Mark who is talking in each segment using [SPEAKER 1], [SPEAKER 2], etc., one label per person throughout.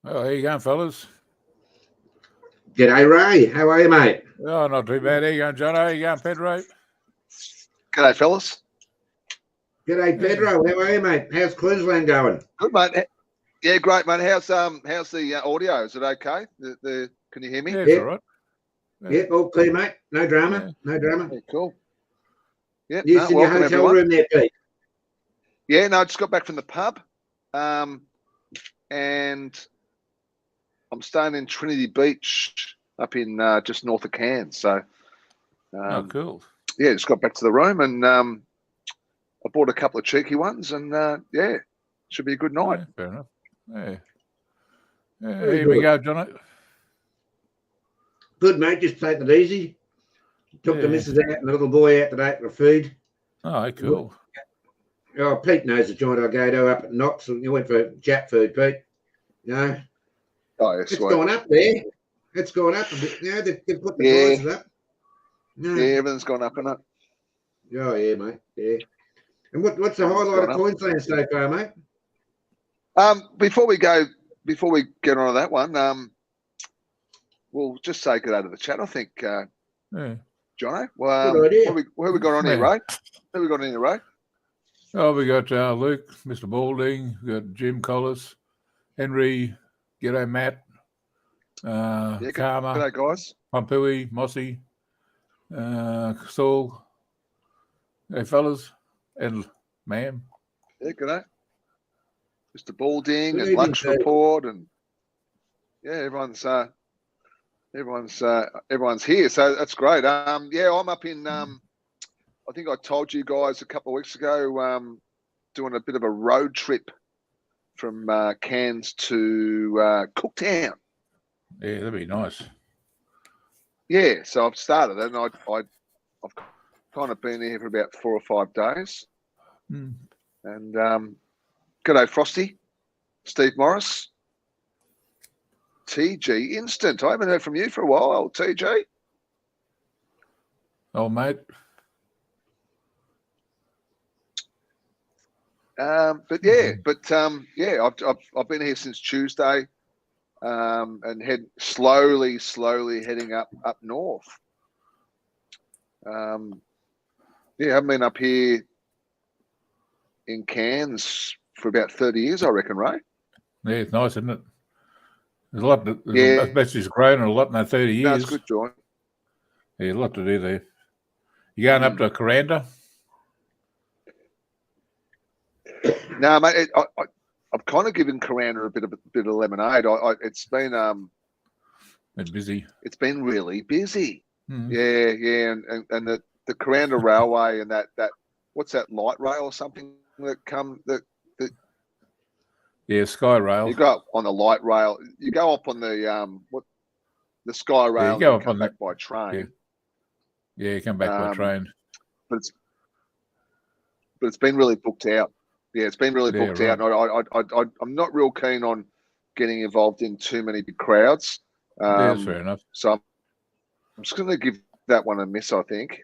[SPEAKER 1] Oh, how you going, fellas?
[SPEAKER 2] G'day, Ray. How are you, mate?
[SPEAKER 1] Oh, not too bad. How you going, John? How you going, Pedro?
[SPEAKER 3] G'day, fellas.
[SPEAKER 2] G'day,
[SPEAKER 1] Yeah,
[SPEAKER 2] Pedro. How are you, mate? How's Queensland going?
[SPEAKER 3] Good, mate. Yeah, great, mate. How's the audio? Is it okay? Can you hear me?
[SPEAKER 1] yeah, it's all
[SPEAKER 2] Yep,
[SPEAKER 1] right. Yeah,
[SPEAKER 2] yep, all clear, mate. No drama.
[SPEAKER 1] yeah.
[SPEAKER 2] No drama.
[SPEAKER 3] Yeah, cool. Yeah,
[SPEAKER 2] You
[SPEAKER 3] no,
[SPEAKER 2] in your
[SPEAKER 3] welcome
[SPEAKER 2] hotel
[SPEAKER 3] everyone.
[SPEAKER 2] room there, Pete?
[SPEAKER 3] Yeah, no, I just got back from the pub, and I'm staying in Trinity Beach up in just north of Cairns. So,
[SPEAKER 1] Oh, cool.
[SPEAKER 3] yeah, just got back to the room, and I bought a couple of cheeky ones, and yeah, should be a good night.
[SPEAKER 1] Yeah, fair enough. Yeah. Yeah,
[SPEAKER 2] Very
[SPEAKER 1] here we
[SPEAKER 2] good.
[SPEAKER 1] go, John.
[SPEAKER 2] Good, mate. Just take it easy. Took the
[SPEAKER 1] Yeah.
[SPEAKER 2] missus out and the little boy out today for feed.
[SPEAKER 1] Oh, cool.
[SPEAKER 2] Oh, Pete knows the joint I go to up at Knox. You went for Jap food, Pete. You know,
[SPEAKER 3] Oh, yeah,
[SPEAKER 2] it's
[SPEAKER 3] sweet.
[SPEAKER 2] gone up there. It's gone up a bit. You know, they've put the
[SPEAKER 3] Yeah.
[SPEAKER 2] prices up. No.
[SPEAKER 3] Yeah, everything's gone up and up.
[SPEAKER 2] Oh, yeah, mate. Yeah. And what's the
[SPEAKER 3] Everything's
[SPEAKER 2] highlight
[SPEAKER 3] gone
[SPEAKER 2] of
[SPEAKER 3] up.
[SPEAKER 2] Queensland so far, mate?
[SPEAKER 3] Before we get on to that one, we'll just say good day to the chat. I think,
[SPEAKER 1] Yeah.
[SPEAKER 3] Jono.
[SPEAKER 2] Good idea.
[SPEAKER 3] Who we got on here,
[SPEAKER 1] Yeah.
[SPEAKER 3] Ray? Who we got on here, Ray?
[SPEAKER 1] Oh, we got Luke, Mr. Balding, we got Jim Collis, Henry, G'day Matt,
[SPEAKER 3] Yeah, good
[SPEAKER 1] Karma,
[SPEAKER 3] day, guys.
[SPEAKER 1] Pampui, Mossy, Saul. Hey, fellas, and ma'am.
[SPEAKER 3] Yeah, good day. Mr. Balding
[SPEAKER 2] Good
[SPEAKER 3] and
[SPEAKER 2] evening,
[SPEAKER 3] Lux
[SPEAKER 2] Dave.
[SPEAKER 3] Report, and yeah, everyone's here, so that's great. Yeah, I'm up in. I think I told you guys a couple of weeks ago, doing a bit of a road trip from Cairns to Cooktown.
[SPEAKER 1] Yeah, that'd be nice.
[SPEAKER 3] Yeah, so I've started it, and I've kind of been here for about 4 or 5 days.
[SPEAKER 1] Mm.
[SPEAKER 3] And g'day, Frosty, Steve Morris, TG Instant. I haven't heard from you for a while, TG.
[SPEAKER 1] Oh, mate.
[SPEAKER 3] But yeah, I've been here since Tuesday, and slowly heading up north. Yeah, I've been up here in Cairns for about 30 years, I reckon, Ray.
[SPEAKER 1] Yeah, it's nice, isn't it? There's a lot.
[SPEAKER 3] Yeah.
[SPEAKER 1] Especially it's grown a lot in that 30 years.
[SPEAKER 3] No, it's good, joint.
[SPEAKER 1] Yeah, a lot to do there. You going up to Coranda?
[SPEAKER 3] No, mate. I've kind of given Coranda a bit of lemonade. It's been
[SPEAKER 1] It's busy.
[SPEAKER 3] It's been really busy.
[SPEAKER 1] Mm.
[SPEAKER 3] Yeah, and the Coranda Railway and that what's that, light rail or something that
[SPEAKER 1] Yeah, Sky Rail.
[SPEAKER 3] you go up on the light rail. You go up on the Sky Rail.
[SPEAKER 1] Yeah, you go
[SPEAKER 3] and
[SPEAKER 1] up
[SPEAKER 3] come
[SPEAKER 1] on
[SPEAKER 3] back by train.
[SPEAKER 1] Yeah, you come back by train.
[SPEAKER 3] But it's been really booked out. Yeah, it's been really booked out. And I'm not real keen on getting involved in too many big crowds.
[SPEAKER 1] Yeah, that's fair enough.
[SPEAKER 3] So I'm just going to give that one a miss, I think.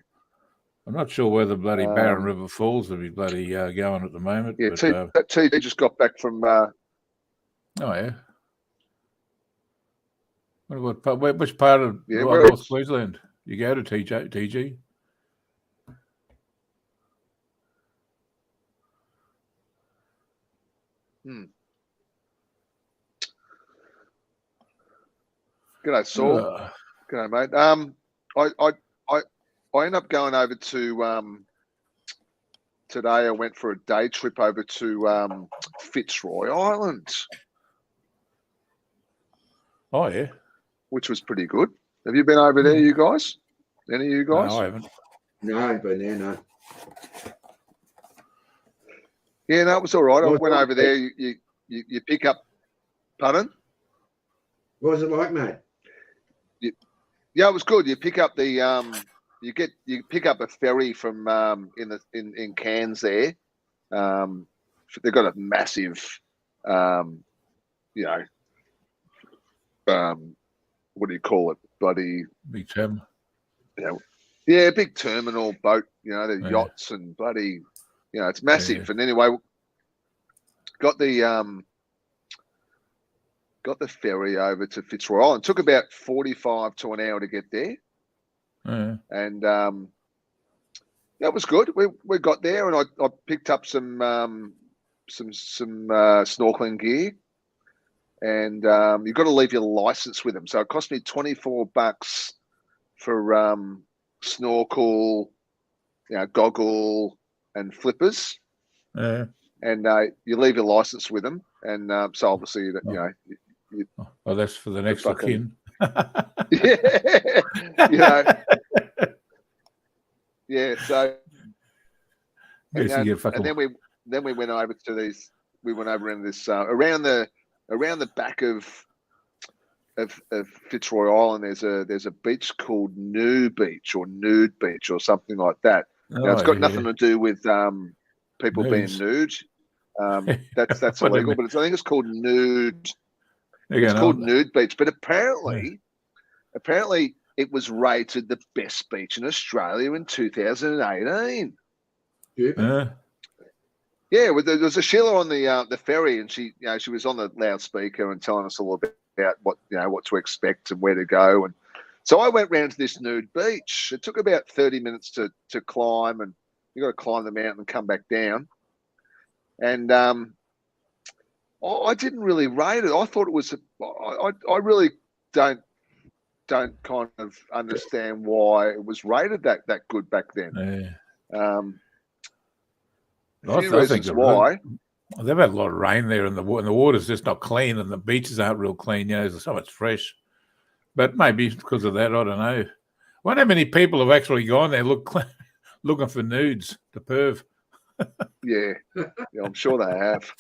[SPEAKER 1] I'm not sure where the bloody Barron River Falls will be bloody going at the moment.
[SPEAKER 3] Yeah,
[SPEAKER 1] but,
[SPEAKER 3] that TG just got back from.
[SPEAKER 1] Oh yeah. Which part of North Queensland you go to, TG?
[SPEAKER 3] G'day, Saul. G'day, mate. I ended up going over to today. I went for a day trip over to Fitzroy Island.
[SPEAKER 1] Oh yeah,
[SPEAKER 3] which was pretty good. Have you been over there, you guys? Any of you guys?
[SPEAKER 1] No, I haven't.
[SPEAKER 2] No, I haven't been there. No.
[SPEAKER 3] Yeah, no, it was all right. I went over there. You pick up. Pardon?
[SPEAKER 2] What was it like, mate?
[SPEAKER 3] Yeah, it was good. You pick up the you pick up a ferry from in Cairns there. They've got a massive, what do you call it? Bloody
[SPEAKER 1] big terminal.
[SPEAKER 3] Yeah, big terminal boat. The yachts and bloody, it's massive. Yeah. And anyway, got got the ferry over to Fitzroy Island. It took about 45 to an hour to get there. And that was good. We got there, and I picked up some snorkeling gear, and you've got to leave your license with them. So it cost me $24 for snorkel, goggle and flippers. And you leave your license with them, and so obviously
[SPEAKER 1] well, that's for the next look in.
[SPEAKER 3] So
[SPEAKER 1] and
[SPEAKER 3] then we went over to these. We went over in this around the back of Fitzroy Island. There's a beach called Nude Beach or something like that. Now, it's got nothing to do with people being nude. That's illegal, but I think it's called Nude. It's called Nude Beach, but apparently it was rated the best beach in Australia in 2018. Yeah, there was a Sheila on the ferry, and she was on the loudspeaker and telling us a little bit about what to expect and where to go. And so I went round to this Nude Beach. It took about 30 minutes to climb, and you got to climb the mountain and come back down. And I didn't really rate it. I thought it was. I really don't kind of understand why it was rated that good back then.
[SPEAKER 1] I think why. They've had a lot of rain there, and the water's just not clean, and the beaches aren't real clean. There's so much fresh. But maybe because of that, I don't know. I wonder how many people have actually gone there looking for nudes to perv.
[SPEAKER 3] Yeah, I'm sure they have.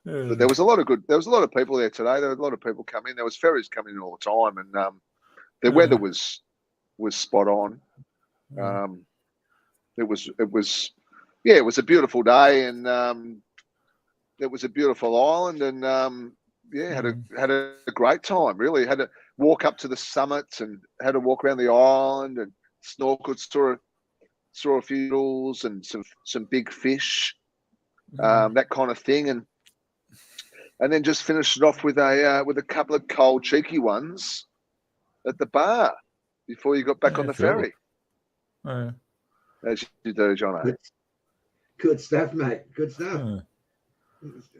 [SPEAKER 3] But there was a lot of people there today. There were a lot of people coming. There was ferries coming in all the time, and the weather was spot on. It was a beautiful day, and it was a beautiful island, and had a great time. Really had to walk up to the summit and had to walk around the island and snorkeled, saw a few eels and some big fish, that kind of thing, and then just finished it off with a couple of cold cheeky ones at the bar before you got back on the ferry. As you do, John.
[SPEAKER 2] Good stuff, mate. Good stuff.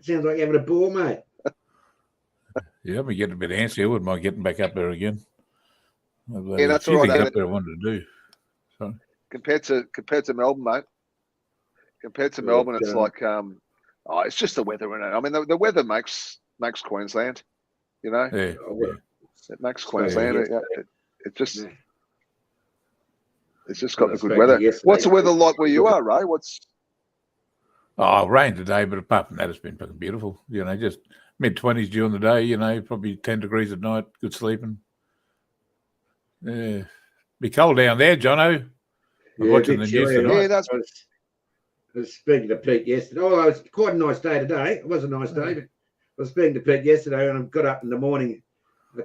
[SPEAKER 2] Sounds like you're having a ball, mate.
[SPEAKER 1] Yeah, I'm getting a bit antsy. I wouldn't mind getting back up there again.
[SPEAKER 3] Yeah, that's all right.
[SPEAKER 1] Up there I wanted to do. So.
[SPEAKER 3] Compared to Melbourne, mate. Compared to Melbourne, it's like it's just the weather in it. I mean, the weather makes Queensland. It makes Queensland. It's just got the good weather. What's the weather like where you are, Ray?
[SPEAKER 1] Rain today, but apart from that, it's been fucking beautiful. Just mid-20s during the day. Probably 10 degrees at night. Good sleeping. Yeah, be cold down there, Jono. Watching the news tonight.
[SPEAKER 2] I was speaking to Pete yesterday. It was quite a nice day today. It was a nice day, but I was speaking to Pete yesterday, and I got up in the morning.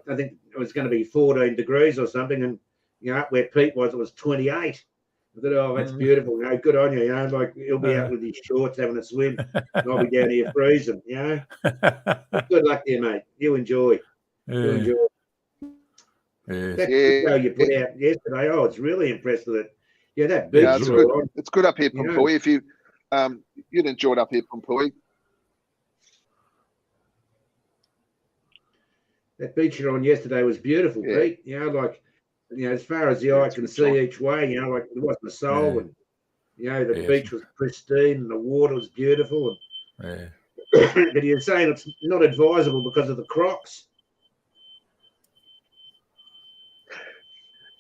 [SPEAKER 2] I think it was going to be 14 degrees or something, and up where Pete was, it was 28. I thought, that's beautiful. Good on you. Like he'll be out with his shorts having a swim, and I'll be down here freezing. Good luck there, mate. You enjoy. You enjoy. That video you put out yesterday. It's really impressed with it. Yeah, that beach.
[SPEAKER 3] It's good. It's good up here, Pumpui. If you you'd enjoy it up here, Pumpui.
[SPEAKER 2] That beach you're on yesterday was beautiful, Pete. As far as the eye can see each way, like there wasn't a soul, and the beach was pristine and the water was beautiful. And but you're saying it's not advisable because of the crocs.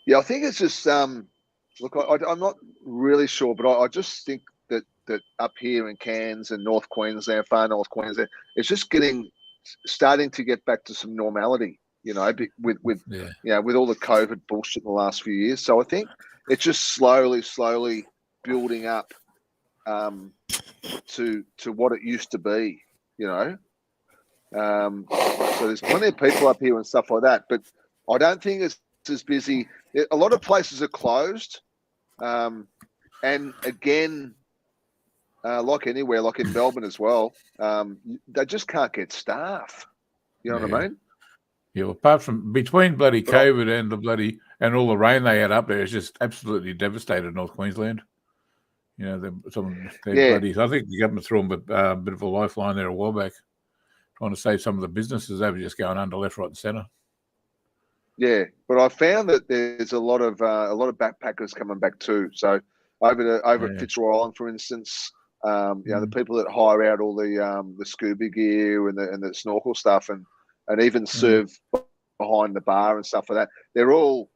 [SPEAKER 3] Yeah, I think it's just look, I'm not really sure, but I just think that up here in Cairns and North Queensland, far North Queensland, it's just starting to get back to some normality. With all the COVID bullshit in the last few years. So I think it's just slowly building up to what it used to be. So there's plenty of people up here and stuff like that, but I don't think it's as busy. A lot of places are closed, and again, like anywhere, like in Melbourne as well, they just can't get staff. You know what I mean?
[SPEAKER 1] Yeah, well, apart from between bloody COVID and all the rain they had up there, it's just absolutely devastated North Queensland. You know, bloody. I think the government threw them a bit of a lifeline there a while back, trying to save some of the businesses. They were just going under left, right, and centre.
[SPEAKER 3] Yeah, but I found that there's a lot of backpackers coming back too. So over at Fitzroy Island, for instance, the people that hire out all the scuba gear and the snorkel stuff and even serve behind the bar and stuff like that. They're all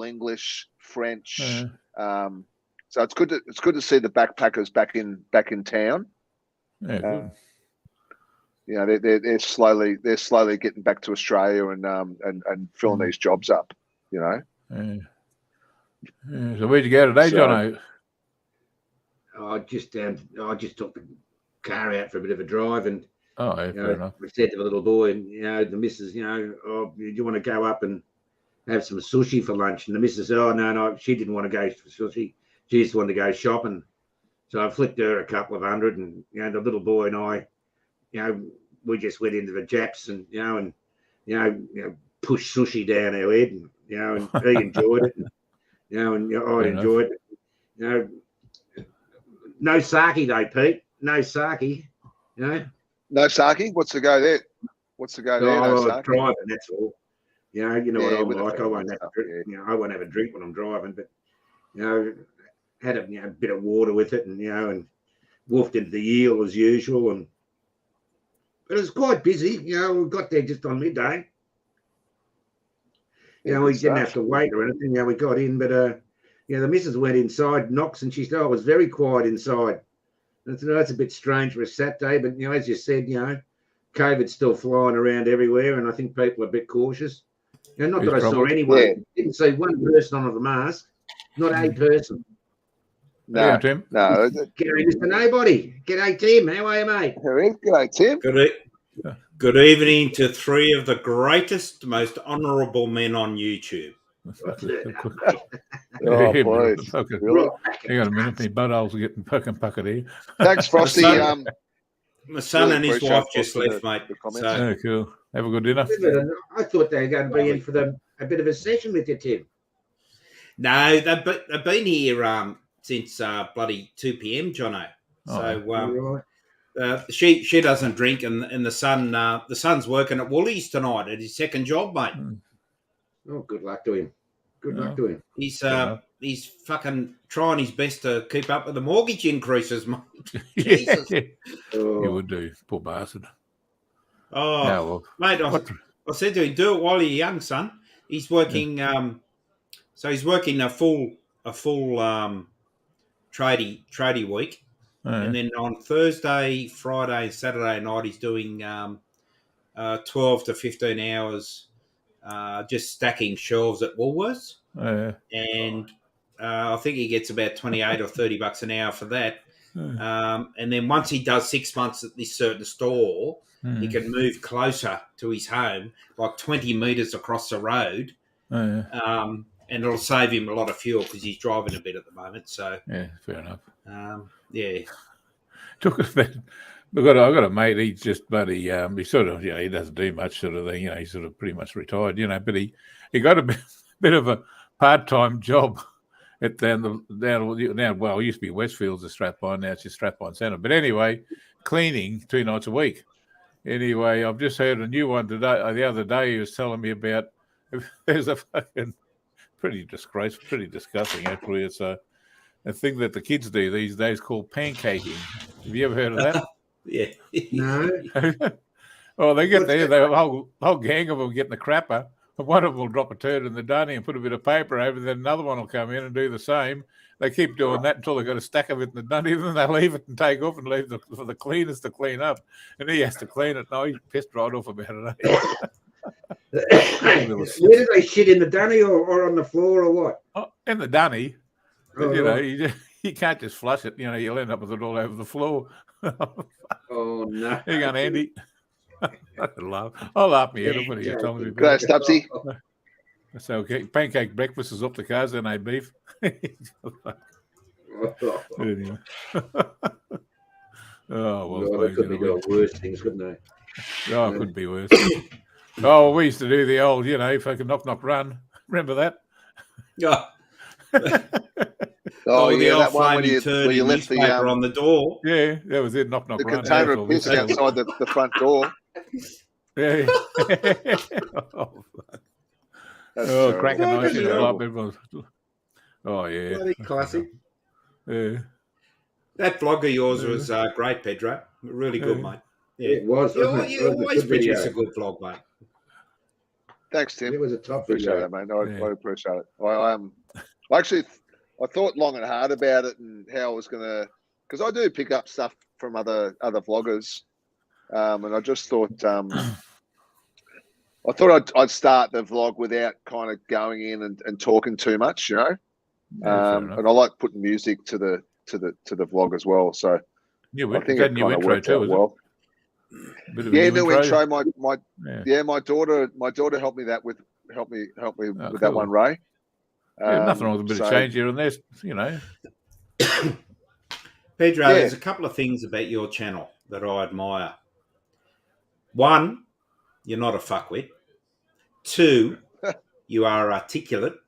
[SPEAKER 3] English, French. So it's good to see the backpackers back in town.
[SPEAKER 1] Yeah, good.
[SPEAKER 3] You know, they're slowly getting back to Australia and filling these jobs up. You know.
[SPEAKER 1] Yeah. So where'd you go today, Jono?
[SPEAKER 2] I just took the car out for a bit of a drive, and
[SPEAKER 1] fair enough.
[SPEAKER 2] I said to the little boy, and the missus, do you want to go up and have some sushi for lunch? And the missus said, oh no, she didn't want to go for sushi. She just wanted to go shopping. So I flicked her a couple of $100, and the little boy and I, we just went into the Japs and pushed sushi down our head, and and he enjoyed it, and I enjoyed it. No sake though, Pete. No sake.
[SPEAKER 3] No sake. What's the go there? No sake.
[SPEAKER 2] Driving. That's all. You know what I'm like. I won't have a drink. I won't have a drink when I'm driving, but had a bit of water with it, and and wolfed into the eel as usual, but it was quite busy. We got there just on midday. We didn't have to wait or anything. We got in, but the missus went inside, knocks, and she said, it was very quiet inside. And I said, that's a bit strange for a Saturday, but as you said, COVID's still flying around everywhere, and I think people are a bit cautious. Not that I saw anyone. Yeah. Didn't see one person on with a mask. Not a person.
[SPEAKER 3] No, Tim. No.
[SPEAKER 2] Gary, Mr. Nobody. G'day, Tim. How are you, mate?
[SPEAKER 3] G'day, Tim.
[SPEAKER 4] Good evening to three of the greatest, most honourable men on YouTube.
[SPEAKER 3] Boys.
[SPEAKER 1] Really? Hang on a minute. My buttholes are getting fucking puckered here.
[SPEAKER 3] Thanks, Frosty.
[SPEAKER 4] My son and his wife just left, mate.
[SPEAKER 1] So. Cool. Have a good dinner.
[SPEAKER 2] I thought they were going to be in for a bit of a session with you, Tim.
[SPEAKER 4] No, they've been here since bloody 2 p.m, Jono. So she doesn't drink, and the son's working at Woolies tonight at his second job, mate.
[SPEAKER 2] Oh, good luck to him. Good luck to him.
[SPEAKER 4] He's fucking trying his best to keep up with the mortgage increases, mate. Jesus.
[SPEAKER 1] You would do, poor bastard.
[SPEAKER 4] Oh, mate, I said to him, do it while you're young, son. He's working. So he's working a full tradie week. And then on Thursday, Friday, Saturday night, he's doing 12 to 15 hours just stacking shelves at Woolworths. And I think he gets about 28 or $30 an hour for that. And then once he does 6 months at this certain store, he can move closer to his home, like 20 metres across the road. And it'll save him a lot of fuel because he's driving a bit at the moment. So
[SPEAKER 1] yeah, fair enough.
[SPEAKER 4] Took
[SPEAKER 1] a bit. I've got a mate. He's just bloody. He sort of, he doesn't do much sort of thing. He's sort of pretty much retired. But he got a bit of a part-time job at down. Well, it used to be Westfields of Strathpine. Now it's just Strathpine Centre. But anyway, cleaning 2 nights a week. Anyway, I've just heard a new one today. The other day, he was telling me about. There's a fucking pretty disgusting. Actually, it's a thing that the kids do these days called pancaking. Have you ever heard of that?
[SPEAKER 4] Yeah.
[SPEAKER 2] No.
[SPEAKER 1] Well, they get there. The whole gang of them get in the crapper. One of them will drop a turd in the dunny and put a bit of paper over it. Then another one will come in and do the same. They keep doing that until they've got a stack of it in the dunny. Then they leave it and take off and leave for the cleaners to clean up. And he has to clean it. No, he's pissed right off about it.
[SPEAKER 2] Where do they shit, in the dunny or on the floor or what?
[SPEAKER 1] Oh, in the dunny. But, you can't just flush it. You'll end up with it all over the floor.
[SPEAKER 2] Oh, no.
[SPEAKER 1] Hang on, Andy. I'll laugh my head off when you tell me.
[SPEAKER 3] Great, Stubbsy.
[SPEAKER 1] So, pancake breakfast is up the cars and beef. Oh, well,
[SPEAKER 2] Well, they could be doing worse things, couldn't they?
[SPEAKER 1] Oh, it could be worse. Oh, we used to do the old, fucking knock, run. Remember that?
[SPEAKER 4] Yeah.
[SPEAKER 3] The
[SPEAKER 4] old
[SPEAKER 3] that one
[SPEAKER 4] flaming turd
[SPEAKER 3] where you
[SPEAKER 4] in
[SPEAKER 3] left the
[SPEAKER 4] newspaper on the door.
[SPEAKER 1] Yeah, that was it. Knock,
[SPEAKER 3] the
[SPEAKER 1] run.
[SPEAKER 3] container of piss outside the front door.
[SPEAKER 1] Yeah. Cracking ice in the blob. Oh, yeah.
[SPEAKER 4] Bloody classic.
[SPEAKER 1] Yeah.
[SPEAKER 4] That vlog of yours was great, Pedro. Really good, mate. Yeah.
[SPEAKER 2] It was.
[SPEAKER 4] You
[SPEAKER 2] Wasn't it? It was a
[SPEAKER 4] always
[SPEAKER 2] good
[SPEAKER 4] produce
[SPEAKER 2] video.
[SPEAKER 4] a good vlog, mate.
[SPEAKER 3] Thanks, Tim.
[SPEAKER 2] It was a top
[SPEAKER 3] Appreciate
[SPEAKER 2] video.
[SPEAKER 3] it, mate. I appreciate it. I thought long and hard about it and how I was gonna, because I do pick up stuff from other vloggers, and I just thought I'd start the vlog without kind of going in and talking too much, and I like putting music to the vlog as well. So
[SPEAKER 1] yeah,
[SPEAKER 3] I think it kind of worked out well. New intro. My daughter helped me with that one, Ray.
[SPEAKER 1] Nothing wrong with a bit of change here and there,
[SPEAKER 4] Pedro, there's a couple of things about your channel that I admire. One, you're not a fuckwit. Two, you are articulate.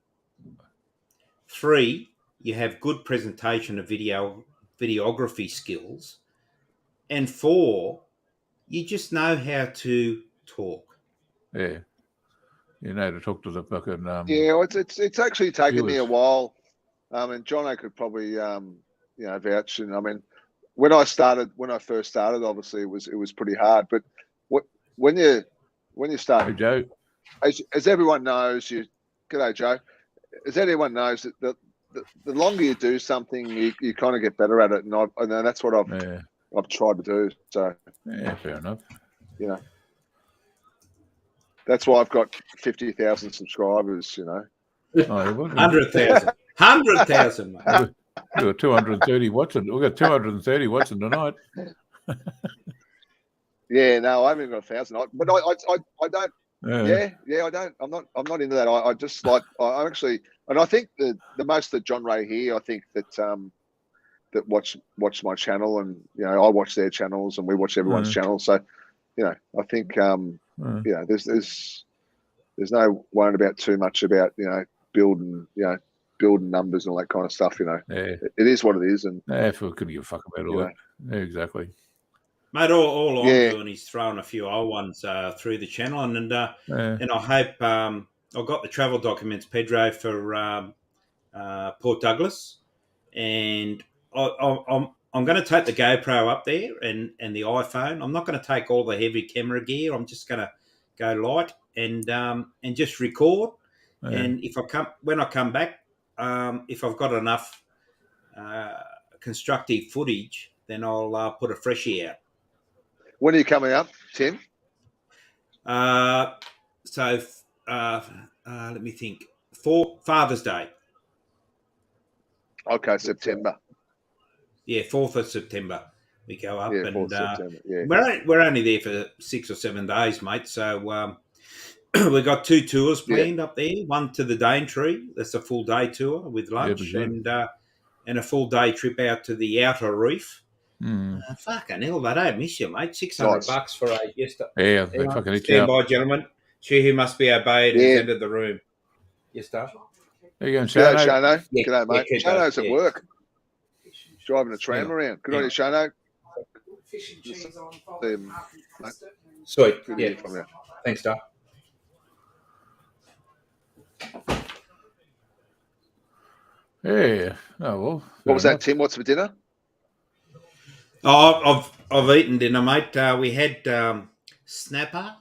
[SPEAKER 4] Three, you have good presentation of videography skills. And four, you just know how to talk.
[SPEAKER 1] Yeah. You know to talk to the fucking
[SPEAKER 3] it's actually taken me a while. And Jono could probably vouch. And I mean, when I first started, obviously it was pretty hard. But when you start,
[SPEAKER 1] hey, Joe,
[SPEAKER 3] as everyone knows, g'day Joe. As everyone knows, that the longer you do something, you kind of get better at it, and that's what I've tried to do. So
[SPEAKER 1] yeah, fair enough.
[SPEAKER 3] That's why I've got 50,000 subscribers.
[SPEAKER 4] 100,000. 100,000, mate.
[SPEAKER 1] We've got 230 watching. We've got 230 watching tonight.
[SPEAKER 3] Yeah, no, I haven't got 1,000. But I don't. I don't. I'm not into that. I just like. I actually, and I think the most of John Ray here. I think that that watch my channel, and I watch their channels, and we watch everyone's channels. So, I think there's no worrying about too much about building numbers and all that kind of stuff. It is what it is, and
[SPEAKER 1] if we couldn't give a fuck about all that. Yeah, exactly.
[SPEAKER 4] Mate, all I'm doing is throwing a few old ones through the channel, and I hope I've got the travel documents, Pedro, for Port Douglas, and I'm going to take the GoPro up there and the iPhone. I'm not going to take all the heavy camera gear. I'm just going to go light and just record. Yeah. And when I come back, if I've got enough constructive footage, then I'll put a freshie out.
[SPEAKER 3] When are you coming up, Tim?
[SPEAKER 4] Let me think. For Father's Day.
[SPEAKER 3] Okay, September.
[SPEAKER 4] Yeah, 4th of September we go up, and
[SPEAKER 3] 4th September. Yeah.
[SPEAKER 4] we're only there for 6 or 7 days, mate. So we've got 2 tours planned up there. One to the Daintree, that's a full day tour with lunch, and a full day trip out to the Outer Reef. Fucking hell, they don't miss you, mate. $600 for a yesterday.
[SPEAKER 1] Yeah, they fucking hit you
[SPEAKER 4] Stand by, gentlemen. She who must be obeyed has entered the room. Yes, Dave.
[SPEAKER 1] There you go, Shano.
[SPEAKER 3] Shano.
[SPEAKER 4] Yeah,
[SPEAKER 3] g'day, mate. Shano's at work. Driving a tram around. Good on you, Shano.
[SPEAKER 5] Fish and cheese on.
[SPEAKER 4] Sweet.
[SPEAKER 3] Good
[SPEAKER 4] Yeah.
[SPEAKER 3] from you.
[SPEAKER 4] Thanks, Dave.
[SPEAKER 1] Yeah. Oh well.
[SPEAKER 3] What was that, Tim? What's for dinner?
[SPEAKER 4] Oh, I've eaten dinner, mate. We had snapper,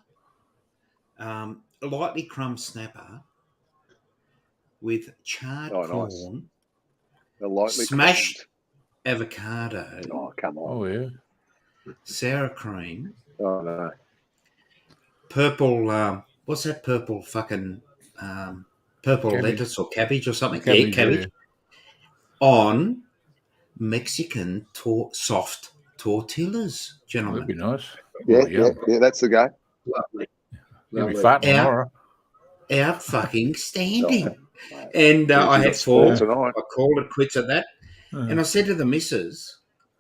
[SPEAKER 4] lightly crumbed snapper with charred corn, smashed avocado.
[SPEAKER 3] Oh, come on.
[SPEAKER 1] Oh yeah.
[SPEAKER 4] Sour cream.
[SPEAKER 3] Oh no.
[SPEAKER 4] Purple. What's that purple fucking purple
[SPEAKER 1] cabbage.
[SPEAKER 4] Lettuce or cabbage or something?
[SPEAKER 1] Cabbage,
[SPEAKER 4] cabbage.
[SPEAKER 1] Yeah.
[SPEAKER 4] On Mexican tortillas, gentlemen.
[SPEAKER 1] That'd be nice.
[SPEAKER 3] Yeah, that's the guy.
[SPEAKER 2] Lovely.
[SPEAKER 1] You'll be fat tomorrow.
[SPEAKER 4] Out fucking standing. And I had 4. I called it quits at that. And I said to the missus,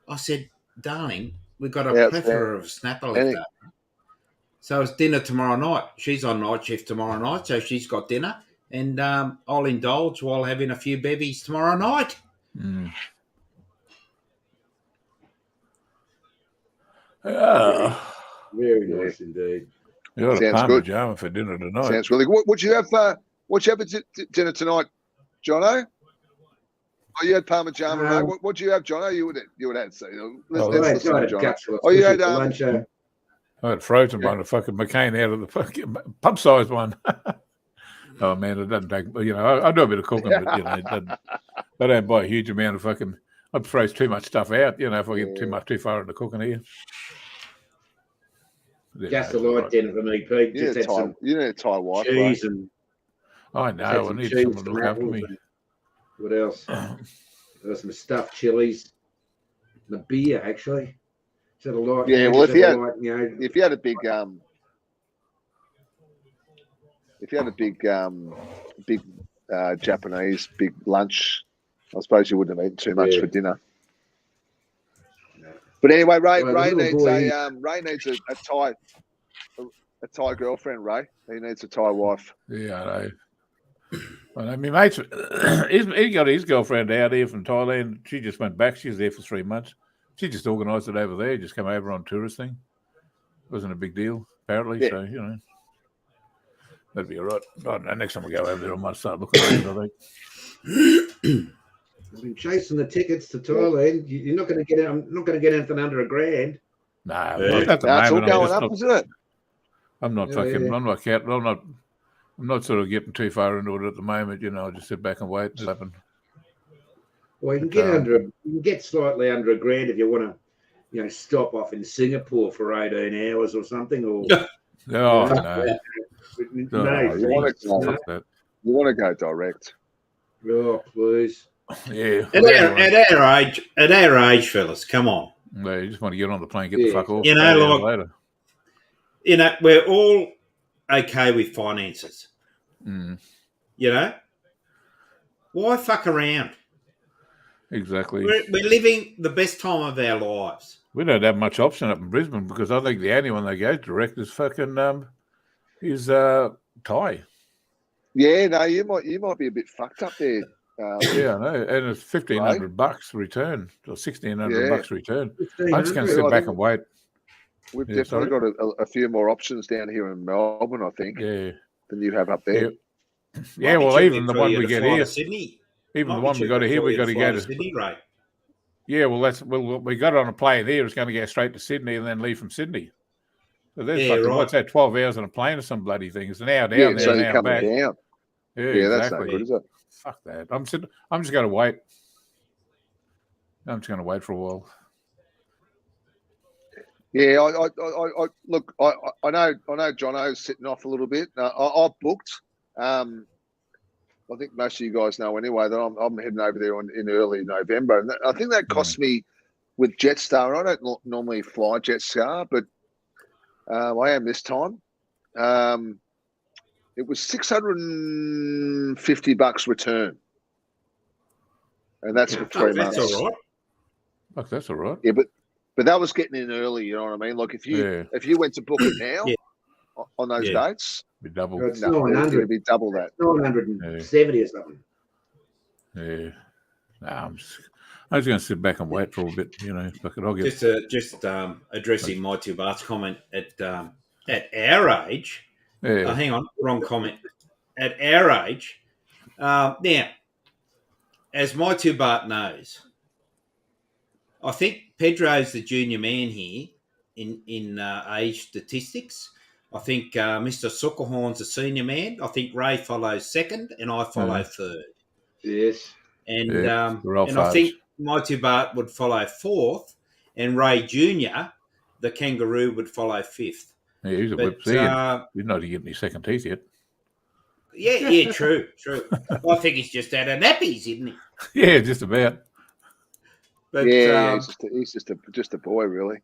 [SPEAKER 4] I said, darling, we've got a
[SPEAKER 3] Yeah,
[SPEAKER 4] plethora of snapper left over. So it's dinner tomorrow night. She's on night shift tomorrow night, so she's got dinner. And I'll indulge while having a few bevies tomorrow night.
[SPEAKER 1] Mm.
[SPEAKER 2] Very nice indeed.
[SPEAKER 1] You got a
[SPEAKER 3] Sounds
[SPEAKER 1] Parma
[SPEAKER 3] good.
[SPEAKER 1] Jama for dinner tonight.
[SPEAKER 3] Sounds really good. What you have? What you have for dinner tonight, Jono? Oh, you had Parma Jama, mate. What do you have, Jono? You would have. So let's listen to Jono. Oh, you had
[SPEAKER 2] lunch.
[SPEAKER 1] I had frozen one, a fucking McCain out of the fucking pub-sized one. Oh man, it doesn't take. You know, I do a bit of cooking, but you know, I don't buy a huge amount of fucking. I'd throw too much stuff out. You know, if I get too far into cooking here.
[SPEAKER 2] Just a light dinner for me, Pete.
[SPEAKER 3] You need a Thai wife,
[SPEAKER 2] cheese and.
[SPEAKER 1] I know. I need someone to look after me.
[SPEAKER 2] What else? There's some stuffed chilies. The beer, actually. Is that a light?
[SPEAKER 3] Yeah, well, if you had a big Japanese big lunch, I suppose you wouldn't have eaten too much for dinner. No. But anyway, Ray needs a Thai girlfriend. Ray, he needs a Thai wife.
[SPEAKER 1] Yeah, I know. Well, I mean, mates, he got his girlfriend out here from Thailand. She just went back. She was there for 3 months. She just organised it over there. Just come over on tourist thing. It wasn't a big deal, apparently. Yeah. So, you know, that'd be all right. I don't know. Next time we go over there, I might start looking around, I think.
[SPEAKER 2] I've been chasing the tickets to Thailand. You're not going to get it. I'm not going to get anything under $1,000.
[SPEAKER 1] No, not at the moment.
[SPEAKER 3] It's all going up, isn't it?
[SPEAKER 1] I'm not fucking. I'm not counting. I'm not sort of getting too far into it at the moment. You know, I just sit back and wait. It'll happen.
[SPEAKER 2] Well, you can get slightly under $1,000 if you want to, you know, stop off in Singapore for 18 hours or something. Or
[SPEAKER 1] no.
[SPEAKER 3] You want to go direct.
[SPEAKER 2] Oh, please.
[SPEAKER 1] Yeah.
[SPEAKER 4] At our age, fellas, come on.
[SPEAKER 1] No, you just want to get on the plane, get the fuck off.
[SPEAKER 4] You know, like, you know, we're all okay with finances.
[SPEAKER 1] Mm.
[SPEAKER 4] You know, why fuck around?
[SPEAKER 1] Exactly.
[SPEAKER 4] We're living the best time of our lives.
[SPEAKER 1] We don't have much option up in Brisbane because I think the only one that goes direct is fucking Thai.
[SPEAKER 3] Yeah, no, you might be a bit fucked up there.
[SPEAKER 1] Yeah, I know, and it's $1,500 return or $1,600 return. I'm just going to sit back and wait.
[SPEAKER 3] We've definitely got a few more options down here in Melbourne, I think, than you have up there.
[SPEAKER 1] Yeah, well, even the one we get here,
[SPEAKER 4] Sydney.
[SPEAKER 1] Even the one we got here, we got to go to
[SPEAKER 4] Sydney, right?
[SPEAKER 1] Yeah, well, we got it on a plane here. It's going to go straight to Sydney and then leave from Sydney. So there's fucking, what's that, 12 hours on a plane or some bloody thing? It's an hour down there,
[SPEAKER 3] so
[SPEAKER 1] an
[SPEAKER 3] you're
[SPEAKER 1] hour
[SPEAKER 3] coming
[SPEAKER 1] back.
[SPEAKER 3] down.
[SPEAKER 1] Yeah,
[SPEAKER 3] that's not good, is it?
[SPEAKER 1] Fuck that. I'm just going to wait. I'm just going to wait for a while.
[SPEAKER 3] Yeah, I look. I know Jono's sitting off a little bit. I've booked. I think most of you guys know anyway that I'm heading over there in early November, and I think that cost me with Jetstar. I don't normally fly Jetstar, but I am this time. It was $650 return, and that's for 3 months.
[SPEAKER 4] That's all right.
[SPEAKER 1] Fuck, that's all right.
[SPEAKER 3] Yeah, but that was getting in early. You know what I mean? Like if you went to book it now on those dates,
[SPEAKER 1] be double.
[SPEAKER 2] It's 900.
[SPEAKER 3] It'd be double that.
[SPEAKER 2] 970 or something.
[SPEAKER 1] Yeah. Nah, I'm just going to sit back and wait for a bit. You know, I'll get
[SPEAKER 4] just addressing my two Bart's comment at our age.
[SPEAKER 1] Yeah.
[SPEAKER 4] Hang on, wrong comment. At our age, now, as my two Bart knows, I think Pedro's the junior man here in age statistics. I think Mr. Suckerhorn's the senior man. I think Ray follows second, and I follow third.
[SPEAKER 2] Yes.
[SPEAKER 4] And I think Mighty Bart would follow fourth, and Ray Junior, the kangaroo, would follow fifth.
[SPEAKER 1] Yeah, he's a whip. He's not getting his second teeth yet.
[SPEAKER 4] Yeah, true. I think he's just out of nappies, isn't he?
[SPEAKER 1] Yeah, just about.
[SPEAKER 4] But,
[SPEAKER 3] he's just a boy, really.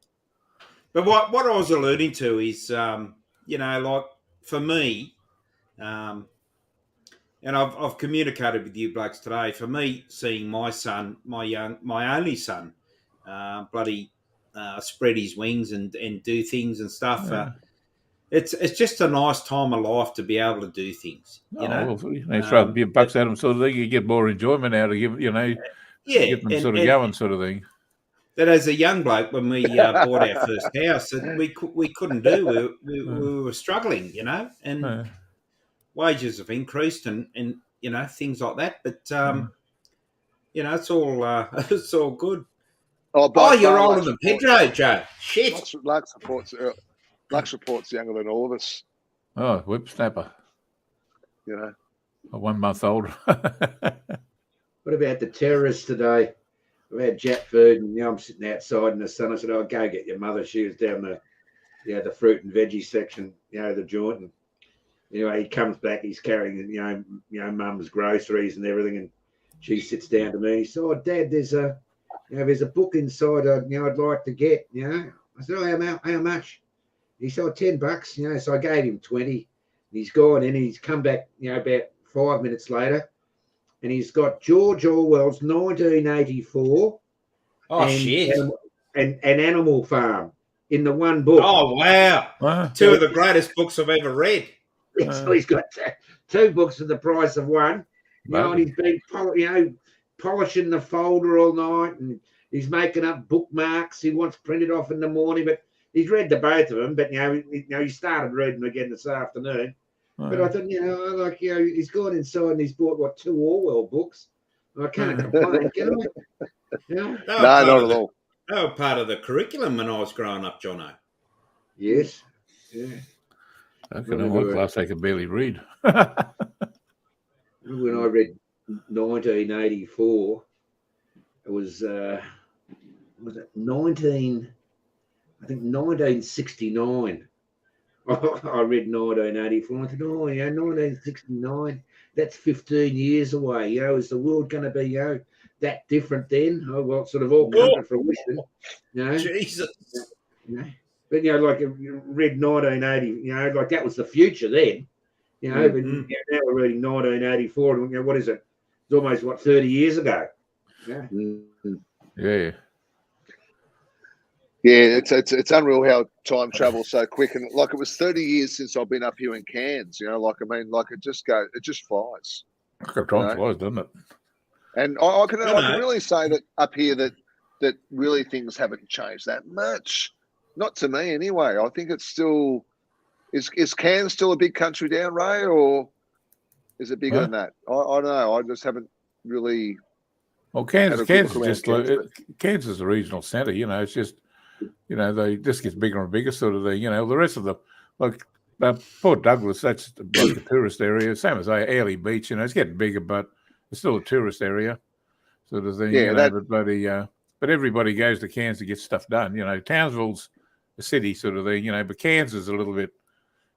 [SPEAKER 4] But what I was alluding to is, you know, like for me, and I've communicated with you blokes today. For me, seeing my son, my only son, bloody spread his wings and do things and stuff.
[SPEAKER 1] Yeah.
[SPEAKER 4] It's just a nice time of life to be able to do things. You know,
[SPEAKER 1] well, throw a few bucks at them, sort of thing. You get more enjoyment out of get them sort of going, sort of thing.
[SPEAKER 4] That as a young bloke, when we bought our first house, that we couldn't do. We were struggling, and wages have increased and things like that. But it's all it's all good.
[SPEAKER 3] Oh,
[SPEAKER 4] you're older than Pedro, Joe. Shit.
[SPEAKER 3] Lux Report's younger than all of us.
[SPEAKER 1] Oh, whipsnapper. 1 month older.
[SPEAKER 2] What about the terrorists today? We had Jap food, and I'm sitting outside in the sun. I said, "Oh, go get your mother." She was down the fruit and veggie section, the joint. And anyway, he comes back. He's carrying, mum's groceries and everything, and she sits down to me. He said, "Oh, Dad, there's a book inside. I'd like to get." I said, "Oh, how much?" He said, $10. So I gave him 20. He's gone in. He's come back, about 5 minutes later. And he's got George Orwell's 1984 and Animal Farm in the one book.
[SPEAKER 4] Oh, wow. Two of the greatest books I've ever read.
[SPEAKER 2] So he's got two books for the price of one. And he's been polishing the folder all night, and he's making up bookmarks he wants printed off in the morning. But he's read the both of them, but, he started reading them again this afternoon. But I thought, he's gone inside and he's bought, 2 Orwell books. I can't complain, can I?
[SPEAKER 3] No, not at all.
[SPEAKER 4] They were part of the curriculum when I was growing up, Jono.
[SPEAKER 2] Yes. Yeah.
[SPEAKER 1] Class I could barely read.
[SPEAKER 2] When I read 1984, it was it 1969. I read 1984. I thought, 1969, that's 15 years away. Is the world going to be, that different then? Oh, well, it's sort of all come to fruition.
[SPEAKER 4] Jesus.
[SPEAKER 2] But, like you read 1980, like that was the future then. But now we're reading 1984, and what is it? It's almost, 30 years ago. Yeah.
[SPEAKER 1] Yeah.
[SPEAKER 3] Yeah, it's unreal how time travels so quick, and it was 30 years since I've been up here in Cairns. It just flies.
[SPEAKER 1] Time flies, doesn't it?
[SPEAKER 3] And I can really say that up here that really things haven't changed that much. Not to me, anyway. I think it's still is Cairns still a big country down, Ray, or is it bigger than that? I don't know. I just haven't really.
[SPEAKER 1] Well, Cairns is Cairns is a regional centre. It's just. They just gets bigger and bigger, sort of thing. The rest of Port Douglas, that's like a tourist area, same as Airlie Beach. It's getting bigger, but it's still a tourist area, sort of thing.
[SPEAKER 3] Yeah,
[SPEAKER 1] but everybody goes to Cairns to get stuff done. Townsville's a city, sort of thing. But Cairns is a little bit.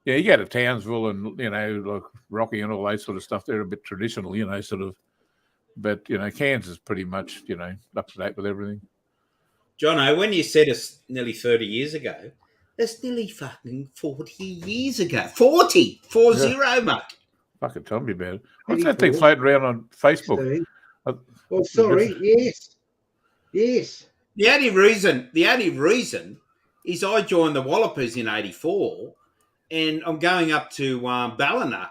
[SPEAKER 1] Yeah, you go to Townsville and like Rocky and all that sort of stuff. They're a bit traditional, sort of. But Cairns is pretty much up to date with everything.
[SPEAKER 4] Jono, when you said it's nearly 30 years ago, that's nearly fucking 40 years ago. 40! 40, mate.
[SPEAKER 1] Fucking tell me about it. What's that thing floating around on Facebook?
[SPEAKER 2] Oh, sorry. Yes.
[SPEAKER 4] The only reason is I joined the Wallopers in 84, and I'm going up to Ballina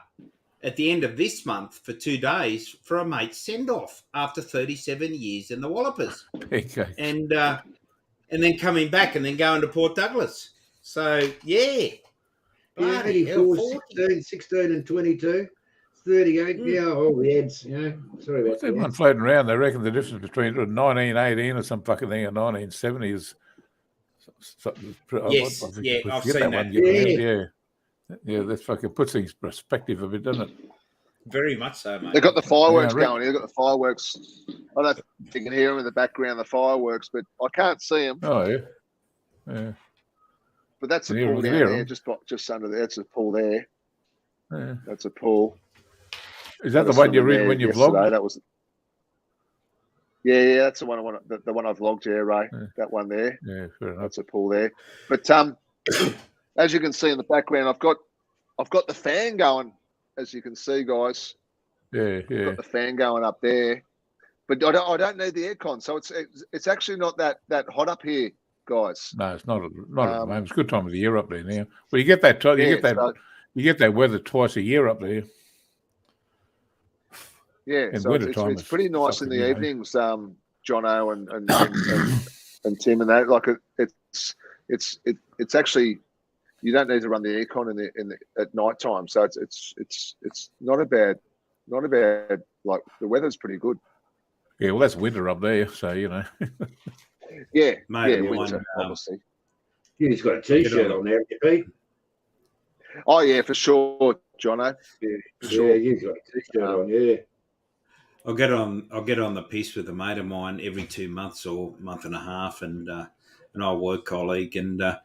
[SPEAKER 4] at the end of this month for 2 days for a mate's send-off after 37 years in the Wallopers. And then coming back and then going to Port Douglas. So, yeah.
[SPEAKER 2] 84, 16 and 22, 38. Yeah, all the heads, Sorry about that.
[SPEAKER 1] One floating around, they reckon the difference between 1918 or some fucking thing and 1970 is...
[SPEAKER 4] Yes, I've seen that.
[SPEAKER 1] Yeah, that fucking puts things in perspective a bit, doesn't it?
[SPEAKER 4] Very much so, mate.
[SPEAKER 3] They've got the fireworks going. They've got the fireworks. I don't know if you can hear them in the background, the fireworks, but I can't see them.
[SPEAKER 1] Oh, yeah.
[SPEAKER 3] But that's a pool down there, just under there. That's a pool there.
[SPEAKER 1] Yeah.
[SPEAKER 3] That's a pool.
[SPEAKER 1] Is that the one you read when you vlogged?
[SPEAKER 3] That was. Yeah, that's the one I vlogged. Yeah, Ray.
[SPEAKER 1] Yeah.
[SPEAKER 3] That one there.
[SPEAKER 1] Yeah, fair enough.
[SPEAKER 3] That's a pool there. But as you can see in the background, I've got the fan going. As you can see, guys.
[SPEAKER 1] Yeah.
[SPEAKER 3] I've got the fan going up there, but I don't need the aircon, so it's actually not that hot up here guys.
[SPEAKER 1] No, it's not. Not at the moment. It's a good time of the year up there now. Well, you get that. You get that weather twice a year up there.
[SPEAKER 3] Yeah,
[SPEAKER 1] in
[SPEAKER 3] so it's pretty nice in the evenings, Jono and Tim and that. Like it's actually, you don't need to run the aircon at night time, so it's not a bad like the weather's pretty good.
[SPEAKER 1] Yeah, well, that's winter up there, so
[SPEAKER 3] Yeah,
[SPEAKER 4] mate,
[SPEAKER 3] winter, obviously.
[SPEAKER 2] You've got a t-shirt on there, Pete.
[SPEAKER 3] Oh yeah, for sure, Jono.
[SPEAKER 2] Yeah, sure. You've got a t-shirt on, yeah.
[SPEAKER 4] I'll get on the piece with a mate of mine every 2 months or month and a half, and an old work colleague, and I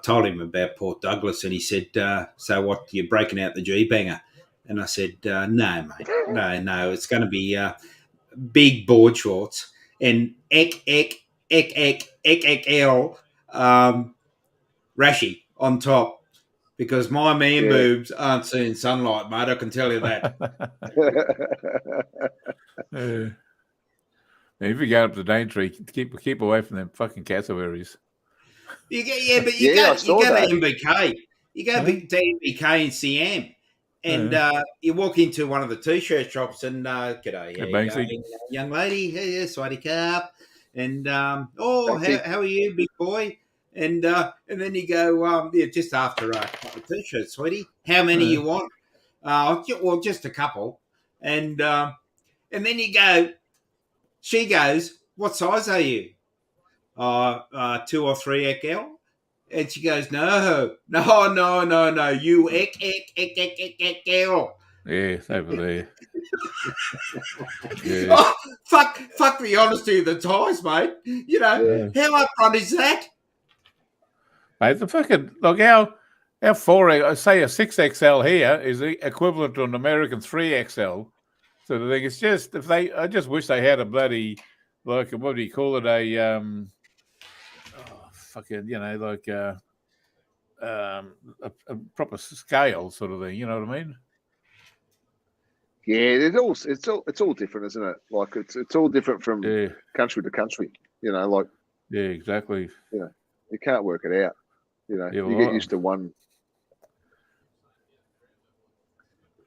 [SPEAKER 4] told him about Port Douglas, and he said, "So what? You're breaking out the G-banger?" And I said, "No, mate, no. It's going to be big board shorts and XXL rashy on top, because my man boobs aren't seeing sunlight, mate. I can tell you that."
[SPEAKER 1] If you go up to Daintree, keep away from them fucking cassowaries.
[SPEAKER 4] But you go to MBK. You go to MBK in Siam, and you walk into one of the t-shirt shops, and g'day, young lady, hey, swaddy cup, and how are you, big boy? And then you go, just after a couple of t-shirts, sweetie. How many you want? Well, just a couple. And then you go. She goes, "What size are you?" 2 or 3XL. And she goes, no, you XXL.
[SPEAKER 1] Yeah, over there. Yeah.
[SPEAKER 4] Oh, fuck the honesty of the ties, mate. How upfront is that?
[SPEAKER 1] Mate, the fucking, look, our 4, say a 6XL here is equivalent to an American 3XL. So the thing is just, I just wish they had a bloody, like, what do you call it? A proper scale sort of thing. You know what I mean?
[SPEAKER 3] Yeah, it's all different, isn't it? Like it's all different from country to country. Yeah,
[SPEAKER 1] exactly.
[SPEAKER 3] You can't work it out. You get used to one.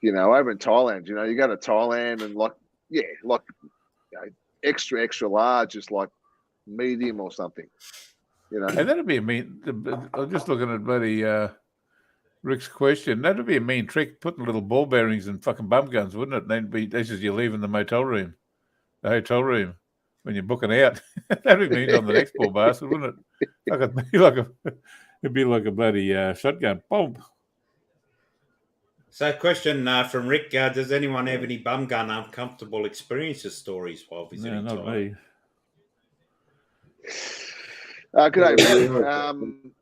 [SPEAKER 3] Over in Thailand, you go to Thailand and extra large is like medium or something.
[SPEAKER 1] And that'd be a mean. I'm just looking at bloody Rick's question. That'd be a mean trick, putting little ball bearings and fucking bum guns, wouldn't it? And then this is you leaving the hotel room when you're booking out. That'd be mean on the next poor bastard, wouldn't it? It'd be like a bloody shotgun. Boom.
[SPEAKER 4] So, question from Rick: does anyone have any bum gun uncomfortable experiences stories while visiting?
[SPEAKER 1] No, not me.
[SPEAKER 3] Good day, man.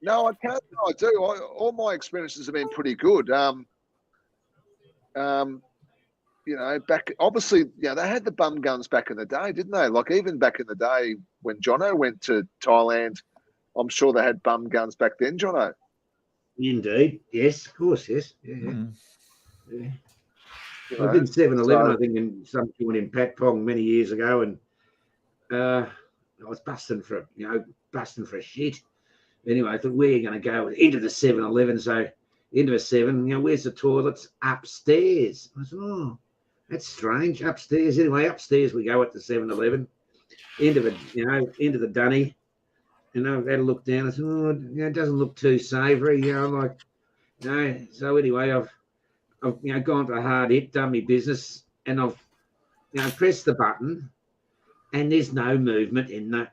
[SPEAKER 3] No, I can't. I do. All my experiences have been pretty good. Back obviously, they had the bum guns back in the day, didn't they? Like even back in the day when Jono went to Thailand, I'm sure they had bum guns back then, Jono.
[SPEAKER 2] Indeed, yes, of course, yes. Yeah. I did 7-Eleven, I think, in some joint in Patpong many years ago, and I was busting for a shit. Anyway, I thought, we're going to go into the 7-Eleven. So into a 7, where's the toilets? Upstairs. I said, oh, that's strange. Upstairs. Anyway, upstairs we go at the 7-Eleven, into the dunny. I had a look down. I said, oh, it doesn't look too savoury. So anyway, I've gone for a hard hit, done my business, and I've pressed the button, and there's no movement in the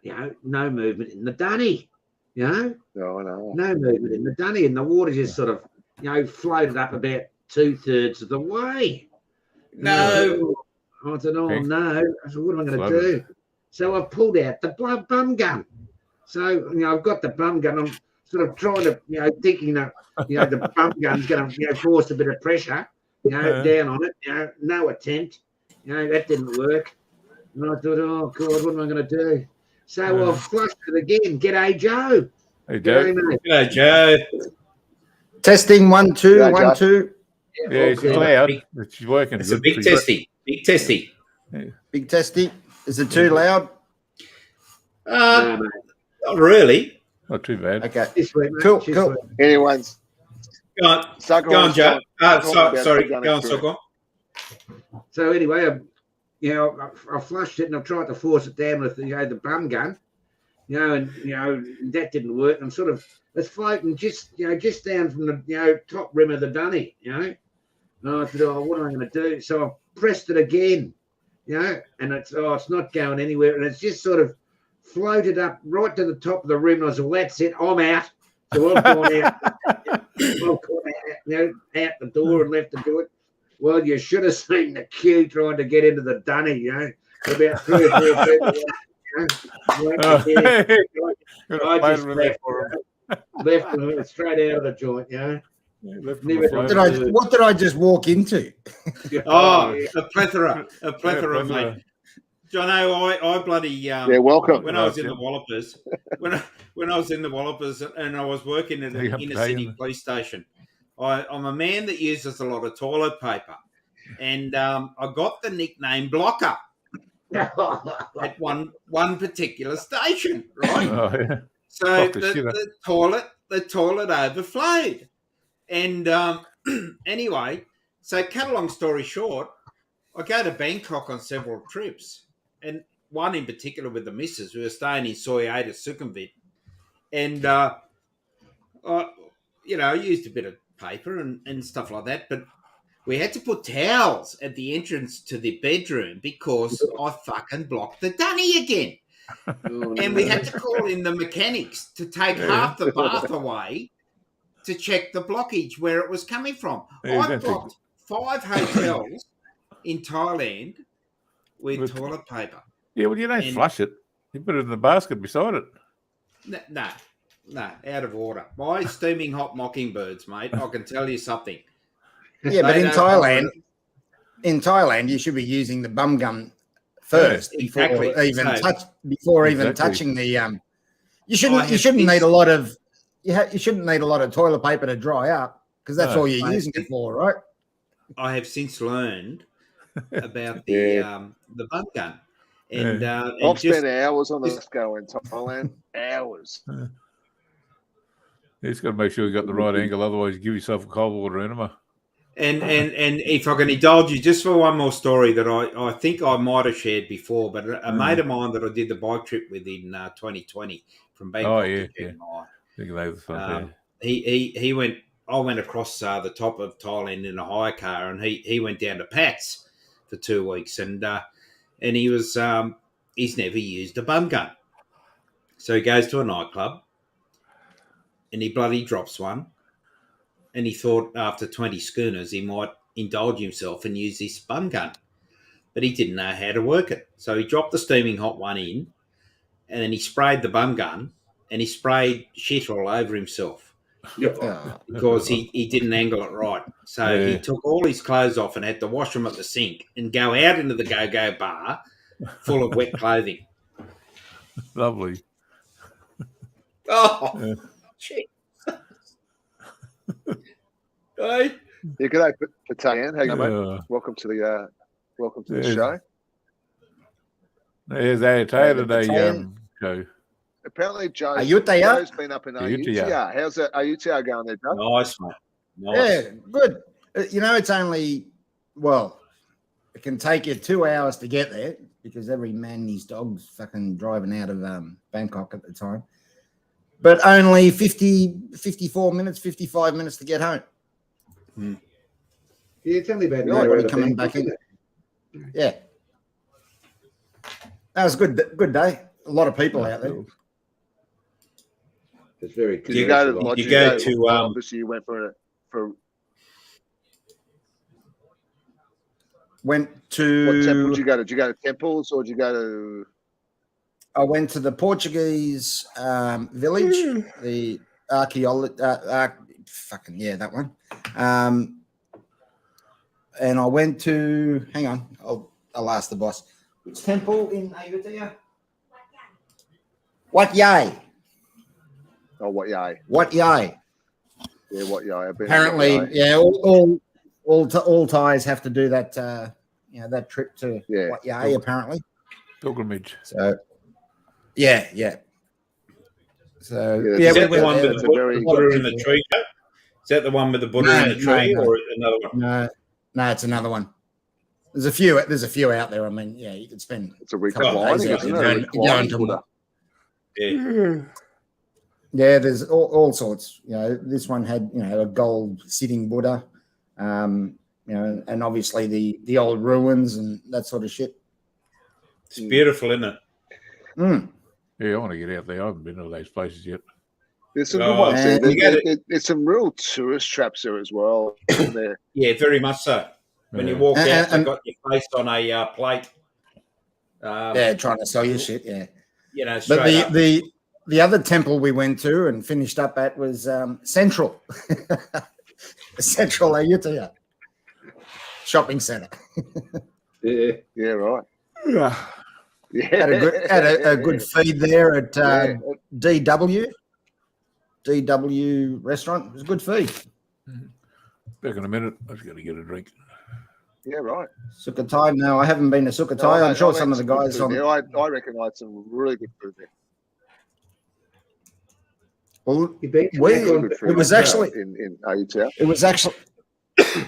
[SPEAKER 2] dunny. No, I know. No movement in the dunny, and the water just sort of floated up about 2/3 of the way.
[SPEAKER 4] No.
[SPEAKER 2] I said, oh no. I said, what am I going to do? So I pulled out the bum gun. So I've got the bum gun. I'm sort of trying to, thinking that the bum gun's going to force a bit of pressure, down on it. No attempt. That didn't work. And I thought, oh God, what am I going to do? So I've flushed it again. G'day, Joe.
[SPEAKER 1] Hey, Joe.
[SPEAKER 4] G'day, Joe.
[SPEAKER 6] Testing 1 2 1 2.
[SPEAKER 1] Yeah, it's loud. It's working.
[SPEAKER 4] It's a big testy. Big testy.
[SPEAKER 6] Yeah. Big testy. Is it too loud?
[SPEAKER 2] No, mate.
[SPEAKER 4] Not really.
[SPEAKER 1] Not too bad.
[SPEAKER 6] Okay.
[SPEAKER 2] This week, mate.
[SPEAKER 6] Cool,
[SPEAKER 2] This
[SPEAKER 6] cool.
[SPEAKER 2] week.
[SPEAKER 3] Anyone's
[SPEAKER 4] Go on, go on, Joe. Sorry, go on, Soko.
[SPEAKER 2] So anyway, I flushed it and I tried to force it down with the bum gun, and that didn't work. I'm sort of it's floating just down from the top rim of the dunny, And I thought, oh, what am I going to do? So I pressed it again, and it's not going anywhere, and it's just sort of floated up right to the top of the rim. And I said, well, that's it, I'm out. So I've gone out, out the door and left to do it. Well, you should have seen the queue trying to get into the dunny, about 3 or 4 people. I just left and went straight out of the joint,
[SPEAKER 6] What did I just walk into?
[SPEAKER 4] A plethora, mate. Jono, I bloody
[SPEAKER 3] welcome.
[SPEAKER 4] When I was in the Wallopers, when I was in the Wallopers and I was working at an inner city police station, I'm a man that uses a lot of toilet paper, and I got the nickname Blocker at one particular station, right?
[SPEAKER 1] Oh, yeah.
[SPEAKER 4] So the toilet overflowed, and anyway, so cut a long story short, I go to Bangkok on several trips, and one in particular with the missus. We were staying in Soi 8 at Sukhumvit, and I used a bit of paper and stuff like that, but we had to put towels at the entrance to the bedroom because I fucking blocked the dunny again. And we had to call in the mechanics to take half the bath away to check the blockage where it was coming from. I blocked 5 hotels in Thailand with toilet paper.
[SPEAKER 1] Yeah, well, you don't flush it. You put it in the basket beside it.
[SPEAKER 4] No, out of order. My steaming hot mockingbirds, mate, I can tell you something.
[SPEAKER 6] Yeah, but in Thailand, you should be using the bum gun first before even touching the. You shouldn't need a lot of. You shouldn't need a lot of toilet paper to dry up because that's all you're using it for, right?
[SPEAKER 4] I have since learned about the bum gun, and
[SPEAKER 3] I've spent hours on this go in Thailand. Hours.
[SPEAKER 1] You just got to make sure you got the right angle, otherwise you give yourself a cold water enema.
[SPEAKER 4] And if I can indulge you just for one more story that I think I might have shared before, but a mate of mine that I did the bike trip with in 2020 from Bangkok to Chiang Mai. I went across the top of Thailand in a hire car, and he went down to Pat's for 2 weeks, and he was he's never used a bum gun, so he goes to a nightclub, and he bloody drops one. And he thought after 20 schooners he might indulge himself and use this bum gun. But he didn't know how to work it. So he dropped the steaming hot one in, and then he sprayed the bum gun, and he sprayed shit all over himself because he didn't angle it right. So he took all his clothes off and had to wash them at the sink and go out into the go-go bar full of wet clothing.
[SPEAKER 1] Lovely.
[SPEAKER 4] Oh, shit. Right.
[SPEAKER 3] Yeah, good day, Patan. How you, mate? Welcome to the show.
[SPEAKER 1] There's Ayutthaya today, Joe.
[SPEAKER 3] Apparently, Joe's been up in Ayutthaya. How's that Ayutthaya going there, Joe?
[SPEAKER 4] Nice, mate. Nice.
[SPEAKER 6] Yeah, good. It's only it can take you 2 hours to get there because every man and his dog's fucking driving out of Bangkok at the time. But only 54 minutes, 55 minutes to get home.
[SPEAKER 2] Yeah, it's only about
[SPEAKER 6] already coming back in. Yeah. That was a good day. A lot of people out there.
[SPEAKER 2] It's very
[SPEAKER 3] good. You went for
[SPEAKER 6] went to
[SPEAKER 3] what temple did you go to? Did you go to temples or did you go to
[SPEAKER 6] I went to the Portuguese village, the archaeology, that one. And I went to, hang on, I'll ask the boss. Which temple in Ayutthaya? Wat Yai.
[SPEAKER 3] Oh, Wat Yai.
[SPEAKER 6] Wat Yai.
[SPEAKER 3] Yeah, Wat Yai.
[SPEAKER 6] Apparently, all Thais have to do that, that trip to Wat Yai, apparently.
[SPEAKER 1] Pilgrimage.
[SPEAKER 6] So, yeah. So
[SPEAKER 3] Yeah,
[SPEAKER 4] Is
[SPEAKER 6] we
[SPEAKER 4] that the
[SPEAKER 6] went
[SPEAKER 4] one
[SPEAKER 6] there.
[SPEAKER 4] with the
[SPEAKER 3] It's a very-
[SPEAKER 4] Buddha in the tree? Joe? Is that the one with the Buddha in the tree,
[SPEAKER 6] No.
[SPEAKER 4] or another one?
[SPEAKER 6] No, it's another one. There's a few out there. I mean, yeah, you could spend
[SPEAKER 3] It's a
[SPEAKER 6] a couple of days
[SPEAKER 3] reclining,
[SPEAKER 6] out
[SPEAKER 3] isn't
[SPEAKER 6] there
[SPEAKER 3] it?
[SPEAKER 6] going to
[SPEAKER 3] Buddha.
[SPEAKER 4] Yeah.
[SPEAKER 6] Yeah, there's all sorts. You know, this one had, you know, a gold sitting Buddha, you know, and obviously the old ruins and that sort of shit.
[SPEAKER 4] It's beautiful, isn't it?
[SPEAKER 6] Mm.
[SPEAKER 1] Yeah, I want to get out there. I haven't been to those places yet.
[SPEAKER 3] There's some
[SPEAKER 4] Oh,
[SPEAKER 3] good ones there.
[SPEAKER 6] and-
[SPEAKER 3] There's some real tourist traps there as well. Isn't there?
[SPEAKER 4] Yeah, very much so. When you walk out,
[SPEAKER 6] And-
[SPEAKER 4] they've got your face on a plate.
[SPEAKER 6] Yeah, trying to sell you shit. Yeah,
[SPEAKER 4] You know,
[SPEAKER 6] but
[SPEAKER 4] straight up.
[SPEAKER 6] the other temple we went to and finished up at was Central, Central Ayutthaya shopping center.
[SPEAKER 2] Yeah.
[SPEAKER 3] Yeah, right.
[SPEAKER 1] Yeah.
[SPEAKER 3] Yeah.
[SPEAKER 6] Had a good feed there at
[SPEAKER 3] Yeah.
[SPEAKER 6] DW restaurant. It was a good feed.
[SPEAKER 1] Back in a minute. I just got to get a drink.
[SPEAKER 3] Yeah, right.
[SPEAKER 6] Sukhothai. No, I haven't been to Sukhothai. I'm sure some of the guys on.
[SPEAKER 3] I reckon I had some really good food there.
[SPEAKER 6] Well,
[SPEAKER 2] You been to
[SPEAKER 3] Good food
[SPEAKER 6] it was actually
[SPEAKER 3] in Ayutthaya.
[SPEAKER 6] it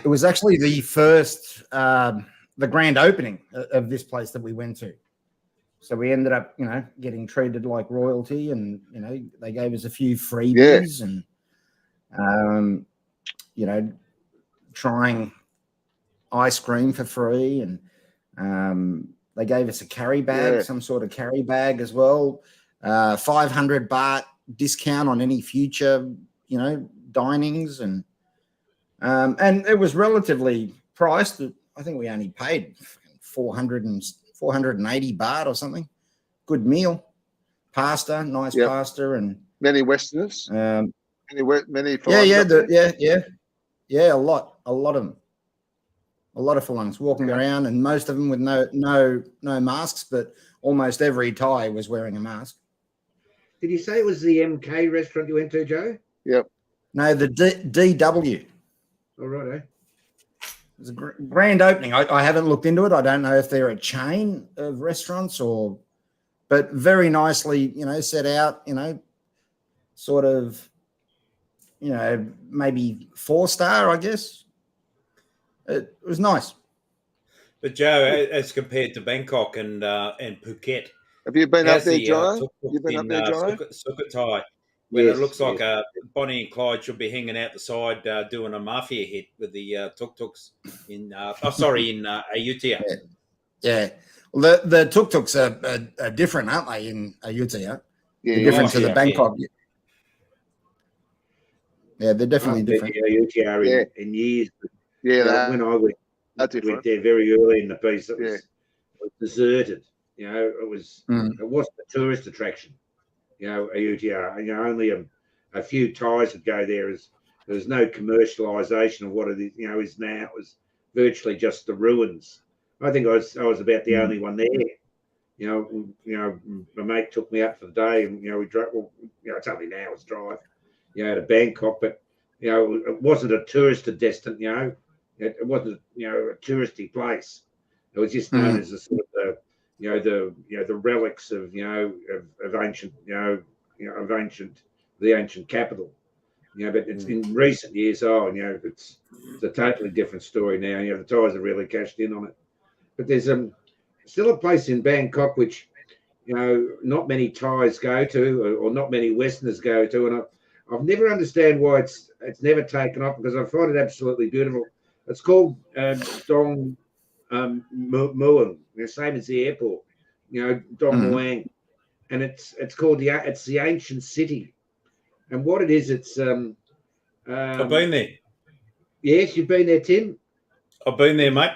[SPEAKER 6] was actually the first the grand opening of this place that we went to. So we ended up, you know, getting treated like royalty, and you know they gave us a few freebies and you know, trying ice cream for free, and they gave us a carry bag, some sort of carry bag as well. 500 baht discount on any future, you know, dinings, and it was relatively priced. I think we only paid 480 baht or something. Good meal, pasta, nice pasta, and
[SPEAKER 3] Many Westerners. Many.
[SPEAKER 6] Yeah, a lot of them. A lot of Fulungs walking around, and most of them with no masks, but almost every Thai was wearing a mask.
[SPEAKER 2] Did you say it was the MK restaurant you went to, Joe?
[SPEAKER 3] Yep.
[SPEAKER 6] No, the DW.
[SPEAKER 2] All right, eh?
[SPEAKER 6] It was a grand opening. I haven't looked into it. I don't know if they're a chain of restaurants but very nicely, you know, set out, you know, sort of, you know, maybe 4-star, I guess. It was nice.
[SPEAKER 4] But Joe, as compared to Bangkok and Phuket,
[SPEAKER 3] have you been up there, John? You've been up there, John?
[SPEAKER 4] Sukhothai, when it looks like Bonnie and Clyde should be hanging out the side doing a mafia hit with the tuk-tuks in Ayutthaya.
[SPEAKER 6] Yeah. Well, the tuk-tuks are different, aren't they, in Ayutthaya?
[SPEAKER 3] Yeah,
[SPEAKER 6] they're different to the Bangkok. Yeah, they're definitely different.
[SPEAKER 2] Ayutthaya in years.
[SPEAKER 3] Yeah,
[SPEAKER 2] when I went there very early in the piece, it was deserted. You know, it wasn't a tourist attraction. You know, Ayutthaya. You know, only a few Thais would go there. There was no commercialisation of what it is. You know, is now. It was virtually just the ruins. I think I was about the only one there. You know, my mate took me up for the day, and you know, we drove. Well, you know, it's only an hour's drive. You know, to Bangkok, but you know, it wasn't a tourist destination. You know, it wasn't, you know, a touristy place. It was just known as a sort of the relics of, you know, of ancient, of the ancient capital. You know, but it's in recent years, you know, it's a totally different story now. You know, the Thais have really cashed in on it. But there's still a place in Bangkok which, you know, not many Thais go to, or not many Westerners go to, and I've never understand why it's never taken off, because I find it absolutely beautiful. It's called Dong Muang, the same as the airport, you know, Dong Muang, and it's called it's the ancient city, and what it is, it's
[SPEAKER 4] I've been there.
[SPEAKER 2] Yes, you've been there, Tim.
[SPEAKER 4] I've been there, mate.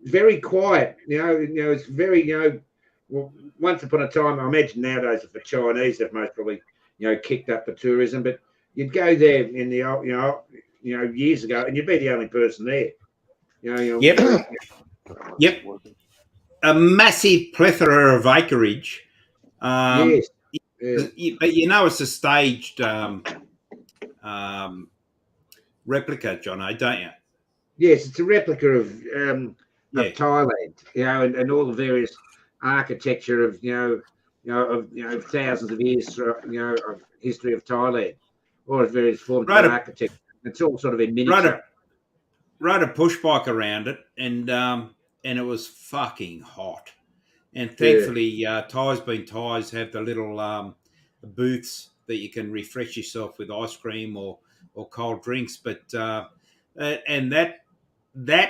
[SPEAKER 2] Very quiet, you know, it's very, you know, well, once upon a time, I imagine nowadays for Chinese, they've most probably, you know, kicked up the tourism, but you'd go there in the you know, years ago, and you'd be the only person there. You know,
[SPEAKER 4] Yep. A massive plethora of acreage.
[SPEAKER 2] Yes.
[SPEAKER 4] But you know, it's a staged replica, Jono, don't you?
[SPEAKER 2] Yes, it's a replica of Thailand, you know, and all the various architecture of, you know, of thousands of years, of history of Thailand, or its various forms of architecture. It's all sort of in miniature.
[SPEAKER 4] Rode a push bike around it, and it was fucking hot. And thankfully, Tyres Being Tyres have the little booths that you can refresh yourself with ice cream or cold drinks. But and that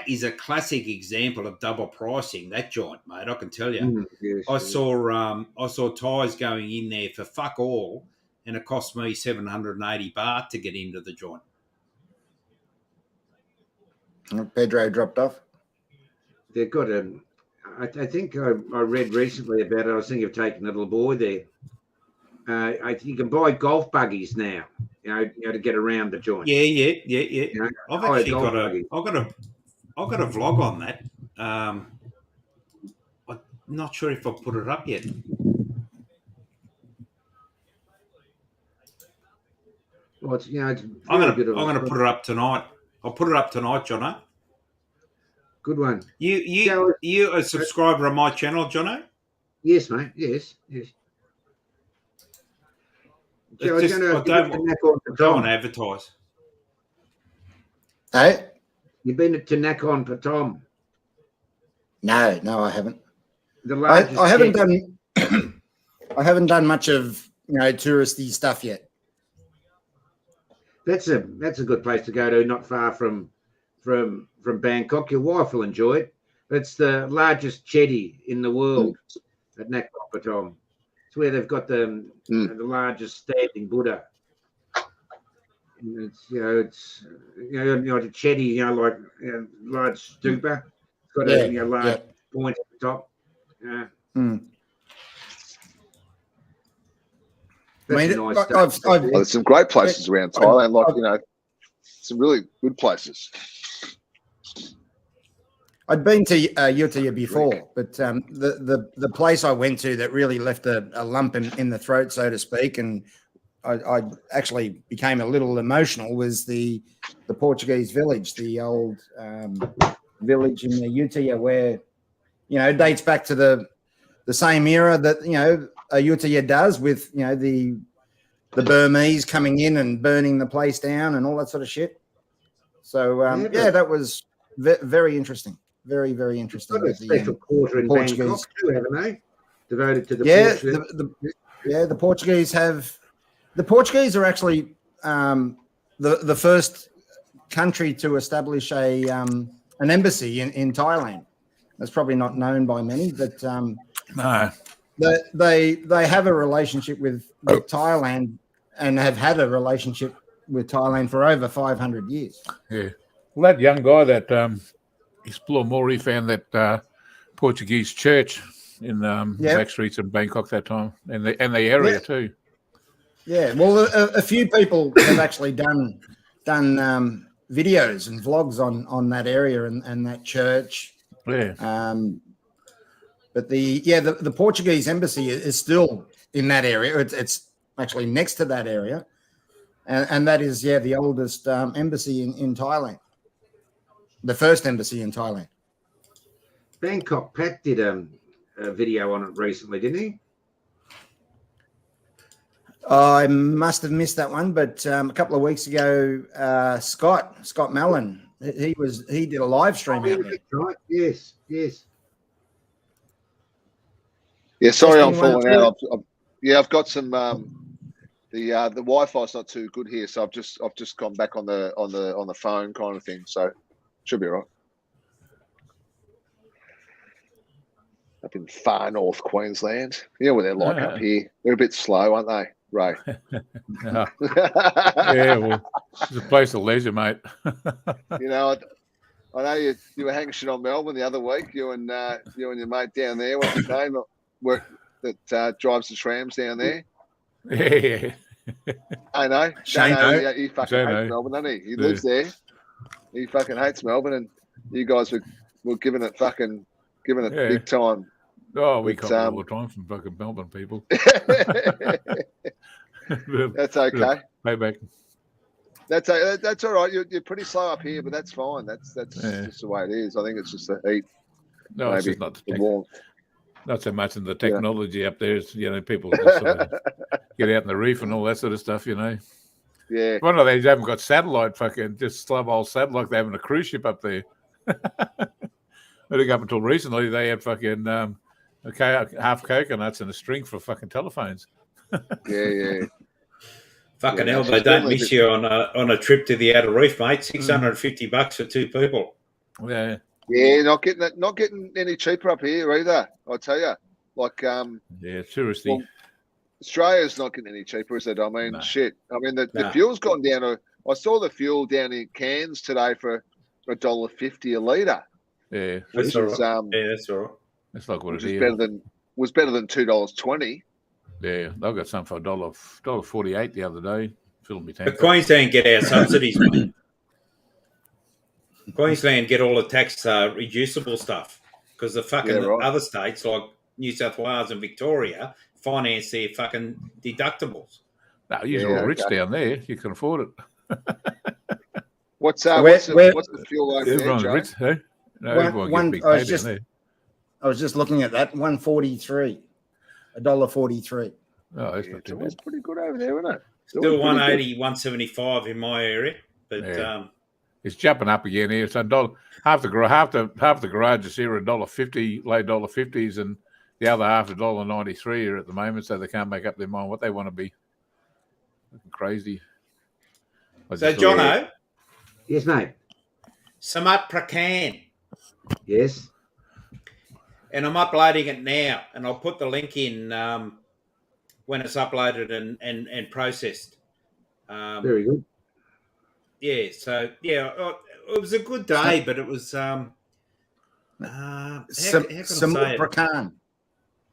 [SPEAKER 4] is a classic example of double pricing. That joint, mate, I can tell you. I saw tyres going in there for fuck all, and it cost me 780 baht to get into the joint.
[SPEAKER 6] Pedro dropped off.
[SPEAKER 2] They've got I think I read recently about it. I was thinking of taking a little boy there. You can buy golf buggies now, to get around the joint.
[SPEAKER 4] Yeah. I've actually got a vlog on that. I'm not sure if I've put it up yet.
[SPEAKER 2] Well, it's
[SPEAKER 4] I'm going to put it up tonight. I'll put it up tonight, Jono.
[SPEAKER 2] Good one.
[SPEAKER 4] You a subscriber on my channel, Jono?
[SPEAKER 2] Yes, mate. Yes.
[SPEAKER 4] I don't want to advertise.
[SPEAKER 6] Hey?
[SPEAKER 2] You've been to Nakhon Pathom?
[SPEAKER 6] No, I haven't.
[SPEAKER 2] I
[SPEAKER 6] haven't done. I haven't done much of touristy stuff yet.
[SPEAKER 2] That's a good place to go to, not far from Bangkok. Your wife will enjoy it. It's the largest chetty in the world at Nakhon Pathom. It's where they've got the largest standing Buddha. And it's a chetty, like large stupa. It's got a large point at the top.
[SPEAKER 3] There's some great places around Thailand, some really good places.
[SPEAKER 6] I'd been to Ayutthaya before, but the place I went to that really left a lump in the throat, so to speak, and I actually became a little emotional, was the Portuguese village, the old village in Ayutthaya, where it dates back to the same era that Ayutthaya does, with the Burmese coming in and burning the place down and all that sort of shit. So that was very interesting. Very, very interesting.
[SPEAKER 2] Got a special quarter in Bangkok too, haven't they? Devoted to the
[SPEAKER 6] the Portuguese have. The Portuguese are actually the first country to establish an embassy in Thailand. That's probably not known by many, but
[SPEAKER 1] no.
[SPEAKER 6] They have a relationship with Thailand, and have had a relationship with Thailand for over 500 years.
[SPEAKER 1] Yeah. Well, that young guy that Explore Mori found that Portuguese church in back streets in Bangkok that time, and the area too.
[SPEAKER 6] Yeah, well, a few people have actually done videos and vlogs on that area and that church.
[SPEAKER 1] Yeah.
[SPEAKER 6] But the Portuguese embassy is still in that area. It's actually next to that area, and that is the oldest embassy in Thailand. The first embassy in Thailand.
[SPEAKER 2] Bangkok Pat did a video on it recently, didn't he?
[SPEAKER 6] I must have missed that one, but a couple of weeks ago, Scott Mellon, he did a live stream out there.
[SPEAKER 2] Right. Yes.
[SPEAKER 3] Yeah, sorry, I'm falling out. I've got some. The Wi-Fi's not too good here, so I've just gone back on the phone kind of thing. So should be all right. Up in far north Queensland, where they're like up here. They're a bit slow, aren't they, Ray?
[SPEAKER 1] Yeah, well, it's a place of leisure, mate.
[SPEAKER 3] I know you were hanging shit on Melbourne the other week. You and your mate down there. What's his name? That drives the trams down there.
[SPEAKER 1] Yeah.
[SPEAKER 3] I know.
[SPEAKER 6] Shano.
[SPEAKER 3] He fucking hates Melbourne, doesn't he? He lives there. He fucking hates Melbourne, and you guys were giving it big time.
[SPEAKER 1] Oh, we come all the time from fucking Melbourne people.
[SPEAKER 3] That's okay.
[SPEAKER 1] Payback.
[SPEAKER 3] That's all right. You're pretty slow up here, but that's fine. That's just the way it is. I think it's just the heat.
[SPEAKER 1] No,
[SPEAKER 3] maybe
[SPEAKER 1] it's just not
[SPEAKER 3] the warmth.
[SPEAKER 1] Not so much in the technology up there. It's, people just sort of get out in the reef and all that sort of stuff,
[SPEAKER 3] Yeah.
[SPEAKER 1] One of these haven't got satellite, fucking just slub old satellite, like they're having a cruise ship up there. I think up until recently, they had fucking half coconuts and a string for fucking telephones.
[SPEAKER 3] Yeah.
[SPEAKER 4] Fucking hell, they don't miss you on a trip to the outer reef, mate. $650 for two people.
[SPEAKER 1] Yeah.
[SPEAKER 3] Yeah, not getting any cheaper up here either. I'll tell you,
[SPEAKER 1] touristy.
[SPEAKER 3] Well, Australia's not getting any cheaper, is it? I mean, shit. I mean, the fuel's gone down. I saw the fuel down in Cairns today for $1.50 a litre.
[SPEAKER 1] Yeah,
[SPEAKER 4] that's all right. That's all right.
[SPEAKER 1] That's like what it
[SPEAKER 3] is. Was better than $2.20.
[SPEAKER 1] Yeah, they've got some for $1.48 the other day. Filling me tank.
[SPEAKER 4] But Queensland get our subsidies, mate. Queensland get all the tax reducible stuff because the fucking other states like New South Wales and Victoria finance their fucking deductibles.
[SPEAKER 1] No, you're all rich down there. You can afford it.
[SPEAKER 3] What's the fuel like
[SPEAKER 1] everyone's
[SPEAKER 3] there,
[SPEAKER 1] rich, hey? No, everyone gets big pay down there.
[SPEAKER 6] I was just looking at that. $1.43. $1.43.
[SPEAKER 1] Oh, that's not too bad.
[SPEAKER 3] It's pretty good over there, isn't it?
[SPEAKER 4] Still 180, 175 in my area, but
[SPEAKER 1] it's jumping up again here. So half the garage is here $1.50, late $1.50s, and the other half $1.93 here at the moment. So they can't make up their mind what they want to be. Looking crazy.
[SPEAKER 4] So, Jono.
[SPEAKER 2] Yes, mate.
[SPEAKER 4] Samat Prakan.
[SPEAKER 2] Yes.
[SPEAKER 4] And I'm uploading it now, and I'll put the link in when it's uploaded and processed.
[SPEAKER 2] Very good.
[SPEAKER 4] Yeah, so, it was a good day, but it was... Samut
[SPEAKER 6] Prakan.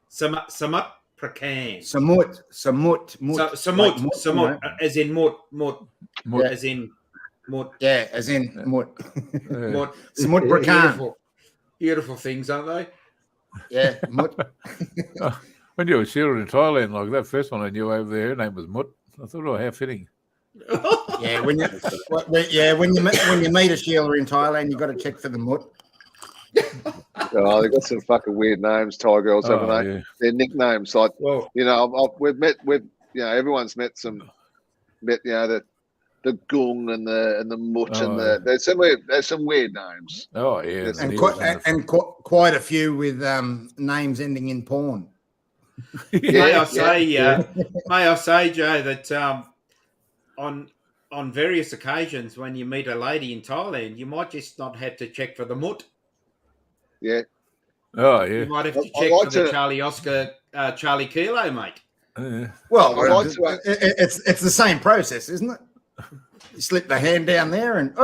[SPEAKER 4] Samut Prakan.
[SPEAKER 6] Samut,
[SPEAKER 4] as in mut.
[SPEAKER 6] Yeah.
[SPEAKER 4] As in mut.
[SPEAKER 6] Yeah, as in mut.
[SPEAKER 4] Mut.
[SPEAKER 6] Samut Prakan.
[SPEAKER 4] Beautiful things, aren't they?
[SPEAKER 6] Yeah, mut.
[SPEAKER 1] When you were Sheila in Thailand, like that first one I knew over there, her name was Mut. I thought, how fitting.
[SPEAKER 6] Yeah, when you meet a Sheila in Thailand, you got to check for the mut.
[SPEAKER 3] Oh, they got some fucking weird names, Thai girls, haven't they? Yeah. Their nicknames, like everyone's met the gung and the mut and there's some weird names.
[SPEAKER 1] Oh yeah,
[SPEAKER 6] and quite a few with names ending in porn.
[SPEAKER 4] May I say, Joe, that on various occasions when you meet a lady in Thailand, you might just not have to check for the mut.
[SPEAKER 3] Yeah.
[SPEAKER 1] Oh yeah.
[SPEAKER 4] You might have to check for the Charlie Oscar, Charlie Kilo, mate.
[SPEAKER 6] Well, it's the same process, isn't it? You slip the hand down there and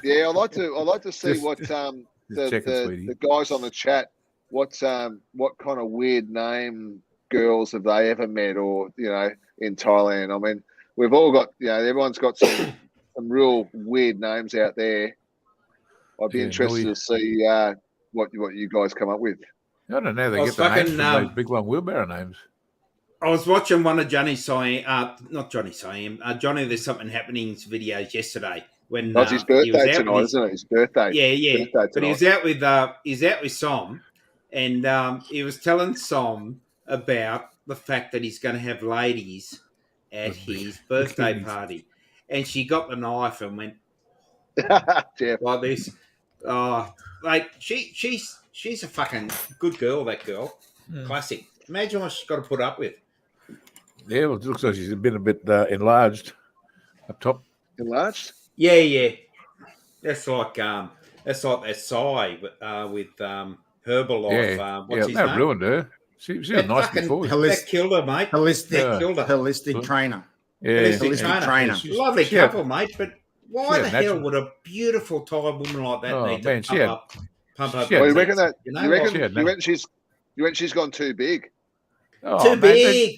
[SPEAKER 3] yeah, I'd like to see what the guys on the chat what kind of weird name girls have they ever met or in Thailand. I mean, we've all got everyone's got some real weird names out there. I'd be interested to see what you guys come up with.
[SPEAKER 1] I don't know. They get the names from those big long wheelbarrow names.
[SPEAKER 4] I was watching one of Johnny There's Something Happening's videos yesterday when
[SPEAKER 3] that's his birthday tonight, isn't it? His birthday.
[SPEAKER 4] Yeah. But he was out with Som, and he was telling Som about the fact that he's going to have ladies at his birthday party, and she got the knife and went like this. Like she's a fucking good girl. That girl, classic. Imagine what she's got to put up with.
[SPEAKER 1] Yeah, well, it looks like she's been a bit enlarged up top.
[SPEAKER 3] Enlarged?
[SPEAKER 4] Yeah. That's like that Psy with Herbalife. What's his name?
[SPEAKER 1] That ruined her. She was nice before.
[SPEAKER 4] That killed her, mate.
[SPEAKER 6] Holistic trainer.
[SPEAKER 1] Yeah,
[SPEAKER 6] holistic trainer.
[SPEAKER 4] Lovely couple, mate. But why the hell would a beautiful Thai woman like that need to pump up?
[SPEAKER 3] Well, you reckon that? You reckon she's gone too big?
[SPEAKER 4] Too big.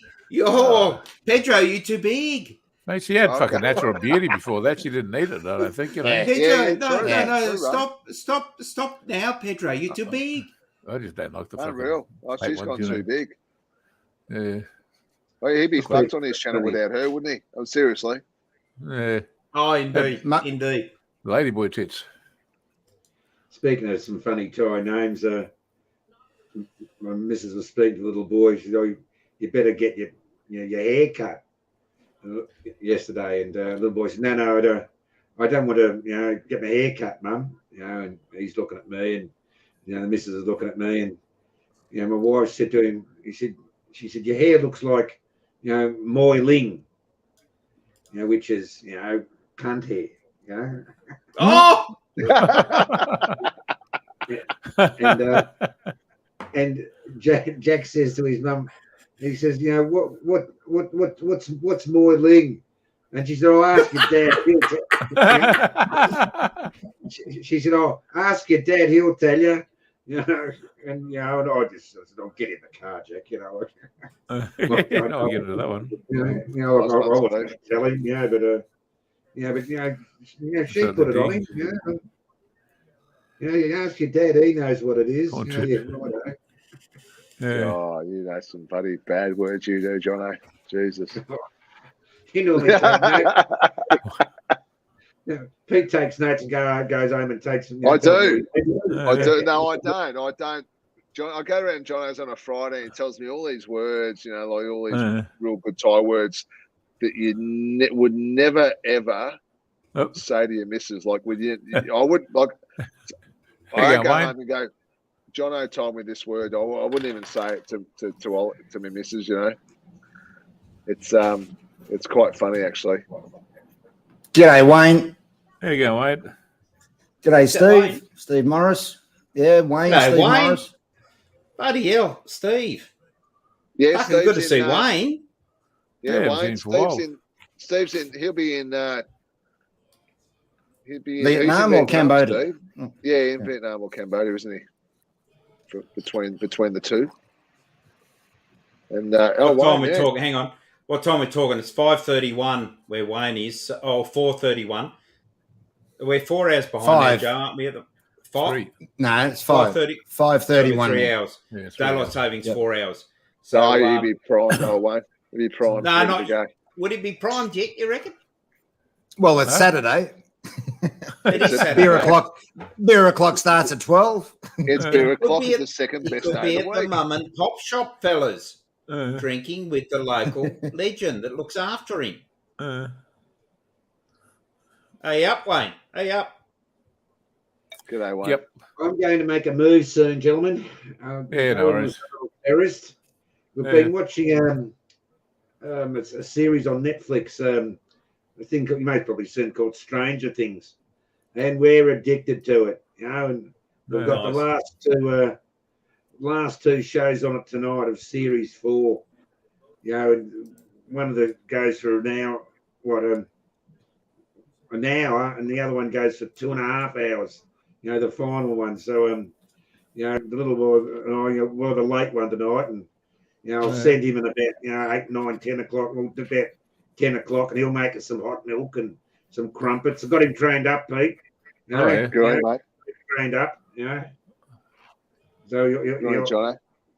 [SPEAKER 4] Pedro, you too big.
[SPEAKER 1] Mate, she had fucking natural beauty before that. She didn't need it, I don't think.
[SPEAKER 4] Pedro, no. Stop now, Pedro. You're too big.
[SPEAKER 1] I just don't like the fucking...
[SPEAKER 3] Unreal. She's gone too big.
[SPEAKER 1] Yeah.
[SPEAKER 3] Well, he'd be fucked on his channel without her, wouldn't he? Oh, seriously.
[SPEAKER 1] Yeah.
[SPEAKER 4] Oh, indeed. Indeed.
[SPEAKER 1] Ladyboy tits.
[SPEAKER 2] Speaking of some funny Thai names, my missus was speaking to the little boy. She said, "Oh, you better get your hair cut." Yesterday, and little boy said, "No, I don't want to, get my hair cut, Mum." And he's looking at me, and the missus is looking at me, and my wife said to him, she said, "Your hair looks like, Moi Ling, which is, cunt hair,
[SPEAKER 4] Oh,
[SPEAKER 2] And Jack says to his mum, he says, what's Moi Ling? And she said, "I'll ask your dad." She said, "I'll ask your dad, he'll tell you." And I said, "I'll get in the car, Jack."
[SPEAKER 1] I'll get into that one.
[SPEAKER 2] I wasn't tell him, but she put it on him. You ask your dad, he knows what it is.
[SPEAKER 3] Oh, you know some bloody bad words you do, Jono. Jesus.
[SPEAKER 2] You normally take notes. Pete takes notes and goes home and takes them.
[SPEAKER 3] I do. I do. No, I don't. I don't. John, I go around Jono's on a Friday and he tells me all these words, like all these real good Thai words that you would never, ever say to your missus. Like, I would, like, I go home and go, Jono told me this word. I wouldn't even say it to my missus, It's quite funny, actually.
[SPEAKER 6] G'day, Wayne.
[SPEAKER 1] There you go, Wayne.
[SPEAKER 6] G'day, Steve.
[SPEAKER 4] Wayne?
[SPEAKER 6] Steve Morris. Yeah, Wayne.
[SPEAKER 4] No,
[SPEAKER 6] Steve
[SPEAKER 4] Wayne.
[SPEAKER 6] Morris.
[SPEAKER 4] Bloody hell, Steve.
[SPEAKER 3] Yeah,
[SPEAKER 4] Fucking good to see Wayne.
[SPEAKER 3] Yeah, Wayne. Steve's in. He'll be in
[SPEAKER 6] Vietnam or Cambodia?
[SPEAKER 3] Yeah, in Vietnam or Cambodia, isn't he? Between the two. And
[SPEAKER 4] what time we're talking? Hang on. What time we're talking? It's 5:31 where Wayne is. 4:31. We're 4 hours behind Joe, aren't we? At the 5?
[SPEAKER 6] No, it's 5. 5:31.
[SPEAKER 4] 3 hours. Yeah, daylight savings 4 hours.
[SPEAKER 3] So he'd be primed. Wayne. He'd be primed.
[SPEAKER 4] No, not. Would it be primed yet? You reckon?
[SPEAKER 6] Well, it's Saturday.
[SPEAKER 4] It is Saturday.
[SPEAKER 6] Beer o'clock starts at 12.
[SPEAKER 3] It's beer o'clock. It's the second best day of the week.
[SPEAKER 4] The mum and pop shop fellas drinking with the local legend that looks after him. Hey up, Wayne. Hey up.
[SPEAKER 3] G'day, Wayne.
[SPEAKER 1] Yep.
[SPEAKER 2] I'm going to make a move soon, gentlemen.
[SPEAKER 1] No worries.
[SPEAKER 2] We've been watching it's a series on Netflix. I think you may have probably seen, called Stranger Things, and we're addicted to it. And we've got the last two shows on it tonight of series 4. And one of the goes for an hour, and the other one goes for 2.5 hours. The final one. So the little boy and I we'll have a late one tonight, and I'll send him at about 8, 9, 10 o'clock. We'll do about 10 o'clock, and he'll make us some hot milk and some crumpets. I've got him trained up, Pete.
[SPEAKER 3] Great, mate.
[SPEAKER 2] Trained up, So you'll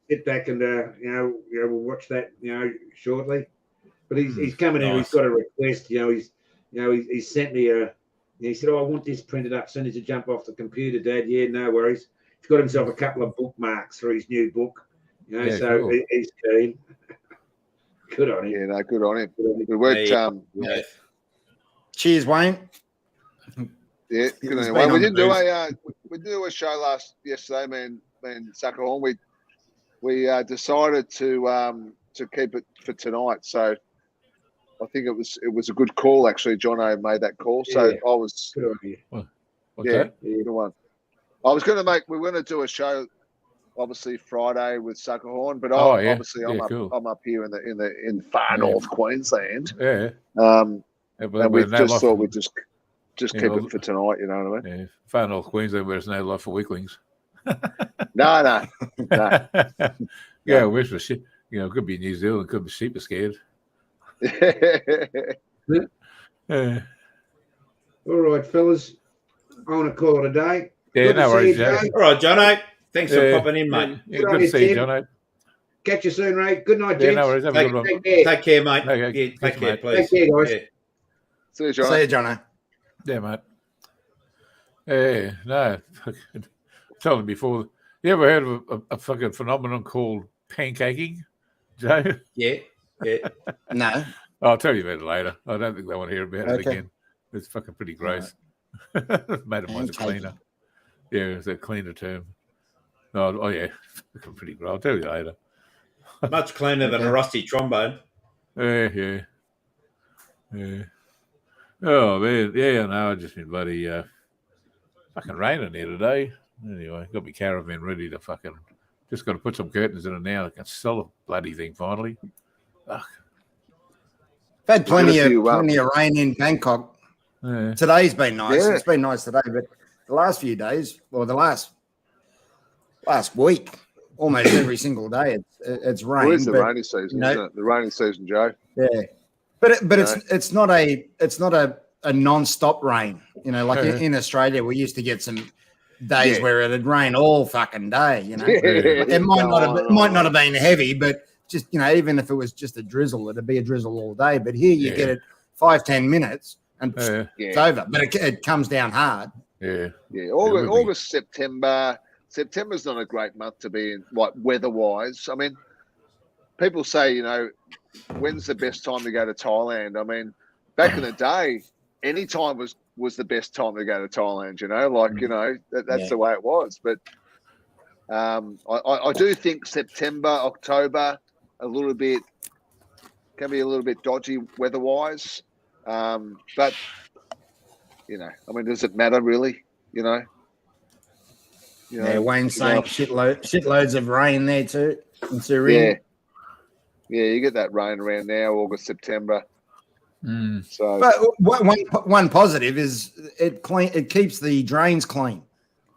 [SPEAKER 2] sit back and we'll watch that shortly. But he's coming in. He's got a request. He sent me he said, "I want this printed up as soon as you jump off the computer, Dad." Yeah, no worries. He's got himself a couple of bookmarks for his new book. So cool. He's keen. Good on him.
[SPEAKER 3] Yeah, no, good on him. We worked.
[SPEAKER 6] Cheers, Wayne.
[SPEAKER 3] Yeah, good on him. Well, we did do a show yesterday, man. Suckerhorn. We decided to keep it for tonight. So I think it was a good call, actually. Jono made that call. So I was
[SPEAKER 2] good on you.
[SPEAKER 3] Good one. We were going to do a show, obviously Friday with Suckerhorn, but obviously I'm up here in far north Queensland.
[SPEAKER 1] Yeah.
[SPEAKER 3] And we just thought we'd just keep it for tonight. You know what I mean?
[SPEAKER 1] Yeah, far north Queensland, where there's no life for weaklings.
[SPEAKER 3] No.
[SPEAKER 1] Yeah, West for shit. It could be New Zealand, could be sheep are scared.
[SPEAKER 2] All right, fellas. I want to call it a day.
[SPEAKER 1] Yeah,
[SPEAKER 2] good
[SPEAKER 1] no worries, Joe.
[SPEAKER 4] All right, Jono. Thanks for popping in, mate.
[SPEAKER 1] Yeah, good to see you, Jono.
[SPEAKER 2] Catch you soon, Ray. Good night,
[SPEAKER 1] yeah,
[SPEAKER 2] gents.
[SPEAKER 1] No worries. Have a good one.
[SPEAKER 4] Take care, mate.
[SPEAKER 1] Okay.
[SPEAKER 4] Take care, please.
[SPEAKER 2] Take care, guys.
[SPEAKER 4] Yeah.
[SPEAKER 3] See you, Jono.
[SPEAKER 6] See you, Jono.
[SPEAKER 1] Yeah, mate. Yeah, no. I told him before, You ever heard of a fucking phenomenon called pancaking, Joe?
[SPEAKER 4] Yeah.
[SPEAKER 6] No.
[SPEAKER 1] I'll tell you about it later. I don't think they want to hear about it
[SPEAKER 6] Okay.
[SPEAKER 1] again. It's fucking pretty gross. Mate of mine's a cleaner. Yeah, it's a cleaner term. Oh yeah, fucking pretty gross. I'll tell you later.
[SPEAKER 4] Much cleaner than a rusty trombone.
[SPEAKER 1] Yeah. Oh man, yeah. No, I just been bloody fucking raining here today. Anyway, got my caravan ready to fucking. Just got to put some curtains in it now. I can sell the bloody thing finally. Ugh.
[SPEAKER 6] I've had plenty of rain in Bangkok.
[SPEAKER 1] Yeah.
[SPEAKER 6] Today's been nice.
[SPEAKER 3] Yeah.
[SPEAKER 6] It's been nice today, but the last few days, or the last week, almost every single day, it's rained.
[SPEAKER 3] Well, it's the rainy season, isn't it? The rainy season, Joe.
[SPEAKER 6] Yeah, but it's not a non-stop rain. You know, like in Australia, we used to get some days where it'd rain all fucking day. You know, it might not have been heavy, but just even if it was just a drizzle, it'd be a drizzle all day. But here you get it 5-10 minutes and it's over. But it comes down hard.
[SPEAKER 3] Yeah. August, September. September's not a great month to be in, like weather-wise. I mean, people say, when's the best time to go to Thailand? I mean, back in the day, any time was the best time to go to Thailand. That's the way it was. But I do think September, October, can be a little bit dodgy weather-wise. But I mean, does it matter really?
[SPEAKER 6] Wayne's saying shitloads of rain there too in Syria.
[SPEAKER 3] Yeah, you get that rain around now, August, September. So,
[SPEAKER 6] but one positive is it keeps the drains clean.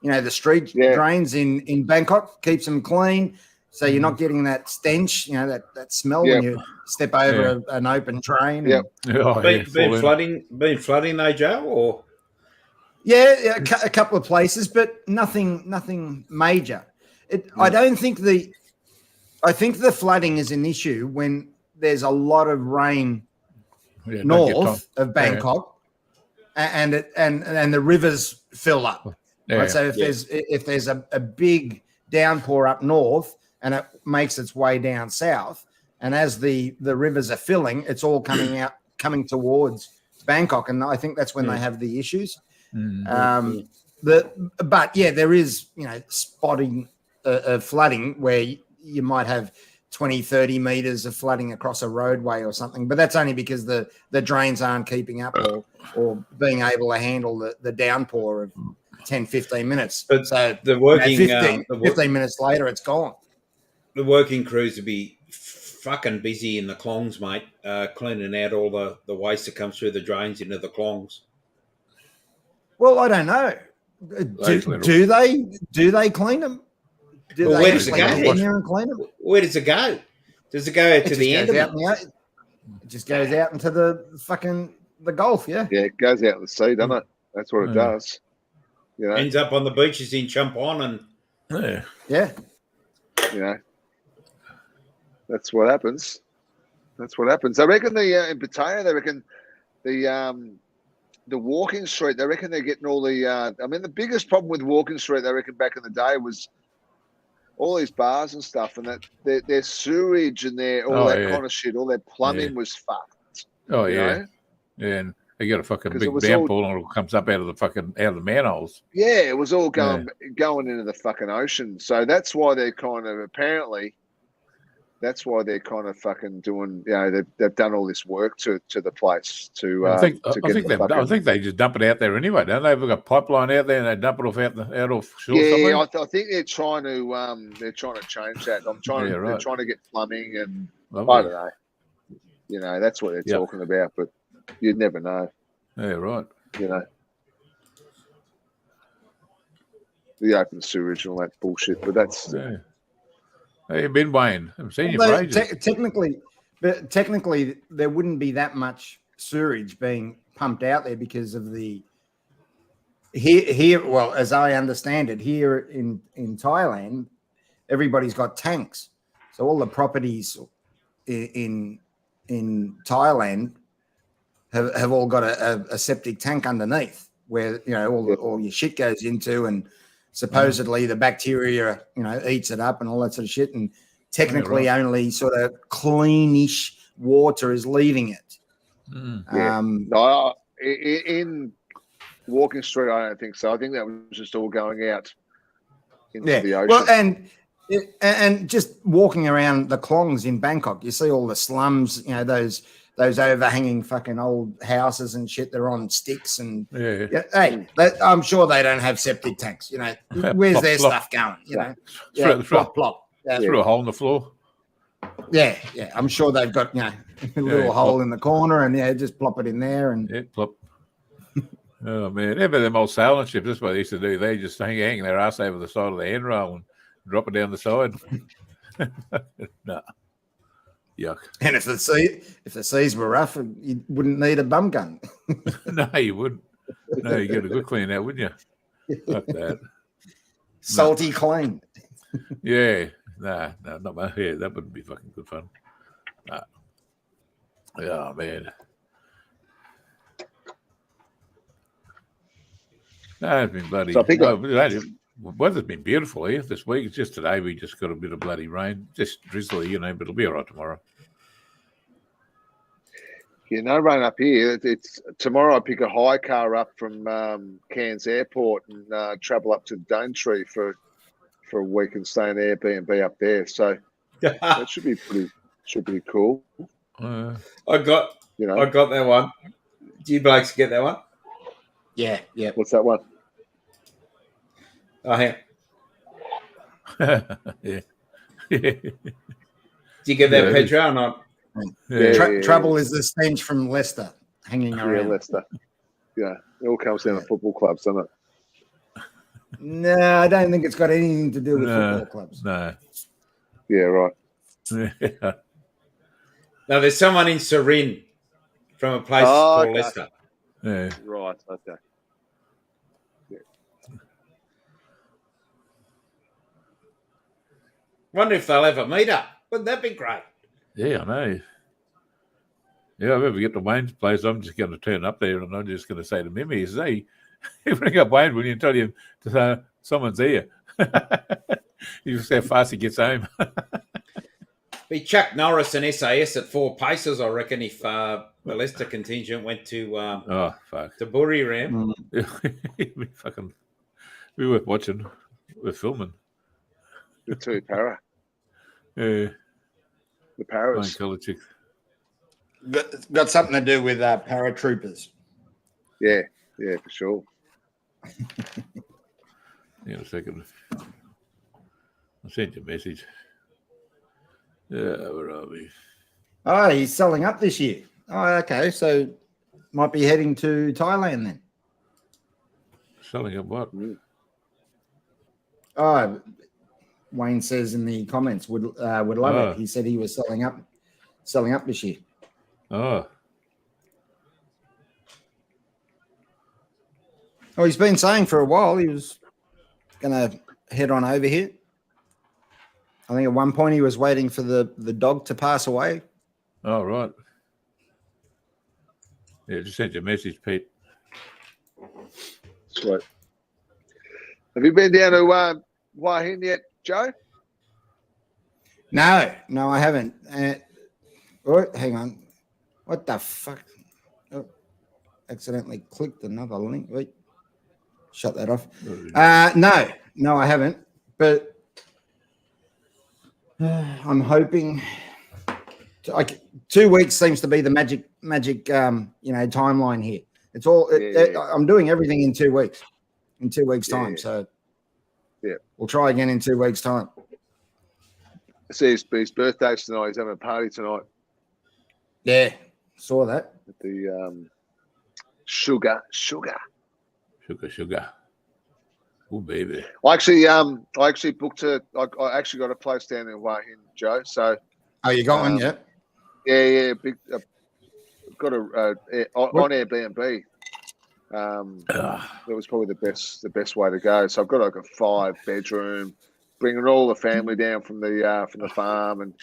[SPEAKER 6] The street drains in Bangkok keeps them clean, so you're not getting that stench. That smell when you step over an open drain.
[SPEAKER 3] Yep.
[SPEAKER 4] Been flooding though, Joe, or?
[SPEAKER 6] Yeah, a couple of places, but nothing major. I think the flooding is an issue when there's a lot of rain north of Bangkok, and the rivers fill up.
[SPEAKER 1] Yeah.
[SPEAKER 6] Right? So if there's a big downpour up north and it makes its way down south, and as the rivers are filling, it's all coming towards Bangkok, and I think that's when they have the issues. But there is spotting of flooding where you might have 20-30 meters of flooding across a roadway or something, but that's only because the drains aren't keeping up or being able to handle the downpour of 10-15 minutes.
[SPEAKER 4] But
[SPEAKER 6] so
[SPEAKER 4] the working
[SPEAKER 6] 15 minutes later it's gone.
[SPEAKER 4] The working crews would be fucking busy in the clongs, mate, cleaning out all the waste that comes through the drains into the clongs.
[SPEAKER 6] Well, I don't know. Do they clean them?
[SPEAKER 4] Where does it go?
[SPEAKER 6] In there and clean them?
[SPEAKER 4] Where does it go? Does it go to the end of it?
[SPEAKER 6] It just goes out into the Gulf, yeah.
[SPEAKER 3] Yeah, it goes out in the sea, doesn't it? That's what it does.
[SPEAKER 4] Ends up on the beaches in Champon and
[SPEAKER 6] yeah.
[SPEAKER 3] That's what happens. I reckon in Pattaya, they reckon the walking street, they reckon they're getting all the the biggest problem with walking street, they reckon back in the day was all these bars and stuff, and that their sewage and their kind of shit, all their plumbing was fucked.
[SPEAKER 1] Oh yeah. And they got a fucking big downpour and it comes up out of the manholes.
[SPEAKER 3] Yeah, it was all going into the fucking ocean. So that's why they're kind of fucking doing. They've done all this work to the place to. I
[SPEAKER 1] think they just dump it out there anyway, don't they? They've got a pipeline out there and they dump it out offshore.
[SPEAKER 3] Yeah, I think they're trying to change that. They're trying to get plumbing and I don't know. That's what they're talking about, but you'd never know.
[SPEAKER 1] Yeah, right.
[SPEAKER 3] The open sewage and all that bullshit, but that's.
[SPEAKER 1] Yeah. Hey, been Wayne. I've seen you for ages.
[SPEAKER 6] Technically, there wouldn't be that much sewage being pumped out there because of the here. Well, as I understand it, here in Thailand, everybody's got tanks, so all the properties in Thailand have all got a septic tank underneath where all your shit goes into, and supposedly the bacteria, eats it up and all that sort of shit. And technically only sort of cleanish water is leaving it.
[SPEAKER 3] No, in Walking Street, I don't think so. I think that was just all going out into the ocean.
[SPEAKER 6] Well, and just walking around the Klongs in Bangkok, you see all the slums, those overhanging fucking old houses and shit. They're on sticks and hey, I'm sure they don't have septic tanks. Where's
[SPEAKER 1] Plop,
[SPEAKER 6] their
[SPEAKER 1] plop.
[SPEAKER 6] stuff going?
[SPEAKER 1] Plop,
[SPEAKER 6] plop.
[SPEAKER 1] Through a hole in the floor.
[SPEAKER 6] Yeah. I'm sure they've got a little hole in the corner and just plop it in there and
[SPEAKER 1] plop. Oh man, remember them old sailing ships? That's what they used to do. They just hang their ass over the side of the handrail and drop it down the side. No. Yuck.
[SPEAKER 6] And if the seas were rough, you wouldn't need a bum gun.
[SPEAKER 1] No, you wouldn't. No, you get a good clean out, wouldn't you? Like that.
[SPEAKER 6] Salty clean.
[SPEAKER 1] Yeah. Nah, not bad. Yeah, that wouldn't be fucking good fun. Nah. Oh man. No, it's been bloody.
[SPEAKER 3] So I think
[SPEAKER 1] weather's been beautiful here this week. It's just today we just got a bit of bloody rain, just drizzly, but it'll be all right tomorrow.
[SPEAKER 3] Yeah, no rain up here. It's tomorrow. I pick a hire car up from Cairns Airport and travel up to Daintree for a week and stay in Airbnb up there. So that should be pretty cool.
[SPEAKER 4] I got that one. Do you blokes get that one?
[SPEAKER 6] Yeah.
[SPEAKER 3] What's that one?
[SPEAKER 4] Oh, hang on.
[SPEAKER 1] Yeah.
[SPEAKER 4] Do you get that, Pedro, or not?
[SPEAKER 6] Trouble is the stench from Leicester hanging around.
[SPEAKER 3] Yeah, Leicester. Yeah, it all comes down to football clubs, doesn't it?
[SPEAKER 6] No, I don't think it's got anything to do with football clubs.
[SPEAKER 1] No.
[SPEAKER 3] Yeah, right.
[SPEAKER 1] Yeah.
[SPEAKER 4] No, there's someone in Surin from a place called Leicester.
[SPEAKER 1] Yeah.
[SPEAKER 3] Right, okay.
[SPEAKER 4] Wonder if they'll ever meet up. Wouldn't that be great?
[SPEAKER 1] Yeah, I know. Yeah, if I ever get to Wayne's place, I'm just going to turn up there and I'm just going to say to Mimi, hey, bring up Wayne, will you, and tell him someone's here. You see how fast he gets home.
[SPEAKER 4] Be Chuck Norris and SAS at 4 paces, I reckon, if the Leicester contingent went to to Buriram.
[SPEAKER 1] It'd be worth watching. We're filming.
[SPEAKER 3] The two para.
[SPEAKER 1] Yeah.
[SPEAKER 3] The paras.
[SPEAKER 1] Colour chicks.
[SPEAKER 6] Got something to do with paratroopers.
[SPEAKER 3] Yeah, for sure.
[SPEAKER 1] In a second. I'll send you a message. Where are we?
[SPEAKER 6] Oh, he's selling up this year. Oh, okay. So might be heading to Thailand then.
[SPEAKER 1] Selling up what?
[SPEAKER 6] Oh, Wayne says in the comments would love it. He said he was selling up this year.
[SPEAKER 1] Oh.
[SPEAKER 6] Oh, he's been saying for a while he was going to head on over here. I think at one point he was waiting for the dog to pass away.
[SPEAKER 1] Oh, right. Yeah, just sent you a message, Pete.
[SPEAKER 3] Sweet. Have you been down to Hua Hin yet, Joe?
[SPEAKER 6] No, I haven't. Hang on. What the fuck? Oh, accidentally clicked another link. Wait. Shut that off. No, I haven't. But I'm hoping. 2 weeks seems to be the magic timeline here. It's all. I'm doing everything in 2 weeks. In 2 weeks' time. So we'll try again in 2 weeks' time.
[SPEAKER 3] I see his birthday's tonight. He's having a party tonight.
[SPEAKER 6] Yeah, saw that.
[SPEAKER 3] At the sugar.
[SPEAKER 1] Oh, baby.
[SPEAKER 3] I actually booked I actually got a place down in Hua Hin, Joe. So.
[SPEAKER 6] Oh, you got one yet?
[SPEAKER 3] Yeah. Big. Got on Airbnb. That was probably the best way to go. So I've got like a 5-bedroom, bringing all the family down from the farm, and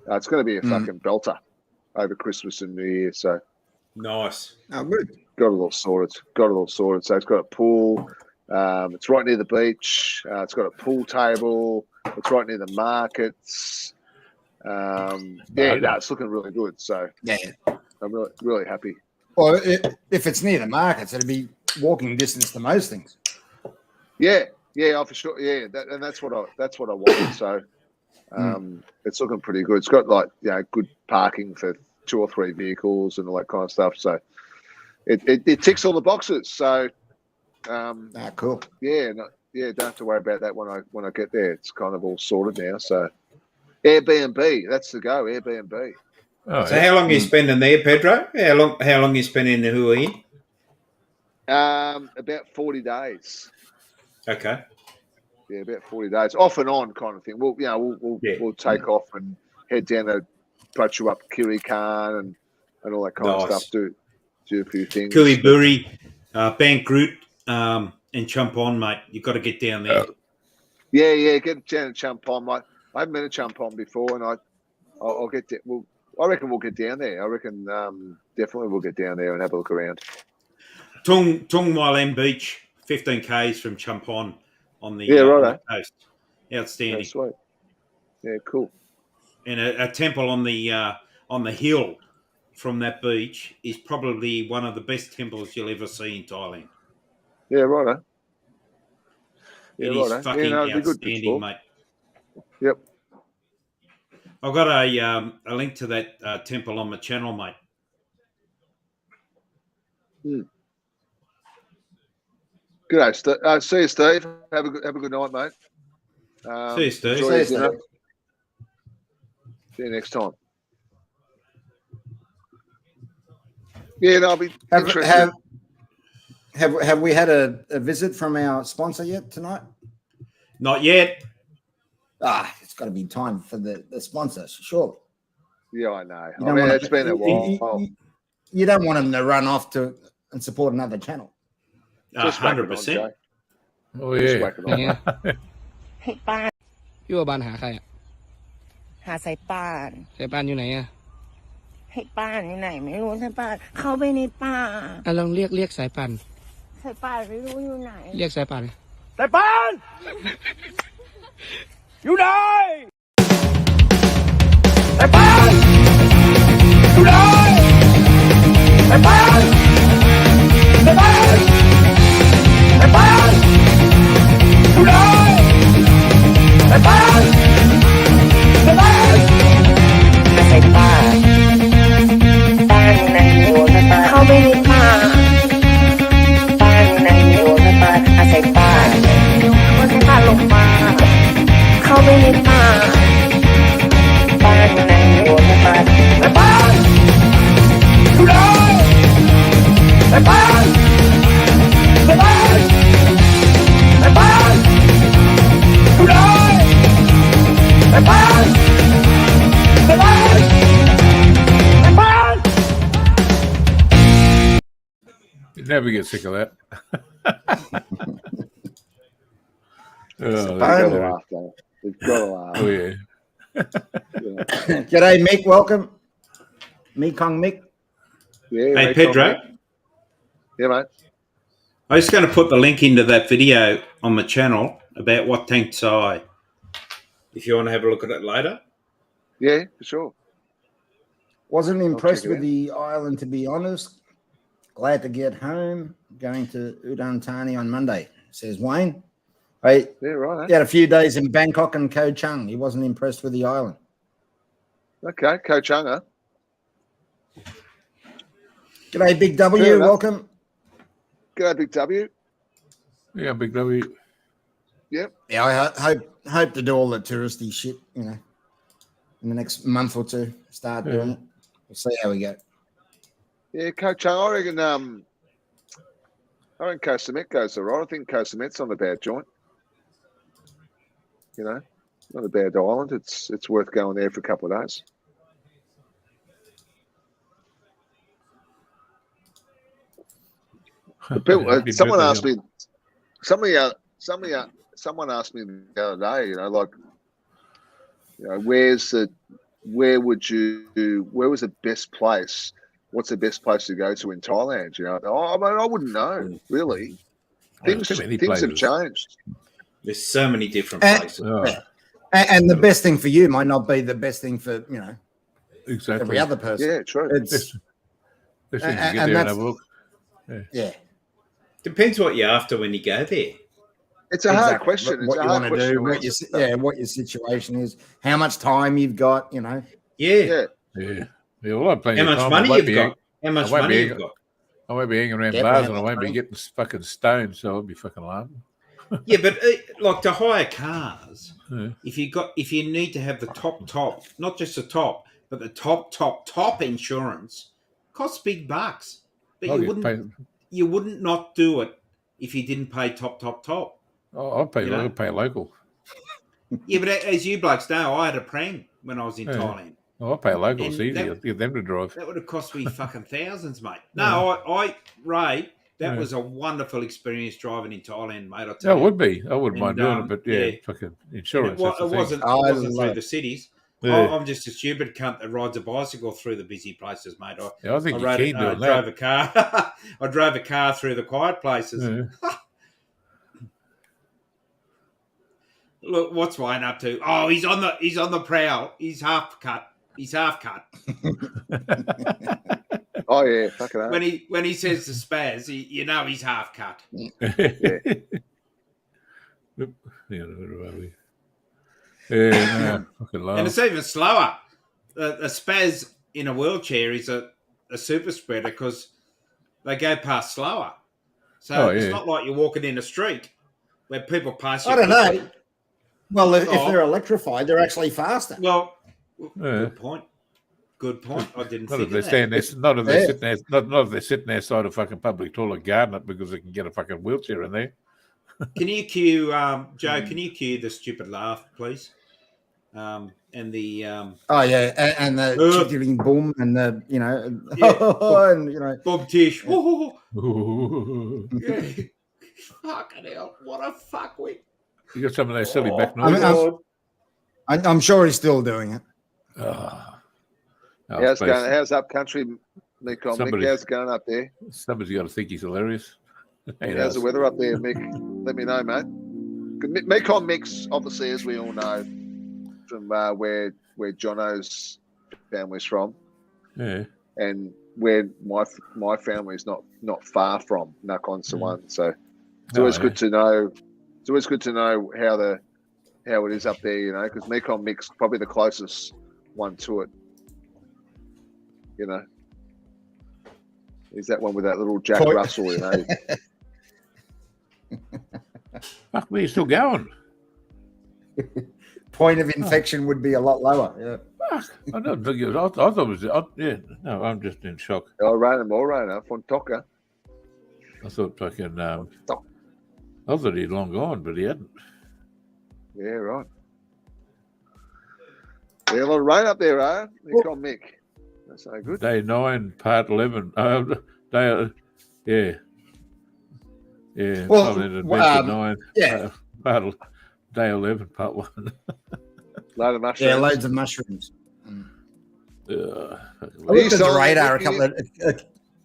[SPEAKER 3] it's going to be a fucking belter over Christmas and New Year. So
[SPEAKER 4] nice.
[SPEAKER 6] Oh, good.
[SPEAKER 3] Got it all sorted. So it's got a pool, It's right near the beach. It's got a pool table. It's right near the markets. It's looking really good. So
[SPEAKER 6] Yeah,
[SPEAKER 3] I'm really, really happy.
[SPEAKER 6] well, if it's near the markets, it'd be walking distance to most things.
[SPEAKER 3] Yeah, for sure. Yeah, that's what I wanted. So it's looking pretty good. It's got like good parking for 2 or 3 vehicles and all that kind of stuff. So it ticks all the boxes. So
[SPEAKER 6] Cool.
[SPEAKER 3] Don't have to worry about that when I get there. It's kind of all sorted now. So Airbnb, that's the go. Airbnb.
[SPEAKER 4] Oh, so how long are you spending there, Pedro? How long are you spending in Hui?
[SPEAKER 3] About 40 days.
[SPEAKER 4] Okay.
[SPEAKER 3] Yeah, about 40 days, off and on kind of thing. We'll take off and head down to Prachu up Kiri Khan and all that kind of stuff. Do a few things.
[SPEAKER 4] Kuriburi, Bankroot, and Champon, mate. You've got to get down there.
[SPEAKER 3] Get down to Champon. I haven't been to Champon before, and I'll get there. I reckon we'll get down there. I reckon definitely we'll get down there and have a look around.
[SPEAKER 4] Tung Wailem Beach, 15 k's from Champon on the coast. Outstanding.
[SPEAKER 3] That's sweet. Yeah, cool.
[SPEAKER 4] And a temple on the hill from that beach is probably one of the best temples you'll ever see in Thailand.
[SPEAKER 3] Yeah, righto.
[SPEAKER 4] It is fucking outstanding, mate.
[SPEAKER 3] Yep.
[SPEAKER 4] I've got a link to that temple on my channel, mate.
[SPEAKER 3] Good day, Steve. See you, Steve. Have a good night, mate.
[SPEAKER 4] See you, Steve.
[SPEAKER 3] See you next time. Yeah, I'll be interested.
[SPEAKER 6] Have we had a visit from our sponsor yet tonight?
[SPEAKER 4] Not yet.
[SPEAKER 6] It's got to be time for the sponsor, sure.
[SPEAKER 3] Yeah, I know. It's been a while.
[SPEAKER 6] You don't want them to run off and support another channel.
[SPEAKER 4] 100%.
[SPEAKER 1] Oh, yeah.
[SPEAKER 7] ให้ป้าน
[SPEAKER 8] พี่ว่าบานหาใครอ่ะ
[SPEAKER 7] หาสายป่าน
[SPEAKER 8] สายปานอยู่ไหนอ่ะ
[SPEAKER 7] ให้ป้านอยู่ไหนไม่รู้สายป่านเข้าไปในป่า
[SPEAKER 8] ลองเรียกสายปาน
[SPEAKER 7] สายป่านไม่รู้อยู่ไหน
[SPEAKER 8] เรียกสายปาน
[SPEAKER 9] สายปานอยู่ไหนสายปานอยู่ไหนสายปานสายปานสายปานอยู่ไหนสายปานสายปาน
[SPEAKER 7] สายป่านป่านอยู่ไหนไม่รู้สายป่านเข้าไปในป่าป่านอยู่ไหนไม่รู้สายป่านสายป่านว่าสายป่านลงมาเข้าไปในป่าป่านอยู่ไหนไม่รู้สายป่าน
[SPEAKER 9] สายปานอยู่ไหนสายปานสายปานสายปานอยู่ไหนสายปานสายปานสายปาน
[SPEAKER 1] You never get sick of that.
[SPEAKER 3] They've got to laugh, though. They've got to laugh.
[SPEAKER 1] Oh, yeah.
[SPEAKER 6] G'day, Mick. Welcome. Mekong Mick.
[SPEAKER 3] Yeah,
[SPEAKER 4] Hey, Pedro.
[SPEAKER 3] Yeah, mate.
[SPEAKER 4] I was going to put the link into that video on my channel about what Tang Tsai. If you want to have a look at it later.
[SPEAKER 3] Yeah, for sure.
[SPEAKER 6] Wasn't impressed
[SPEAKER 3] check it
[SPEAKER 6] with
[SPEAKER 3] out.
[SPEAKER 6] the island, to be honest. Glad to get home. Going to Udon Thani on Monday, says Wayne.
[SPEAKER 3] Yeah, right.
[SPEAKER 6] He had a few days in Bangkok and Koh Chang. He wasn't impressed with the island.
[SPEAKER 3] Okay, Coach Unger.
[SPEAKER 6] G'day, Big W.
[SPEAKER 3] Fair enough.
[SPEAKER 6] Welcome.
[SPEAKER 3] Go, Big W.
[SPEAKER 1] Yeah, Big W.
[SPEAKER 3] Yep.
[SPEAKER 6] Yeah, I hope to do all the touristy shit, in the next month or two. Start doing it. We'll see how we go.
[SPEAKER 3] Yeah, Coach Unger. I reckon Koh Samet goes all right. I think Koh Samet's not a bad joint. Not a bad island. It's worth going there for a couple of days. Someone asked me. Someone asked me the other day. Where was the best place? What's the best place to go to in Thailand? I wouldn't know really. Things have changed.
[SPEAKER 4] There's so many different places.
[SPEAKER 6] And the best thing for you might not be the best thing for,
[SPEAKER 1] exactly
[SPEAKER 6] every other person.
[SPEAKER 3] Yeah, true.
[SPEAKER 6] It's yeah.
[SPEAKER 4] Depends what you're after when you go there.
[SPEAKER 3] It's a hard question.
[SPEAKER 6] What you want to do, what your situation is, how much time you've got,
[SPEAKER 4] Yeah.
[SPEAKER 1] Well, I'm playing.
[SPEAKER 4] How much money you've got? How much money you've got?
[SPEAKER 1] I won't be hanging around bars and I won't be getting fucking stoned, so I'll be fucking laughing.
[SPEAKER 4] Yeah, but like to hire cars, if you need to have the top, not just the top, but the top insurance, costs big bucks. But you wouldn't not do it if you didn't pay top.
[SPEAKER 1] Oh, I'll pay local.
[SPEAKER 4] Yeah, but as you blokes know, I had a Prang when I was in Thailand.
[SPEAKER 1] Oh, I'll pay local. It's easy. I'll get them to drive.
[SPEAKER 4] That would have cost me fucking thousands, mate. No, Ray, that was a wonderful experience driving in Thailand, mate.
[SPEAKER 1] It would be. I wouldn't mind doing it, but fucking insurance.
[SPEAKER 4] It wasn't through the cities. Yeah. I'm just a stupid cunt that rides a bicycle through the busy places, mate.
[SPEAKER 1] I think you can do that.
[SPEAKER 4] Drove a car. I drove a car through the quiet places. Yeah. Look, what's Wayne up to? Oh, he's on the prowl. He's half cut.
[SPEAKER 3] Oh yeah, fucking hell.
[SPEAKER 4] When he says the spaz, you know he's half cut. And it's even slower. A spaz in a wheelchair is a super spreader because they go past slower. So it's not like you're walking in a street where people pass you.
[SPEAKER 6] I don't know. Well, if they're electrified, they're actually faster.
[SPEAKER 4] Well, good point. I didn't think of that.
[SPEAKER 1] Not if they're sitting outside a fucking public toilet guarding it because they can get a fucking wheelchair in there.
[SPEAKER 4] Can you cue Joe? Can you cue the stupid laugh, please? And the
[SPEAKER 6] and the chickering boom and the and
[SPEAKER 4] Bob Tish. Fucking hell! What a fuckwit!
[SPEAKER 1] You got some of those silly back noises.
[SPEAKER 6] I'm sure he's still doing it.
[SPEAKER 3] How's up country, Mick? How's it going up there?
[SPEAKER 1] Somebody's got to think he's hilarious.
[SPEAKER 3] How's the weather up there, Mick? Let me know, mate. Mekong Mix, obviously, as we all know, from where Jono's family's from, and where my family's not far from Nakhon Sawan. So it's always good to know. It's always good to know how it is up there, because Mekong Mix probably the closest one to it. Is that one with that little Jack Russell,
[SPEAKER 1] Fuck me, still going.
[SPEAKER 6] Point of infection would be a lot lower. Yeah.
[SPEAKER 1] Fuck, I don't think it was. I thought it was. No, I'm just in shock.
[SPEAKER 3] Morena from Toka.
[SPEAKER 1] I thought fucking. I thought he'd long gone, but he hadn't.
[SPEAKER 3] Yeah, right. Yeah, a lot of rain up there, Mick on Mick. That's so good.
[SPEAKER 1] Day 9, part 11. Yeah.
[SPEAKER 6] Well,
[SPEAKER 1] Adventure 9. Yeah. Day 11, part 1.
[SPEAKER 3] Load of mushrooms.
[SPEAKER 6] Yeah, loads of mushrooms.
[SPEAKER 1] I
[SPEAKER 6] looked at the radar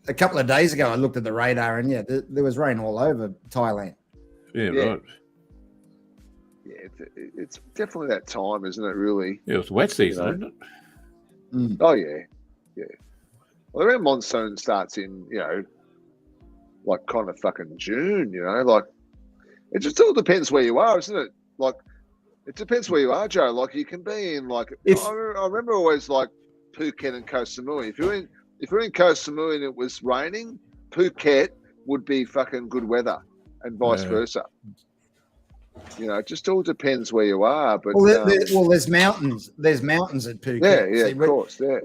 [SPEAKER 6] a couple of days ago. I looked at the radar, and there was rain all over Thailand.
[SPEAKER 1] Yeah, right.
[SPEAKER 3] Yeah, it's definitely that time, isn't it? Really.
[SPEAKER 1] Yeah, it's wet season, isn't it?
[SPEAKER 6] Mm.
[SPEAKER 3] Oh yeah. Well, around monsoon starts in, like kind of fucking June. Like it just all depends where you are, isn't it? Like it depends where you are, Joe. Like you can be in I remember always like Phuket and Koh Samui. If you're in Koh Samui and it was raining, Phuket would be fucking good weather, and vice versa. It just all depends where you are. But
[SPEAKER 6] there's mountains. There's mountains at Phuket.
[SPEAKER 3] Yeah, of course. Yeah.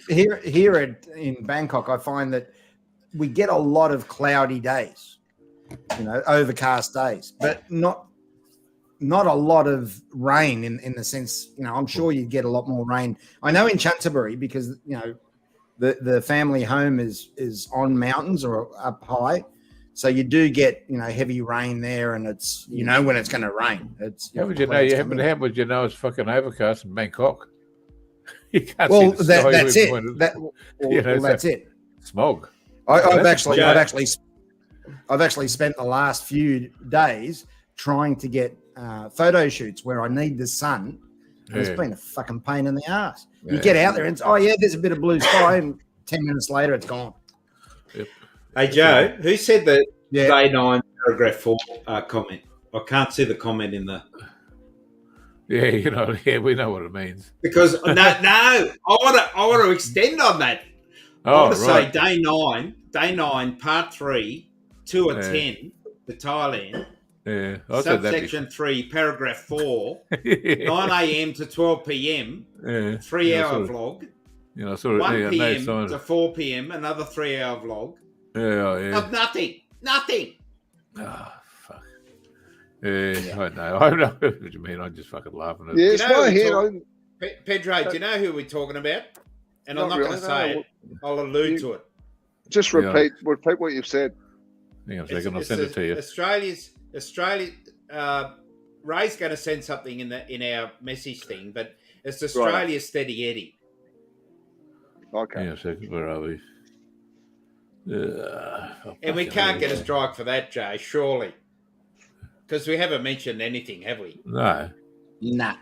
[SPEAKER 6] Here in Bangkok, I find that we get a lot of cloudy days, overcast days, but not a lot of rain in the sense. I'm sure you get a lot more rain. I know in Chantaburi because the family home is on mountains or up high. So you do get, heavy rain there, and it's, when it's going to rain.
[SPEAKER 1] How would you know it's fucking overcast in Bangkok? You can't
[SPEAKER 6] that's it. That's it.
[SPEAKER 1] Smog.
[SPEAKER 6] I've actually I've actually spent the last few days trying to get photo shoots where I need the sun. And It's been a fucking pain in the ass. You get out there and it's, there's a bit of blue sky, and 10 minutes later it's gone.
[SPEAKER 1] Yep.
[SPEAKER 4] Hey, Joe, who said the
[SPEAKER 6] Yeah.
[SPEAKER 4] day 9 paragraph 4 comment? I can't see the comment in the...
[SPEAKER 1] Yeah, we know what it means.
[SPEAKER 4] Because, no, I want to extend on that. I want to say day 9, part 3, 2 of 10, the Thailand.
[SPEAKER 1] Yeah, I said that
[SPEAKER 4] Subsection 3, paragraph 4, 9 a.m. to 12 p.m., 3-hour vlog. 1 p.m. to 4 p.m., another 3-hour vlog.
[SPEAKER 1] Yeah.
[SPEAKER 4] Of nothing.
[SPEAKER 1] Ah, fuck. Yeah, I know. I know what you mean. I'm just fucking laughing at it.
[SPEAKER 3] Yeah, it's my head.
[SPEAKER 4] Pedro, do you know who we're talking about? And I'm not going to say it. I'll allude to it.
[SPEAKER 3] Just repeat what you've said.
[SPEAKER 1] Hang on a second. I'll send it to you.
[SPEAKER 4] Australia. Ray's going to send something in our message thing, but it's Australia Steady Eddie.
[SPEAKER 3] Okay.
[SPEAKER 1] Hang on a second. Where are we?
[SPEAKER 4] And we can't get a strike for that, Jay, surely. Because we haven't mentioned anything, have we?
[SPEAKER 1] No.
[SPEAKER 6] Nah.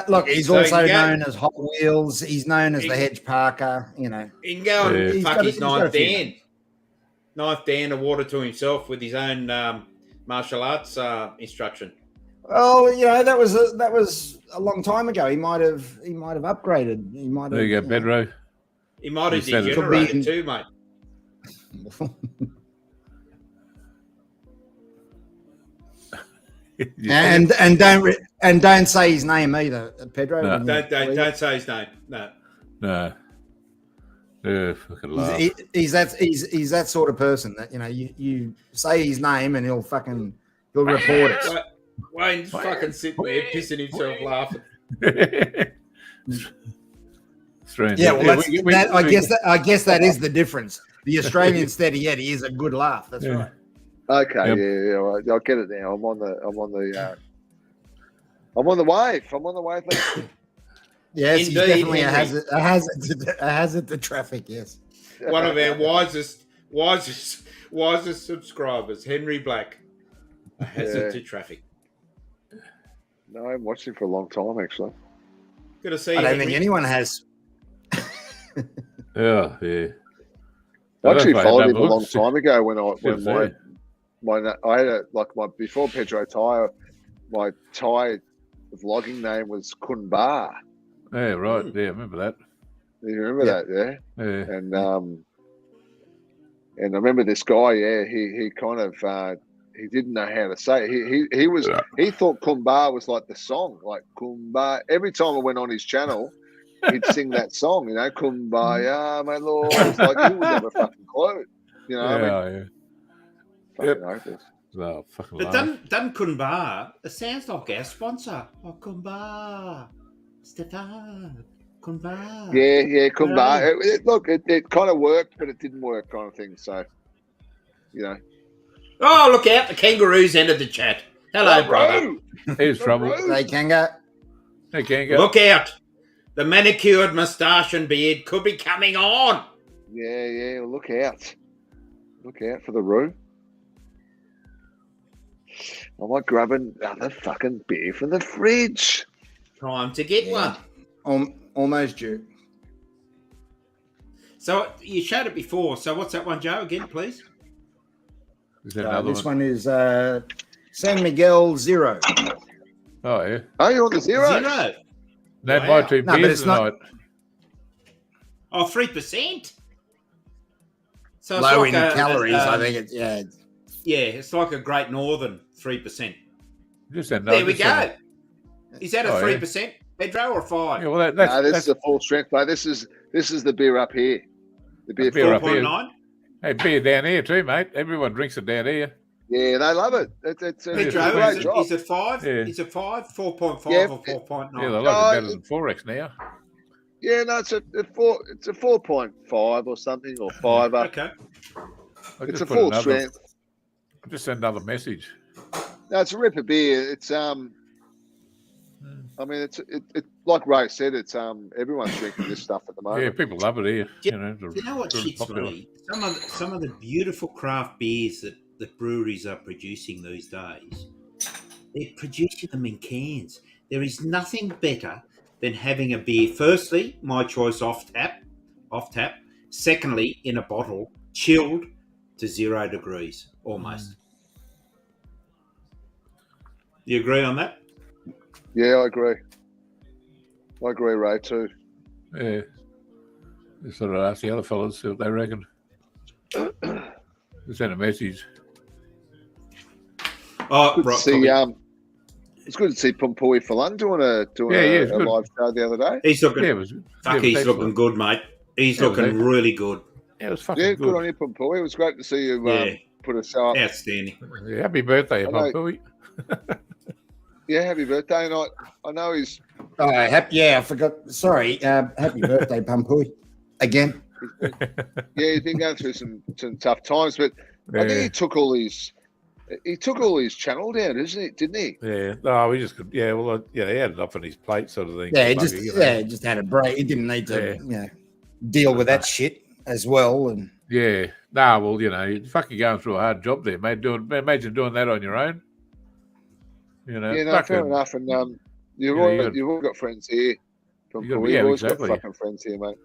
[SPEAKER 6] Look, he's also known as Hot Wheels. He's known as the Hedge Parker,
[SPEAKER 4] He can go and fuck his ninth Dan. Ninth Dan awarded to himself with his own martial arts instruction.
[SPEAKER 6] Oh, that was a long time ago. He might have upgraded. He might have.
[SPEAKER 1] There you go, Pedro.
[SPEAKER 4] He might have degenerated too, mate. and
[SPEAKER 6] don't say his name either, Pedro.
[SPEAKER 4] No. Don't say his name. No.
[SPEAKER 1] Fucking laugh.
[SPEAKER 6] He's that sort of person that you say his name and he'll report it.
[SPEAKER 4] Wayne's fucking sitting there pissing himself laughing.
[SPEAKER 1] Strange.
[SPEAKER 6] Yeah, well, I guess that is the difference. The Australian Steady Eddie is a good laugh. That's right.
[SPEAKER 3] Okay, yeah, I'll get it now. I'm on the wave. I'm on the wave.
[SPEAKER 6] Yes, he's definitely a hazard to traffic. Yes,
[SPEAKER 4] one of our wisest subscribers, Henry Black, a hazard to traffic.
[SPEAKER 3] No, I haven't watched him for a long time, actually.
[SPEAKER 4] Good to see you.
[SPEAKER 6] I don't think anyone has.
[SPEAKER 1] Yeah.
[SPEAKER 3] I actually followed him a long time ago when I had before Pedro Thai, my Thai vlogging name was Kunbar.
[SPEAKER 1] Yeah, right. Yeah, I remember that.
[SPEAKER 3] You remember that, yeah? Yeah. And I remember this guy, he kind of he didn't know how to say it. He thought Kumbar was like the song, like Kumbar. Every time I went on his channel, he'd sing that song, Kumbaya, my lord. It's like he would have a fucking clue.
[SPEAKER 1] Oh, fucking
[SPEAKER 4] but done Kumbar, it sounds like our sponsor. Oh, Kumbar. Stefan. Kumbar.
[SPEAKER 3] Yeah, Kumbar. It kind of worked, but it didn't work, kind of thing. So,
[SPEAKER 4] Oh, look out. The kangaroos entered the chat. Hello, brother.
[SPEAKER 1] Here's trouble.
[SPEAKER 6] Hey, Kanga.
[SPEAKER 1] Hey, Kanga.
[SPEAKER 4] Look out. The manicured moustache and beard could be coming on.
[SPEAKER 3] Yeah. Look out. Look out for the room. I might grab another fucking beer from the fridge.
[SPEAKER 4] Time to get one.
[SPEAKER 6] Almost due.
[SPEAKER 4] So you showed it before. So what's that one, Joe, again, please?
[SPEAKER 6] This one is San Miguel 0.
[SPEAKER 1] Oh, yeah.
[SPEAKER 3] Oh, you're on the 0?
[SPEAKER 1] That might be beers tonight.
[SPEAKER 4] Oh, 3%. So it's
[SPEAKER 6] low
[SPEAKER 4] like
[SPEAKER 6] in calories, I think it's
[SPEAKER 4] Yeah, it's like a Great Northern 3%.
[SPEAKER 1] There
[SPEAKER 4] we go. Is that a 3%, Pedro, or 5?
[SPEAKER 1] Yeah, well,
[SPEAKER 3] this is a full strength, mate. This is the beer up here. The beer
[SPEAKER 4] 4.9.
[SPEAKER 1] Hey, beer down here too, mate. Everyone drinks it down here.
[SPEAKER 3] Yeah, they love it. It's a
[SPEAKER 4] Pedro,
[SPEAKER 3] great job.
[SPEAKER 4] Is it 5?
[SPEAKER 1] Yeah.
[SPEAKER 4] Is it 5, 4.5, or 4.9?
[SPEAKER 1] Yeah, they like it better than 4X now.
[SPEAKER 3] Yeah, no, it's a 4.5 or something, or 5.
[SPEAKER 4] Okay.
[SPEAKER 3] It's a full strength.
[SPEAKER 1] I'll just send another message.
[SPEAKER 3] No, it's a ripper beer. It's I mean, it's like Ray said, it's everyone's drinking this stuff at the moment.
[SPEAKER 1] Yeah, people love it here.
[SPEAKER 4] Do you know what shit's funny? Some of the beautiful craft beers that breweries are producing these days, they're producing them in cans. There is nothing better than having a beer. Firstly, my choice off tap. Secondly, in a bottle, chilled to 0 degrees almost. You agree on that?
[SPEAKER 3] Yeah, I agree. I agree, Ray, too.
[SPEAKER 1] Yeah. Just sort of ask the other fellas see what they reckon. Send a message.
[SPEAKER 4] Oh,
[SPEAKER 3] right. See, it's good to see Pumpui Falun doing a live show the other day.
[SPEAKER 4] He's looking, he's looking good, mate. He's looking really good.
[SPEAKER 1] Yeah, it was fucking
[SPEAKER 3] good on you, Pumpui. It was great to see you put a show up.
[SPEAKER 4] Outstanding.
[SPEAKER 1] Yeah, happy birthday, Pumpui.
[SPEAKER 3] Yeah, happy birthday. And I know he's...
[SPEAKER 6] Oh, I forgot. Sorry. Happy birthday, Pumpui. Again.
[SPEAKER 3] Yeah, he's been going through some tough times, but I think he took all his channel down, didn't he?
[SPEAKER 1] Yeah. No, we just could. Yeah. Well, he had it up on his plate, sort of thing.
[SPEAKER 6] Yeah, just had a break. He didn't need to, deal with that shit as well. And
[SPEAKER 1] yeah. Nah. Well, you're fucking going through a hard job there, mate. Imagine doing that on your own.
[SPEAKER 3] Yeah, no, fair enough. And you've all got friends here. You've always got fucking friends here, mate.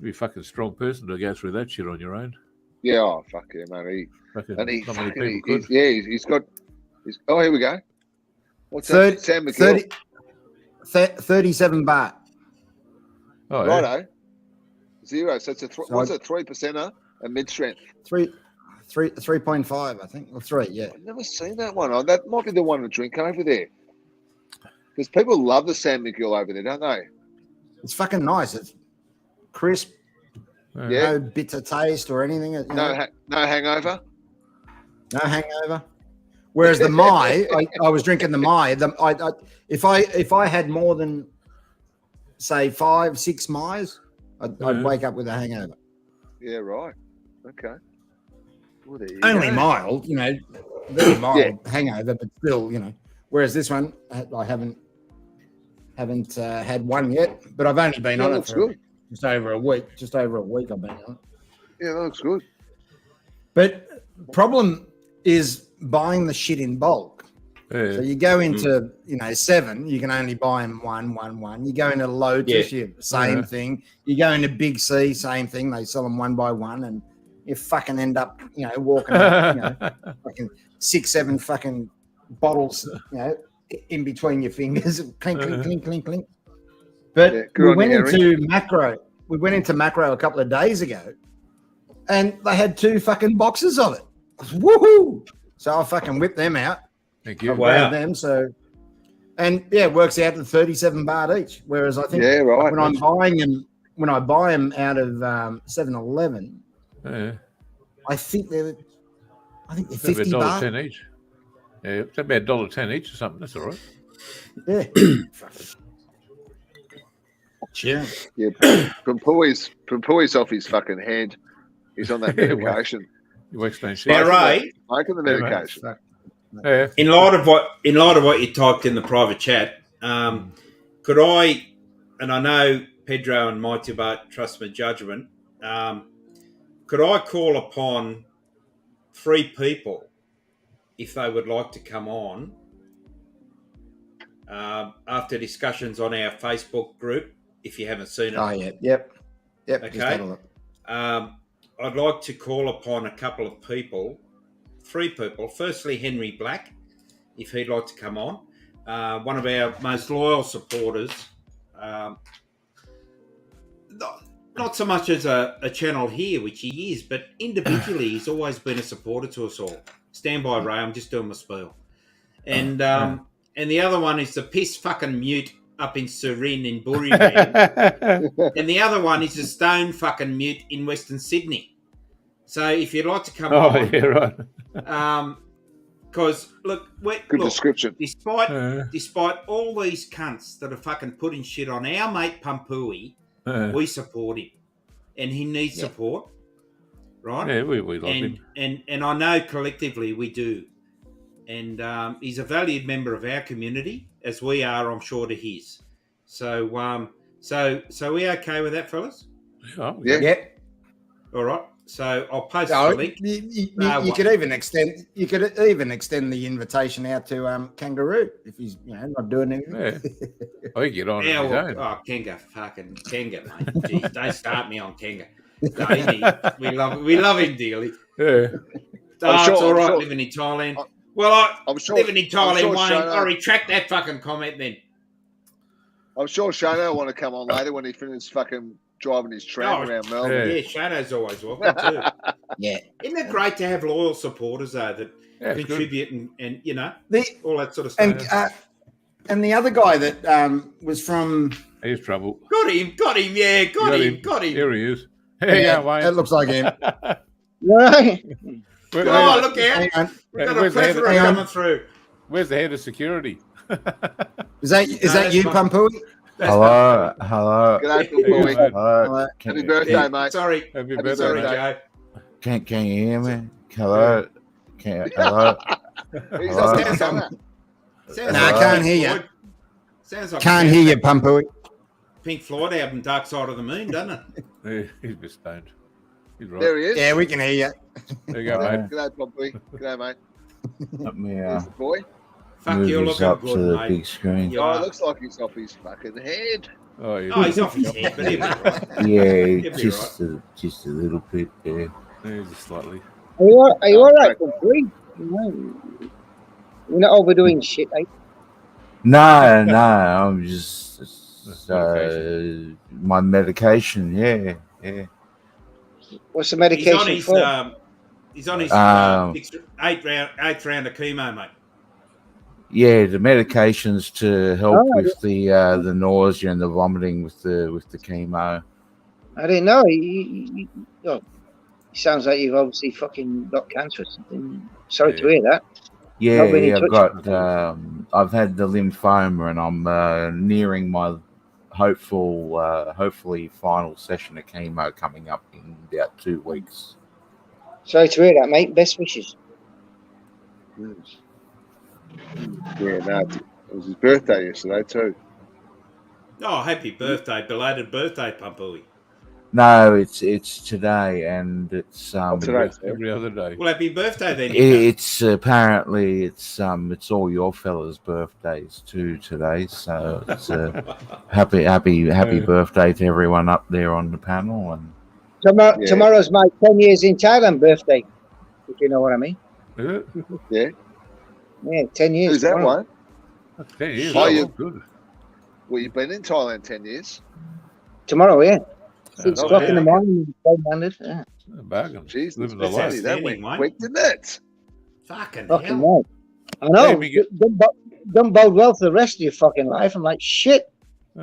[SPEAKER 1] Be a fucking strong person to go through that shit on your own.
[SPEAKER 3] Yeah, oh fuck yeah, man. He's got. Oh, here we go. What's that? Sam McGill.
[SPEAKER 6] 37 baht.
[SPEAKER 3] Oh, righto. Zero. So it's what's a 3%er? A mid strength.
[SPEAKER 6] 3.5, I think, or 3. Yeah.
[SPEAKER 3] I've never seen that one. Oh, that might be the one to drink over there. Because people love the Sam McGill over there, don't they?
[SPEAKER 6] It's fucking nice. It's crisp. No bitter taste or anything.
[SPEAKER 3] No hangover.
[SPEAKER 6] No hangover. Whereas the Mai, I was drinking the Mai. If I had more than say 5-6 Mai's, I'd wake up with a hangover.
[SPEAKER 3] Yeah, right. Okay. Well,
[SPEAKER 6] only mild, very mild hangover, but still, Whereas this one, I haven't had one yet, but I've only been on it for just over a week. Just over a week I've been on it.
[SPEAKER 3] Yeah, that looks good.
[SPEAKER 6] But problem is buying the shit in bulk. Yeah. So you go into 7, you can only buy them one. You go into Lotus, same thing. You go into Big C, same thing. They sell them one by one, and you fucking end up, walking, fucking 6-7 fucking bottles, in between your fingers, clink, clink, clink, clink. But we went into Macro. We went into Macro a couple of days ago, and they had 2 fucking boxes of it. Woohoo! So I fucking whipped them out.
[SPEAKER 1] Thank you.
[SPEAKER 6] Wow. Them, so, and it works out to 37 baht each. Whereas I think when I buy them out of 7-Eleven, I think they're 50 baht.
[SPEAKER 1] $1.10 each. Yeah, it's about $1.10 each or something. That's all right.
[SPEAKER 6] Yeah. Sure.
[SPEAKER 3] Yeah. Pumpui's off his fucking head. He's on that medication.
[SPEAKER 4] Now, Ray,
[SPEAKER 3] making the medication.
[SPEAKER 1] Yeah.
[SPEAKER 4] In light of what you typed in the private chat, could I? And I know Pedro and Mighty Bart trust my judgment. Could I call upon 3 people if they would like to come on after discussions on our Facebook group? If you haven't seen it,
[SPEAKER 6] oh yeah, yep.
[SPEAKER 4] Okay. I'd like to call upon a couple of people, 3 people. Firstly, Henry Black, if he'd like to come on, one of our most loyal supporters. Not so much as a channel here, which he is, but individually, he's always been a supporter to us all. Stand by, Ray. I'm just doing my spiel. And the other one is the piss fucking mute up in Surin in Buriram. And the other one is a stone fucking mute in Western Sydney. So if you'd like to come on.
[SPEAKER 1] Oh, yeah, right.
[SPEAKER 4] Because, look,
[SPEAKER 3] description.
[SPEAKER 4] Despite all these cunts that are fucking putting shit on our mate Pumpui, we support him. And he needs support. Right?
[SPEAKER 1] Yeah, we love him.
[SPEAKER 4] And I know collectively we do. And he's a valued member of our community, as we are, I'm sure, to his. So, so we okay with that, fellas?
[SPEAKER 1] Oh,
[SPEAKER 6] Yeah.
[SPEAKER 4] All right. So I'll post
[SPEAKER 6] No,
[SPEAKER 4] the link.
[SPEAKER 6] you could even extend. You could even extend the invitation out to Kangaroo if he's not doing anything.
[SPEAKER 1] Yeah. I get on his own.
[SPEAKER 4] Oh, Kenga, fucking Kenga, mate. Jeez, don't start me on Kenga. No, we love him dearly.
[SPEAKER 1] Yeah.
[SPEAKER 4] Oh, it's all right living in Thailand. I'm
[SPEAKER 3] sure,
[SPEAKER 4] living in Thailand,
[SPEAKER 3] sure
[SPEAKER 4] Wayne.
[SPEAKER 3] Shano,
[SPEAKER 4] I retract that fucking comment then.
[SPEAKER 3] I'm sure Shano will want to come on later when he finishes fucking driving his tram around Melbourne.
[SPEAKER 4] Yeah, Shano's always welcome too.
[SPEAKER 6] Yeah.
[SPEAKER 4] Isn't it great to have loyal supporters though that contribute and all that sort of stuff?
[SPEAKER 6] And the other guy that was from
[SPEAKER 1] He's trouble.
[SPEAKER 4] Got him, yeah, got him.
[SPEAKER 1] Here he is. Hey, yeah, Wayne.
[SPEAKER 6] That looks like him.
[SPEAKER 2] Right.
[SPEAKER 4] Look out! We've got a plethora coming through.
[SPEAKER 1] Where's the head of security?
[SPEAKER 6] Is that you, Pampui?
[SPEAKER 10] Hello.
[SPEAKER 3] G'day, Pampui.
[SPEAKER 10] Hello.
[SPEAKER 3] Happy birthday, mate.
[SPEAKER 4] Sorry.
[SPEAKER 1] Happy birthday,
[SPEAKER 4] Joe.
[SPEAKER 10] Can you hear me? Hello. Hello.
[SPEAKER 6] No, I can't hear you.
[SPEAKER 4] Sounds like
[SPEAKER 6] Can't hear you, Pampui.
[SPEAKER 4] Pink Floyd album, Dark Side of the Moon, doesn't it?
[SPEAKER 1] Yeah, he's been stoned. He's right.
[SPEAKER 3] There he is.
[SPEAKER 6] Yeah, we can hear you.
[SPEAKER 1] There you go, mate.
[SPEAKER 3] G'day, Pampui. G'day, mate.
[SPEAKER 10] Let me
[SPEAKER 3] There's the boy.
[SPEAKER 4] Fuck,
[SPEAKER 10] move
[SPEAKER 4] you're
[SPEAKER 10] this
[SPEAKER 4] looking
[SPEAKER 10] up
[SPEAKER 4] good,
[SPEAKER 10] to the
[SPEAKER 4] mate.
[SPEAKER 10] big screen.
[SPEAKER 3] Oh, it looks like he's off his fucking head.
[SPEAKER 1] Oh,
[SPEAKER 4] he's off his head, but he'll be right.
[SPEAKER 10] Yeah, just a little bit there.
[SPEAKER 1] Yeah, just slightly.
[SPEAKER 2] Are you all right, Pampui? You're not overdoing shit, eh?
[SPEAKER 10] No, I'm just my medication. Yeah.
[SPEAKER 2] What's the medication
[SPEAKER 4] He's on his eighth round of chemo, mate.
[SPEAKER 10] Yeah, the medications to help with the nausea and the vomiting with the chemo.
[SPEAKER 2] I didn't know. He sounds like you've obviously fucking got cancer or something. Sorry to hear that.
[SPEAKER 10] Yeah, I've had the lymphoma, and I'm nearing my hopefully final session of chemo coming up in about 2 weeks.
[SPEAKER 2] Sorry to hear that, mate. Best wishes.
[SPEAKER 3] Yeah, no, it was his birthday yesterday too.
[SPEAKER 4] Oh, happy birthday, belated birthday, Pampui.
[SPEAKER 10] No, it's today, and it's
[SPEAKER 1] every other day.
[SPEAKER 4] Well, happy birthday then.
[SPEAKER 10] It's apparently it's all your fellas' birthdays too today, so it's happy birthday to everyone up there on the panel. And
[SPEAKER 2] tomorrow's my 10 years in Thailand birthday, if you know what I mean.
[SPEAKER 1] Is it?
[SPEAKER 3] Yeah.
[SPEAKER 2] Yeah, 10 years.
[SPEAKER 3] Who's that one?
[SPEAKER 1] 10 years.
[SPEAKER 3] Oh,
[SPEAKER 1] good.
[SPEAKER 3] Well, you've been in Thailand 10 years.
[SPEAKER 2] Tomorrow, yeah. 6 o'clock in the morning. Yeah.
[SPEAKER 1] Bargain.
[SPEAKER 3] Jeez,
[SPEAKER 1] living the life.
[SPEAKER 3] that went quick, didn't it?
[SPEAKER 4] Fucking
[SPEAKER 2] hell.
[SPEAKER 4] hell.
[SPEAKER 2] I know. Don't bode well for the rest of your fucking life. I'm like, shit.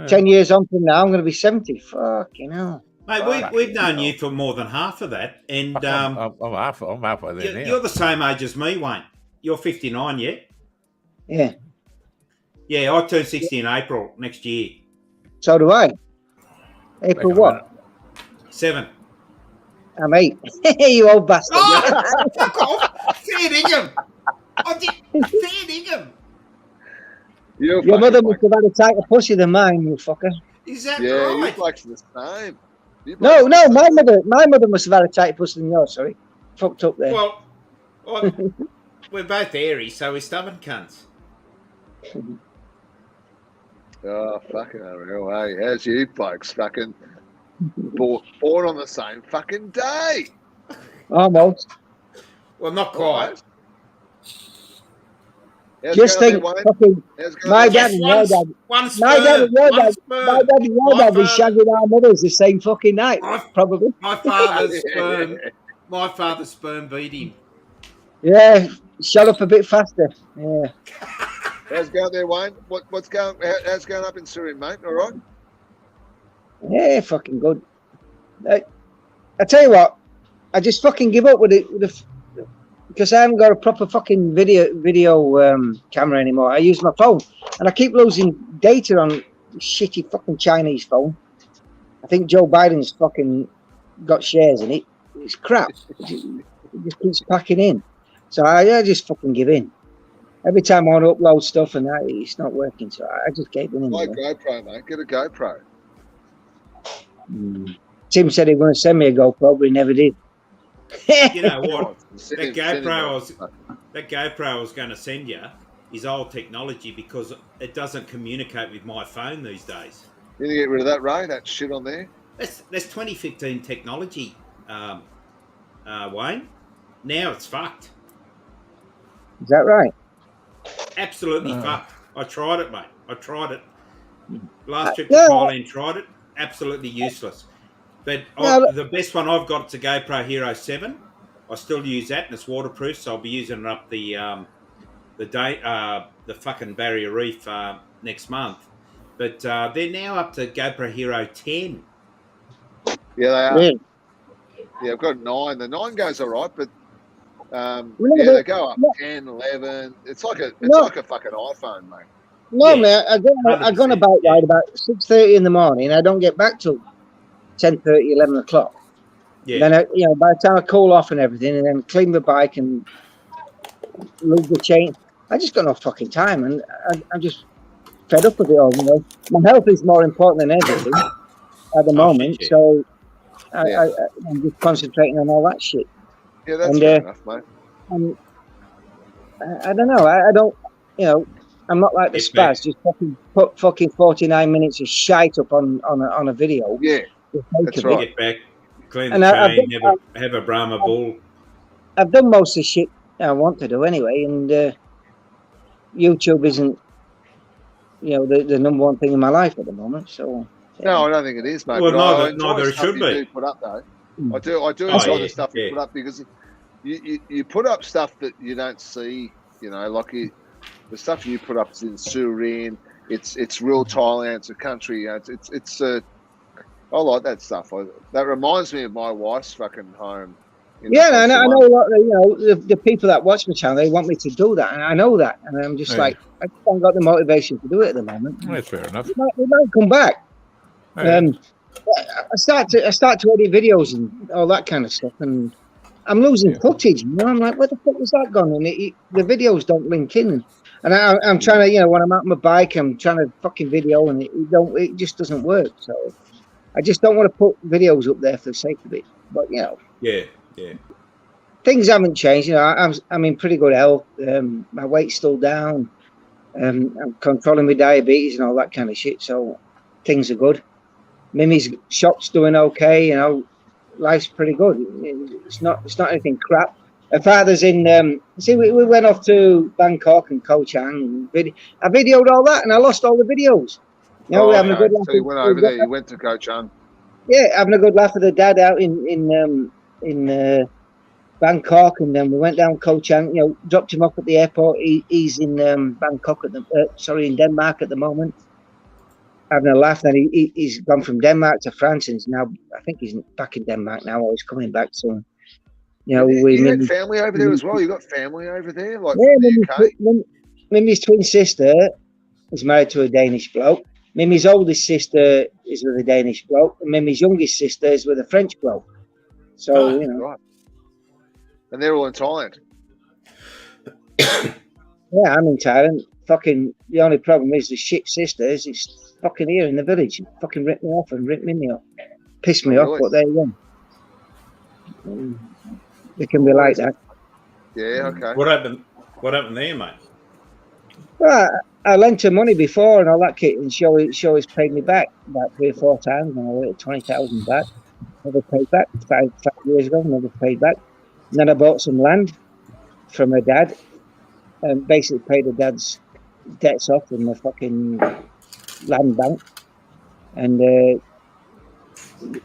[SPEAKER 2] 10 years on from now, I'm going to be 70. Fucking hell.
[SPEAKER 4] Mate, we've known you for more than half of that. And
[SPEAKER 1] I'm halfway there now.
[SPEAKER 4] You're the same age as me, Wayne. You're 59, yeah?
[SPEAKER 2] Yeah.
[SPEAKER 4] Yeah, I turn 60 in April next year.
[SPEAKER 2] So do I. April what?
[SPEAKER 4] 7.
[SPEAKER 2] I'm 8. You old bastard.
[SPEAKER 4] Oh, fuck off. Fair dinkum. Fair dinkum.
[SPEAKER 2] Your mother must have had a tighter pussy than mine, you fucker.
[SPEAKER 4] Is that
[SPEAKER 3] right?
[SPEAKER 4] Yeah,
[SPEAKER 3] you blokes are the same.
[SPEAKER 2] No, my mother must have had a tighter pussy than yours, sorry. Fucked up there.
[SPEAKER 4] Well, we're both airy, so we're stubborn cunts.
[SPEAKER 3] Oh, fucking unreal, hey. How's you blokes fucking born on the same fucking day?
[SPEAKER 2] Almost.
[SPEAKER 4] Well, not quite.
[SPEAKER 2] Just think, fucking, my dad and your dad. My dad and your dad was shagging our mothers the same fucking night, probably.
[SPEAKER 4] My father's sperm beat him.
[SPEAKER 2] Yeah, shut up a bit faster. Yeah.
[SPEAKER 3] How's it going there, Wayne? How's it going up in Syria, mate? All right?
[SPEAKER 2] Yeah, fucking good. I tell you what, I just fucking give up with it because I haven't got a proper fucking video camera anymore. I use my phone, and I keep losing data on this shitty fucking Chinese phone. I think Joe Biden's fucking got shares in it. It's crap. It just keeps packing in. So I just fucking give in.
[SPEAKER 11] every time I want to upload stuff and that, it's not working. So I just gave in.
[SPEAKER 3] Buy a GoPro, mate. Get a GoPro.
[SPEAKER 11] Tim said he was going to send me a GoPro, but he never did.
[SPEAKER 4] You know what? That GoPro I was going to send you is old technology because it doesn't communicate with my phone these days.
[SPEAKER 3] You need to get rid of that, Ray, that shit on there.
[SPEAKER 4] That's 2015 technology, Wayne. Now it's fucked.
[SPEAKER 11] Is that right?
[SPEAKER 4] Absolutely fucked. I tried it, mate. I tried it. Last trip to Thailand, tried it. Absolutely useless. But the best one I've got is a GoPro Hero 7. I still use that, and it's waterproof, so I'll be using it up the fucking Barrier Reef next month. But they're now up to GoPro Hero 10.
[SPEAKER 3] Yeah, they are.
[SPEAKER 11] Really?
[SPEAKER 3] Yeah, I've got 9. The 9 goes all right, but they go up 10, 11. It's like a fucking iPhone, mate.
[SPEAKER 11] No, man. I go on a bike ride about 6:30 in the morning. I don't get back till 10:30, 11 o'clock. Yeah. Then by the time I cool off and everything, and then clean the bike and lose the chain, I just got no fucking time, and I'm just fed up with it all. My health is more important than everything at the moment, so I'm just concentrating on all that shit.
[SPEAKER 3] Yeah, that's fair enough, mate.
[SPEAKER 11] I don't know. I don't. I'm not like the spaz. Just put fucking 49 minutes of shite up on a video.
[SPEAKER 3] Yeah, that's right.
[SPEAKER 4] Get back, clean the chain, have a Brahma bull.
[SPEAKER 11] I've done most of the shit I want to do anyway, and YouTube isn't, the number one thing in my life at the moment. So
[SPEAKER 3] no, I don't think it is, mate.
[SPEAKER 4] Well, neither it should be.
[SPEAKER 3] Put up though. I do enjoy the stuff you put up because you put up stuff that you don't see. Like the stuff you put up is in Surin. It's real Thailand. It's a country. It's I like that stuff. That reminds me of my wife's fucking home.
[SPEAKER 11] I know a lot. The people that watch my channel, they want me to do that, and I know that, and I'm just like, I just haven't got the motivation to do it at the moment.
[SPEAKER 1] That's fair enough.
[SPEAKER 11] It might come back. I start to edit videos and all that kind of stuff, and I'm losing footage. I'm like, where the fuck was that gone? And the videos don't link in. And I'm trying to, when I'm out on my bike, I'm trying to fucking video, and it just doesn't work. So I just don't want to put videos up there for the sake of it. But
[SPEAKER 4] yeah.
[SPEAKER 11] Things haven't changed. I'm in pretty good health. My weight's still down. I'm controlling my diabetes and all that kind of shit. So things are good. Mimi's shop's doing okay. Life's pretty good. It's not anything crap. My father's in. We went off to Bangkok and Koh Chang. I videoed all that, and I lost all the videos.
[SPEAKER 3] We're having a good laugh. So you went over there. You went to Koh Chang.
[SPEAKER 11] Yeah, having a good laugh with the dad out in Bangkok, and then we went down Koh Chang. Dropped him off at the airport. He's in Bangkok in Denmark at the moment. Having a laugh. Then he's gone from Denmark to France, and I think he's back in Denmark now, or he's coming back soon.
[SPEAKER 3] You had family over there as well. You got family over there, like from the UK.
[SPEAKER 11] Mimi's twin sister is married to a Danish bloke. Mimi's oldest sister is with a Danish bloke, and Mimi's youngest sister is with a French bloke. So
[SPEAKER 3] right. And they're all in Thailand.
[SPEAKER 11] Yeah, I'm in Thailand. Fucking the only problem is the shit sisters. It's fucking here in the village. Fucking ripped me off and ripped Mimi off. Pissed me off, but there you go. It can be like that.
[SPEAKER 3] Yeah, okay.
[SPEAKER 4] What happened there, mate?
[SPEAKER 11] Well, I lent her money before and all that kit, and she always paid me back about 3 or 4 times, and I went 20,000 back. Never paid back. 5 years ago, never paid back. And then I bought some land from her dad, and basically paid her dad's debts off in the fucking land bank. And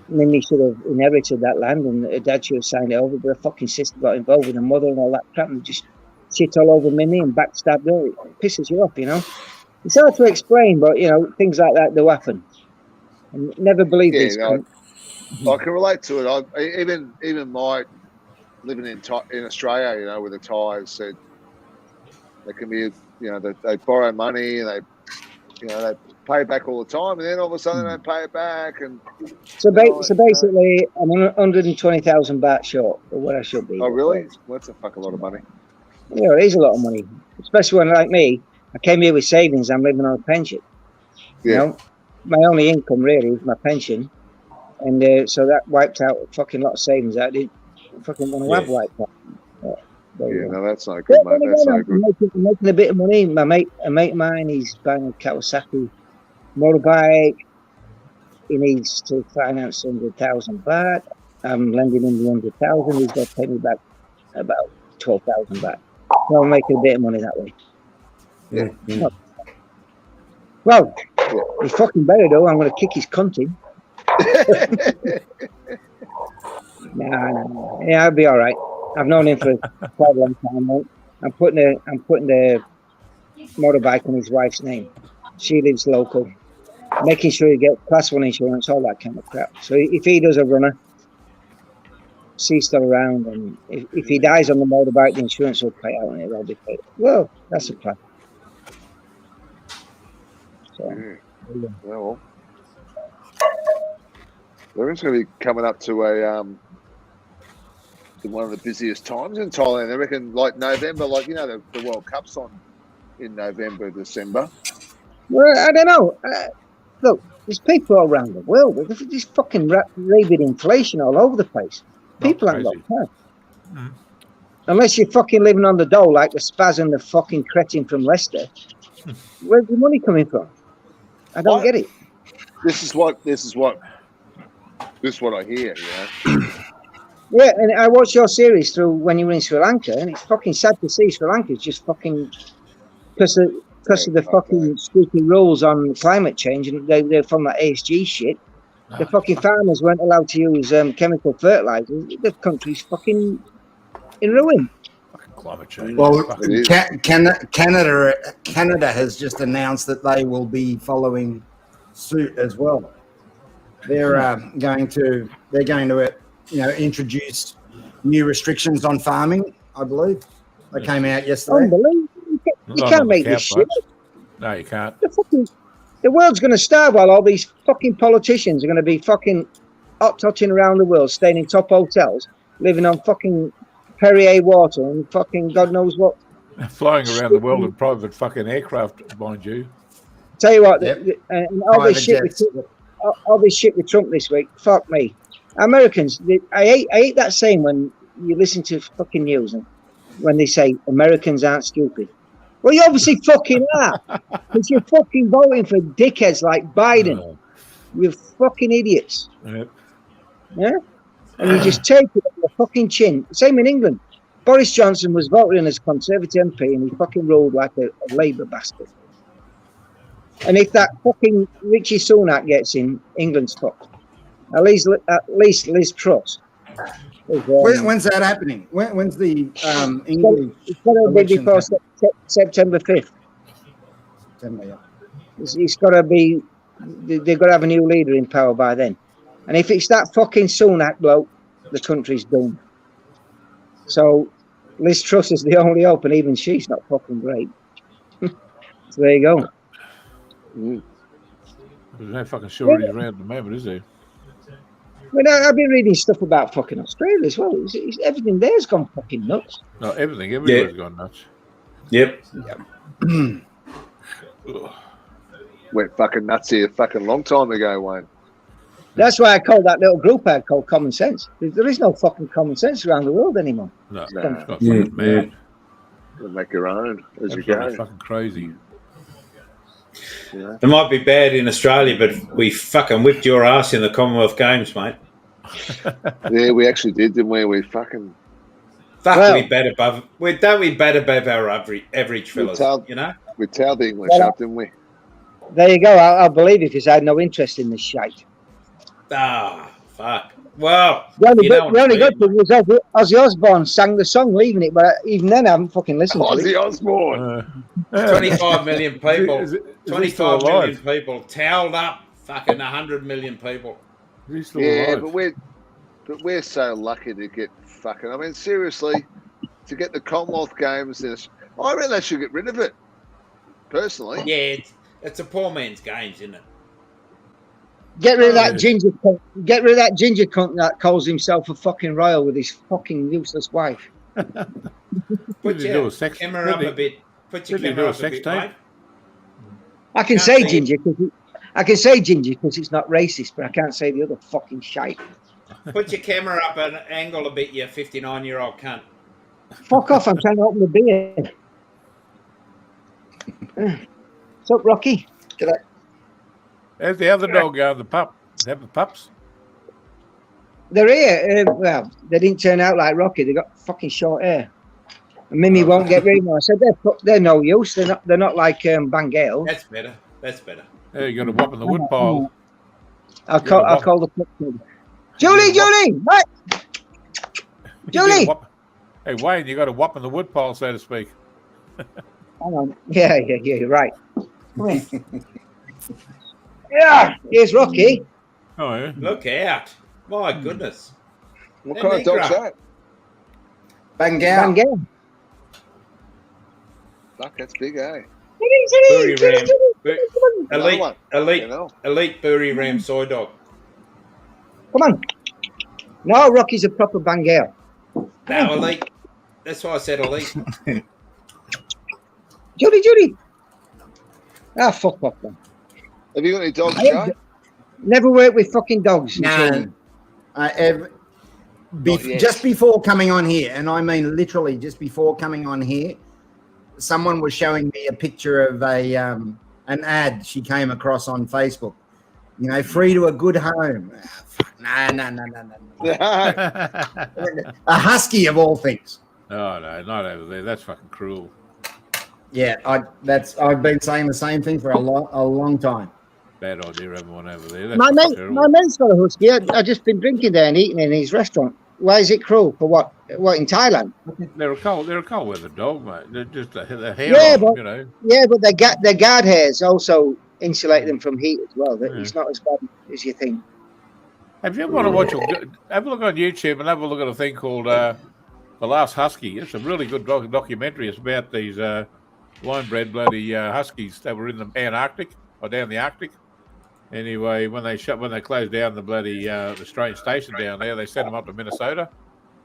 [SPEAKER 11] Mimi should have inherited that land, and her dad should have signed it over, but her fucking sister got involved with her mother and all that crap, and just shit all over Mimi and backstabbed her. It pisses you off, It's hard to explain, but things like that do happen. And never believe this.
[SPEAKER 3] I can relate to it. Even my living in Australia, with the Thais, said they can be, they borrow money and they pay back all the time, and then all of a sudden they don't pay it back. And
[SPEAKER 11] so basically, I'm 120,000 baht short of what I should be.
[SPEAKER 3] Oh, really? Well, that's a lot of money.
[SPEAKER 11] You know, it is a lot of money, especially when, like me, I came here with savings. I'm living on a pension.
[SPEAKER 3] Yeah.
[SPEAKER 11] You know, my only income really is my pension, and so that wiped out a fucking lot of savings that I didn't fucking want to have wiped out.
[SPEAKER 3] Yeah, no, that's not good, mate. That's not good.
[SPEAKER 11] I'm making a bit of money. A mate of mine, he's buying a Kawasaki motorbike. He needs to finance 100,000 baht. I'm lending him the 100,000. He's got to pay me back about 12,000 baht. So I'm making a bit of money that way.
[SPEAKER 3] Yeah.
[SPEAKER 11] Well, he's fucking better though. I'm going to kick his cunt in. No. Yeah, I'll be all right. I've known him for quite a long time. Mate. I'm putting the motorbike in his wife's name. She lives local. Making sure he gets class 1 insurance, all that kind of crap. So if he does a runner, she's still around, and if he dies on the motorbike, the insurance will pay out and it'll all be paid. Well, that's a plan. So,
[SPEAKER 3] well, everyone's going to be coming up to one of the busiest times in Thailand. I reckon, like November, like, you know, the World Cup's on in November, December.
[SPEAKER 11] Well, I don't know. Look, there's people all around the world. There's fucking rabid inflation all over the place. People ain't got time. Unless you're fucking living on the dole like the spaz and the fucking cretin from Leicester. Where's the money coming from? I don't get it.
[SPEAKER 3] This is what I hear, you know.
[SPEAKER 11] Yeah, and I watched your series through when you were in Sri Lanka, and it's fucking sad to see Sri Lanka is just fucking because of the fucking stupid rules on climate change, and they're from that ASG shit. The fucking farmers weren't allowed to use chemical fertilizers. The country's fucking in ruin.
[SPEAKER 1] Climate change.
[SPEAKER 6] Well, Canada has just announced that they will be following suit as well. They're going to introduce new restrictions on farming. I believe they came out yesterday.
[SPEAKER 11] Unbelievable! You can't make this shit.
[SPEAKER 1] No, you can't.
[SPEAKER 11] The world's going to starve while all these fucking politicians are going to be fucking hot-totting around the world, staying in top hotels, living on fucking Perrier water and fucking God knows what.
[SPEAKER 1] Flying around the world in private fucking aircraft, mind you.
[SPEAKER 11] Tell you what, and all this shit with Trump this week, fuck me. Americans, I hate that saying when you listen to fucking news and when they say Americans aren't stupid. Well, you obviously fucking are, because you're fucking voting for dickheads like Biden. You're fucking idiots. Yeah? And you just take it on the fucking chin. Same in England. Boris Johnson was voted in as Conservative MP and he fucking ruled like a Labour bastard. And if that fucking Richie Sunak gets in, England's fucked. At least Liz Truss.
[SPEAKER 6] When's that happening? When's the England?
[SPEAKER 11] It's going to be before September 5th.
[SPEAKER 6] September, yeah.
[SPEAKER 11] It's got to be. They've got to have a new leader in power by then. And if it's that fucking Sunak bloke, the country's done. So Liz Truss is the only hope, and even she's not fucking great. So there you go.
[SPEAKER 1] There's no fucking shortage around at the moment, is there?
[SPEAKER 11] I mean, I've been reading stuff about fucking Australia as well. Everything there's gone fucking nuts.
[SPEAKER 1] No, everywhere's gone nuts.
[SPEAKER 4] Yep.
[SPEAKER 3] Went fucking nuts here a fucking long time ago, Wayne.
[SPEAKER 11] That's why I called that little group I had called Common Sense. There is no fucking common sense around the world anymore.
[SPEAKER 1] No, it's not fucking mad.
[SPEAKER 3] You make your own as you
[SPEAKER 1] go.
[SPEAKER 3] go.
[SPEAKER 1] Fucking crazy.
[SPEAKER 3] Yeah.
[SPEAKER 4] It might be bad in Australia, but we fucking whipped your ass in the Commonwealth Games, mate.
[SPEAKER 3] Yeah, we actually did, didn't we? We fucking...
[SPEAKER 4] we bat above... Don't we bat above our average fellas, you know?
[SPEAKER 3] We towed the English up, didn't we?
[SPEAKER 11] There you go. I'll believe it because I had no interest in this shite.
[SPEAKER 4] Ah, fuck. Well,
[SPEAKER 11] the only good thing was Ozzy Osbourne sang the song leaving it, but even then I haven't fucking listened to it.
[SPEAKER 3] Ozzy Osbourne.
[SPEAKER 4] 25 million people.
[SPEAKER 1] Is
[SPEAKER 4] 25 million people towelled up. Fucking 100 million people.
[SPEAKER 3] Yeah, but we're so lucky to get fucking. I mean, seriously, to get the Commonwealth Games, I reckon they should get rid of it. Personally,
[SPEAKER 4] yeah, it's a poor man's games, isn't it?
[SPEAKER 11] Get rid of that ginger cunt. Get rid of that ginger cunt that calls himself a fucking royal with his fucking useless wife.
[SPEAKER 4] Put
[SPEAKER 1] Did you
[SPEAKER 4] your
[SPEAKER 1] do a sex-
[SPEAKER 4] camera up
[SPEAKER 1] did
[SPEAKER 4] a bit. Put your
[SPEAKER 1] did you
[SPEAKER 4] camera
[SPEAKER 1] do a
[SPEAKER 4] up a
[SPEAKER 1] sex
[SPEAKER 4] bit,
[SPEAKER 1] tape?
[SPEAKER 4] mate.
[SPEAKER 11] I can
[SPEAKER 4] Can't
[SPEAKER 11] say
[SPEAKER 4] see it.
[SPEAKER 11] ginger because I can say ginger because it's not racist, but I can't say the other fucking shite.
[SPEAKER 4] Put your camera up an angle a bit, you 59-year-old cunt.
[SPEAKER 11] Fuck off! I'm trying to open the beer. What's up, Rocky?
[SPEAKER 1] There's the other dog going, the pup. Have the pups?
[SPEAKER 11] They're here. Well, they didn't turn out like Rocky. They got fucking short hair. And Mimi won't get rid of them. I said they're no use. They're not like Bangale.
[SPEAKER 4] That's better. That's better.
[SPEAKER 1] Yeah, you got to whop in the wood pile.
[SPEAKER 11] I'll call the cook. Julie, right? Julie.
[SPEAKER 1] Hey, Wayne, you got to whop in the wood pile, so to speak.
[SPEAKER 11] Hang on. Yeah, you're right. Yeah, here's Rocky.
[SPEAKER 1] Oh, yeah.
[SPEAKER 4] Look out. My goodness.
[SPEAKER 3] What kind of dog's that?
[SPEAKER 6] Bengal.
[SPEAKER 3] Fuck, that's big, eh?
[SPEAKER 4] Buri ram. Elite Buri ram soy dog.
[SPEAKER 11] Come on. No, Rocky's a proper Bengal.
[SPEAKER 4] No, elite. That's why I said elite.
[SPEAKER 11] Judy. Ah, fuck off, then.
[SPEAKER 3] Have you got any dogs, Joe?
[SPEAKER 11] Never worked with fucking dogs.
[SPEAKER 6] No. Just before coming on here, and I mean literally just before coming on here, someone was showing me a picture of an ad she came across on Facebook. You know, free to a good home. No. A husky of all things.
[SPEAKER 1] Oh, no, not over there. That's fucking cruel.
[SPEAKER 6] Yeah, I've been saying the same thing for a long time.
[SPEAKER 1] Bad idea, everyone over there. That's
[SPEAKER 11] My
[SPEAKER 1] terrible.
[SPEAKER 11] mate's got a husky. I just been drinking there and eating in his restaurant. Why is it cruel? For what? What, in Thailand?
[SPEAKER 1] They're a cold weather dog, mate. They're just the hair
[SPEAKER 11] Yeah,
[SPEAKER 1] on,
[SPEAKER 11] but
[SPEAKER 1] you know.
[SPEAKER 11] yeah, but their guard hairs also insulate them from heat as well. It's not as bad as you think.
[SPEAKER 1] If you want to watch, have a look on YouTube and have a look at a thing called The Last Husky. It's a really good documentary. It's about these line-bred bloody huskies that were in the Antarctic or down the Arctic. Anyway, when they closed down the bloody the strange station down there, they sent them up to Minnesota.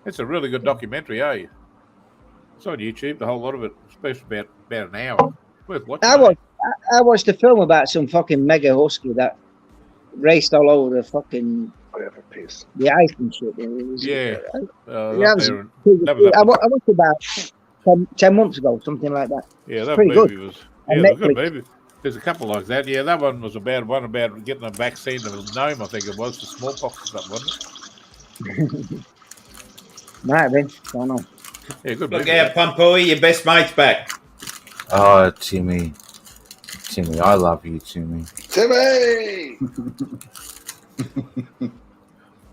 [SPEAKER 1] It's a really good documentary, eh? It's on YouTube, the whole lot of it, especially about an hour. Worth watching.
[SPEAKER 11] I watched a film about some fucking mega husky that raced all over the fucking the ice and shit. I watched about 10 months ago, something like that.
[SPEAKER 1] Yeah,
[SPEAKER 11] it's
[SPEAKER 1] that
[SPEAKER 11] pretty
[SPEAKER 1] movie
[SPEAKER 11] good.
[SPEAKER 1] was. Yeah, it was a good movie. There's a couple like that. Yeah, that one was about getting a vaccine of gnome, I think it was, for smallpox or something, wasn't it?
[SPEAKER 11] Might have been. Don't know.
[SPEAKER 1] Yeah, good
[SPEAKER 4] Look
[SPEAKER 1] movie.
[SPEAKER 4] out, Pumpooey, your best mate's back.
[SPEAKER 10] Oh, Timmy, I love you, Timmy.
[SPEAKER 3] Timmy!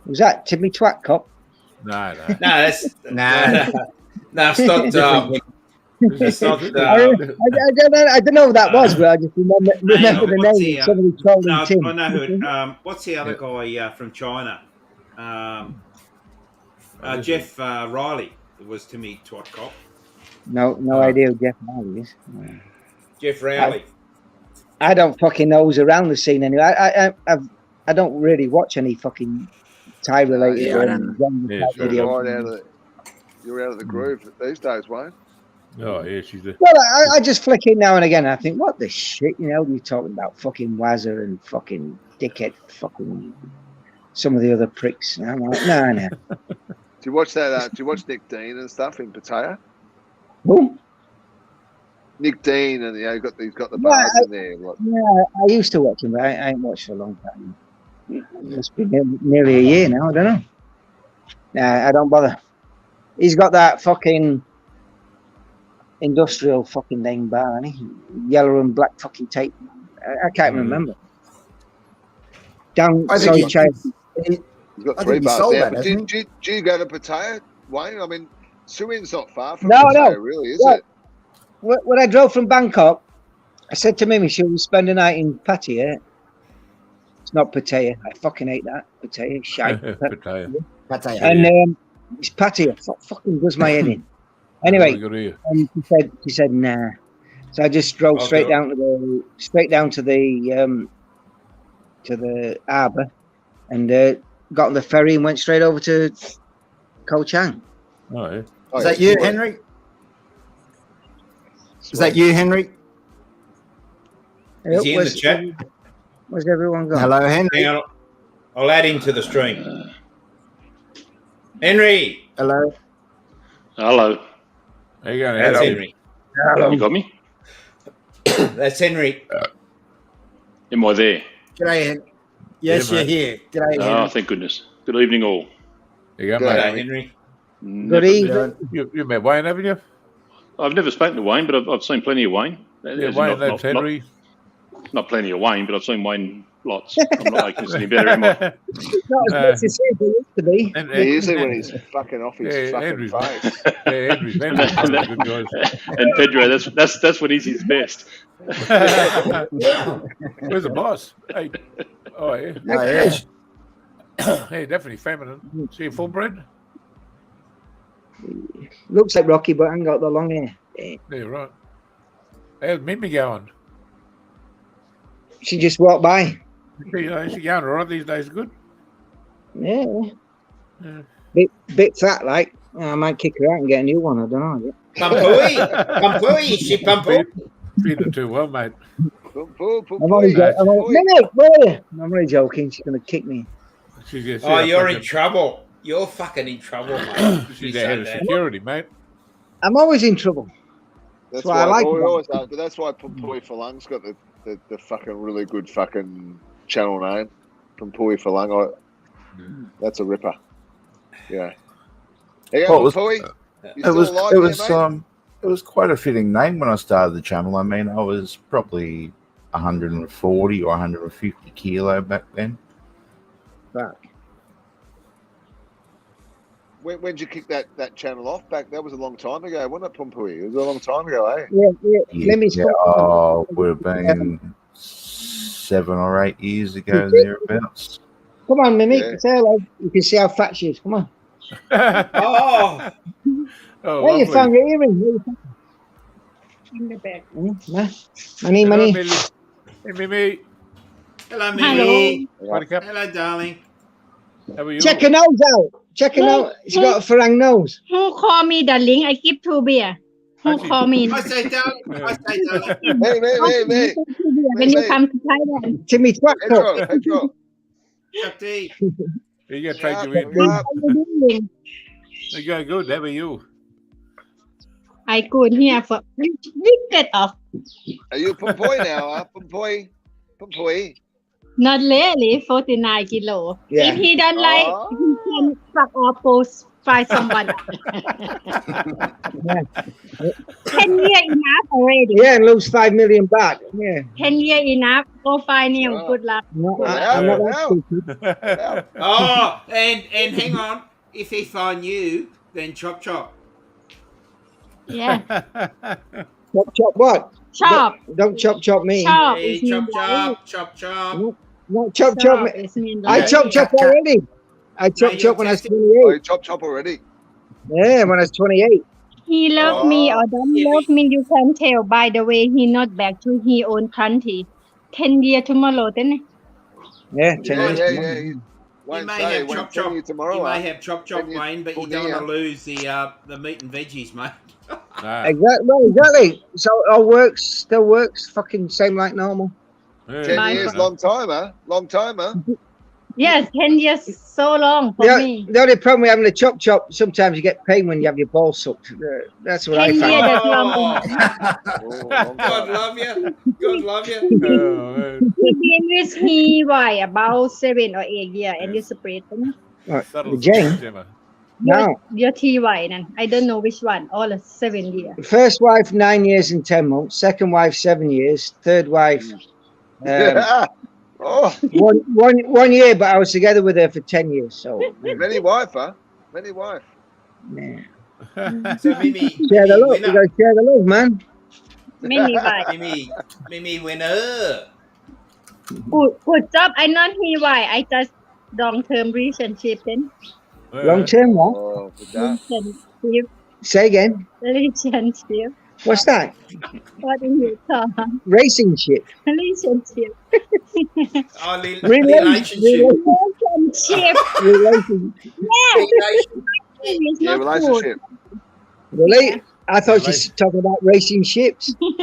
[SPEAKER 11] Was that Timmy Twat Cop?
[SPEAKER 1] No.
[SPEAKER 4] No, that's
[SPEAKER 6] No.
[SPEAKER 4] no, it's not. It's not.
[SPEAKER 11] I don't know who that was, but I just remember the name. Somebody told him Tim.
[SPEAKER 4] I know who. What's the other guy from China? Jeff Riley was Timmy Twat Cop.
[SPEAKER 11] No idea who Jeff Riley is.
[SPEAKER 4] Jeff Rowley.
[SPEAKER 11] I don't fucking know who's around the scene anyway. I don't really watch any fucking Thai related videos.
[SPEAKER 3] You're out of the groove these days, Wayne.
[SPEAKER 1] Oh, yeah, she's a...
[SPEAKER 11] Well, I just flick in now and again. And I think, what the shit, you're talking about fucking Wazza and fucking dickhead, fucking some of the other pricks. And I'm like, no.
[SPEAKER 3] Do you watch that? Do you watch Nick Dean and stuff in Pattaya?
[SPEAKER 11] Who?
[SPEAKER 3] Nick Dean, and he's got the bars in there.
[SPEAKER 11] Yeah, I used to watch him, but I ain't watched for a long time. It's been nearly a year now. I don't know. Nah, I don't bother. He's got that fucking industrial fucking name bar, and yellow and black fucking tape. I can't remember. Down, sorry, child.
[SPEAKER 3] He's got 3 bars there. But do you go to Pattaya, Wayne? I mean, Surin's not far from Pattaya, really, is it?
[SPEAKER 11] When I drove from Bangkok, I said to Mimi, she'll spend a night in Pattaya. It's not Pattaya. I fucking hate that. Pattaya, shite.
[SPEAKER 1] Pattaya.
[SPEAKER 11] And it's Pattaya. Fucking does my head in. Anyway, and she said nah. So I just drove straight down to the harbour, and got on the ferry and went straight over to Koh Chang.
[SPEAKER 1] Oh, yeah.
[SPEAKER 6] Is that you, Henry? Is that you, Henry?
[SPEAKER 4] Is he in the chat?
[SPEAKER 11] Where's everyone gone?
[SPEAKER 6] Hello, Henry.
[SPEAKER 4] Hang on. I'll add him to the stream. Henry.
[SPEAKER 6] Hello.
[SPEAKER 12] Hello.
[SPEAKER 1] There you go.
[SPEAKER 4] That's Henry.
[SPEAKER 11] Hello.
[SPEAKER 12] You got me?
[SPEAKER 4] That's Henry.
[SPEAKER 12] Am I there?
[SPEAKER 6] G'day, Henry. Yes,
[SPEAKER 1] Yeah,
[SPEAKER 6] you're here. G'day, Henry.
[SPEAKER 12] Oh, thank goodness. Good evening, all.
[SPEAKER 1] There you go,
[SPEAKER 4] G'day,
[SPEAKER 1] mate.
[SPEAKER 4] Henry.
[SPEAKER 11] Good evening.
[SPEAKER 1] You met Wayne, haven't you?
[SPEAKER 12] I've never spoken to Wayne, but I've seen plenty of Wayne.
[SPEAKER 1] Yeah,
[SPEAKER 12] As in
[SPEAKER 1] Wayne, that's Henry.
[SPEAKER 12] Not plenty of Wayne, but I've seen Wayne lots. I'm not making this any better, am I?
[SPEAKER 11] Not as much as it used to be.
[SPEAKER 3] He is when he's fucking off his fucking
[SPEAKER 1] Henry's,
[SPEAKER 3] face.
[SPEAKER 1] Yeah, Henry's one of the good guys.
[SPEAKER 12] And Pedro, that's when he's his best.
[SPEAKER 1] Where's the boss? Hey. Oh, yeah.
[SPEAKER 6] Oh, yeah.
[SPEAKER 1] Hey, definitely feminine. See a full bred?
[SPEAKER 11] Looks like Rocky, but I ain't got the long hair.
[SPEAKER 1] Yeah, right. How's Mimi going?
[SPEAKER 11] She just walked by.
[SPEAKER 1] Is she going all right these days? Good?
[SPEAKER 11] Yeah.
[SPEAKER 1] Yeah.
[SPEAKER 11] Bit fat, like. I might kick her out and get a new one. I don't know.
[SPEAKER 4] Pampooey. Is she Pampooey?
[SPEAKER 1] Feed her too well, mate.
[SPEAKER 11] I'm only joking. She's going to kick me.
[SPEAKER 4] Oh, you're in trouble. You're fucking in trouble, mate.
[SPEAKER 1] She's the head of security, mate.
[SPEAKER 11] I'm always in trouble.
[SPEAKER 3] That's
[SPEAKER 11] why I like
[SPEAKER 3] we
[SPEAKER 11] that.
[SPEAKER 3] always are, but that's why Pui Falung's got the fucking really good fucking channel name from Pui Falung. That's a ripper. Yeah. Hey,
[SPEAKER 10] Well,
[SPEAKER 3] Pui.
[SPEAKER 10] It was quite a fitting name when I started the channel. I mean, I was probably 140 or 150 kilo back then.
[SPEAKER 11] Fuck.
[SPEAKER 3] When did you kick that channel off? That was a long time ago, wasn't it, Pumpui? It was a long time ago, eh?
[SPEAKER 11] Yeah. Let me stop.
[SPEAKER 10] Oh, would have been 7 or 8 years ago, thereabouts.
[SPEAKER 11] Come on, Mimi.
[SPEAKER 3] Yeah.
[SPEAKER 11] Say hello. You can see how fat she is. Come on.
[SPEAKER 4] Oh.
[SPEAKER 11] Where you found your earring?
[SPEAKER 5] In the back.
[SPEAKER 11] Money.
[SPEAKER 1] Hey, Mimi.
[SPEAKER 4] Hello, Mimi.
[SPEAKER 1] Hello.
[SPEAKER 4] Hello, darling.
[SPEAKER 1] How are you?
[SPEAKER 11] Check her nose out. Check her nose. She got a Farang nose.
[SPEAKER 5] Who call me darling? I give 2 beer. Who call me?
[SPEAKER 4] I say darling.
[SPEAKER 3] Hey.
[SPEAKER 5] When you come to Thailand.
[SPEAKER 11] Timmy Twatco.
[SPEAKER 3] Pedro.
[SPEAKER 4] Chapti.
[SPEAKER 1] You got to take you in.
[SPEAKER 5] How you doing?
[SPEAKER 1] You go good. How are you?
[SPEAKER 5] I could hear for get off.
[SPEAKER 3] Are you Pumpui now, huh? Pumpui.
[SPEAKER 5] Not really, 49 kilo.
[SPEAKER 11] Yeah.
[SPEAKER 5] If he don't like, he can fuck off, go find someone. 10 years enough already.
[SPEAKER 11] Yeah, and lose 5 million back. Yeah.
[SPEAKER 5] 10 years enough. Go find him. Good luck.
[SPEAKER 11] No, I'm not that stupid.
[SPEAKER 4] Oh, and hang on. If he find you, then chop.
[SPEAKER 5] Yeah.
[SPEAKER 11] Chop what?
[SPEAKER 5] Chop.
[SPEAKER 11] Don't chop me.
[SPEAKER 5] Chop.
[SPEAKER 4] Hey,
[SPEAKER 5] is mean
[SPEAKER 4] chop.
[SPEAKER 11] No, chop me.
[SPEAKER 5] is mean
[SPEAKER 11] I
[SPEAKER 5] like.
[SPEAKER 11] chop already. I chop when I was 28.
[SPEAKER 3] Oh, you chop already.
[SPEAKER 11] Yeah, when I was 28.
[SPEAKER 5] He love me or don't love me, you can tell by the way he not back to his own country. 10 years tomorrow, then.
[SPEAKER 11] Yeah, 10 years.
[SPEAKER 3] Yeah.
[SPEAKER 4] You
[SPEAKER 3] Won't
[SPEAKER 4] may
[SPEAKER 3] say,
[SPEAKER 4] have
[SPEAKER 3] won't
[SPEAKER 4] chop.
[SPEAKER 3] tell you tomorrow.
[SPEAKER 4] You may
[SPEAKER 3] huh?
[SPEAKER 4] have chop,
[SPEAKER 3] 10 years
[SPEAKER 4] Wayne, but you
[SPEAKER 3] before
[SPEAKER 4] don't want to
[SPEAKER 3] now.
[SPEAKER 4] lose the meat and veggies, mate.
[SPEAKER 11] Exactly. So it all still works, fucking same like normal.
[SPEAKER 3] 10 years, long time, huh?
[SPEAKER 5] Yes, 10 years so long for me.
[SPEAKER 11] The only problem with having a chop, sometimes you get pain when you have your balls sucked. That's what
[SPEAKER 5] 10
[SPEAKER 11] I
[SPEAKER 5] years,
[SPEAKER 11] found.
[SPEAKER 5] that's long.
[SPEAKER 4] God love you. God love you.
[SPEAKER 5] He been with he about 7 or 8 years and you separate them.
[SPEAKER 11] The Jane? No.
[SPEAKER 5] Your TY then. I don't know which one. All 7 years.
[SPEAKER 11] First wife 9 years and 10 months. Second wife 7 years. Third wife 1 year, but I was together with her for 10 years. So
[SPEAKER 3] Many wife, huh? Many wife.
[SPEAKER 11] Yeah.
[SPEAKER 4] So Mimi,
[SPEAKER 11] Share the love. You gotta share the love, man.
[SPEAKER 4] Mimi winner.
[SPEAKER 5] Good job. I not TY. I just long-term relationship then.
[SPEAKER 11] Long term, what?
[SPEAKER 3] Oh, with that.
[SPEAKER 5] Relationship.
[SPEAKER 11] Say again.
[SPEAKER 5] Relationship.
[SPEAKER 11] What's that?
[SPEAKER 5] What is it called?
[SPEAKER 11] Racing shit.
[SPEAKER 5] Relationship.
[SPEAKER 4] Oh, relationship.
[SPEAKER 5] Relationship.
[SPEAKER 11] Relation.
[SPEAKER 5] Yeah. It's
[SPEAKER 3] Yeah,
[SPEAKER 5] not
[SPEAKER 3] relationship.
[SPEAKER 11] Really?
[SPEAKER 5] Yeah.
[SPEAKER 11] I thought she's talking about racing ships.
[SPEAKER 1] Oh,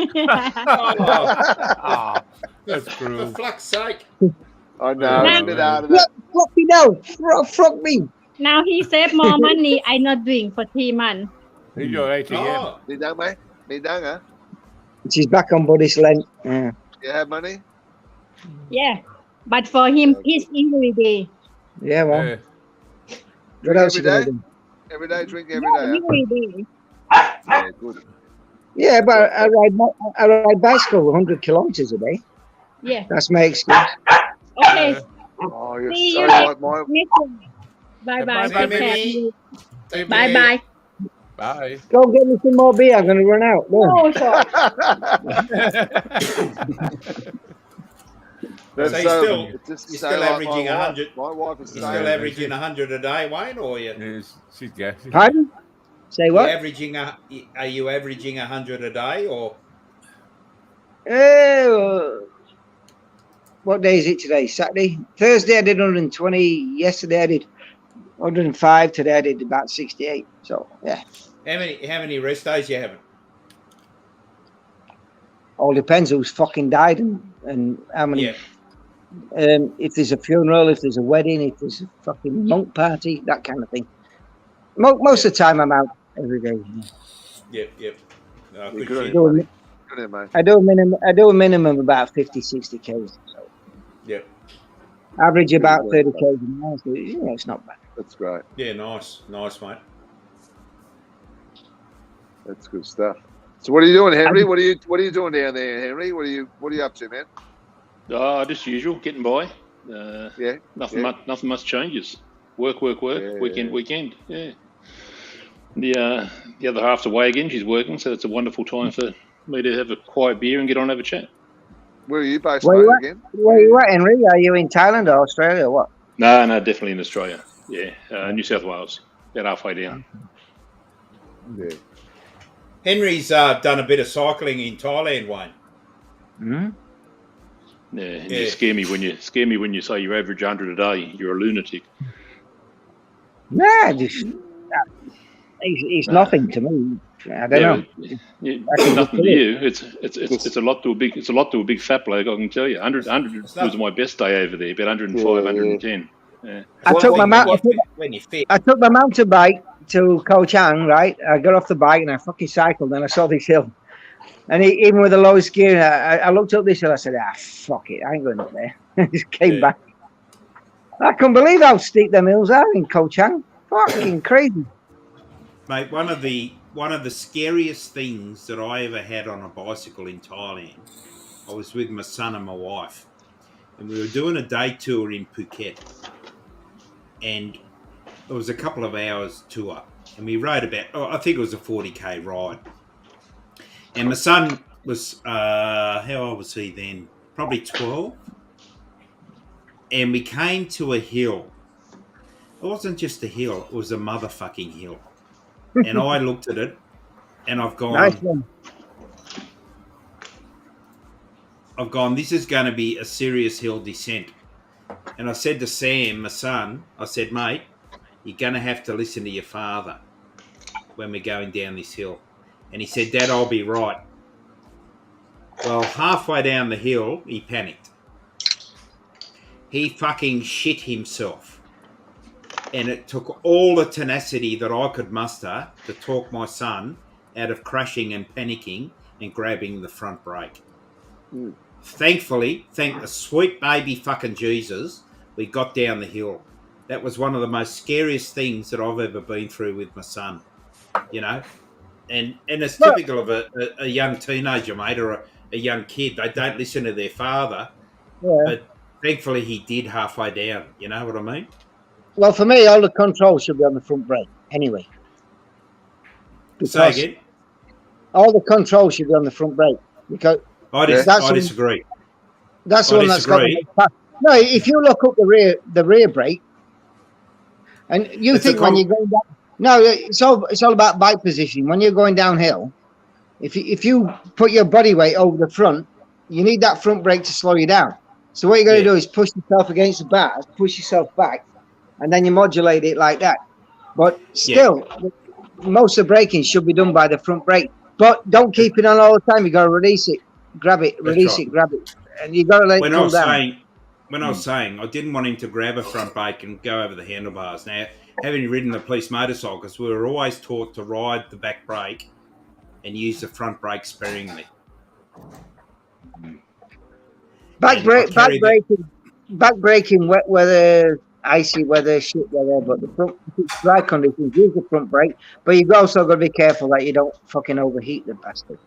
[SPEAKER 1] that's
[SPEAKER 4] For
[SPEAKER 1] cruel.
[SPEAKER 4] fuck's sake.
[SPEAKER 3] I know.
[SPEAKER 5] No.
[SPEAKER 3] It's a bit hard of that.
[SPEAKER 11] Fuck me now. Fuck me.
[SPEAKER 5] Now he saved more money. I not doing for 3 months.
[SPEAKER 1] He's your ATM.
[SPEAKER 4] Oh,
[SPEAKER 3] Đi đâu mate? Đi đâu hả?
[SPEAKER 11] She's back on Buddy's Lent. Yeah.
[SPEAKER 3] You have money?
[SPEAKER 5] Yeah. But for him, it's every day.
[SPEAKER 11] Yeah, well.
[SPEAKER 1] Yeah.
[SPEAKER 11] What else you
[SPEAKER 3] Every
[SPEAKER 11] gonna
[SPEAKER 3] day?
[SPEAKER 11] do?
[SPEAKER 3] Every day, drink every
[SPEAKER 5] Yeah,
[SPEAKER 3] day. Huh?
[SPEAKER 5] every day.
[SPEAKER 3] Yeah, good.
[SPEAKER 11] Yeah, but I ride bicycle 100 kilometers a day.
[SPEAKER 5] Yeah.
[SPEAKER 11] That's my excuse.
[SPEAKER 5] Okay.
[SPEAKER 3] Oh, you're
[SPEAKER 5] See
[SPEAKER 3] so
[SPEAKER 5] you
[SPEAKER 3] like my.
[SPEAKER 5] next time. Bye bye.
[SPEAKER 1] Bye,
[SPEAKER 5] Take care.
[SPEAKER 4] Mimi.
[SPEAKER 5] Bye bye.
[SPEAKER 1] Bye.
[SPEAKER 11] Go get me some more beer. I'm going to run out. Go on.
[SPEAKER 5] Oh, sorry.
[SPEAKER 3] That's
[SPEAKER 4] So you're
[SPEAKER 3] it's just
[SPEAKER 4] you're
[SPEAKER 3] so
[SPEAKER 4] still
[SPEAKER 3] like
[SPEAKER 4] averaging
[SPEAKER 3] my wife.
[SPEAKER 4] 100.
[SPEAKER 3] My wife is
[SPEAKER 4] You're
[SPEAKER 3] saying
[SPEAKER 4] still averaging 100 a day, Wayne, or you?
[SPEAKER 1] Yes, she's gassy.
[SPEAKER 11] Pardon? Say what?
[SPEAKER 4] Are you averaging 100 a day, or?
[SPEAKER 11] What day is it today? Saturday? Thursday I did 120. Yesterday I did 105. Today I did about 68. So, yeah.
[SPEAKER 4] How many rest days you having?
[SPEAKER 11] All depends who's fucking died and how many.
[SPEAKER 4] Yeah.
[SPEAKER 11] If there's a funeral, if there's a wedding, if there's a fucking monk party, that kind of thing. Most of the time I'm out every day.
[SPEAKER 4] Yep.
[SPEAKER 3] You're
[SPEAKER 4] Good
[SPEAKER 3] good,
[SPEAKER 4] shit.
[SPEAKER 3] buddy. Good on you, mate.
[SPEAKER 11] I do a minimum about 50, 60 Ks. So
[SPEAKER 4] Yep.
[SPEAKER 11] average about
[SPEAKER 3] Good
[SPEAKER 11] 30 Ks a mile. So, it's not bad.
[SPEAKER 3] That's great.
[SPEAKER 4] Yeah, nice, mate.
[SPEAKER 3] That's good stuff. So what are you doing, Henry? What are you doing down there, Henry? What are you up to, man?
[SPEAKER 12] Just usual, getting by.
[SPEAKER 3] Yeah.
[SPEAKER 12] Nothing much changes. Work.
[SPEAKER 3] Yeah.
[SPEAKER 12] Weekend. Yeah. The other half's away again. She's working, so it's a wonderful time for me to have a quiet beer and get on and have a chat.
[SPEAKER 3] Where are you based,
[SPEAKER 11] Where
[SPEAKER 3] mate,
[SPEAKER 11] you at?
[SPEAKER 3] again?
[SPEAKER 11] Where you at, Henry? Are you in Thailand or Australia or what?
[SPEAKER 12] No, definitely in Australia. Yeah, New South Wales, about halfway down.
[SPEAKER 3] Yeah.
[SPEAKER 4] Henry's done a bit of cycling in Thailand, Wayne.
[SPEAKER 11] Hmm?
[SPEAKER 12] Yeah, and
[SPEAKER 4] Yeah.
[SPEAKER 12] you scare me when you say you average 100 a day. You're a lunatic.
[SPEAKER 11] Nah, it's nothing to me. I don't know.
[SPEAKER 12] Yeah, nothing to you. It's a lot to a big fat bloke. I can tell you. 100 was my best day over there. About 105, 110. Yeah.
[SPEAKER 11] I took my mountain bike to Koh Chang, right? I got off the bike and I fucking cycled and I saw this hill. And even with the lowest gear, I looked up this hill. I said, fuck it. I ain't going up there. I just came back. I couldn't believe how steep them hills are in Koh Chang. Fucking crazy.
[SPEAKER 4] Mate, one of the scariest things that I ever had on a bicycle in Thailand, I was with my son and my wife, and we were doing a day tour in Phuket, and it was a couple of hours tour, and we rode about, I think it was a 40k ride, and my son was, how old was he then? Probably 12, and we came to a hill. It wasn't just a hill, it was a motherfucking hill. And I looked at it and I've gone,
[SPEAKER 11] Nice one.
[SPEAKER 4] this is going to be a serious hill descent. And I said to Sam, my son, I said, mate, you're going to have to listen to your father when we're going down this hill. And he said, Dad, I'll be right. Well, halfway down the hill, he panicked. He fucking shit himself. And it took all the tenacity that I could muster to talk my son out of crashing and panicking and grabbing the front brake. Thankfully, thank the sweet baby fucking Jesus, we got down the hill. That was one of the most scariest things that I've ever been through with my son, you know. And it's typical of a young teenager, mate, or a young kid. They don't listen to their father.
[SPEAKER 11] Yeah.
[SPEAKER 4] But thankfully he did halfway down. You know what I mean?
[SPEAKER 11] Well, for me, all the controls should be on the front brake anyway.
[SPEAKER 4] Say again?
[SPEAKER 11] All the controls should be on the front brake. Because
[SPEAKER 4] I disagree.
[SPEAKER 11] That's the one that's got the no, if you look up the rear brake, and you think when you're going down, no, it's all about bike positioning. When you're going downhill, if you put your body weight over the front, you need that front brake to slow you down. So what you're going to do is push yourself against the bars, push yourself back, and then you modulate it like that. But still, most of the braking should be done by the front brake, but don't keep it on all the time. You got to release it, grab it, release it, grab it, and you got to let it cool down.
[SPEAKER 4] When I was saying I didn't want him to grab a front brake and go over the handlebars. Now, having ridden the police motorcycles, we were always taught to ride the back brake and use the front brake sparingly. Back
[SPEAKER 11] braking, wet weather, icy weather, shit weather, but the front, if it's dry conditions, use the front brake. But you've also got to be careful that you don't fucking overheat the bastard.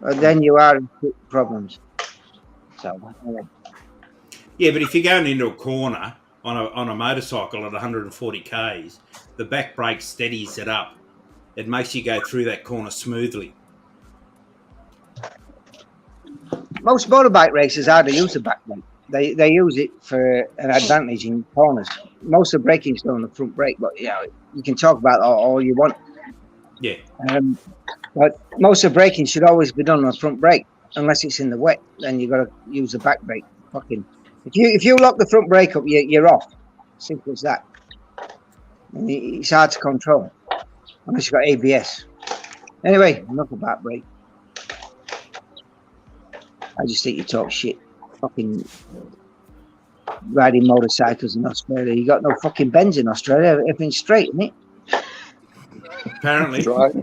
[SPEAKER 11] Or then you are in problems. So,
[SPEAKER 4] yeah, but if you're going into a corner on a motorcycle at 140 k's, the back brake steadies it up. It makes you go through that corner smoothly.
[SPEAKER 11] Most motorbike racers hardly use the back brake. They use it for an advantage in corners. Most of the braking's done on the front brake, but you can talk about all you want.
[SPEAKER 4] Yeah.
[SPEAKER 11] But most of the braking should always be done on the front brake, unless it's in the wet. Then you got to use the back brake. Fucking, if you lock the front brake up, you're off. Simple as that. And it's hard to control unless you've got ABS. Anyway, enough about brake. I just think you talk shit. Fucking riding motorcycles in Australia. You got no fucking bends in Australia. Everything's straight, isn't it?
[SPEAKER 4] Apparently.
[SPEAKER 3] That's right.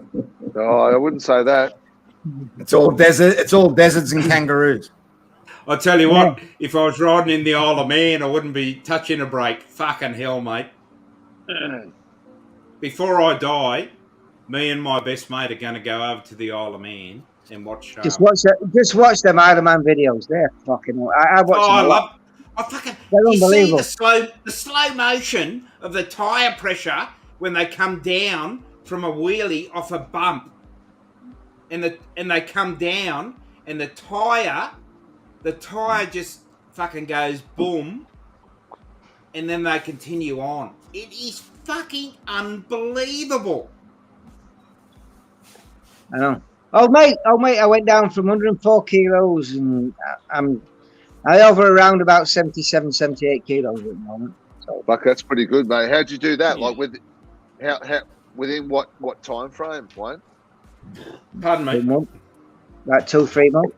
[SPEAKER 3] Oh, I wouldn't say that.
[SPEAKER 6] It's all desert. It's all deserts and kangaroos.
[SPEAKER 4] I'll tell you what, if I was riding in the Isle of Man, I wouldn't be touching a brake. Fucking hell, mate. Before I die, me and my best mate are going to go over to the Isle of Man and watch.
[SPEAKER 11] Just watch them Isle Man videos. They're fucking. I watch them.
[SPEAKER 4] I fucking.
[SPEAKER 11] They're
[SPEAKER 4] you
[SPEAKER 11] unbelievable.
[SPEAKER 4] see the slow motion of the tire pressure when they come down from a wheelie off a bump, and they come down, and the tire just fucking goes boom, and then they continue on. It is fucking unbelievable.
[SPEAKER 11] I know. Oh mate, I went down from 104 kilos and I hover around about 77, 78 kilos at the moment. So
[SPEAKER 3] fuck, that's pretty good, mate. How'd you do that? Like within what time frame, Wayne?
[SPEAKER 4] Pardon me.
[SPEAKER 11] About 2-3 months.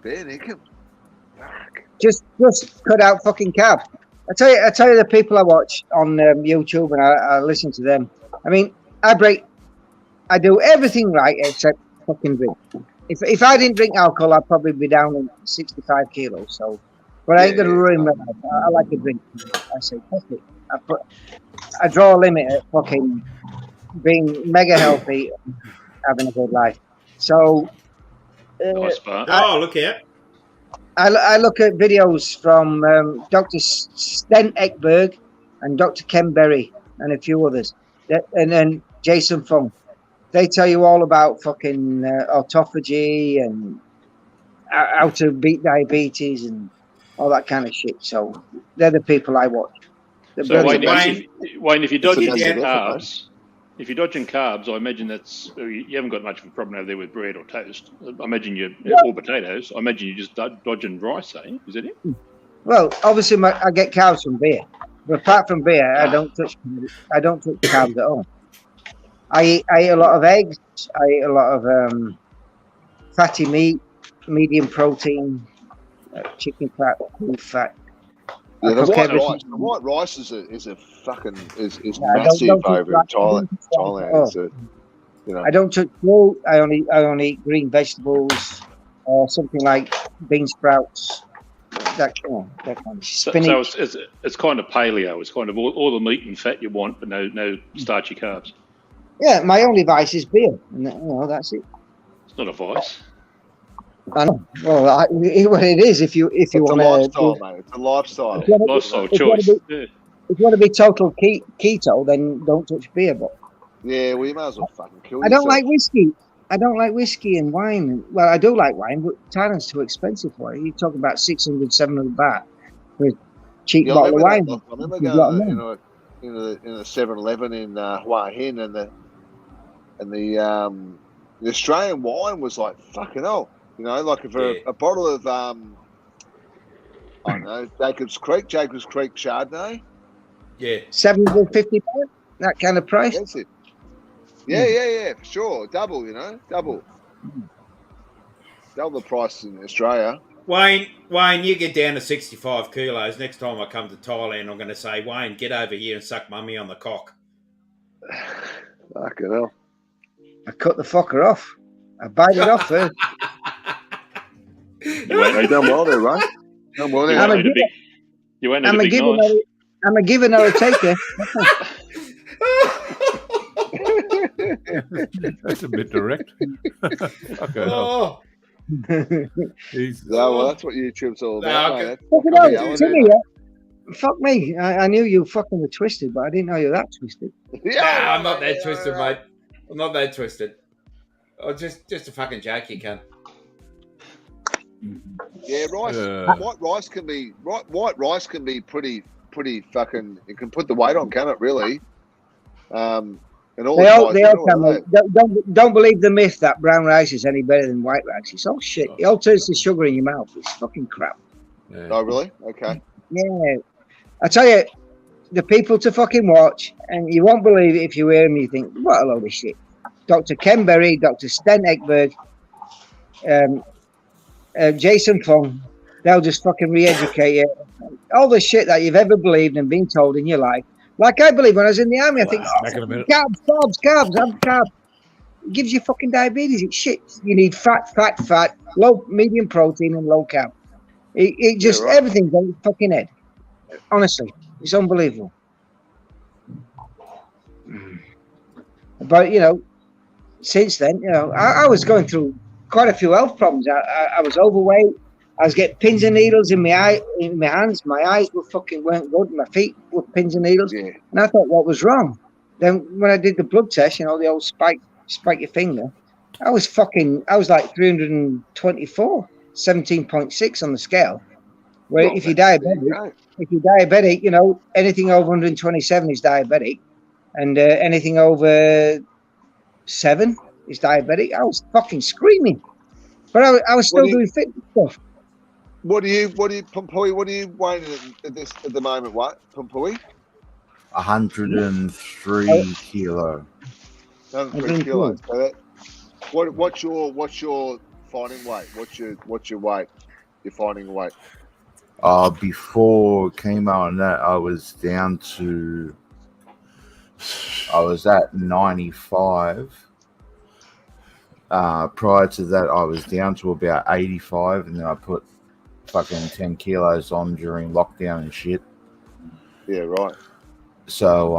[SPEAKER 3] Bare naked. Fuck.
[SPEAKER 11] Just cut out fucking carbs. I tell you the people I watch on YouTube and I listen to them. I mean, I do everything right except fucking drink. If I didn't drink alcohol, I'd probably be down in 65 kilos. So, but I ain't gonna ruin my life. I like a drink. I say, fuck it. I draw a limit at fucking being mega healthy, and having a good life. So,
[SPEAKER 4] look here.
[SPEAKER 11] I look at videos from Dr. Sten Ekberg and Dr. Ken Berry and a few others, and then Jason Fung. They tell you all about fucking autophagy and how to beat diabetes and all that kind of shit. So they're the people I watch.
[SPEAKER 12] So Wayne, if you're dodging carbs, I imagine you haven't got much of a problem over there with bread or toast. I imagine or potatoes. I imagine you're just dodging rice, eh? Is that it?
[SPEAKER 11] Well, obviously I get carbs from beer, but apart from beer, I don't touch carbs at all. I eat a lot of eggs. I eat a lot of fatty meat, medium protein, chicken fat, beef fat.
[SPEAKER 3] Yeah, the white rice is massive over in Thailand.
[SPEAKER 11] I don't touch fruit. I only eat green vegetables or something like bean sprouts. That kind of spinach.
[SPEAKER 12] So it's kind of paleo. It's kind of all the meat and fat you want, but no starchy carbs.
[SPEAKER 11] Yeah, my only vice is beer, and that's it.
[SPEAKER 12] It's not a vice.
[SPEAKER 11] I know. Well, it is if you want to.
[SPEAKER 3] Lifestyle, mate. It's a lifestyle.
[SPEAKER 12] Lifestyle choice.
[SPEAKER 11] If you want to be total keto, then don't touch beer. But
[SPEAKER 3] yeah, well, you might as well fucking kill yourself.
[SPEAKER 11] I don't like whiskey. I don't like whiskey and wine. Well, I do like wine, but Thailand's too expensive for it. You're talking about 600, 700 baht for a cheap bottle of wine.
[SPEAKER 3] I remember going in a 7-Eleven in Hua Hin, and the Australian wine was like fucking hell. Like for a bottle of I don't know, Jacob's Creek Chardonnay.
[SPEAKER 4] Yeah,
[SPEAKER 11] 750, that kind of price.
[SPEAKER 3] Yeah, for sure. Double, double the price in Australia.
[SPEAKER 4] Wayne, you get down to 65 kilos. Next time I come to Thailand, I'm going to say, Wayne, get over here and suck mummy on the cock.
[SPEAKER 3] Fucking hell.
[SPEAKER 11] I cut the fucker off. I bite it off first.
[SPEAKER 3] You done well there, right? Done well there.
[SPEAKER 11] I'm a giver, not a taker.
[SPEAKER 1] That's a bit direct. Okay.
[SPEAKER 3] Oh. Well, that's what YouTube's all about.
[SPEAKER 11] Fuck me. I knew you fucking were twisted, but I didn't know you were that twisted.
[SPEAKER 4] I'm not that twisted, mate. I'm not that twisted. Oh, just a fucking joke, you cunt.
[SPEAKER 3] Yeah, rice. White rice can be pretty fucking. It can put the weight on, can it? Really? And all
[SPEAKER 11] they all can. Don't believe the myth that brown rice is any better than white rice. It's all shit. It all turns to sugar in your mouth. It's fucking crap.
[SPEAKER 3] Yeah. Oh, really? Okay.
[SPEAKER 11] Yeah. I tell you, the people to fucking watch, and you won't believe it if you hear them. You think, what a load of shit. Dr. Ken Berry, Dr. Sten Ekberg, Jason Fung, they'll just fucking re-educate you. All the shit that you've ever believed and been told in your life. Like I believe when I was in the army, I think, carbs, have carbs. It gives you fucking diabetes. It's shit. You need fat, low, medium protein and low carb. It just, everything's on your fucking head. Honestly, it's unbelievable. But, since then, I was going through quite a few health problems. I was overweight. I was getting pins and needles in my hands. My eyes weren't good. My feet were pins and needles. Yeah. And I thought, what was wrong? Then when I did the blood test, the old spike your finger, I was like 324, 17.6 on the scale. Where if you're diabetic, anything over 127 is diabetic, and anything over 7 is diabetic. I was fucking screaming, but I was still doing fitness stuff.
[SPEAKER 3] What are you, Pumpui? What are you weighing at the moment? What, Pumpui?
[SPEAKER 10] 103 kilo.
[SPEAKER 3] 103 kilos. So what's your finding weight? What's your weight? Your finding weight?
[SPEAKER 10] Before chemo and that, I was at 95. Prior to that, I was down to about 85, and then I put fucking 10 kilos on during lockdown and shit.
[SPEAKER 3] Yeah, right.
[SPEAKER 10] So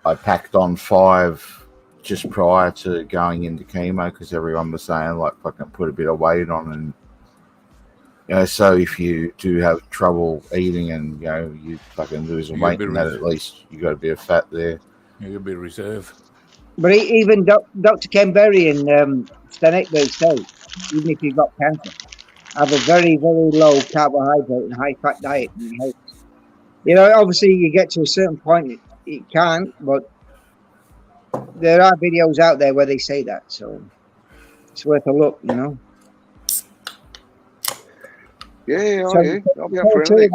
[SPEAKER 10] I packed on 5 just prior to going into chemo because everyone was saying like fucking put a bit of weight on, and so if you do have trouble eating and you fucking lose weight, and that at least you got a bit of fat there.
[SPEAKER 1] You got a bit of reserve.
[SPEAKER 11] But even Dr. Ken Berry and Sten Ekberg say, even if you've got cancer, have a very, very low carbohydrate and high fat diet. Obviously you get to a certain point, it can't, but there are videos out there where they say that, so it's worth a look,
[SPEAKER 3] Yeah, I'll be up for anything.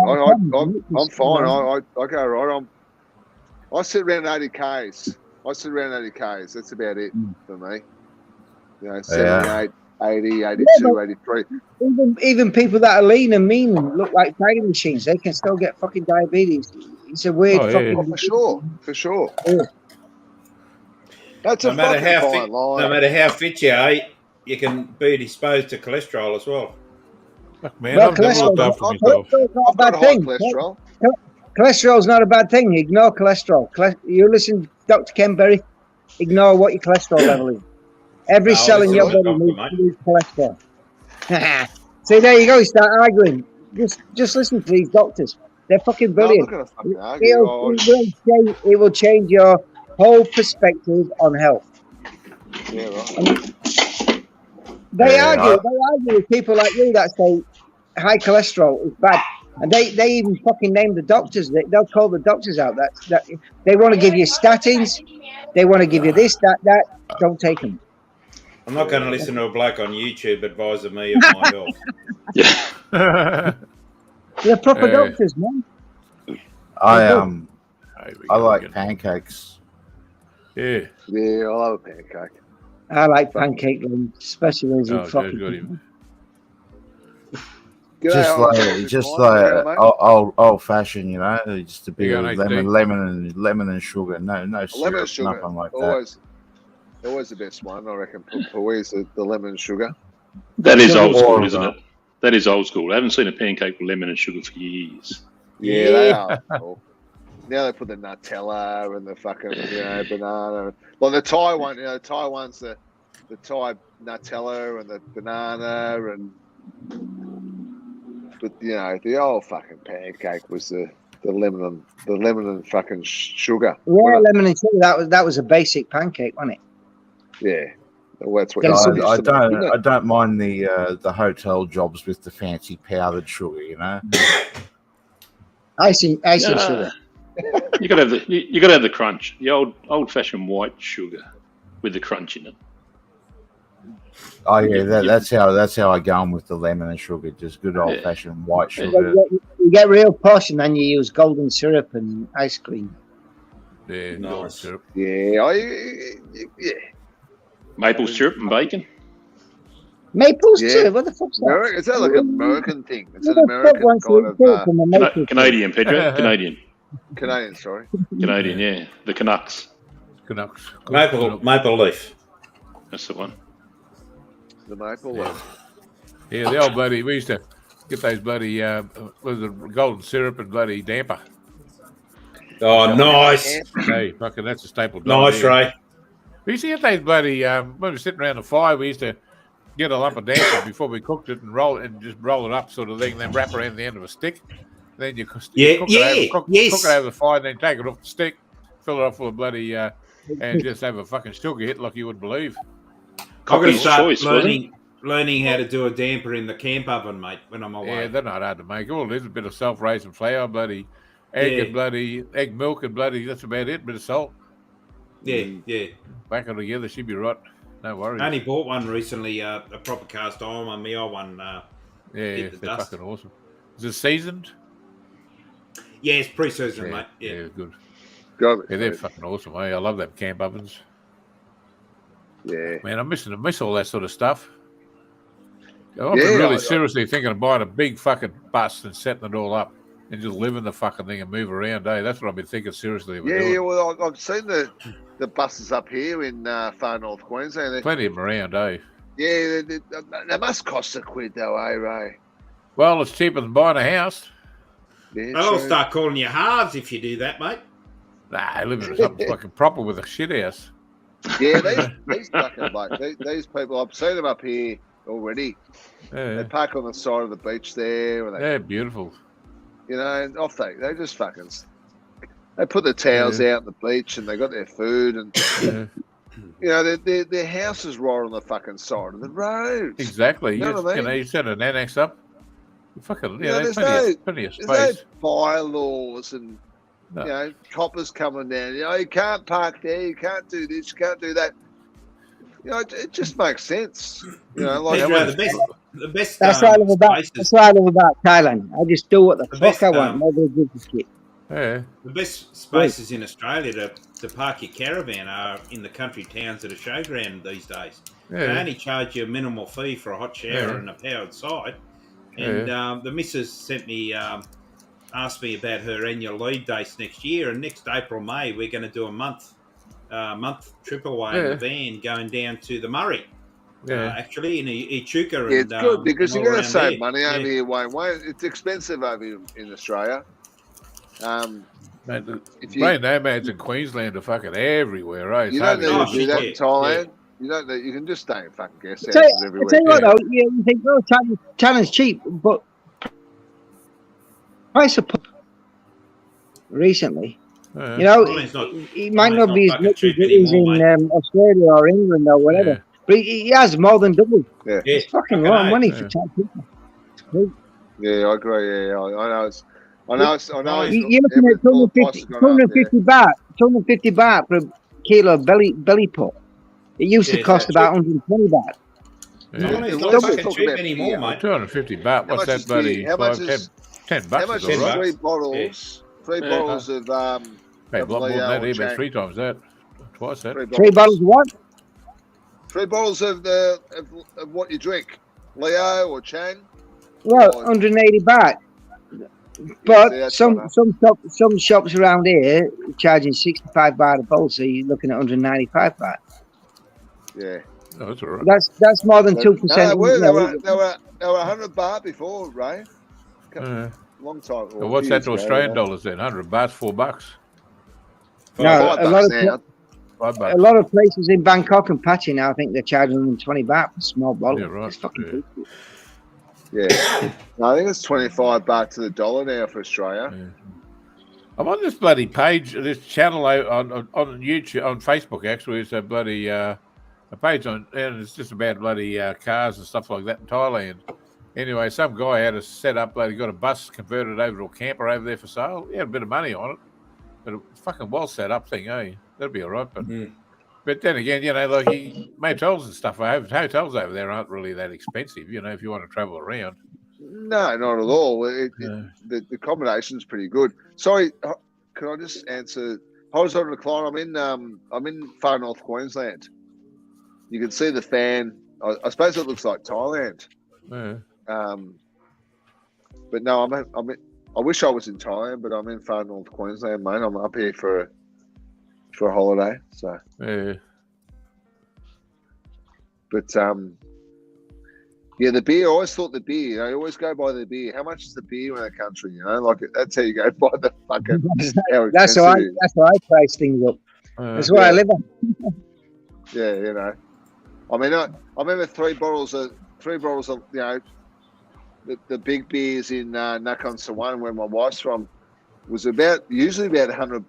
[SPEAKER 3] I'm fine. I go right. I sit around 80 Ks. That's about it for me. 78, 80, 82, 83.
[SPEAKER 11] Even people that are lean and mean and look like fighting machines, they can still get fucking diabetes. It's a weird
[SPEAKER 3] for sure. Yeah. That's no matter
[SPEAKER 4] how fit you are, you can be exposed to cholesterol as well.
[SPEAKER 1] Man, I've never looked after myself.
[SPEAKER 3] I've got high cholesterol.
[SPEAKER 11] Cholesterol's not a bad thing. Ignore cholesterol. You listen to Dr. Ken Berry, ignore what your cholesterol level is. Every cell in your body needs cholesterol. See, there you go. You start arguing. Just listen to these doctors. They're fucking brilliant. It will change your whole perspective on health.
[SPEAKER 3] Yeah, right.
[SPEAKER 11] They argue with people like you that say high cholesterol is bad. And they even fucking name the doctors. They'll call the doctors out. That they want to give you statins. They want to give you this, that. Don't take them.
[SPEAKER 4] I'm not going to listen to a bloke on YouTube advising me of my health.
[SPEAKER 11] They're proper doctors, man.
[SPEAKER 10] I like pancakes.
[SPEAKER 1] Yeah.
[SPEAKER 3] Yeah, I love a pancake.
[SPEAKER 11] I like pancake, especially when it's fucking.
[SPEAKER 10] Just like old fashioned, you know, just a bit of lemon and sugar. No syrup,
[SPEAKER 3] sugar.
[SPEAKER 10] Nothing like
[SPEAKER 3] always the best one, I reckon. Always the lemon and sugar.
[SPEAKER 12] That is old school, isn't it? That is old school. I haven't seen a pancake with lemon and sugar for years.
[SPEAKER 3] Yeah, they are. Cool. Now they put the Nutella and the fucking banana. Well, the Thai one, the Thai one's the Thai Nutella and the banana and. But the old fucking pancake was the lemon and fucking sugar.
[SPEAKER 11] Yeah, lemon and sugar. That was a basic pancake, wasn't it?
[SPEAKER 3] Yeah, well, that's what.
[SPEAKER 10] I don't mind the hotel jobs with the fancy powdered sugar. You know,
[SPEAKER 11] icing sugar.
[SPEAKER 12] You got to have the crunch, the old fashioned white sugar with the crunch in it.
[SPEAKER 10] Oh yeah, that's how I go on with the lemon and sugar, just good old fashioned white sugar.
[SPEAKER 11] You get real posh, and then you use golden syrup and ice cream.
[SPEAKER 1] Yeah, golden syrup.
[SPEAKER 3] Yeah,
[SPEAKER 12] Maple syrup and bacon.
[SPEAKER 11] Maple syrup? What the fuck's that?
[SPEAKER 3] Is that like an American thing? It's an American kind of
[SPEAKER 12] Canadian, Pedro.
[SPEAKER 3] Canadian, sorry.
[SPEAKER 12] Canadian, yeah. The Canucks.
[SPEAKER 4] Maple leaf.
[SPEAKER 12] That's the one.
[SPEAKER 3] The maple leaf.
[SPEAKER 1] Yeah, the old bloody. We used to get those bloody was it golden syrup and bloody damper.
[SPEAKER 4] Oh, nice.
[SPEAKER 1] Hey, fucking, that's a staple.
[SPEAKER 4] Nice, Ray.
[SPEAKER 1] We used to get those bloody when we were sitting around the fire. We used to get a lump of damper before we cooked it and just roll it up, sort of thing, and then wrap around the end of a stick. Then you cook it over the fire, and then take it off the stick, fill it up full of bloody, and just have a fucking sugar hit like you wouldn't believe.
[SPEAKER 4] I'm going to start learning how to do a damper in the camp oven, mate, when I'm away.
[SPEAKER 1] Yeah, they're not hard to make. All it is a bit of self-raising flour, bloody egg and bloody egg milk and bloody, that's about it, bit of salt.
[SPEAKER 4] Yeah.
[SPEAKER 1] Back it together, she'd be right. No worries.
[SPEAKER 4] I only bought one recently, a proper cast iron one, my old one.
[SPEAKER 1] They're fucking awesome. Is it seasoned?
[SPEAKER 4] Yeah, it's pre-seasoned, mate. Yeah,
[SPEAKER 1] good.
[SPEAKER 3] Yeah,
[SPEAKER 1] they're fucking awesome. I love them camp ovens.
[SPEAKER 3] Yeah,
[SPEAKER 1] man, I miss all that sort of stuff. I've been really seriously thinking of buying a big fucking bus and setting it all up and just live in the fucking thing and move around. That's what I've been thinking seriously.
[SPEAKER 3] Well, I've seen the buses up here in far north Queensland.
[SPEAKER 1] Plenty of them around,
[SPEAKER 3] Yeah, they must cost £1 though, Ray?
[SPEAKER 1] Well, it's cheaper than buying a house.
[SPEAKER 3] Yeah,
[SPEAKER 4] I'll start calling you halves if you do that, mate.
[SPEAKER 1] Nah, I live in something fucking proper with a shit house.
[SPEAKER 3] Yeah, these fucking these people, I've seen them up here already. Yeah. They park on the side of the beach there.
[SPEAKER 1] They're beautiful.
[SPEAKER 3] You know, and off they just fucking. They put the towels out on the beach and they got their food and. You know, their house is right on the fucking side of the road.
[SPEAKER 1] Exactly. You know what I mean? You set an annex up. Fucking, there's plenty of space.
[SPEAKER 3] There's no bylaws and, you know, coppers coming down. You know, you can't park there, you can't do this, you can't do that. You know, it just makes sense. You know, like
[SPEAKER 4] the best.
[SPEAKER 11] That's what I love about Thailand. I just do what the fuck I want. Nobody gives a shit.
[SPEAKER 1] Yeah.
[SPEAKER 4] The best spaces in Australia to park your caravan are in the country towns that are showground these days. Yeah. They only charge you a minimal fee for a hot shower and a powered site. And the missus sent me, asked me about her annual leave dates next year. And next April, May, we're going to do a month trip away in the van going down to the Murray. Actually, in Echuca.
[SPEAKER 3] Yeah, it's good because you're going to save money over here, Wayne. It's expensive over here in Australia.
[SPEAKER 1] Mate, brain nomads in Queensland are fucking everywhere, right?
[SPEAKER 3] You don't need to do that in Thailand. You don't. You can just stay in fucking guest houses everywhere.
[SPEAKER 11] I tell you what, though, you think, China's cheap, but price of recently, you know, it might not be as much as it is in Australia or England or whatever, but he has more than double.
[SPEAKER 3] Yeah,
[SPEAKER 11] it's fucking lot of money for Chinese people.
[SPEAKER 3] Yeah, I agree. Yeah, I know. I know.
[SPEAKER 11] You're looking at 250 baht for a kilo of belly pork. It used to cost about 120 baht.
[SPEAKER 4] No, it's not fucking cheap anymore, mate.
[SPEAKER 1] 250 baht. What's that, buddy? 10 bucks.
[SPEAKER 3] How much is 3 bottles? 3 bottles of
[SPEAKER 1] hey, more than that, about 3 times that. What's that?
[SPEAKER 11] 3 bottles of what?
[SPEAKER 3] 3 bottles of what you drink, Leo or Chang.
[SPEAKER 11] Well, 180 baht. But some shops around here are charging 65 baht a bottle, so you're looking at 195 baht.
[SPEAKER 3] Yeah.
[SPEAKER 1] Oh, that's all right.
[SPEAKER 11] That's more than 2%.
[SPEAKER 3] They were 100 baht before, Ray. Long time.
[SPEAKER 1] Well, what's that to Australian dollars then? 100 baht's $4.
[SPEAKER 11] No, a lot of places in Bangkok and Pachi now, I think they're charging them 20 baht for a small bottle.
[SPEAKER 1] Yeah, right.
[SPEAKER 11] It's fucking
[SPEAKER 3] Yeah. I think it's 25 baht to the dollar now for Australia.
[SPEAKER 1] Yeah. I'm on this bloody page, this channel on YouTube, on Facebook actually. It's a bloody a page on, and it's just about bloody cars and stuff like that in Thailand. Anyway, some guy had a set up, bloody got a bus converted over to a camper over there for sale. He had a bit of money on it, but it's fucking well set up thing, eh? That'd be all right. But then again, you know, like motels and stuff, hotels over there aren't really that expensive, you know, if you want to travel around.
[SPEAKER 3] No, not at all. The accommodation's pretty good. Sorry, can I just answer? Horizontal decline. I'm in far north Queensland. You can see the fan. I suppose it looks like Thailand.
[SPEAKER 1] Yeah.
[SPEAKER 3] But no, I wish I was in Thailand, but I'm in far north Queensland, mate. I'm up here for a holiday. So
[SPEAKER 1] yeah.
[SPEAKER 3] But yeah, the beer. I always thought the beer. I always go by the beer. How much is the beer in that country? You know, like that's how you go by the fucking.
[SPEAKER 11] That's how I price things up. That's where I live on.
[SPEAKER 3] Yeah, you know. I mean, I remember 3 bottles of you know, the big beers in Nakhon Sawan, where my wife's from, was usually about 100.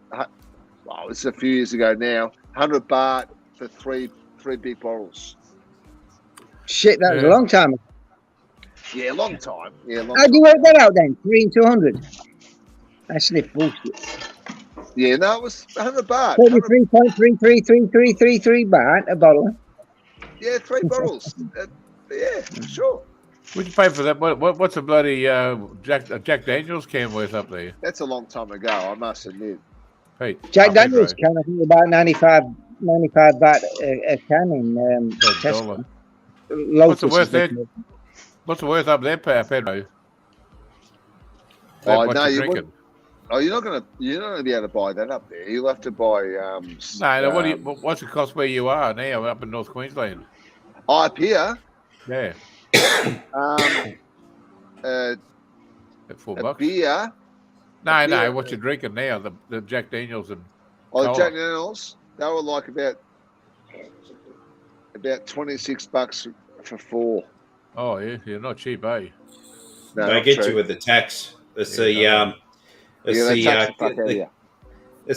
[SPEAKER 3] Well, it's a few years ago now. 100 baht for three big bottles.
[SPEAKER 11] Shit, that was a long time.
[SPEAKER 3] Yeah, long time. Yeah,
[SPEAKER 11] How do you work that out then? 3 and 200. That's bullshit.
[SPEAKER 3] Yeah, no, it was 100 baht.
[SPEAKER 11] 33.33333 baht a bottle.
[SPEAKER 3] Yeah, 3 bottles. Yeah, sure.
[SPEAKER 1] Would you pay for that? What's a bloody Jack Daniels can worth up there?
[SPEAKER 3] That's a long time ago, I must admit.
[SPEAKER 1] Hey,
[SPEAKER 11] Jack Daniels can, I think, about 95 baht a can in Tesco.
[SPEAKER 1] What's it worth there? What's it worth up there, Pedro?
[SPEAKER 3] Oh no, you're not gonna be able to buy that up there. You'll have to buy.
[SPEAKER 1] No. What's it cost where you are now, up in North Queensland?
[SPEAKER 3] Up here.
[SPEAKER 1] Yeah.
[SPEAKER 3] At
[SPEAKER 1] $4.
[SPEAKER 3] Beer.
[SPEAKER 1] No. What you're drinking now? The Jack Daniels and.
[SPEAKER 3] Oh, the Jack Daniels. They were like about $26 for 4.
[SPEAKER 1] Oh yeah, you're not cheap, eh?
[SPEAKER 3] No,
[SPEAKER 4] they get you with the tax. It's it's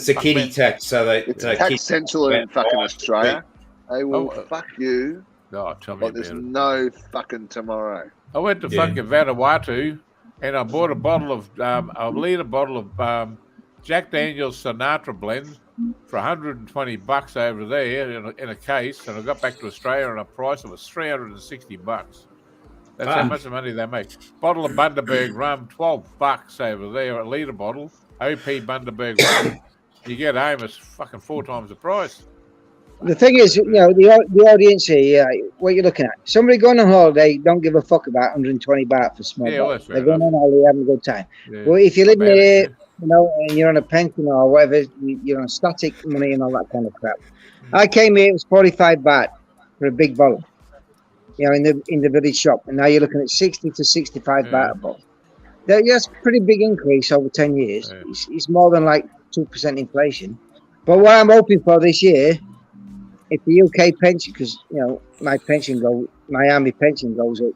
[SPEAKER 4] the kiddie tax. So
[SPEAKER 3] it's tax central in fucking Australia. They will fuck you.
[SPEAKER 1] Oh, tell me
[SPEAKER 3] there's no fucking tomorrow.
[SPEAKER 1] I went to fucking Vanuatu and I bought a liter bottle of Jack Daniels Sinatra blend for $120 over there in a case, and I got back to Australia and a price it was $360. That's how much money they make. Bottle of Bundaberg rum, $12 over there, a litre bottle. OP Bundaberg rum. You get home, it's fucking 4 times the price.
[SPEAKER 11] The thing is, you know, the audience here, what you're looking at. Somebody going on holiday, don't give a fuck about 120 baht for small bottles. They're going on holiday, having a good time. Yeah. Well, if you live here, you know, and you're on a pension or whatever, you're on static money and all that kind of crap. I came here, it was 45 baht for a big bottle, you know, in the village shop, and now you're looking at 60 to 65 baht a bottle. That's a pretty big increase over 10 years. Yeah. It's more than like 2% inflation. But what I'm hoping for this year, if the UK pension, because you know my army pension goes up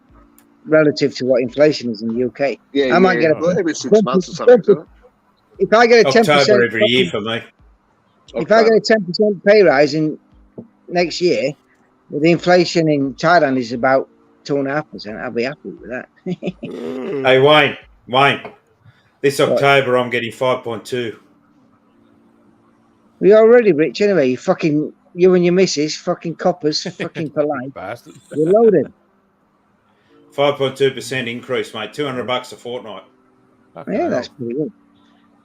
[SPEAKER 11] relative to what inflation is in the UK.
[SPEAKER 3] Yeah, I might get every 6 months or something.
[SPEAKER 11] If I get a 10%
[SPEAKER 4] October every year for me.
[SPEAKER 11] If I get a 10% pay rise in next year, well, the inflation in Thailand is about 2.5%. I'll be happy with that.
[SPEAKER 4] Hey Wayne, this October I'm getting 5.2.
[SPEAKER 11] We're already rich anyway. You and your missus, fucking coppers, fucking polite.
[SPEAKER 1] Bastard.
[SPEAKER 11] You're loaded.
[SPEAKER 4] 5.2% increase, mate. $200 a fortnight.
[SPEAKER 1] Okay.
[SPEAKER 11] Yeah, that's pretty good.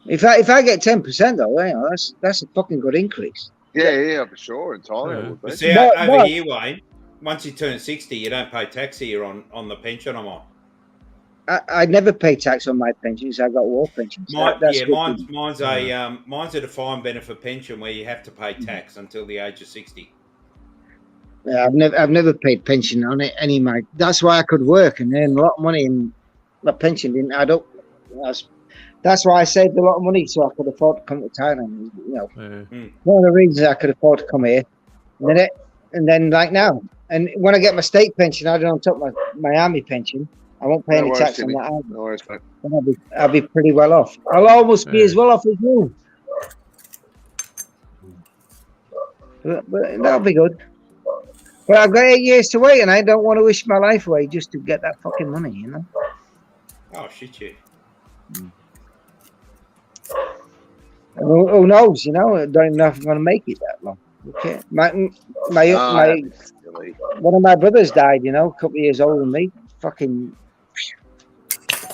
[SPEAKER 11] If I get 10% though, you know, that's a fucking good increase.
[SPEAKER 3] Yeah, for sure, entirely. It would be.
[SPEAKER 4] See, over here, Wayne, once you turn 60, you don't pay tax here on the pension I'm on.
[SPEAKER 11] I never pay tax on my pensions. I got war pensions.
[SPEAKER 4] Mine's a defined benefit pension where you have to pay tax until the age of 60.
[SPEAKER 11] Yeah, I've never paid pension on it any of my. That's why I could work and earn a lot of money, and my pension didn't add up. That's why I saved a lot of money so I could afford to come to Thailand. One of the reasons I could afford to come here, and then like now, and when I get my state pension, I don't top my army pension. I won't pay any tax on that.
[SPEAKER 3] No worries,
[SPEAKER 11] I'll be pretty well off. I'll almost be as well off as you. But that'll be good. But I've got 8 years to wait, and I don't want to wish my life away just to get that fucking money, you know?
[SPEAKER 4] Oh, shit, yeah.
[SPEAKER 11] Who knows, you know? I don't even know if I'm going to make it that long. Okay. One of my brothers died, you know, a couple of years older than me. Fucking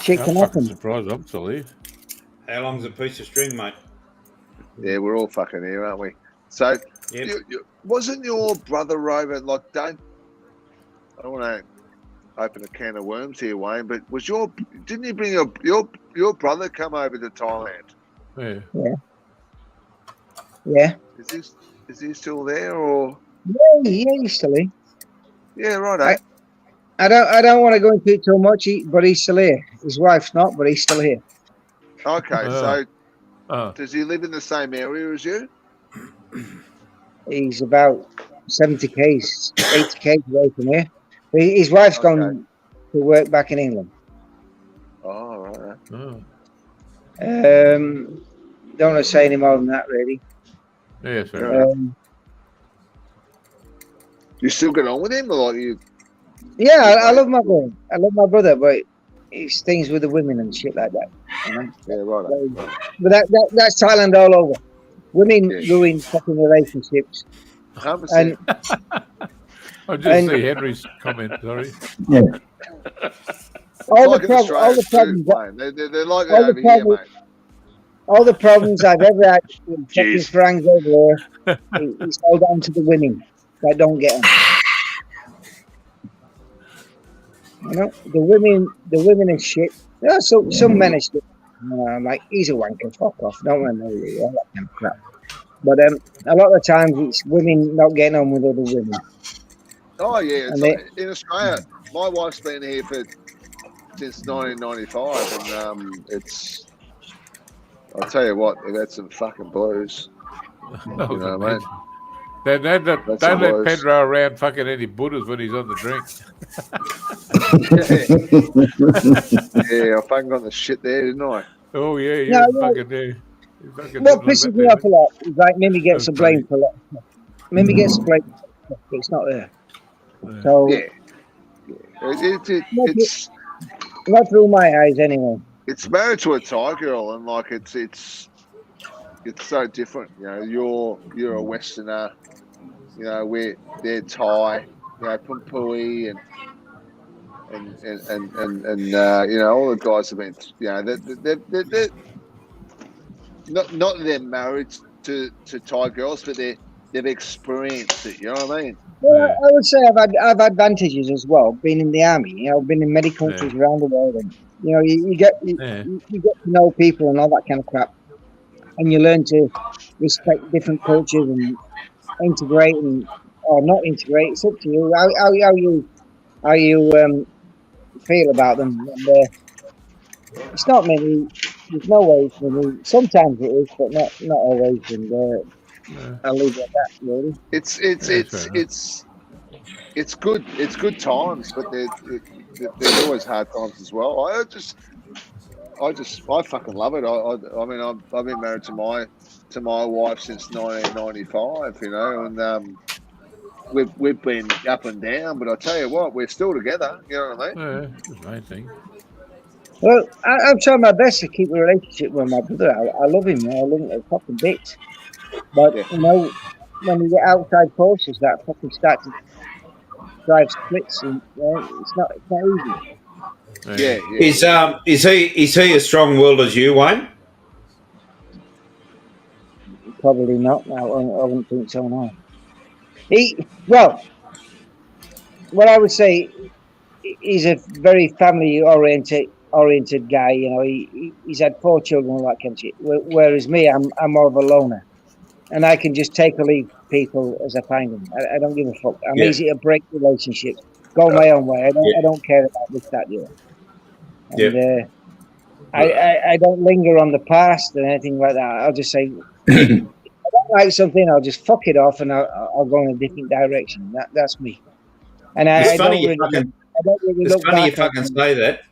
[SPEAKER 11] shit can happen.
[SPEAKER 1] Surprised, I'm still.
[SPEAKER 4] How long's a piece of string, mate?
[SPEAKER 3] Yeah, we're all fucking here, aren't we? So, wasn't your brother over like I don't want to open a can of worms here, Wayne, but didn't you bring your brother come over to Thailand?
[SPEAKER 11] Yeah.
[SPEAKER 3] Is he still there or?
[SPEAKER 11] Yeah, he's still here.
[SPEAKER 3] Yeah, right.
[SPEAKER 11] I don't want to go into it too much, but he's still here. His wife's not, but he's still here.
[SPEAKER 3] Okay, so does he live in the same area as you?
[SPEAKER 11] He's about 70 k's, 80 k's away from here. His wife's gone to work back in England.
[SPEAKER 3] Oh, right.
[SPEAKER 11] Don't want to say any more than that, really.
[SPEAKER 1] Yeah, fair enough.
[SPEAKER 3] You still get on with him, or you?
[SPEAKER 11] Yeah, I love my brother. I love my brother, but it's things with the women and shit like that. You know?
[SPEAKER 3] Yeah, right.
[SPEAKER 11] But that's Thailand all over. Women ruin fucking relationships.
[SPEAKER 3] 100%.
[SPEAKER 1] I just see Henry's comment. Sorry.
[SPEAKER 11] Yeah. All the problems.
[SPEAKER 3] They're like that over here, mate.
[SPEAKER 11] All the problems I've ever had with fucking Franks over there, it's all down to the women that don't get them. You know, the women are shit. There are some men are shit. I'm like, he's a wanker, fuck off. Don't want to know you, all that kind of crap. But a lot of the times it's women not getting on with other women.
[SPEAKER 3] Oh yeah, in Australia, my wife's been here since 1995, and it's. I'll tell you what, they've had some fucking blues. You know what I mean?
[SPEAKER 1] Don't let Pedro around fucking any Buddhas when he's on the drink.
[SPEAKER 3] Yeah, I fucking got the shit there, didn't I?
[SPEAKER 1] Oh yeah, fucking do.
[SPEAKER 11] What pisses me off a lot is like Mimi gets a blame for a lot of stuff. Mimi gets a blame for stuff, but it's not there. So
[SPEAKER 3] it's
[SPEAKER 11] not through my eyes anyway.
[SPEAKER 3] It's married to a Thai girl, and like it's so different. You know, you're a Westerner. You know, they're Thai. You know, Pumpui and you know, all the guys have been. You know, they're not that they're married to Thai girls, but they've experienced it. You know what I mean?
[SPEAKER 11] Well, I would say I've advantages as well. Being in the army, you know, been in many countries around the world, and you know, you get to know people and all that kind of crap, and you learn to respect different cultures and integrate or not integrate. It's up to you. How you feel about them. And, it's not many. There's no way for me. Sometimes it is, but not always. And I'll leave it at that. Really,
[SPEAKER 3] it's good. It's good times, but there's always hard times as well. I fucking love it. I mean, I've been married to my wife since 1995. You know, and we've been up and down, but I tell you what, we're still together. You know what I mean?
[SPEAKER 1] Yeah, that's the main thing.
[SPEAKER 11] Well, I'm trying my best to keep a relationship with my brother. I love him. I love him a fucking bit. But you know, when you get outside forces that fucking start to drive splits, and it's not easy.
[SPEAKER 3] Yeah.
[SPEAKER 4] Is he as strong-willed as you, Wayne?
[SPEAKER 11] Probably not. No, I wouldn't think so. No. What I would say, he's a very family oriented guy. You know, he's had 4 children, all that kind of shit. Whereas me, I'm more of a loner, and I can just take or leave people as I find them. I don't give a fuck. I'm easy to break relationships. Go my own way. I don't care about this, that, the other. And I don't linger on the past or anything like that. I'll just say, if I don't like something, I'll just fuck it off and I'll go in a different direction. That's me. And I don't really
[SPEAKER 4] it's funny you fucking say that.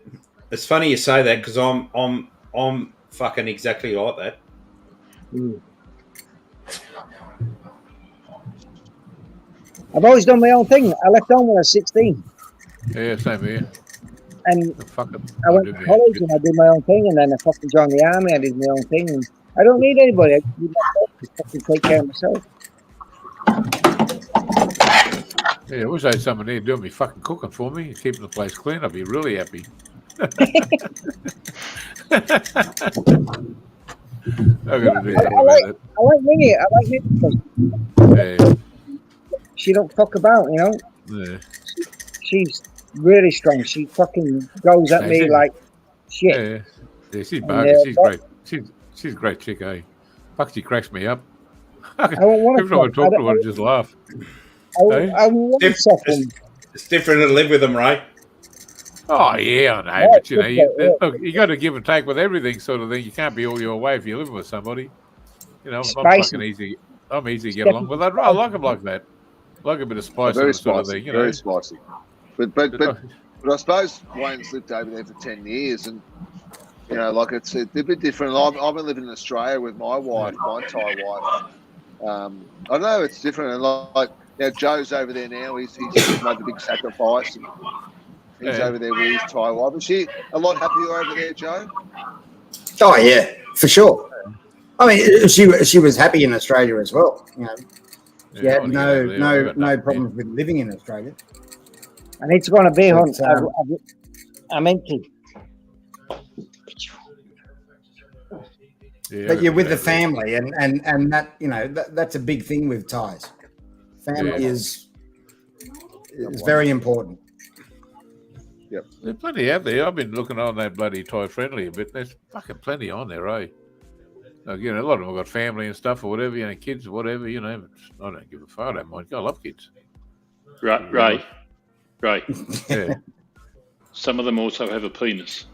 [SPEAKER 4] It's funny you say that because I'm fucking exactly like that.
[SPEAKER 11] I've always done my own thing. I left home when I was 16.
[SPEAKER 1] Yeah, same here.
[SPEAKER 11] And I went to college and I did my own thing, and then I fucking joined the army. I did my own thing, and I don't need anybody. I just fucking take care of myself.
[SPEAKER 1] Yeah, I wish I had someone there doing me fucking cooking for me, keeping the place clean. I'd be really happy. I
[SPEAKER 11] like Minnie. I like Minnie. She don't fuck about, you know.
[SPEAKER 1] Yeah.
[SPEAKER 11] She's really strong. She fucking goes at me like shit.
[SPEAKER 1] Yeah, she's bogus. She's great. She's a great chick, eh? Fuck, she cracks me up.
[SPEAKER 11] I don't want to.
[SPEAKER 1] Every time I talk to her, I just laugh.
[SPEAKER 4] It's different to live with them, right?
[SPEAKER 1] Oh yeah, I know. But you know, look, you got to give and take with everything, sort of thing. You can't be all your way if you're living with somebody. You know, I'm fucking easy. I'm easy to get along with. I like them like that. Like a bit of spice,
[SPEAKER 3] very
[SPEAKER 1] sort
[SPEAKER 3] spicy,
[SPEAKER 1] of thing, you
[SPEAKER 3] very
[SPEAKER 1] know.
[SPEAKER 3] spicy. But I suppose Wayne's lived over there for 10 years, and you know, like it's a bit different. I've been living in Australia with my wife, my Thai wife. I don't know, it's different. And like, you know, Joe's over there now. He's made the big sacrifice. And he's over there with his Thai wife. Is she a lot happier over there, Joe?
[SPEAKER 6] Oh yeah, for sure. I mean, she was happy in Australia as well. You know, she had no problems with living in Australia.
[SPEAKER 11] I need to go on a beer hunt. I'm empty.
[SPEAKER 6] But you're with the family, and that, you know, that's a big thing with Thais. Family is very important.
[SPEAKER 3] Yep.
[SPEAKER 1] There's plenty out there. I've been looking on that bloody Thai friendly a bit. There's fucking plenty on there, eh? Like, you know, a lot of them have got family and stuff or whatever, you know, kids or whatever, you know. But I don't give a fuck. I don't mind. I love kids.
[SPEAKER 12] Right.
[SPEAKER 1] Yeah.
[SPEAKER 12] Some of them also have a penis.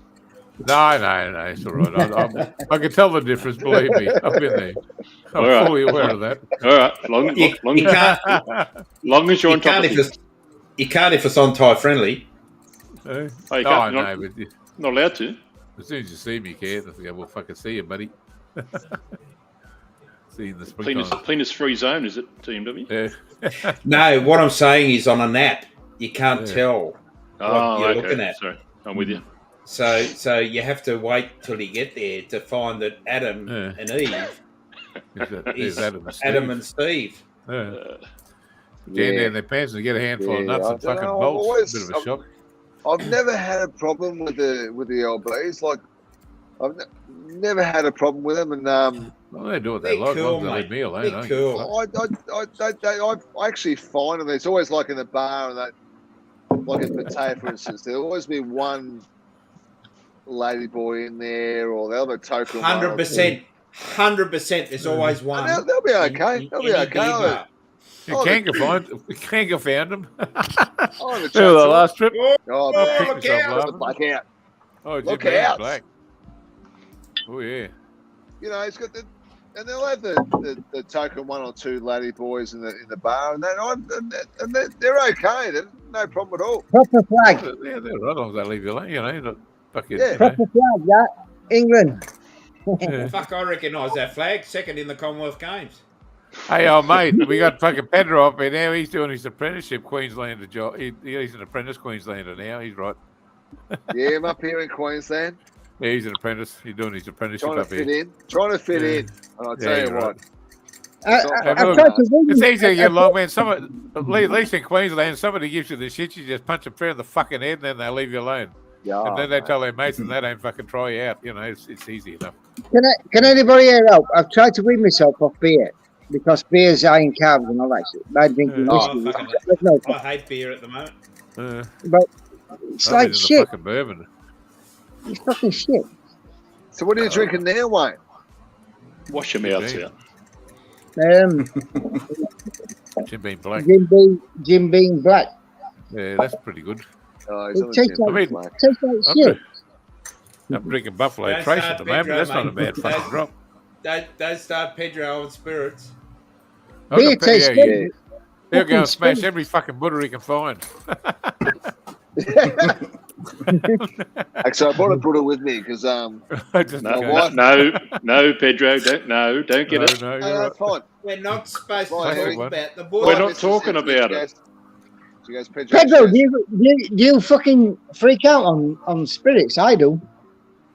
[SPEAKER 1] No, it's all right. I can tell the difference, believe me. I've been there. I'm fully aware of that.
[SPEAKER 12] All right. Long as you're on top of it.
[SPEAKER 4] You can't if it's on Thai friendly.
[SPEAKER 1] No,
[SPEAKER 12] but you're not allowed to.
[SPEAKER 1] As soon as you see me, you can't. I go, well, fucking see you, buddy. See you in the springtime.
[SPEAKER 12] Penis-free zone, is it, TMW?
[SPEAKER 1] Yeah.
[SPEAKER 4] No, what I'm saying is on a nap, you can't tell what you're looking at.
[SPEAKER 12] Sorry, I'm with you.
[SPEAKER 4] So you have to wait till you get there to find that Adam and Eve is Adam and Steve.
[SPEAKER 1] Get down their pants and get a handful of nuts and fucking bolts. A bit of a shock.
[SPEAKER 3] I've never had a problem with the LBs. Like, I've never had a problem with them, and
[SPEAKER 1] well, they do what they like.
[SPEAKER 4] Cool,
[SPEAKER 1] they leave me alone.
[SPEAKER 4] They're cool.
[SPEAKER 3] I actually find them. It's always like in the bar and that, like at Mateo, for instance. There'll always be one ladyboy in there, or they'll have a token.
[SPEAKER 4] 100%. There's always one.
[SPEAKER 3] They'll be okay. They'll be okay.
[SPEAKER 1] Kanker found them.
[SPEAKER 3] Oh,
[SPEAKER 1] the last trip.
[SPEAKER 3] Look out! Look out!
[SPEAKER 1] Black. Oh yeah.
[SPEAKER 3] You know, he's got and they'll have the token one or two laddie boys in the bar, and they're okay. They're no problem at all.
[SPEAKER 11] Proper flag.
[SPEAKER 1] Yeah, they're right. As long as they leave you alone, you know.
[SPEAKER 11] Proper flag, yeah. England.
[SPEAKER 4] Fuck, I recognise that flag. Second in the Commonwealth Games.
[SPEAKER 1] Hey, old mate, we got fucking Pedro up here now. He's doing his apprenticeship Queenslander job. He's an apprentice Queenslander now. He's right.
[SPEAKER 3] Yeah, I'm up here in Queensland.
[SPEAKER 1] Yeah, he's an apprentice. He's doing his apprenticeship up here.
[SPEAKER 3] Trying to fit in. And I'll tell you what.
[SPEAKER 1] It's easy to get along, man. At least in Queensland, somebody gives you the shit, you just punch them fair in the fucking head, and then they leave you alone.
[SPEAKER 3] Yeah.
[SPEAKER 1] And then they tell their mates and they don't fucking try you out. You know, it's easy enough.
[SPEAKER 11] Can anybody here help? I've tried to wean myself off beer because beer's high in carbs and all that shit. Bad drinking whiskey.
[SPEAKER 4] I hate beer at the moment.
[SPEAKER 11] But it's like shit.
[SPEAKER 1] Fucking bourbon.
[SPEAKER 11] It's fucking shit.
[SPEAKER 3] So what are you drinking now, Wayne?
[SPEAKER 12] Wash your mouth out.
[SPEAKER 1] Jim Beam Black.
[SPEAKER 11] Jim Beam Black.
[SPEAKER 1] Yeah, that's pretty good.
[SPEAKER 11] It tastes like shit.
[SPEAKER 1] I'm drinking Buffalo Trace at the moment. That's not a bad fucking drop.
[SPEAKER 4] Don't start Pedro on spirits.
[SPEAKER 11] Beer tastes good.
[SPEAKER 1] He'll go and smash every fucking Buddha he can find.
[SPEAKER 3] Actually, I brought a Buddha with me because
[SPEAKER 12] no, Pedro, don't get it.
[SPEAKER 3] No, that's fine.
[SPEAKER 4] We're not supposed to talk about the Buddha.
[SPEAKER 12] We're not talking about it.
[SPEAKER 11] Pedro, do you fucking freak out on spirits? I do.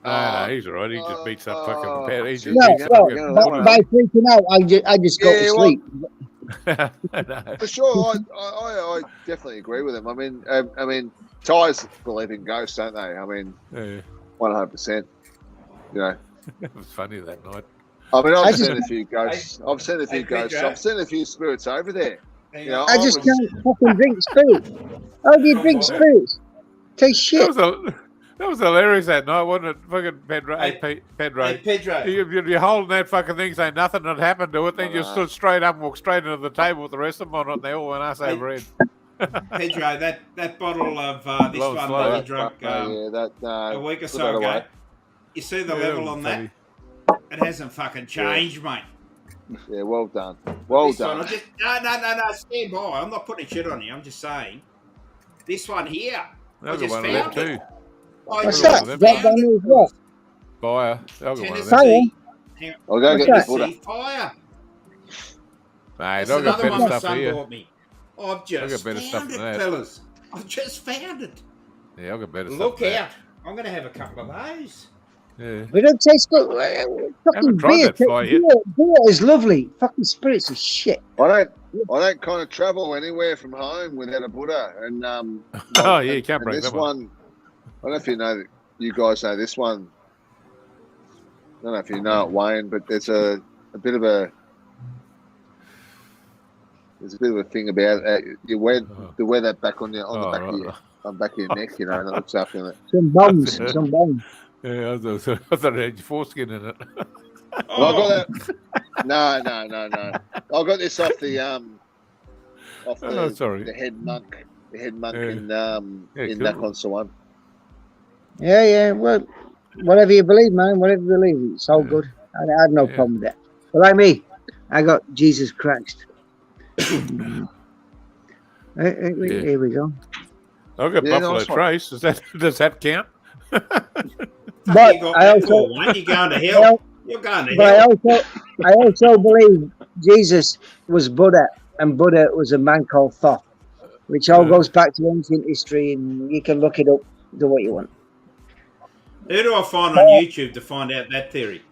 [SPEAKER 1] No, he's all right. He just beats up fucking.
[SPEAKER 3] By
[SPEAKER 11] freaking out, I just go to sleep.
[SPEAKER 3] For sure, I definitely agree with him. I mean, Thais believe in ghosts, don't they? I mean, 100%. You know,
[SPEAKER 1] it was funny that night.
[SPEAKER 3] I mean, I've seen a few ghosts. I've seen a few spirits over there. You know,
[SPEAKER 11] I just can't fucking drink spirits. How do you drink spirits? Tastes shit.
[SPEAKER 1] That was hilarious that night, wasn't it? Fucking Pedro. Pedro.
[SPEAKER 4] Hey, Pedro.
[SPEAKER 1] You're holding that fucking thing saying nothing had happened to it, then you stood straight up and walked straight into the table with the rest of them on it, and they all went ass overhead.
[SPEAKER 4] Pedro, that bottle of this one that you drank a week or so ago, you see the level on that? It hasn't fucking changed, mate.
[SPEAKER 3] Yeah, well done. Well done.
[SPEAKER 4] No, stand by. I'm not putting shit on you. I'm just saying. This one here, I just found it too.
[SPEAKER 11] What's that? That one is what?
[SPEAKER 1] Fire. I'll get one of
[SPEAKER 11] them.
[SPEAKER 3] I'll go get this Buddha.
[SPEAKER 4] Fire.
[SPEAKER 1] Mate, I'll get better stuff here.
[SPEAKER 4] I've just found it, fellas. I've just found it.
[SPEAKER 1] Yeah, I'll get better stuff.
[SPEAKER 4] Look out. I'm going to have a couple of those.
[SPEAKER 1] Yeah.
[SPEAKER 11] But it tastes good. Fucking beer is lovely. Fucking spirits is shit.
[SPEAKER 3] I don't kind of travel anywhere from home without a Buddha. And
[SPEAKER 1] you can't bring
[SPEAKER 3] this
[SPEAKER 1] that one.
[SPEAKER 3] I don't know if you guys know this one. I don't know if you know it, Wayne, but there's a bit of a thing about it. You wear that back on the back of your back of your neck, you know, and it looks after it.
[SPEAKER 11] Some bones.
[SPEAKER 1] Yeah, I thought it had your foreskin in it.
[SPEAKER 3] Well, I got that. No. I got this off the the head monk. The head monk in Nakhon.
[SPEAKER 11] Yeah. Well, whatever you believe, man. Whatever you believe, it's all good. I had no problem with that. But like me, I got Jesus Christ. Here we go.
[SPEAKER 1] I've got Buffalo Trace. Does that count?
[SPEAKER 11] But I also
[SPEAKER 4] you're going to hell. You're going to hell.
[SPEAKER 11] But I also believe Jesus was Buddha, and Buddha was a man called Thoth, which all goes back to ancient history, and you can look it up, do what you want.
[SPEAKER 4] Who do I find on YouTube to find out that theory?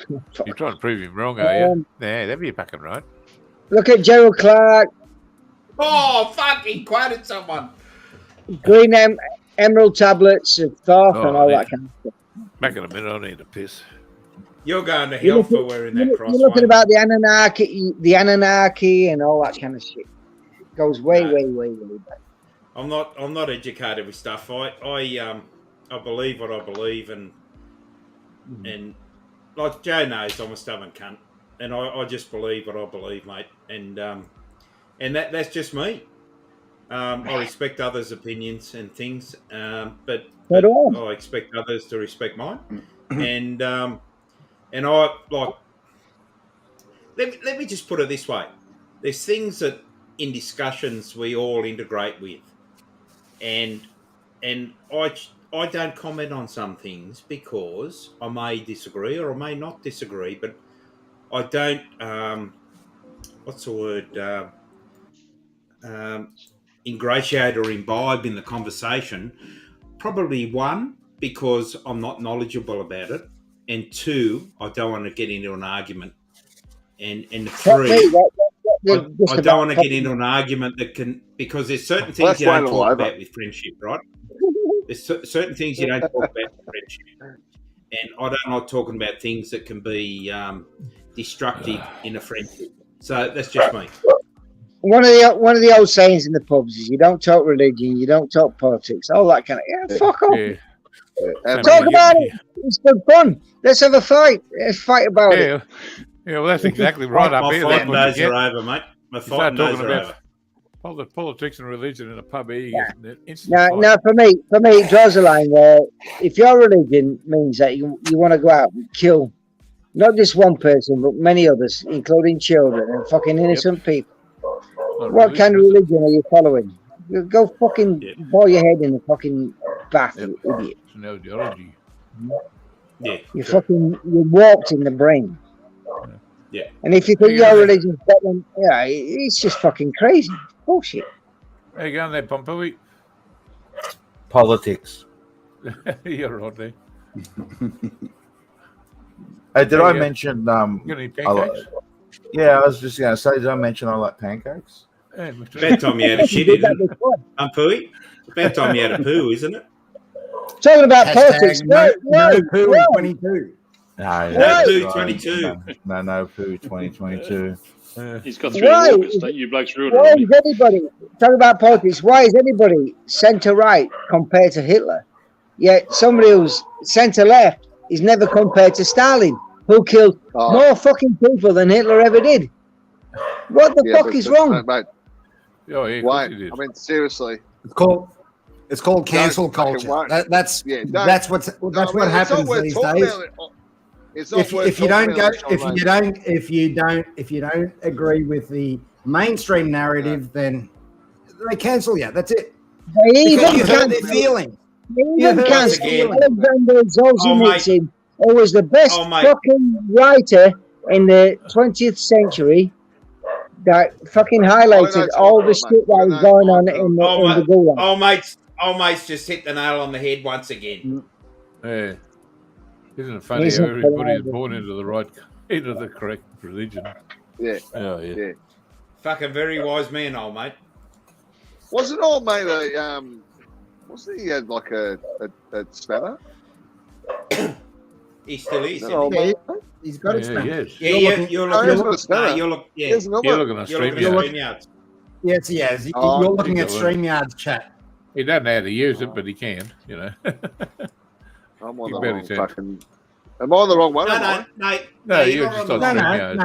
[SPEAKER 1] You're trying to prove him wrong, are you? Yeah, that'd be fucking right.
[SPEAKER 11] Look at Gerald Clark.
[SPEAKER 4] Oh, fuck, he quoted someone.
[SPEAKER 11] Green emerald tablets of Thoth and all that kind of stuff.
[SPEAKER 1] Back in a minute, I need a piss.
[SPEAKER 4] You're going to hell for wearing that cross.
[SPEAKER 11] You're looking about the Anunnaki and all that kind of shit. It goes way back.
[SPEAKER 4] I'm not educated with stuff. I believe what I believe, and like Joe knows, I'm a stubborn cunt, and I just believe what I believe, mate, and that's just me. I respect others' opinions and things, but I expect others to respect mine, and I like. Let me just put it this way: there's things that in discussions we all integrate with, and I don't comment on some things because I may disagree or I may not disagree, but I don't. What's the word? Ingratiate or imbibe in the conversation. Probably one, because I'm not knowledgeable about it, and two, I don't want to get into an argument, and three, I don't want to get into an argument that can, because there's certain things you don't talk about with friendship, right? There's certain things you don't talk about in friendship, and I don't like talking about things that can be destructive in a friendship. So that's just me.
[SPEAKER 11] One of the old sayings in the pubs is you don't talk religion, you don't talk politics, all that kind of fuck off.
[SPEAKER 1] Yeah.
[SPEAKER 11] Talk about it. It's good fun. Let's have a fight. Let's fight about it.
[SPEAKER 1] Yeah, well, that's exactly right.
[SPEAKER 4] My fighting days are over, mate. My fighting days are over.
[SPEAKER 1] Politics and religion in a pub here.
[SPEAKER 11] Now, for me, it draws a line where if your religion means that you want to go out and kill not just one person, but many others, including children and fucking innocent people. What kind of religion are you following? You go fucking boil your head in the fucking bath, you idiot.
[SPEAKER 1] It's an ideology.
[SPEAKER 4] Yeah.
[SPEAKER 11] You're warped in the brain.
[SPEAKER 4] Yeah.
[SPEAKER 11] And if you think your religion's better, it's just fucking crazy. Bullshit.
[SPEAKER 1] How you going there, Pompey?
[SPEAKER 10] Politics.
[SPEAKER 1] You're right there.
[SPEAKER 10] Hey, did I mention?
[SPEAKER 1] You got any pancakes?
[SPEAKER 10] Yeah, I was just going to say, did I mention I like pancakes?
[SPEAKER 4] About time you had a shit, isn't it? Pooey? About time you had a poo, isn't it?
[SPEAKER 11] Talking about politics.
[SPEAKER 6] No poo in 22.
[SPEAKER 10] No
[SPEAKER 4] poo 22.
[SPEAKER 10] No poo 2022.
[SPEAKER 12] He's got 3 August. You blokes ruined
[SPEAKER 11] Why
[SPEAKER 12] it.
[SPEAKER 11] is anybody talking about politics? Why is anybody centre right compared to Hitler? Yet somebody who's centre left is never compared to Stalin, who killed more fucking people than Hitler ever did. What the fuck is wrong?
[SPEAKER 3] Mate,
[SPEAKER 1] why?
[SPEAKER 3] I mean, seriously.
[SPEAKER 6] It's called cancel culture. That's what happens these days. If you don't agree with the mainstream narrative, then they cancel you. That's it.
[SPEAKER 11] They even
[SPEAKER 6] you hurt their feelings.
[SPEAKER 11] They even cancel Alexander Solzhenitsyn, who was the best fucking writer in the 20th century. That fucking highlighted all the shit that was going on in the Gulag.
[SPEAKER 4] Old mates just hit the nail on the head once again.
[SPEAKER 1] Yeah. Isn't it funny how everybody is born into the correct religion?
[SPEAKER 3] Yeah.
[SPEAKER 1] Oh, yeah.
[SPEAKER 4] Fucking very wise man, old mate.
[SPEAKER 3] Wasn't old mate wasn't he had like a spanner?
[SPEAKER 4] He still is.
[SPEAKER 6] He's got it.
[SPEAKER 4] Yeah, you're looking at StreamYards.
[SPEAKER 6] Yes, he has. You're looking at StreamYard's chat.
[SPEAKER 1] He doesn't know how to use it, but he can,
[SPEAKER 3] I'm on the wrong fucking... Am I on the wrong one?
[SPEAKER 1] No, you're just on StreamYard.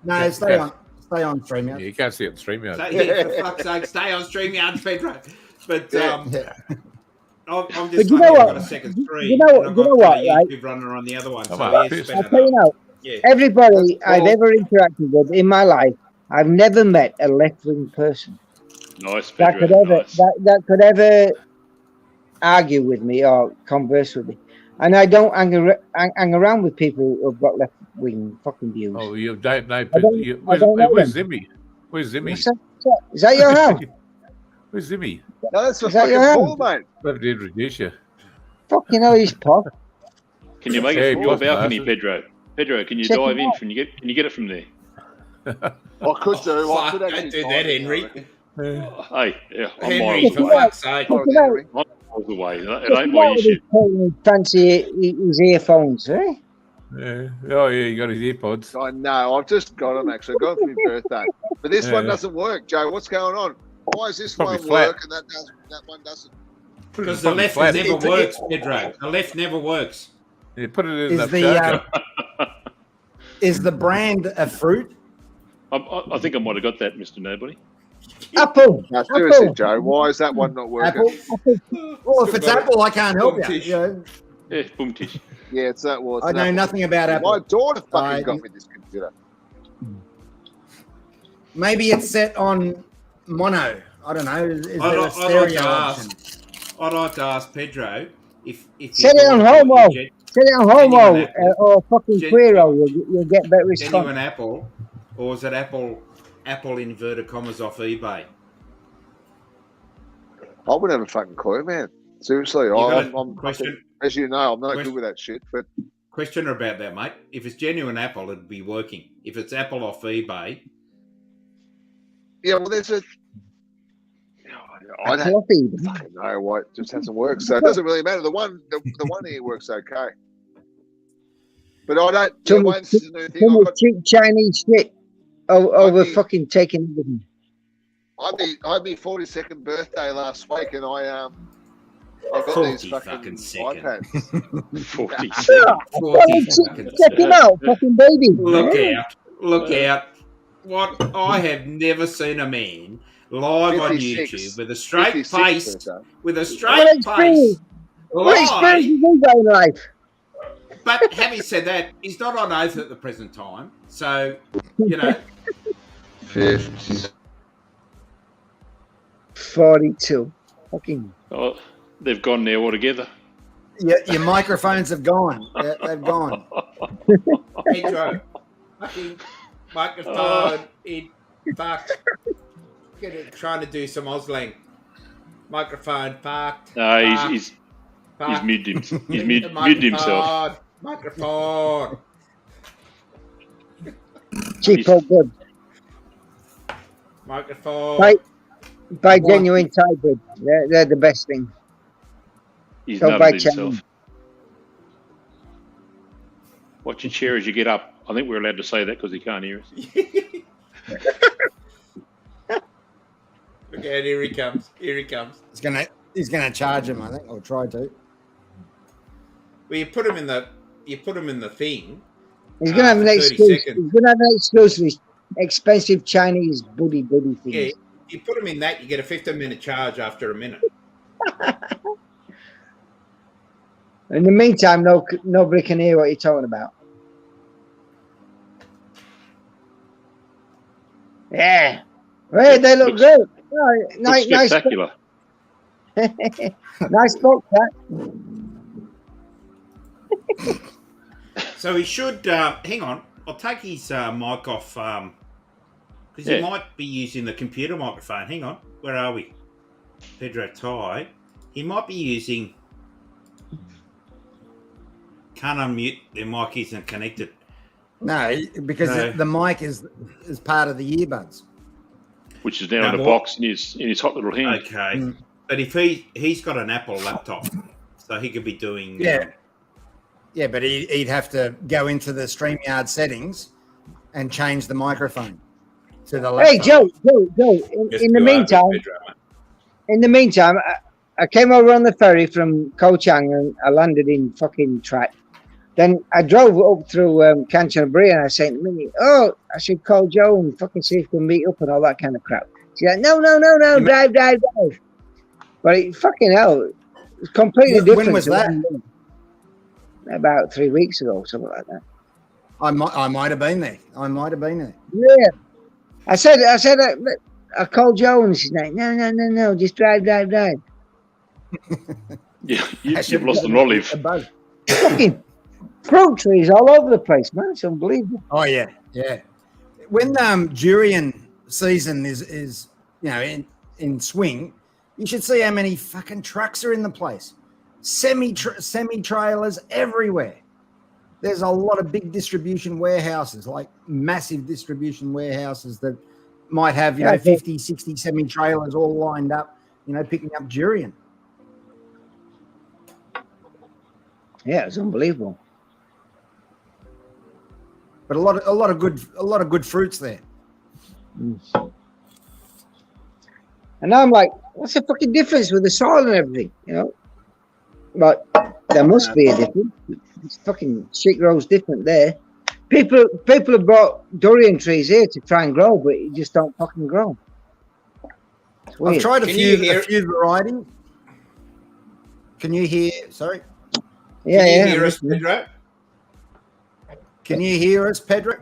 [SPEAKER 6] No, stay on StreamYard.
[SPEAKER 1] Yeah, you can't see it on StreamYard.
[SPEAKER 4] For fuck's sake, stay on StreamYard, Pedro. But I'm just
[SPEAKER 11] you know what?
[SPEAKER 4] I've got a second screen.
[SPEAKER 11] You know what?
[SPEAKER 4] YouTube runner on the other one. So
[SPEAKER 11] I'll tell you now. Everybody I've ever interacted with in my life, I've never met a left-wing person that could ever argue with me or converse with me. And I don't hang around with people who've got left-wing fucking views.
[SPEAKER 1] Oh, you don't know. Where's Zimmy? Where's Zimmy?
[SPEAKER 11] Is that your house?
[SPEAKER 1] Where's Zimmy?
[SPEAKER 3] No, that's a fucking Paul, mate.
[SPEAKER 1] Let me introduce you.
[SPEAKER 11] Fucking hell, he's pop.
[SPEAKER 12] Can you make it from your balcony, Pedro? Pedro, can you dive in? Can you get it from there?
[SPEAKER 3] I could do. I could actually
[SPEAKER 4] do that, Henry.
[SPEAKER 12] Hey, I'm
[SPEAKER 4] Henry, for fuck's sake.
[SPEAKER 12] miles away. It ain't my issue.
[SPEAKER 11] Fancy his earphones, eh?
[SPEAKER 1] Yeah. Oh, yeah, you got his earpods.
[SPEAKER 3] I know. I've just got them, actually. I got them for my birthday. But this one doesn't work, Joe. What's going on? Why is this one work and that one doesn't?
[SPEAKER 4] Because the left never works, Pedro. The left never works.
[SPEAKER 1] You put it in the
[SPEAKER 6] Is the brand a fruit?
[SPEAKER 12] I think I might have got that, Mr. Nobody.
[SPEAKER 11] Apple.
[SPEAKER 3] No, seriously, Joe. Why is that one not working?
[SPEAKER 6] Apple. Well, if it's Apple, I can't help you.
[SPEAKER 12] Yeah, boom tish.
[SPEAKER 3] Yeah, it's that was.
[SPEAKER 6] I know nothing about Apple.
[SPEAKER 3] My daughter fucking got me this computer.
[SPEAKER 6] Maybe it's set on mono. I don't know. Is there a stereo option?
[SPEAKER 4] I'd like to ask Pedro if
[SPEAKER 11] set it on homo. Set it on homo or fucking queero. You'll get better response.
[SPEAKER 4] Genuine Apple, or is it Apple inverted commas off eBay?
[SPEAKER 3] I wouldn't have a fucking clue, man. Seriously, I'm
[SPEAKER 4] question.
[SPEAKER 3] As you know, I'm not good with that shit. But
[SPEAKER 4] question about that, mate. If it's genuine Apple, it'd be working. If it's Apple off eBay,
[SPEAKER 3] yeah, well, there's a. I don't fucking know why it just hasn't worked. So it doesn't really matter. The one here works okay. But I don't.
[SPEAKER 11] Too
[SPEAKER 3] Wayne, this is a new thing.
[SPEAKER 11] much cheap Chinese shit over fucking taking everything.
[SPEAKER 3] I had my 42nd birthday last week, and I got these fucking iPads.
[SPEAKER 4] 40
[SPEAKER 11] seconds. Check him out, fucking baby.
[SPEAKER 4] Look out. What? I have never seen a man live on YouTube with a straight face,
[SPEAKER 11] What experience you got in life?
[SPEAKER 4] But having said that, he's not on oath at the present time. So, you know.
[SPEAKER 11] 42. Fucking.
[SPEAKER 12] Oh, they've gone now altogether.
[SPEAKER 6] Yeah, your microphones have gone. Yeah, they've gone.
[SPEAKER 4] Pedro, fucking microphone in fuck. Trying to do some Auslang. Microphone fucked.
[SPEAKER 12] No, he's muted him. He's muted himself.
[SPEAKER 4] Microphone.
[SPEAKER 11] Cheap old good.
[SPEAKER 4] Microphone.
[SPEAKER 11] Buy genuine Thai bread. They're the best thing.
[SPEAKER 12] He's
[SPEAKER 11] Don't buy
[SPEAKER 12] nutted himself. Watch your chair as you get up. I think we're allowed to say that because he can't hear us.
[SPEAKER 4] Look out, here he comes. Here he comes.
[SPEAKER 6] He's gonna charge him, I think, or try to.
[SPEAKER 4] Well, you put him in the thing.
[SPEAKER 11] He's gonna have an excuse. He's gonna have an exclusively expensive Chinese buddy thing.
[SPEAKER 4] Yeah, you put him in that, you get a 15-minute charge after a minute.
[SPEAKER 11] In the meantime, nobody can hear what you're talking about. Yeah. Hey, they look good. Oh, nice,
[SPEAKER 12] spectacular.
[SPEAKER 11] Nice box, that.
[SPEAKER 4] So he should hang on. I'll take his mic off because he might be using the computer microphone. Hang on, where are we? Pedro Ty. He might be using. Can't unmute. Their mic isn't connected.
[SPEAKER 6] No, because the mic is part of the earbuds,
[SPEAKER 12] which is now in a box in his hot little hand.
[SPEAKER 4] Okay, but if he's got an Apple laptop, so he could be doing.
[SPEAKER 6] Yeah, but he'd have to go into the StreamYard settings and change the microphone to the laptop.
[SPEAKER 11] Hey, Joe. In the meantime, I came over on the ferry from Koh Chang and I landed in fucking Track. Then I drove up through Kanchanaburi and I said to Minnie, I should call Joe and fucking see if we can meet up and all that kind of crap. She's like, no, drive. But it fucking hell, it's completely different.
[SPEAKER 6] When was that?
[SPEAKER 11] About 3 weeks ago, something like that.
[SPEAKER 6] I might have been there.
[SPEAKER 11] Yeah. I said, I called Joe and she's like, no, just drive.
[SPEAKER 12] Yeah, you've lost an olive.
[SPEAKER 11] Fucking fruit trees all over the place, man. It's unbelievable.
[SPEAKER 6] Oh yeah. When durian season is in swing, you should see how many fucking trucks are in the place. Semi trailers everywhere. There's a lot of big distribution warehouses, like massive distribution warehouses that might have 50, 60 semi trailers all lined up, picking up durian.
[SPEAKER 11] Yeah, it's unbelievable.
[SPEAKER 6] But a lot of good fruits there.
[SPEAKER 11] And I'm like, what's the fucking difference with the soil and everything, But there must be a difference. It's fucking shit grows different there. People have brought durian trees here to try and grow, but you just don't fucking grow.
[SPEAKER 6] I've tried a few varieties. Can you hear? Sorry.
[SPEAKER 11] Yeah,
[SPEAKER 4] Can you hear us, Pedro?
[SPEAKER 6] Can you hear us, Pedro?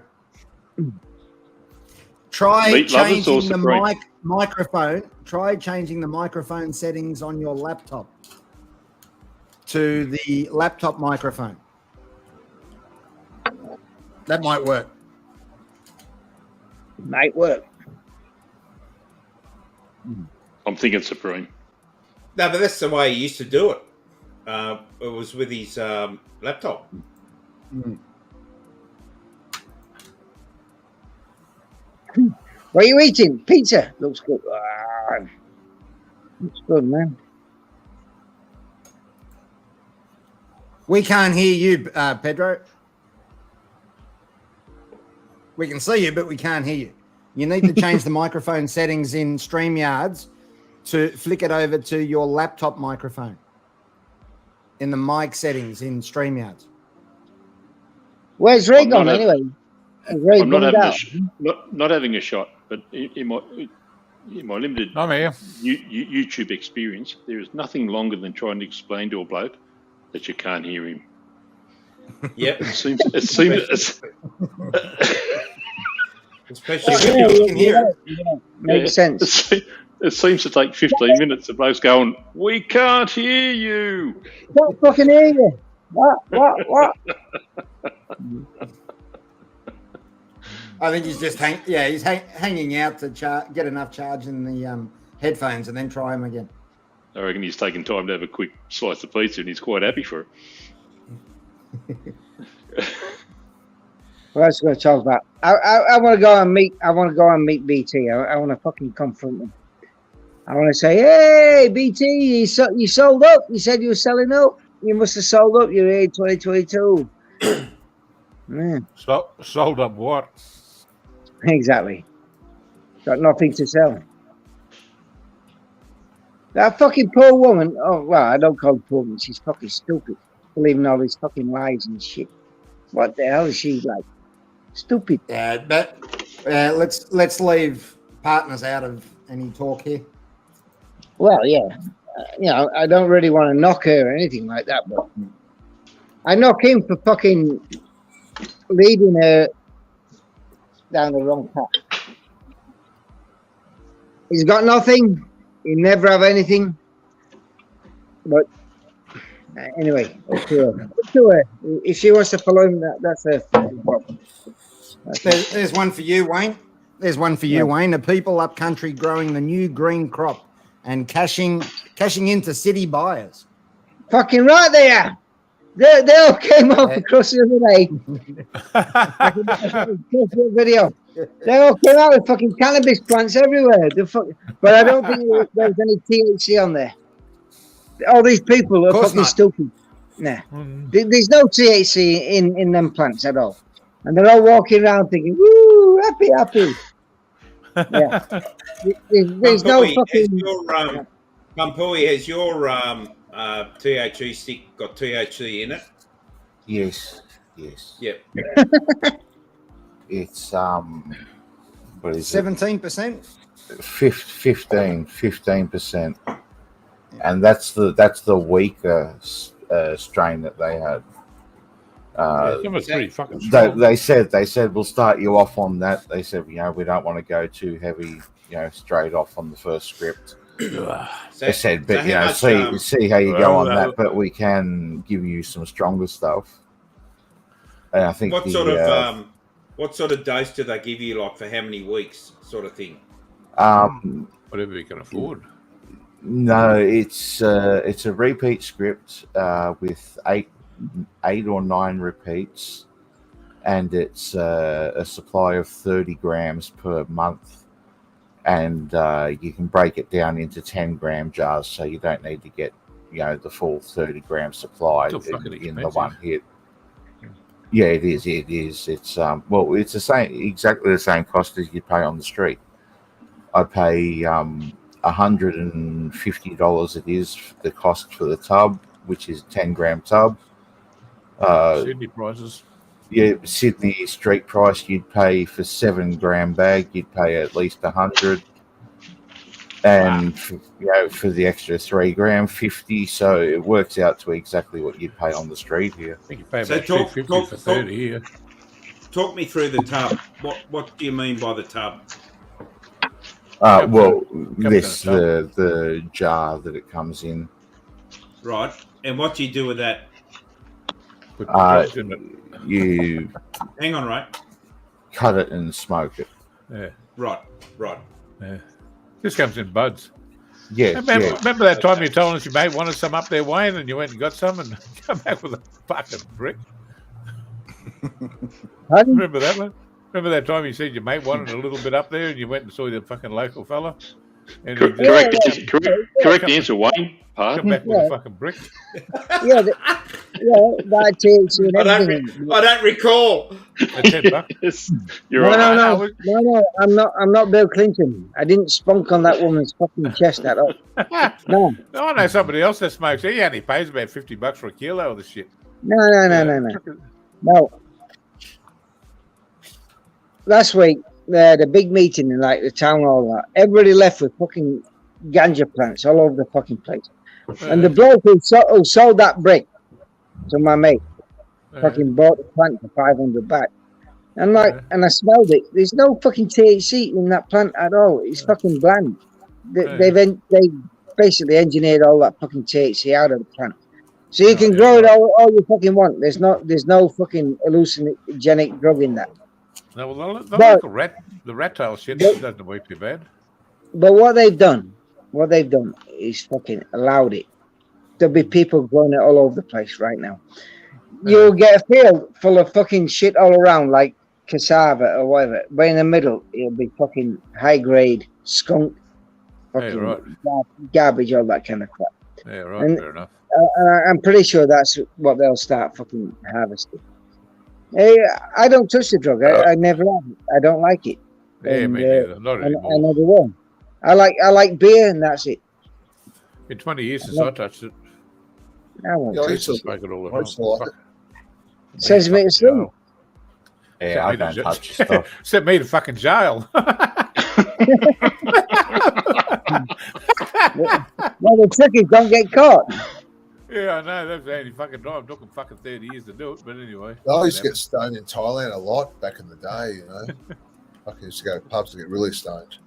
[SPEAKER 6] Try changing the microphone. Try changing the microphone settings on your laptop to the laptop microphone. That might work.
[SPEAKER 12] I'm thinking Supreme.
[SPEAKER 4] No, but that's the way he used to do it. It was with his laptop.
[SPEAKER 11] What are you eating? Pizza. Looks good. It's good, man.
[SPEAKER 6] We can't hear you, Pedro. We can see you, but we can't hear you. You need to change the microphone settings in StreamYards to flick it over to your laptop microphone in the mic settings in StreamYards.
[SPEAKER 11] Where's Ray gone anyway?
[SPEAKER 12] I'm not having a shot, but in my limited YouTube experience, there is nothing longer than trying to explain to a bloke that you can't hear him.
[SPEAKER 4] Yep.
[SPEAKER 12] It seems
[SPEAKER 4] especially
[SPEAKER 11] when you can hear it. Yeah, makes sense.
[SPEAKER 12] It seems to take 15 minutes. The bloke's going, "We can't hear you."
[SPEAKER 11] Can't fucking hear you. What?
[SPEAKER 6] I think he's just hanging out to get enough charge in the headphones and then try them again.
[SPEAKER 12] I reckon he's taking time to have a quick slice of pizza, and he's quite happy for it.
[SPEAKER 11] What else are we going to talk about? I want to go and meet. I want to go and meet BT. I want to fucking confront him. I want to say, "Hey, BT, you sold up. You said you were selling up. You must have sold up. You're here 2022." Man.
[SPEAKER 1] Sold up what?
[SPEAKER 11] Exactly. Got nothing to sell. That fucking poor woman. Oh well, I don't call her poor woman. She's fucking stupid, believing all these fucking lies and shit. What the hell is she like? Stupid.
[SPEAKER 6] Yeah, but let's leave partners out of any talk here.
[SPEAKER 11] Well, yeah, I don't really want to knock her or anything like that, but I knock him for fucking leading her down the wrong path. He's got nothing. He never have anything. But anyway, up to her. If she wants to follow him, that's her problem.
[SPEAKER 6] There's one for you, Wayne. There's one for you, Wayne. The people up country growing the new green crop and cashing into city buyers.
[SPEAKER 11] Fucking right they are. They all came up across the other day. Video. They all came out with fucking cannabis plants everywhere. But I don't think there's any THC on there. All these people are fucking stupid. Nah. There's no THC in them plants at all. And they're all walking around thinking, woo, happy. Yeah. There's no fucking...
[SPEAKER 4] Pampui, has your THC stick got THC in it?
[SPEAKER 10] Yes.
[SPEAKER 4] Yep.
[SPEAKER 10] It's what is
[SPEAKER 6] 17%?
[SPEAKER 10] 15%, and that's the weaker strain that they had.
[SPEAKER 1] Pretty fucking strong.
[SPEAKER 10] They said we'll start you off on that. They said we don't want to go too heavy, straight off on the first script. They said, but see how you go on that, but we can give you some stronger stuff. And I think
[SPEAKER 4] what sort of dose do they give you, like for how many weeks, sort of thing?
[SPEAKER 1] Whatever you can afford.
[SPEAKER 10] No, it's a repeat script with eight or nine repeats, and it's a supply of 30 grams per month, and you can break it down into 10-gram jars, so you don't need to get the full 30-gram supply in the one hit. Yeah, it is. It's it's exactly the same cost as you pay on the street. I pay $150. It is the cost for the tub, which is 10-gram tub.
[SPEAKER 1] Sydney prices.
[SPEAKER 10] Yeah, Sydney street price. You'd pay for 7-gram bag. You'd pay at least $100, and for the extra 3 gram, $50. So it works out to exactly what you'd pay on the street here.
[SPEAKER 1] I think you pay about $250 for 30 here.
[SPEAKER 4] Talk me through the tub. What do you mean by the tub?
[SPEAKER 10] The jar that it comes in.
[SPEAKER 4] Right, and what do you do with that?
[SPEAKER 10] You
[SPEAKER 4] hang on, right?
[SPEAKER 10] Cut it and smoke it.
[SPEAKER 1] Yeah.
[SPEAKER 4] Right.
[SPEAKER 1] Yeah. This comes in buds.
[SPEAKER 10] Yeah.
[SPEAKER 1] Remember that time you told us your mate wanted some up there, Wayne, and you went and got some and come back with a fucking brick? Remember that one? Remember that time you said your mate wanted a little bit up there and you went and saw the fucking local fella?
[SPEAKER 12] Correct answer, Wayne.
[SPEAKER 1] Come back with a fucking brick.
[SPEAKER 11] Yeah, that THC and everything.
[SPEAKER 4] I don't recall.
[SPEAKER 11] No, I'm not Bill Clinton. I didn't spunk on that woman's fucking chest at all. No.
[SPEAKER 1] I know somebody else that smokes. He only pays about $50 for a kilo of the shit.
[SPEAKER 11] No. Last week they had a big meeting in like the town hall. Everybody left with fucking ganja plants all over the fucking place. And the bloke who sold that brick to my mate fucking bought the plant for $500. And and I smelled it. There's no fucking THC in that plant at all. It's fucking bland. They basically engineered all that fucking THC out of the plant. So you can grow it all you fucking want. There's no fucking hallucinogenic drug in that.
[SPEAKER 1] No, well, the rat tail shit doesn't work too bad.
[SPEAKER 11] But what they've done is fucking allowed it. There'll be people growing it all over the place right now. You'll get a field full of fucking shit all around, like cassava or whatever. But in the middle, it'll be fucking high grade skunk, fucking garbage, all that kind of crap.
[SPEAKER 1] Yeah, right. Fair enough.
[SPEAKER 11] I'm pretty sure that's what they'll start fucking harvesting. Hey, I don't touch the drug. I never have. I don't like it.
[SPEAKER 1] Yeah, me neither. Not anymore.
[SPEAKER 11] I never will. I like beer, and that's it.
[SPEAKER 1] In 20 years since I touched it.
[SPEAKER 11] I won't touch it.
[SPEAKER 1] Smoke it all the time.
[SPEAKER 11] Sends me to sleep.
[SPEAKER 10] Yeah, I don't touch stuff.
[SPEAKER 1] Sent me to fucking jail.
[SPEAKER 11] Well, the trick is don't get caught.
[SPEAKER 1] Yeah, I know. That's the only fucking time. It took them fucking 30 years to do it. But anyway.
[SPEAKER 13] I used to get stoned in Thailand a lot back in the day, you know. I used to go to pubs to get really stoned.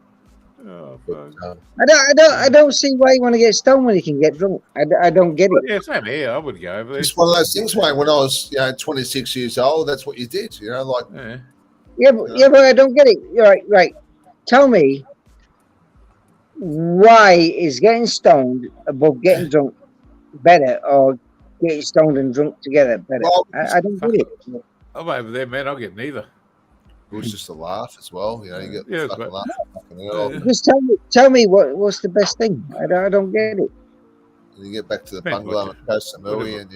[SPEAKER 1] Oh,
[SPEAKER 13] but,
[SPEAKER 11] I don't see why you want to get stoned when you can get drunk. I don't get it.
[SPEAKER 1] Yeah, same here. I would go over there.
[SPEAKER 13] It's one of those things, mate. When I was 26 years old, that's what you did, you know, like.
[SPEAKER 11] But I don't get it. Right. Tell me, why is getting stoned above getting drunk better, or getting stoned and drunk together better? Well, I don't get it.
[SPEAKER 1] I'm over there, man. I'll get neither.
[SPEAKER 13] It was just a laugh as well, you know. You get fucking laugh.
[SPEAKER 11] Just tell me what's the best thing. I don't get it.
[SPEAKER 13] And you get back to the bungalow at Koh Samui, and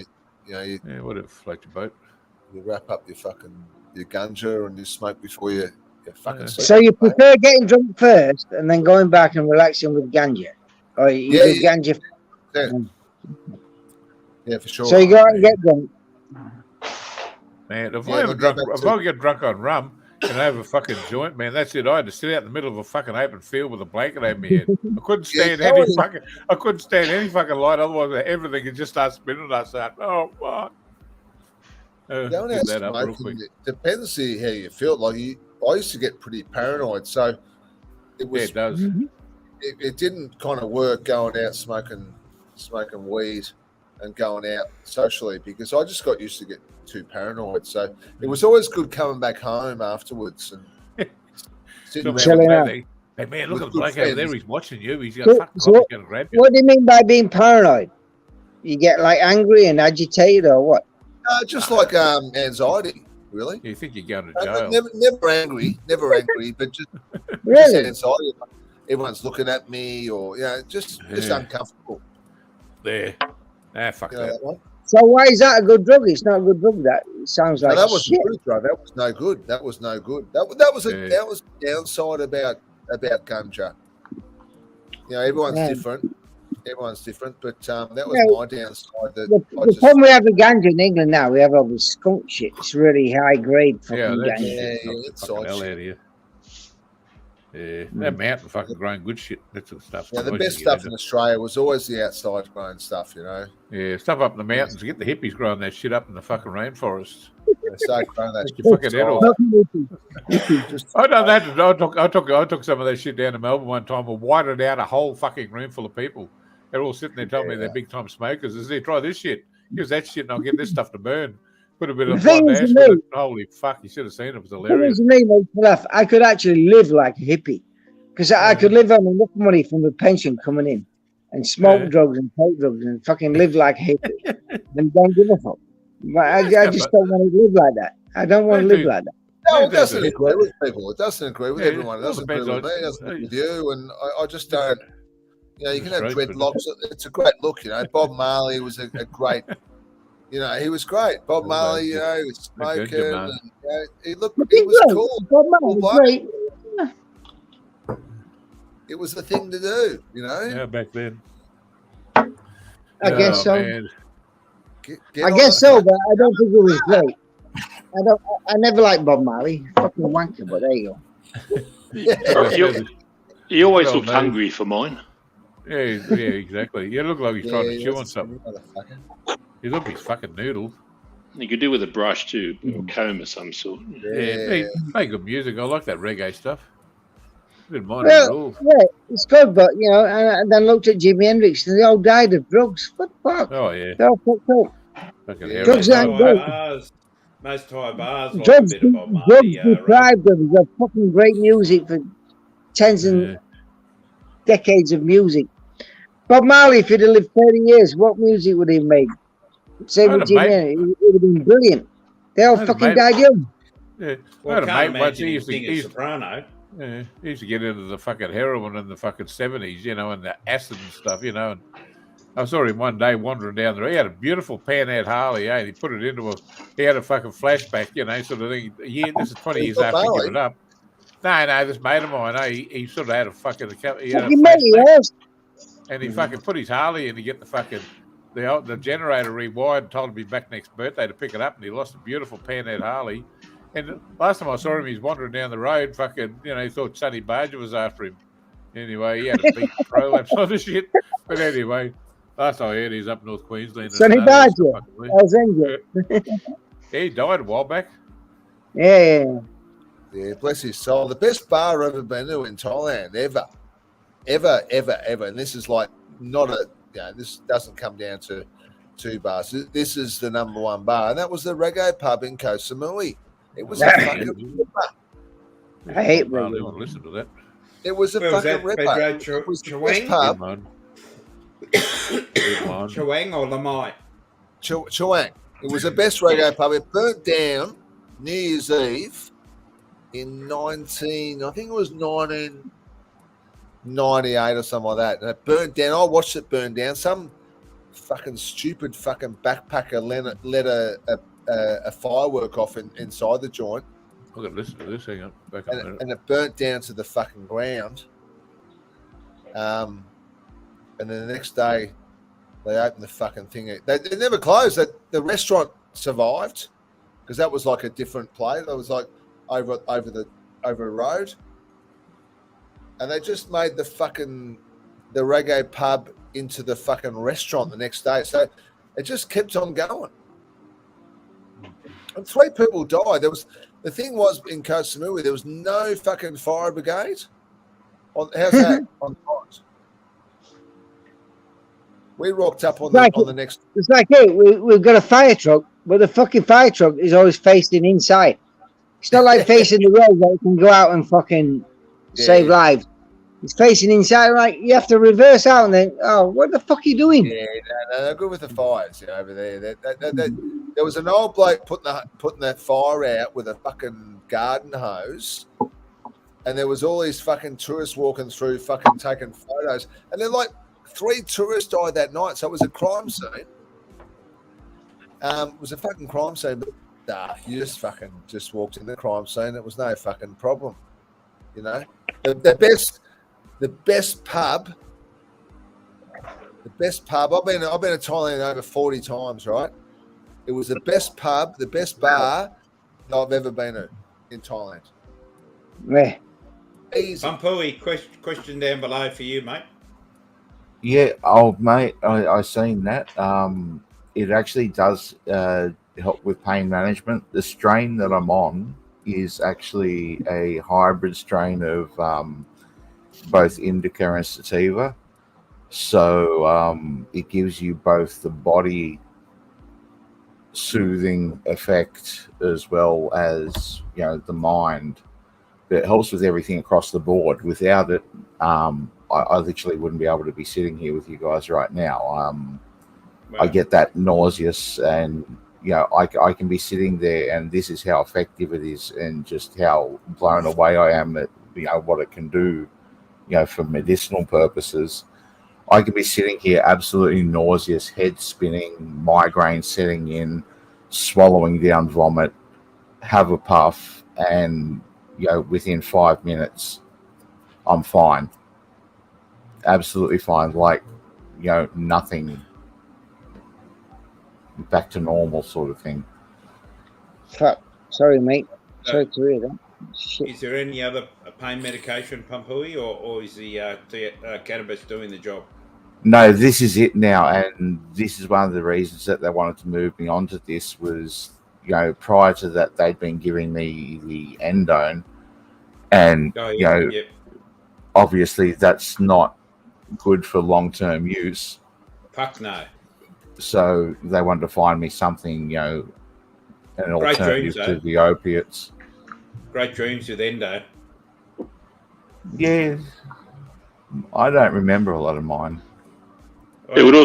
[SPEAKER 13] you
[SPEAKER 1] whatever float your boat.
[SPEAKER 13] You wrap up your ganja and you smoke before you fucking sleep.
[SPEAKER 11] So you prefer getting drunk first and then going back and relaxing with ganja, or you do ganja?
[SPEAKER 13] Yeah, for sure.
[SPEAKER 11] So you go out and get drunk.
[SPEAKER 1] Man, if I get drunk on rum and I have a fucking joint, man, that's it. I had to sit out in the middle of a fucking open field with a blanket over my head. I couldn't stand any fucking light, otherwise everything could just start spinning. I start, oh fuck.
[SPEAKER 13] Going out smoking, it depends how you feel. Like I used to get pretty paranoid, so it was.
[SPEAKER 1] Yeah, it does.
[SPEAKER 13] It didn't kind of work going out smoking weed and going out socially because I just got used to get too paranoid. So it was always good coming back home afterwards and
[SPEAKER 11] chilling out.
[SPEAKER 1] Hey man, look at the bloke over there. He's watching you. He's going to grab you.
[SPEAKER 11] What do you mean by being paranoid? You get like angry and agitated, or what?
[SPEAKER 13] Just like anxiety, really.
[SPEAKER 1] You think you're going to jail?
[SPEAKER 13] Never angry, but just
[SPEAKER 11] really
[SPEAKER 13] anxiety. Everyone's looking at me, or just uncomfortable.
[SPEAKER 1] There, fuck that.
[SPEAKER 11] So why is that a good drug? It's not a good drug. That sounds like
[SPEAKER 13] that was
[SPEAKER 11] shit.
[SPEAKER 13] a good drug. That was no good. That was the downside about ganja. Everyone's different. Everyone's different, but that was my downside.
[SPEAKER 11] The problem we have with ganja in England now, we have all this skunk shit. It's really high grade fucking ganja.
[SPEAKER 1] It's hell out of here. Yeah, that mountain fucking growing good shit. That sort of stuff.
[SPEAKER 13] Yeah, the best stuff in Australia was always the outside grown stuff,
[SPEAKER 1] Yeah, stuff up in the mountains. Get the hippies growing that shit up in the fucking rainforest.
[SPEAKER 13] They start growing that shit.
[SPEAKER 1] Fucking head off. I done that. I took some of that shit down to Melbourne one time and whited out a whole fucking room full of people. They're all sitting there telling me they're big time smokers. I said, try this shit. Use that shit and I'll get this stuff to burn. Put a bit of ash. Holy fuck, you should have seen it. It was hilarious.
[SPEAKER 11] I could actually live like a hippie because I could live on enough money from the pension coming in and smoke drugs and take drugs and fucking live like a hippie and don't give a fuck. But I just don't want to live like that. I don't want to live like that.
[SPEAKER 13] No, it doesn't agree with people. It doesn't agree with everyone. It doesn't agree with me. It doesn't agree with you. And I just don't. You know, you can have dreadlocks. It's a great look. You know, Bob Marley was a great. You know, he was great. Bob Marley. You know, he was smoking. And, he looked. He was cool.
[SPEAKER 11] Bob Marley was great.
[SPEAKER 13] It was the thing to do. You know.
[SPEAKER 1] Yeah, back then.
[SPEAKER 11] I guess so.
[SPEAKER 13] Get
[SPEAKER 11] I guess so, but I don't think it was great. I never liked Bob Marley. Fucking wanker, but there you
[SPEAKER 12] go. He always looked hungry for mine.
[SPEAKER 1] Yeah, exactly. You look like he's trying to chew on something. He looked like he's fucking noodle.
[SPEAKER 12] You could do with a brush too, or comb of some sort.
[SPEAKER 1] Yeah, they play good music. I like that reggae stuff. Didn't mind
[SPEAKER 11] well,
[SPEAKER 1] it at all.
[SPEAKER 11] Yeah, it's good, but you know, and then looked at Jimi Hendrix, and they all died of drugs. What the fuck?
[SPEAKER 1] Oh yeah,
[SPEAKER 11] they're all fucked up. Drugs aren't good.
[SPEAKER 4] Most Thai bars
[SPEAKER 11] drugs,
[SPEAKER 4] like a bit of Bob Marley.
[SPEAKER 11] Drugs deprive them of fucking great music for tens and decades of music. Bob Marley, if he'd have lived 30 years, what music would he have made? Same with Jimi Hendrix. It would have been brilliant. They all fucking died young.
[SPEAKER 1] Yeah,
[SPEAKER 4] well, I can't imagine he used to sing a soprano.
[SPEAKER 1] Yeah, he used to get into the fucking heroin in the fucking 70s, you know, and the acid and stuff, you know. And I saw him one day wandering down the road. He had a beautiful Pan-Am Harley, and he put it into he had a fucking flashback, you know, sort of thing. This is 20 years after he gave it up. No, this mate of mine, he sort of had a fucking, he had a flashback, and he fucking put his Harley in to get the fucking, the generator rewired and told him to be back next birthday to pick it up, and he lost a beautiful Pan-Am Harley. And last time I saw him, he's wandering down the road, fucking, you know, he thought Sonny Barger was after him. Anyway, he had a big prolapse on the shit. But anyway, last I heard, he's up North Queensland.
[SPEAKER 11] Sonny Barger. I was injured.
[SPEAKER 1] He died a while back.
[SPEAKER 11] Yeah,
[SPEAKER 13] bless his soul. The best bar I've ever been to in Thailand, ever. And this is like not a, you know, this doesn't come down to two bars. This is the number one bar, and that was the reggae pub in Koh Samui. It was a fucking ripper.
[SPEAKER 11] I hate
[SPEAKER 1] reggae. I want to listen to that.
[SPEAKER 13] It was a fucking ripper.
[SPEAKER 4] It
[SPEAKER 13] was the best pub.
[SPEAKER 4] Chawang or Lamai?
[SPEAKER 13] Chawang. It was the best reggae pub. It burnt down New Year's Eve in 1998 or something like that. And it burnt down. I watched it burn down. Some fucking stupid fucking backpacker let a firework off inside the joint.
[SPEAKER 1] I've got to listen to this. Hang on. Back up
[SPEAKER 13] and it burnt down to the fucking ground. And then the next day, they opened the fucking thing. They never closed. The restaurant survived because that was like a different place. It was like over the road, and they just made the reggae pub into the fucking restaurant the next day. So it just kept on going. And 3 people died. The thing was in Koh Samui, there was no fucking fire brigade. How's that on night? We rocked up on the next.
[SPEAKER 11] It's like, hey, we've got a fire truck, but the fucking fire truck is always facing inside. It's not like facing the road where you can go out and fucking save lives. It's facing inside, right? You have to reverse out and then, what the fuck are you doing?
[SPEAKER 13] Yeah, no, they're good with the fires, you know, over there. There was an old bloke putting that fire out with a fucking garden hose, and there was all these fucking tourists walking through, fucking taking photos, and they're like 3 tourists died that night, so it was a crime scene. It was a fucking crime scene, but you just walked in the crime scene. It was no fucking problem, you know. The best pub. I've been to Thailand over 40 times, right? It was the best pub, the best bar that I've ever been to in Thailand.
[SPEAKER 11] Yeah.
[SPEAKER 13] Easy.
[SPEAKER 4] Bumpui, question down below for you, mate.
[SPEAKER 10] Yeah, mate, I seen that. It actually does help with pain management. The strain that I'm on is actually a hybrid strain of both indica and sativa. So it gives you both the body soothing effect as well as, you know, the mind. It helps with everything across the board. Without it, I literally wouldn't be able to be sitting here with you guys right now. I get that nauseous and I can be sitting there, and this is how effective it is, and just how blown away I am at what it can do, for medicinal purposes. I could be sitting here absolutely nauseous, head spinning, migraine setting in, swallowing down vomit, have a puff, and within 5 minutes, I'm fine. Absolutely fine. Like, nothing. Back to normal sort of thing.
[SPEAKER 11] Fuck. Sorry, mate. Sorry to hear that. Shit.
[SPEAKER 4] Is there any other pain medication, Pumhui, or is the cannabis doing the job?
[SPEAKER 10] No, this is it now, and this is one of the reasons that they wanted to move me on to this was, prior to that, they'd been giving me the endone, and, obviously that's not good for long-term use.
[SPEAKER 4] Fuck no.
[SPEAKER 10] So they wanted to find me something, an alternative to the opiates.
[SPEAKER 4] Great dreams with endo.
[SPEAKER 10] Yeah. I don't remember a lot of mine.
[SPEAKER 12] It would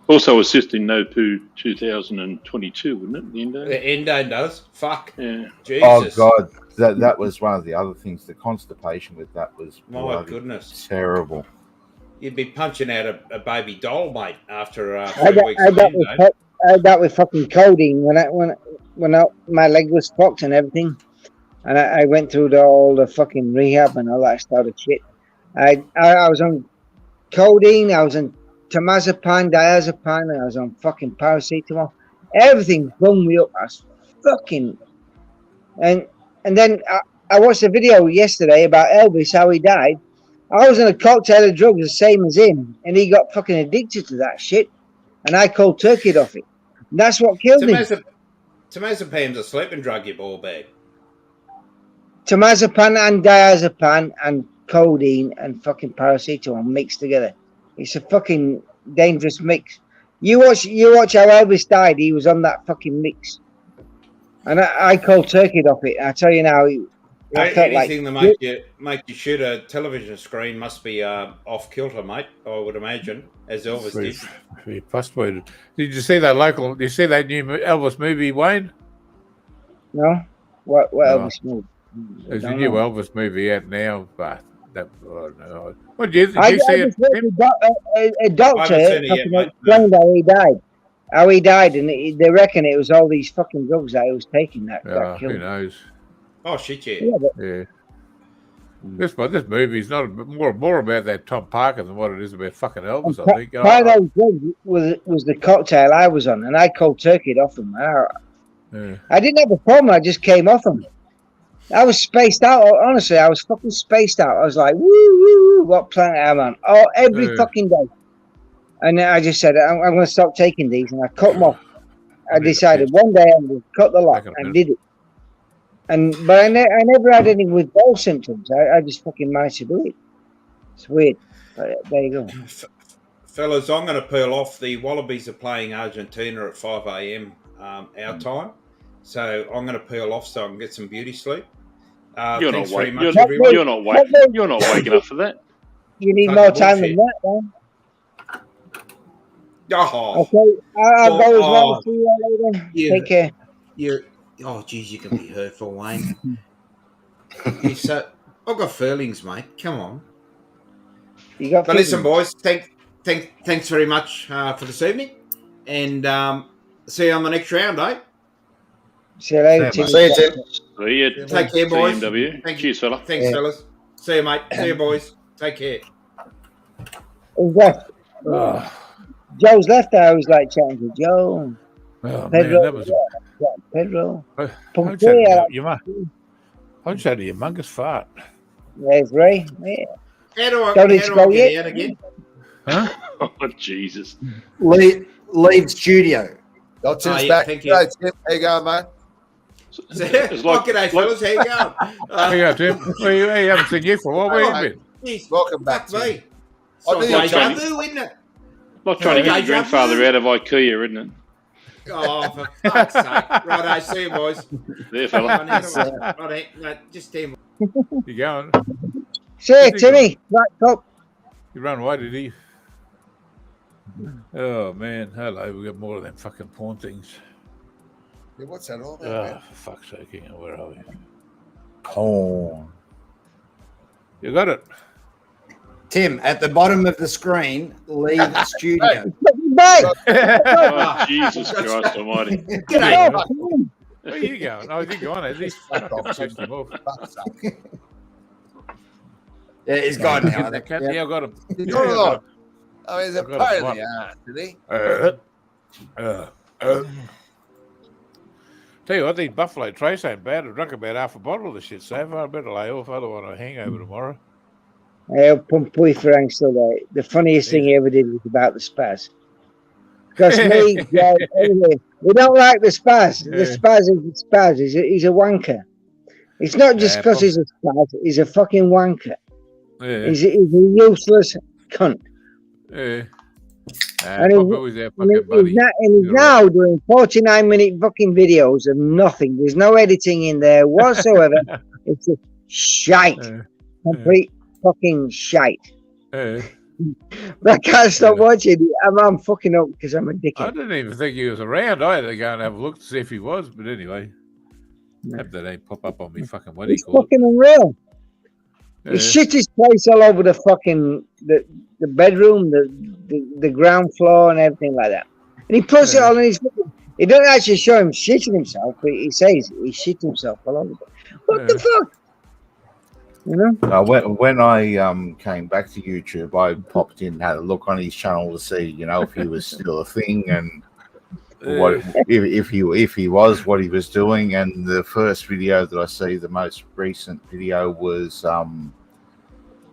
[SPEAKER 12] also assist in No Poo 2022, wouldn't it? The endo?
[SPEAKER 4] The endo does. Fuck.
[SPEAKER 12] Yeah.
[SPEAKER 4] Jesus.
[SPEAKER 10] Oh God, that was one of the other things. The constipation with that was
[SPEAKER 4] my goodness
[SPEAKER 10] terrible.
[SPEAKER 4] You'd be punching out a baby doll, mate, after 3 weeks.
[SPEAKER 11] I had that with fucking codeine when my leg was fucked and everything, and I went through all the fucking rehab and all that sort of shit. I was on codeine, I was on temazepam, diazepam, and I was on fucking paracetamol. Everything bummed me up. I was fucking and then I watched a video yesterday about Elvis, how he died. I was on a cocktail of drugs the same as him, and he got fucking addicted to that shit, and I cold turkeyed off it. And that's what killed him.
[SPEAKER 4] Temazepam's a sleeping drug, you ball bag.
[SPEAKER 11] Temazepam and diazepam and codeine and fucking paracetamol mixed together. It's a fucking dangerous mix. You watch how Elvis died. He was on that fucking mix, and I cold turkeyed off it. I tell you now, I felt
[SPEAKER 4] anything
[SPEAKER 11] like
[SPEAKER 4] that make you shoot a television screen must be off kilter, mate. I would imagine, as Elvis did.
[SPEAKER 1] Possibly. Did you see that Did you see that new Elvis movie, Wayne?
[SPEAKER 11] No. What Elvis movie?
[SPEAKER 1] There's a new Elvis movie out now, but no. What did you see it?
[SPEAKER 11] A doctor explained how he died. How he died, and they reckon it was all these fucking drugs that he was taking that killed him.
[SPEAKER 1] Who knows?
[SPEAKER 4] Oh shit! Yeah.
[SPEAKER 1] This movie's not more about that Tom Parker than what it is about fucking Elvis. I think.
[SPEAKER 11] Part of those drugs was the cocktail I was on, and I cold turkeyed off them. I didn't have a problem. I just came off them. I was spaced out. Honestly, I was fucking spaced out. I was like, woo, woo, woo, what planet am I on? Oh, every fucking day. And then I just said, I'm going to stop taking these, and I cut them off. I decided one day I'm going to cut the lot, and did it. But I never had any withdrawal symptoms. I just fucking managed to do it. It's weird. But there you go.
[SPEAKER 4] Fellas, I'm going to peel off. The Wallabies are playing Argentina at 5 a.m. Our time. So I'm going to peel off so I can get some beauty sleep.
[SPEAKER 12] You're not waking up for that.
[SPEAKER 11] You need more time than that, man.
[SPEAKER 4] Oh.
[SPEAKER 11] Okay. I'll go as well. See you later. Take care.
[SPEAKER 4] Oh, geez, you can be hurtful, Wayne. I've got feelings, mate. Come on. But listen, boys, thanks very much for this evening. And see you on the next round, eh?
[SPEAKER 11] See you later.
[SPEAKER 13] See you, Tim.
[SPEAKER 12] See you.
[SPEAKER 4] Take care, boys.
[SPEAKER 12] Cheers, fella.
[SPEAKER 4] Thanks, fellas. See you, mate. See you, boys. Take care.
[SPEAKER 11] Who's left? Joe's left. I was like chatting to Joe.
[SPEAKER 1] Oh,
[SPEAKER 11] Pedro.
[SPEAKER 1] man, that was
[SPEAKER 11] Pedro.
[SPEAKER 1] I just had a humongous fart.
[SPEAKER 11] There's Ray. Yeah.
[SPEAKER 4] How do I get out again?
[SPEAKER 1] Huh?
[SPEAKER 12] Oh, Jesus.
[SPEAKER 13] Leave studio. Tim's back.
[SPEAKER 4] Thank you.
[SPEAKER 13] Hey, Tim, how you going, mate?
[SPEAKER 4] G'day, fellas. How you going?
[SPEAKER 1] How you going, Tim? I haven't seen you for a while. Where have you been?
[SPEAKER 13] Welcome back,
[SPEAKER 4] Fuck me.
[SPEAKER 13] I knew
[SPEAKER 4] Deja vu, isn't it?
[SPEAKER 12] Like trying to get your grandfather out of IKEA, isn't it?
[SPEAKER 4] Oh, for fuck's sake. Right, see you, boys.
[SPEAKER 12] There, fella.
[SPEAKER 4] Right, no, just stand.
[SPEAKER 1] You going?
[SPEAKER 11] See you, Timmy. Right, top.
[SPEAKER 1] You run away, did he? Oh man, hello. We got more of them fucking porn things.
[SPEAKER 13] Yeah, what's that all about?
[SPEAKER 1] Oh, for fuck's sake! Hang on, where are we?
[SPEAKER 10] Porn.
[SPEAKER 1] You got it.
[SPEAKER 6] Tim, at the bottom of the screen, leave studio.
[SPEAKER 12] Oh, Jesus Christ Almighty!
[SPEAKER 1] Where are you going? Oh, is he gone? Is he? I switched him off.
[SPEAKER 6] Yeah, he's gone now.
[SPEAKER 1] Yeah, I got him.
[SPEAKER 13] He's
[SPEAKER 1] Yeah,
[SPEAKER 13] got
[SPEAKER 1] I
[SPEAKER 13] it
[SPEAKER 1] got
[SPEAKER 13] on.
[SPEAKER 1] him.
[SPEAKER 13] I mean, he's a
[SPEAKER 1] I've got
[SPEAKER 13] pain
[SPEAKER 1] a
[SPEAKER 13] in
[SPEAKER 1] flop.
[SPEAKER 13] the ass, isn't he?
[SPEAKER 1] Tell you what, these Buffalo Trace ain't bad. I drunk about half a bottle of this shit so far. I better lay off. I don't want a hangover tomorrow.
[SPEAKER 11] Pumpy Frank still there. The funniest thing he ever did was about the spaz. Because me, anyway, we don't like the spaz. The spaz is the spaz. He's a wanker. It's not just because he's a spaz. He's a fucking wanker.
[SPEAKER 1] Yeah.
[SPEAKER 11] He's a useless cunt.
[SPEAKER 1] Yeah.
[SPEAKER 11] And
[SPEAKER 1] he's
[SPEAKER 11] now doing 49-minute fucking videos of nothing. There's no editing in there whatsoever. It's just shite. Complete fucking shite. But I can't stop watching it. I'm fucking up because I'm a dickhead.
[SPEAKER 1] I didn't even think he was around. I had to go and have a look to see if he was. But anyway, hope that ain't pop up on me fucking what
[SPEAKER 11] It's
[SPEAKER 1] he called.
[SPEAKER 11] fucking unreal. He shit his place all over the fucking the bedroom, the ground floor, and everything like that. And he puts it all in his. He doesn't actually show him shitting himself, but he says he shit himself all over. What the fuck? You know.
[SPEAKER 10] When I came back to YouTube, I popped in, had a look on his channel to see, if he was still a thing and what if he was, what he was doing. And the first video that I see, the most recent video, was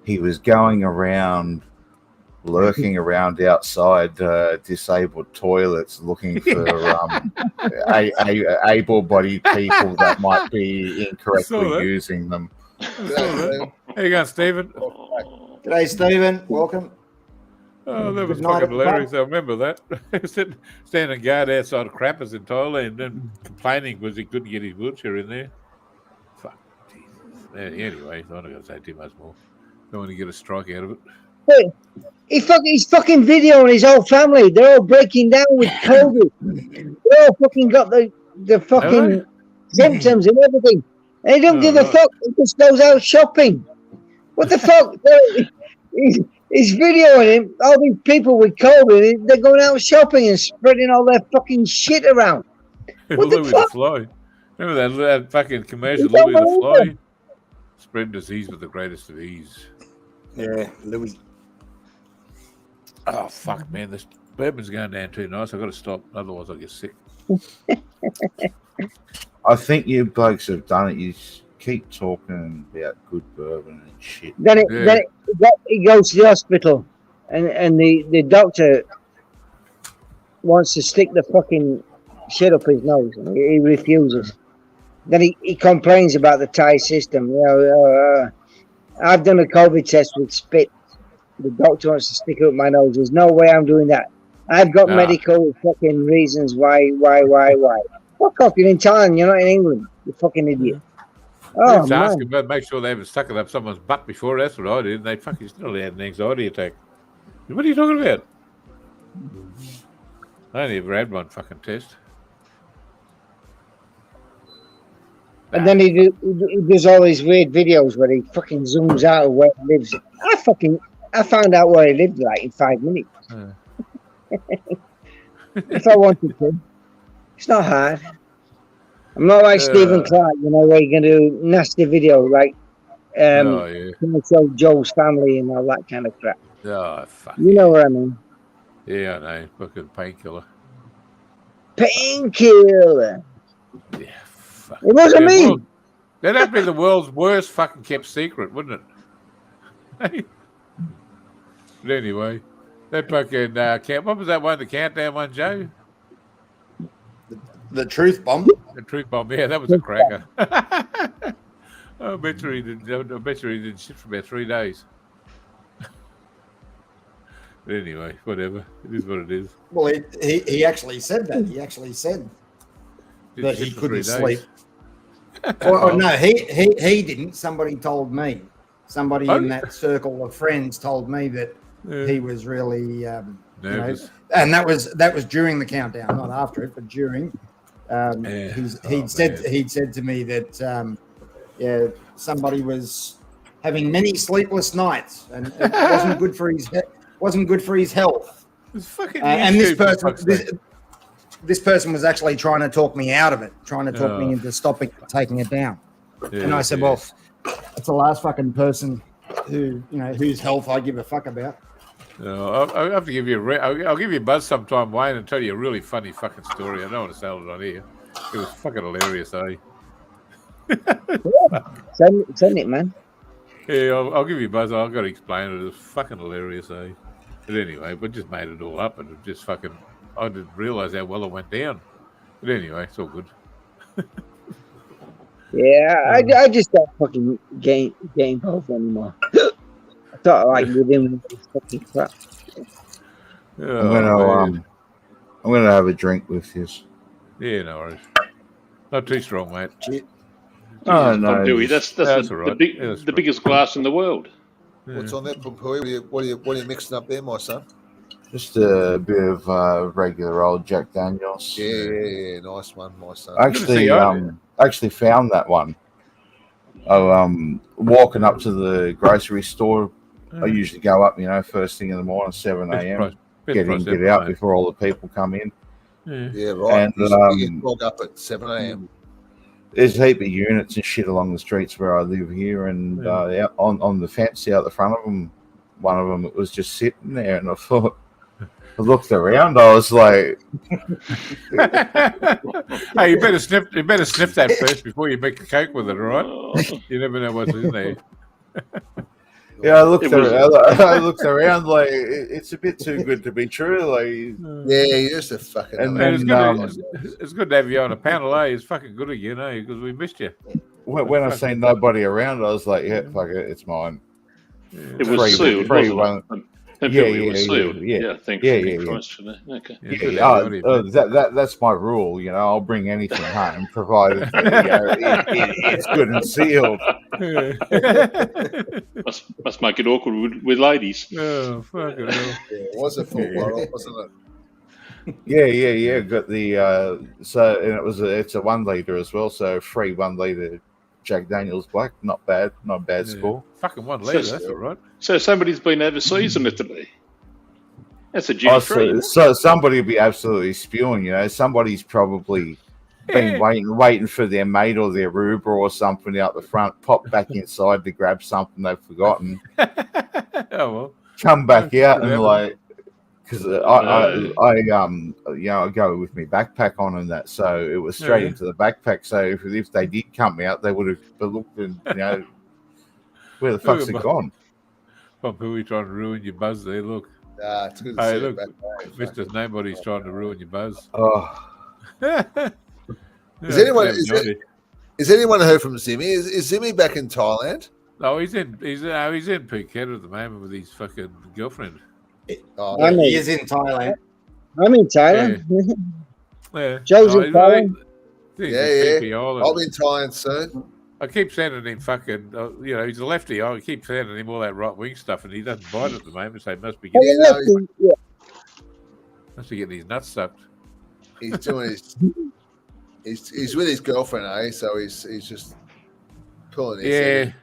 [SPEAKER 10] he was going around, lurking around outside disabled toilets, looking for able-bodied people that might be incorrectly using them.
[SPEAKER 1] How you going, Stephen?
[SPEAKER 6] G'day, Stephen. Welcome.
[SPEAKER 1] Oh, that was
[SPEAKER 6] Good night,
[SPEAKER 1] fucking hilarious. I remember that. Standing guard outside of Crappers in Thailand and complaining because he couldn't get his wheelchair in there. Fuck. Jesus. Anyway, I'm not going to say too much more. Don't want to get a strike out of it.
[SPEAKER 11] Hey, he's fucking videoing his whole family. They're all breaking down with COVID. They all fucking got the fucking symptoms and everything. And he don't give a fuck. He just goes out shopping. What the fuck? He's videoing him. All these people with COVID, they're going out shopping and spreading all their fucking shit around. What
[SPEAKER 1] Louis
[SPEAKER 11] the fuck?
[SPEAKER 1] the Fly. Remember that fucking commercial, Louis the Fly? Spread disease with the greatest of ease.
[SPEAKER 6] Yeah, Louis.
[SPEAKER 1] Oh, fuck, man. This bourbon's going down too nice. I've got to stop. Otherwise, I'll get sick.
[SPEAKER 10] I think you blokes have done it. You keep talking about good bourbon and shit.
[SPEAKER 11] Then he goes to the hospital, and the doctor wants to stick the fucking shit up his nose. And he refuses. Then he complains about the Thai system. I've done a COVID test with spit. The doctor wants to stick it up my nose. There's no way I'm doing that. I've got medical fucking reasons why. Fuck off, you're in Thailand, you're not in England, you fucking idiot. Oh,
[SPEAKER 1] Just
[SPEAKER 11] man.
[SPEAKER 1] ask them, but make sure they haven't stuck it up someone's butt before. That's what I did. And they fucking still had an anxiety attack. What are you talking about? I only ever had one fucking test.
[SPEAKER 11] And then he does all these weird videos where he fucking zooms out of where he lives. I found out where he lived like in 5 minutes. If I wanted to. It's not hard. I'm not like Stephen Clark, where you can do nasty video like show Joe's family and all that kind of crap.
[SPEAKER 1] Oh, fuck.
[SPEAKER 11] You know what I mean?
[SPEAKER 1] Yeah, I know. Fucking painkiller.
[SPEAKER 11] Painkiller.
[SPEAKER 1] Yeah, fuck.
[SPEAKER 11] It wasn't me.
[SPEAKER 1] Well, that'd be the world's worst fucking kept secret, wouldn't it? But anyway, that fucking what was that one? The countdown one, Joe?
[SPEAKER 6] The truth bomb.
[SPEAKER 1] The truth bomb. Yeah, that was a cracker. I bet you he did shit for about 3 days. But anyway, whatever. It is what it is.
[SPEAKER 6] Well, he actually said that. He actually said that he couldn't sleep. No, he didn't. Somebody told me. Somebody in that circle of friends told me that he was really
[SPEAKER 1] nervous.
[SPEAKER 6] And that was during the countdown, not after it, but during. He'd said to me that somebody was having many sleepless nights, and it wasn't good for his health.
[SPEAKER 1] It's fucking
[SPEAKER 6] and this person was actually trying to talk me out of it, trying to talk me into stopping taking it down. And I said, well, it's the last fucking person whose health I give a fuck about.
[SPEAKER 1] I'll have to give you I'll give you a buzz sometime, Wayne, and tell you a really funny fucking story. I don't want to tell it on here. It was fucking hilarious, eh?
[SPEAKER 11] Send it, man.
[SPEAKER 1] Yeah, I'll give you a buzz. I've got to explain it. It was fucking hilarious, eh? But anyway, we just made it all up, and it just fucking. I didn't realise how well it went down. But anyway, it's all good.
[SPEAKER 11] Yeah, I just don't fucking game golf anymore. I thought like with him fucking crap.
[SPEAKER 10] I'm gonna have a drink with you.
[SPEAKER 1] Yeah, no worries. Not too strong, mate.
[SPEAKER 12] Oh no, Dewey, that's all right. the biggest glass in the world.
[SPEAKER 13] What's on that, Pumpui? What are you mixing up there, my son?
[SPEAKER 10] Just a bit of regular old Jack Daniels.
[SPEAKER 13] Yeah, nice one, my son.
[SPEAKER 10] Actually found that one. Walking up to the grocery store. I usually go up, first thing in the morning, 7 a.m. Get out before all the people come in.
[SPEAKER 13] Yeah, right. And you log up at 7 a.m.
[SPEAKER 10] There's a heap of units and shit along the streets where I live here, and on the fence out the front of them, one of them was just sitting there, and I thought, I looked around, I was like,
[SPEAKER 1] "Hey, you better sniff that first before you make a cake with it, all right? You never know what's in there."
[SPEAKER 10] Yeah, I looked around like it's a bit too good to be true. Like,
[SPEAKER 13] yeah, you're just a fucking.
[SPEAKER 1] It's good to have you on a panel, eh? It's fucking good of you, because we missed you.
[SPEAKER 10] When I seen nobody around, I was like, "Yeah, fuck it, it's mine."
[SPEAKER 12] It was sealed, wasn't it? It was sealed. Yeah, thankfully.
[SPEAKER 10] Okay. That's my rule. I'll bring anything home provided it's good and sealed.
[SPEAKER 12] Must make it awkward with ladies.
[SPEAKER 1] Oh, fucking hell.
[SPEAKER 13] It was a full bottle, wasn't it?
[SPEAKER 10] Yeah. Got the and it's a 1 liter as well. So free 1 liter Jack Daniels Black, not bad score.
[SPEAKER 1] Fucking 1 liter, that's all right.
[SPEAKER 12] So somebody's been overseas in Italy. That's a duty free.
[SPEAKER 10] So somebody will be absolutely spewing. Somebody's probably been waiting for their mate or their Uber or something out the front, pop back inside to grab something they've forgotten.
[SPEAKER 1] Oh well.
[SPEAKER 10] Come back out and like, because I go with my backpack on and that, so it was straight into the backpack. So if they did come out, they would have looked and where the fuck's it gone?
[SPEAKER 1] Who are you trying to ruin your buzz there? Look.
[SPEAKER 13] It's good to see
[SPEAKER 1] look, Mr. Nobody's trying to ruin your buzz.
[SPEAKER 10] Oh.
[SPEAKER 13] Is anyone heard from Zimmy? Is Zimmy back in Thailand?
[SPEAKER 1] No, he's in Phuket at the moment with his fucking girlfriend.
[SPEAKER 6] He is in Thailand.
[SPEAKER 11] I'm in Thailand.
[SPEAKER 1] Yeah.
[SPEAKER 11] Joe's in Thailand.
[SPEAKER 13] Yeah. I'll be in Thailand soon.
[SPEAKER 1] I keep sending him fucking, he's a lefty. I keep sending him all that right wing stuff, and he doesn't bite at the moment. So he must be getting his nuts sucked.
[SPEAKER 13] He's doing his. He's with his girlfriend, eh? So he's just pulling his head.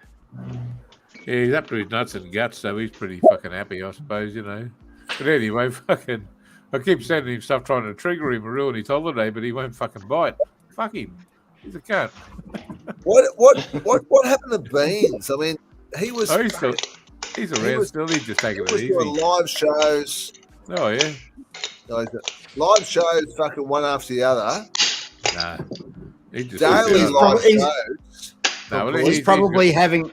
[SPEAKER 1] Yeah, he's up to his nuts and guts, so he's pretty fucking happy, I suppose, But anyway, fucking, I keep sending him stuff trying to trigger him and ruin his holiday, but he won't fucking bite. Fuck him. He's a cunt.
[SPEAKER 13] What happened to Beans? I mean, he was.
[SPEAKER 1] Oh, he's around still. He's just taking it easy.
[SPEAKER 13] Doing live shows.
[SPEAKER 1] Oh yeah.
[SPEAKER 13] Live shows, fucking one after the other.
[SPEAKER 1] Nah. He just
[SPEAKER 13] daily live shows.
[SPEAKER 1] No,
[SPEAKER 6] he's probably having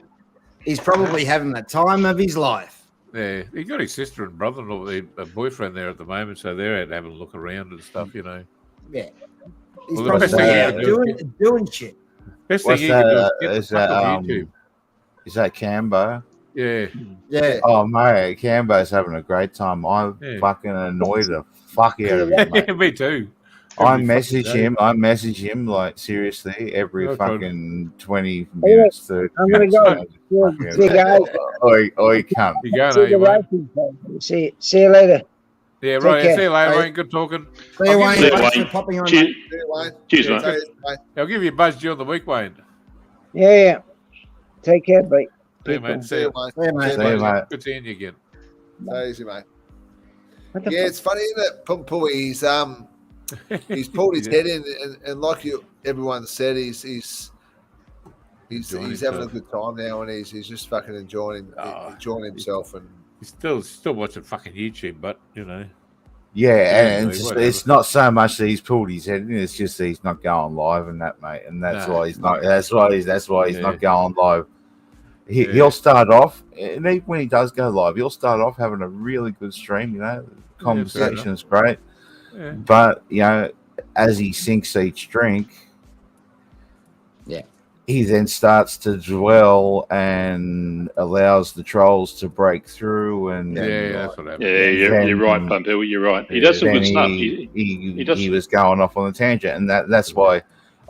[SPEAKER 6] the time of his life.
[SPEAKER 1] Yeah, he got his sister and brother-in-law, a boyfriend there at the moment, so they're out having a look around and stuff,
[SPEAKER 6] Yeah.
[SPEAKER 1] He's probably
[SPEAKER 6] doing shit.
[SPEAKER 1] Best thing you can do
[SPEAKER 10] is YouTube. Is that Cambo?
[SPEAKER 1] Yeah.
[SPEAKER 10] Oh, mate, Cambo's having a great time. I fucking annoy the fuck out of him, mate.
[SPEAKER 1] Me too.
[SPEAKER 10] I message him like seriously every fucking 20 minutes. 30
[SPEAKER 11] I'm gonna go. See you guys.
[SPEAKER 10] Oi, cunt.
[SPEAKER 1] You going?
[SPEAKER 11] See you later.
[SPEAKER 1] Yeah, right. See you later, Wayne. Good talking.
[SPEAKER 6] See you, Wayne. Thanks for popping on.
[SPEAKER 12] Cheers,
[SPEAKER 6] mate.
[SPEAKER 12] Cheers, mate.
[SPEAKER 1] I'll give you a buzz during the week, Wayne.
[SPEAKER 11] Yeah. Take care, mate.
[SPEAKER 1] See you, mate. See you,
[SPEAKER 6] mate. See you,
[SPEAKER 10] mate.
[SPEAKER 1] Good seeing you again.
[SPEAKER 13] Easy, mate. Yeah, it's funny, isn't it? Pumpu, he's pulled his head in, and like everyone said, he's having a good time now, and he's just fucking enjoying himself. And
[SPEAKER 1] he's still watching fucking YouTube, but you know.
[SPEAKER 10] Yeah, and it's not so much that he's pulled his head in; it's just that he's not going live and that, mate, and that's why he's not. That's why he's not going live. He'll start off, and even when he does go live, he'll start off having a really good stream. You know, conversation is great, but you know, as he sinks each drink, he then starts to dwell and allows the trolls to break through. And
[SPEAKER 1] that's what happened.
[SPEAKER 12] Yeah, you're right, Pumpu. You're right. He does some good stuff.
[SPEAKER 10] He was going off on a tangent, and that's why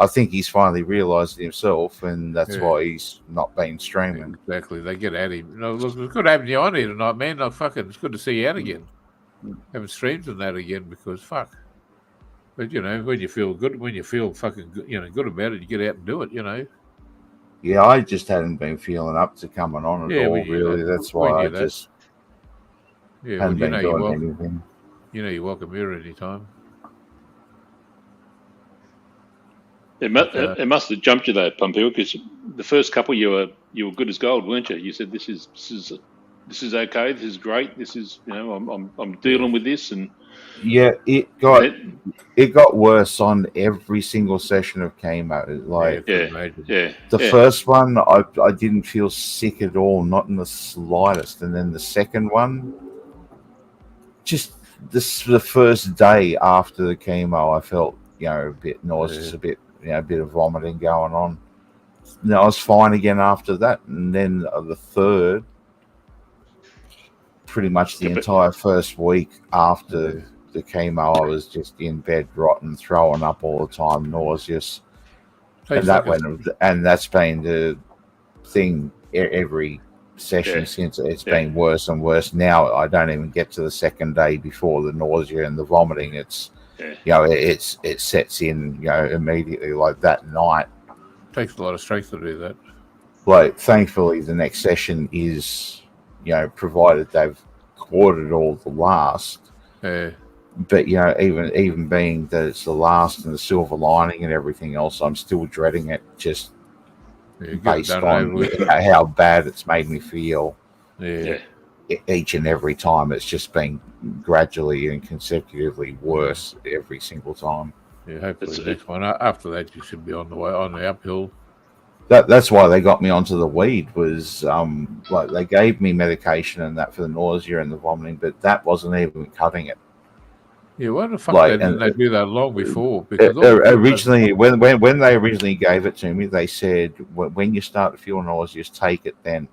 [SPEAKER 10] I think he's finally realised it himself, and that's why he's not been streaming.
[SPEAKER 1] Exactly. They get at him. No, look, it's good having you on here tonight, man. No, it's good to see you out again. Having streams and that again, because fuck. But you know, when you feel good, when you feel fucking good, you know, good about it, you get out and do it. You know.
[SPEAKER 10] Yeah, I just hadn't been feeling up to coming on at all, really. That's why I just hadn't been doing anything.
[SPEAKER 1] You know, you're welcome here anytime.
[SPEAKER 12] It must have jumped you though, Pompeo, because the first couple you were good as gold, weren't you? You said this is okay, this is great, this is I'm dealing with this, and
[SPEAKER 10] it got worse on every single session of chemo. Like the first one, I didn't feel sick at all, not in the slightest, and then the second one, just the first day after the chemo, I felt a bit nauseous, a bit of vomiting going on. And I was fine again after that, and then the third, pretty much the entire first week after the chemo, I was just in bed, rotten, throwing up all the time, nauseous, and that's been the thing every session since. It's been worse and worse. Now I don't even get to the second day before the nausea and the vomiting. It's it sets in immediately, like that night.
[SPEAKER 1] Takes a lot of strength to do that.
[SPEAKER 10] Like, thankfully the next session is provided they've quartered all the last, but even being that it's the last and the silver lining and everything else, I'm still dreading it, just based on how bad it's made me feel. Each and every time, it's just been gradually and consecutively worse every single time.
[SPEAKER 1] Hopefully the next one after that you should be on the uphill.
[SPEAKER 10] That's why they got me onto the weed, was like they gave me medication and that for the nausea and the vomiting, but that wasn't even cutting it.
[SPEAKER 1] Yeah, why the fuck didn't they do that long before? Because
[SPEAKER 10] originally, when they originally gave it to me, they said when you start to feel nauseous, take it then.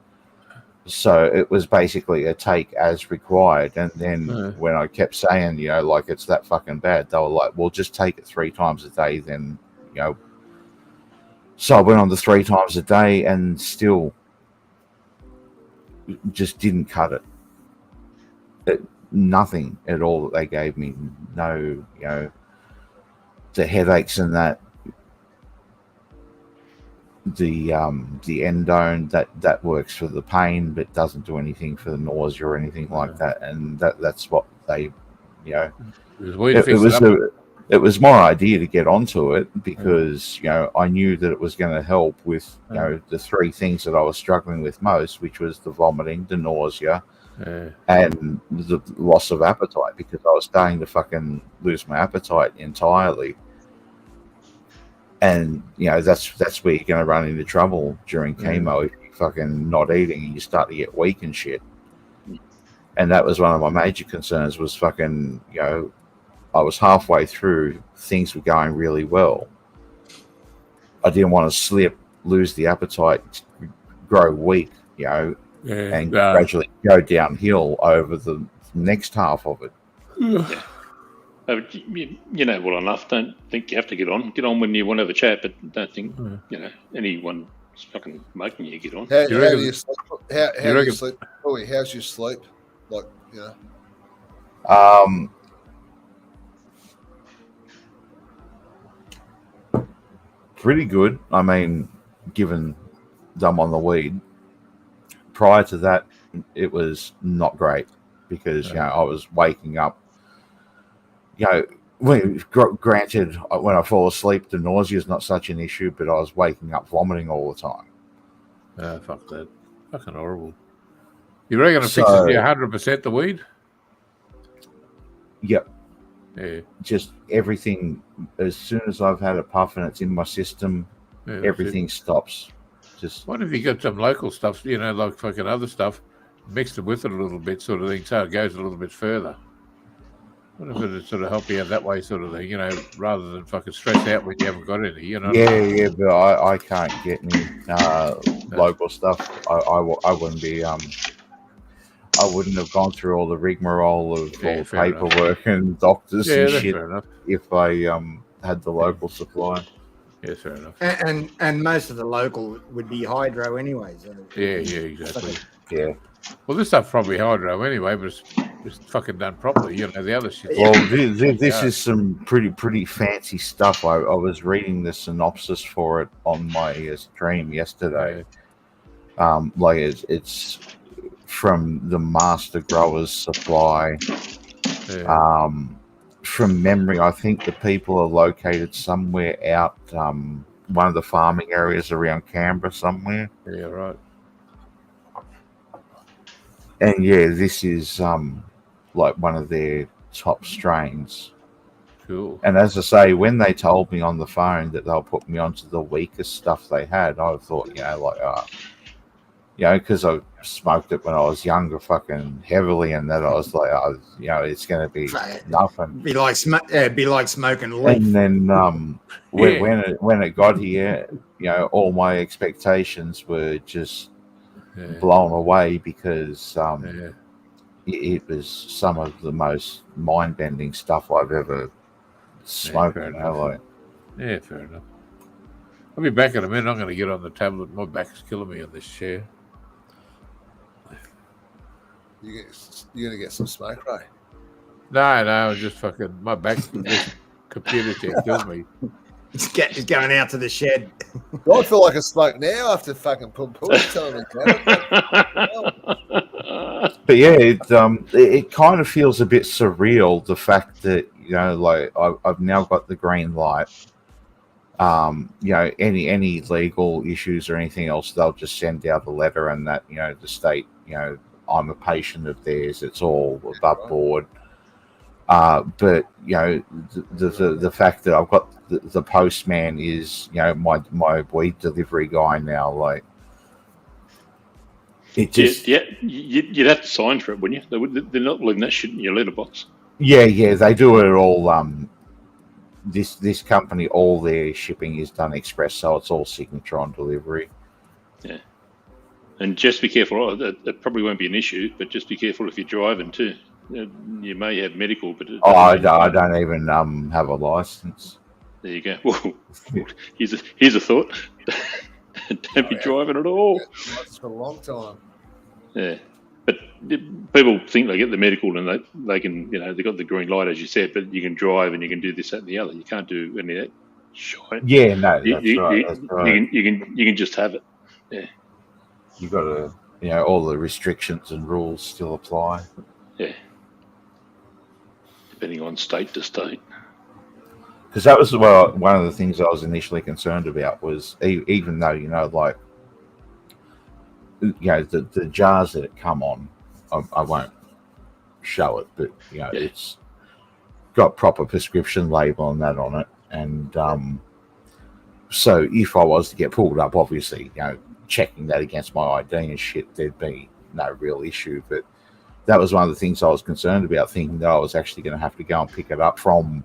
[SPEAKER 10] So it was basically a take as required, and then when I kept saying, like it's that fucking bad, they were like, "Well, just take it 3 times a day." Then, so I went on the 3 times a day, and still just didn't cut it. Nothing at all that they gave me. No, the headaches and that. The endone that works for the pain, but doesn't do anything for the nausea or anything like that. And that's what they, it was my idea to get onto it because I knew that it was going to help with the 3 things that I was struggling with most, which was the vomiting, the nausea, and the loss of appetite, because I was starting to fucking lose my appetite entirely. And that's where you're going to run into trouble during chemo if you're fucking not eating and you start to get weak and shit. And that was one of my major concerns, was fucking I was halfway through, things were going really well. I didn't want to slip, lose the appetite, grow weak, and gradually go downhill over the next half of it.
[SPEAKER 12] You know well enough. Don't think you have to get on. Get on when you want to have a chat, but don't think anyone's fucking making you get on.
[SPEAKER 13] How do you sleep? How do you sleep? How's your sleep? Like
[SPEAKER 10] Pretty good. I mean, given I'm on the weed. Prior to that, it was not great because I was waking up. Granted, when I fall asleep, the nausea is not such an issue, but I was waking up vomiting all the time.
[SPEAKER 1] Fuck that. Fucking horrible. You reckon it fixes you 100% the weed?
[SPEAKER 10] Yep.
[SPEAKER 1] Yeah.
[SPEAKER 10] Just everything. As soon as I've had a puff and it's in my system, everything stops. Just
[SPEAKER 1] what if you got some local stuff, like fucking other stuff, mixed it with it a little bit, sort of thing, so it goes a little bit further? What if it sort of help you out that way, sort of thing, rather than fucking stress out when you haven't got any,
[SPEAKER 10] Yeah, but I can't get any local stuff. I wouldn't be I wouldn't have gone through all the rigmarole of all the paperwork and doctors and shit if I had the local supply.
[SPEAKER 1] Yeah, fair enough.
[SPEAKER 6] And most of the local would be hydro anyway. So
[SPEAKER 1] yeah, exactly.
[SPEAKER 10] Yeah.
[SPEAKER 1] Well, this stuff's probably hydro anyway, but it's fucking done properly. The other shit.
[SPEAKER 10] Well, this is some pretty fancy stuff. I was reading the synopsis for it on my stream yesterday. Like it's from the Master Growers Supply.
[SPEAKER 1] Yeah.
[SPEAKER 10] From memory, I think the people are located somewhere out one of the farming areas around Canberra somewhere.
[SPEAKER 1] Yeah, right.
[SPEAKER 10] And yeah, this is like one of their top strains.
[SPEAKER 1] Cool.
[SPEAKER 10] And as I say, when they told me on the phone that they'll put me onto the weakest stuff they had, I thought, because I smoked it when I was younger, fucking heavily, and that I was like, it's going to be nothing.
[SPEAKER 6] Be like smoking leaf.
[SPEAKER 10] And then when it got here, all my expectations were just blown away because it was some of the most mind-bending stuff I've ever smoked.
[SPEAKER 1] Fair enough. I'll be back in a minute. I'm going to get on the tablet. My back's killing me on this chair.
[SPEAKER 13] You're going to get some smoke, Ray?
[SPEAKER 1] No, just fucking my back. This computer chair kills me.
[SPEAKER 6] It's going out to the shed.
[SPEAKER 13] I feel like a smoke now after fucking telling me.
[SPEAKER 10] But yeah, it kind of feels a bit surreal, the fact that like I've now got the green light. Any legal issues or anything else, they'll just send out a letter and that the state I'm a patient of theirs. It's all above board. But the fact that I've got the postman is my weed delivery guy now. Like it just
[SPEAKER 12] you'd have to sign for it, wouldn't you? They're not leaving that shit in your letterbox.
[SPEAKER 10] Yeah, they do it all. This company, all their shipping is done express, so it's all signature on delivery.
[SPEAKER 12] Yeah. And just be careful. That probably won't be an issue, but just be careful if you're driving too. You may have medical, but
[SPEAKER 10] I don't even have a license.
[SPEAKER 12] There you go. Well, here's a thought. Don't be driving at all.
[SPEAKER 13] That's for a long time.
[SPEAKER 12] Yeah, but people think they get the medical and they can, they've got the green light, as you said, but you can drive and you can do this, that, and the other. You can't do any of that shit.
[SPEAKER 10] Yeah, no, that's right.
[SPEAKER 12] You can just have it. Yeah.
[SPEAKER 10] You got to, all the restrictions and rules still apply.
[SPEAKER 12] Yeah. Depending on state to state.
[SPEAKER 10] Because that was one of the things I was initially concerned about was even though, the jars that it come on, I won't show it, but, it's got proper prescription label and that on it. And so if I was to get pulled up, obviously, checking that against my ID and shit, there'd be no real issue. But that was one of the things I was concerned about, thinking that I was actually going to have to go and pick it up from,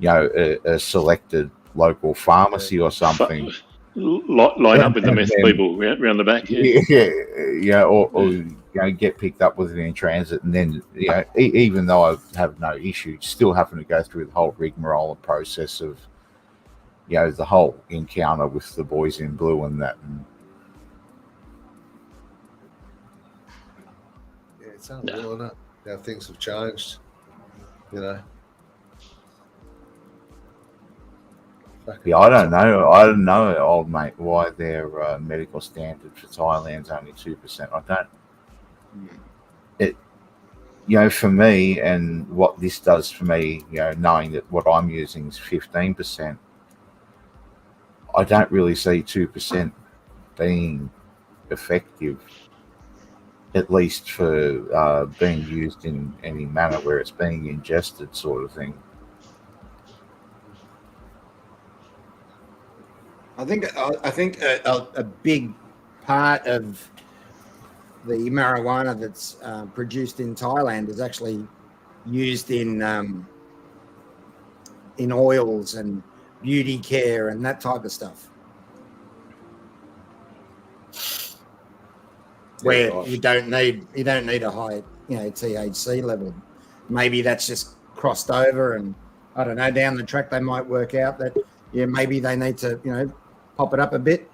[SPEAKER 10] a selected local pharmacy or something.
[SPEAKER 12] Line up with the meth people around the back.
[SPEAKER 10] Yeah, or get picked up with it in transit, and then even though I have no issue, still having to go through the whole rigmarole and process of the whole encounter with the boys in blue and that. And
[SPEAKER 13] it's unreal, isn't it? How things have changed. You know.
[SPEAKER 10] Yeah, I don't know. I don't know, old mate, why their medical standard for Thailand's only 2%. I don't. It, for me, and what this does for me, knowing that what I'm using is 15%, I don't really see 2% being effective, at least for being used in any manner where it's being ingested, sort of thing.
[SPEAKER 6] I think a big part of the marijuana that's produced in Thailand is actually used in oils and beauty care and that type of stuff, where you don't need a high THC level. Maybe that's just crossed over, and I don't know, down the track they might work out that maybe they need to pop it up a bit.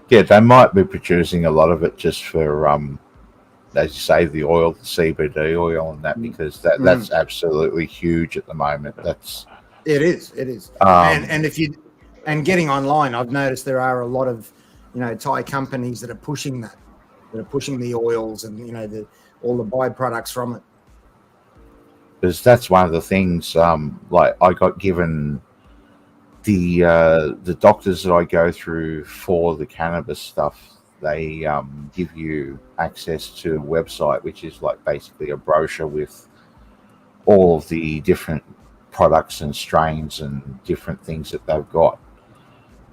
[SPEAKER 10] Yeah, they might be producing a lot of it just for as you say, the oil, the CBD oil, and that, because that's absolutely huge at the moment.
[SPEAKER 6] It is. And getting online, I've noticed there are a lot of Thai companies that are pushing the oils and all the byproducts from it.
[SPEAKER 10] Because that's one of the things. Like I got given the doctors that I go through for the cannabis stuff. They give you access to a website, which is like basically a brochure with all of the different products and strains and different things that they've got.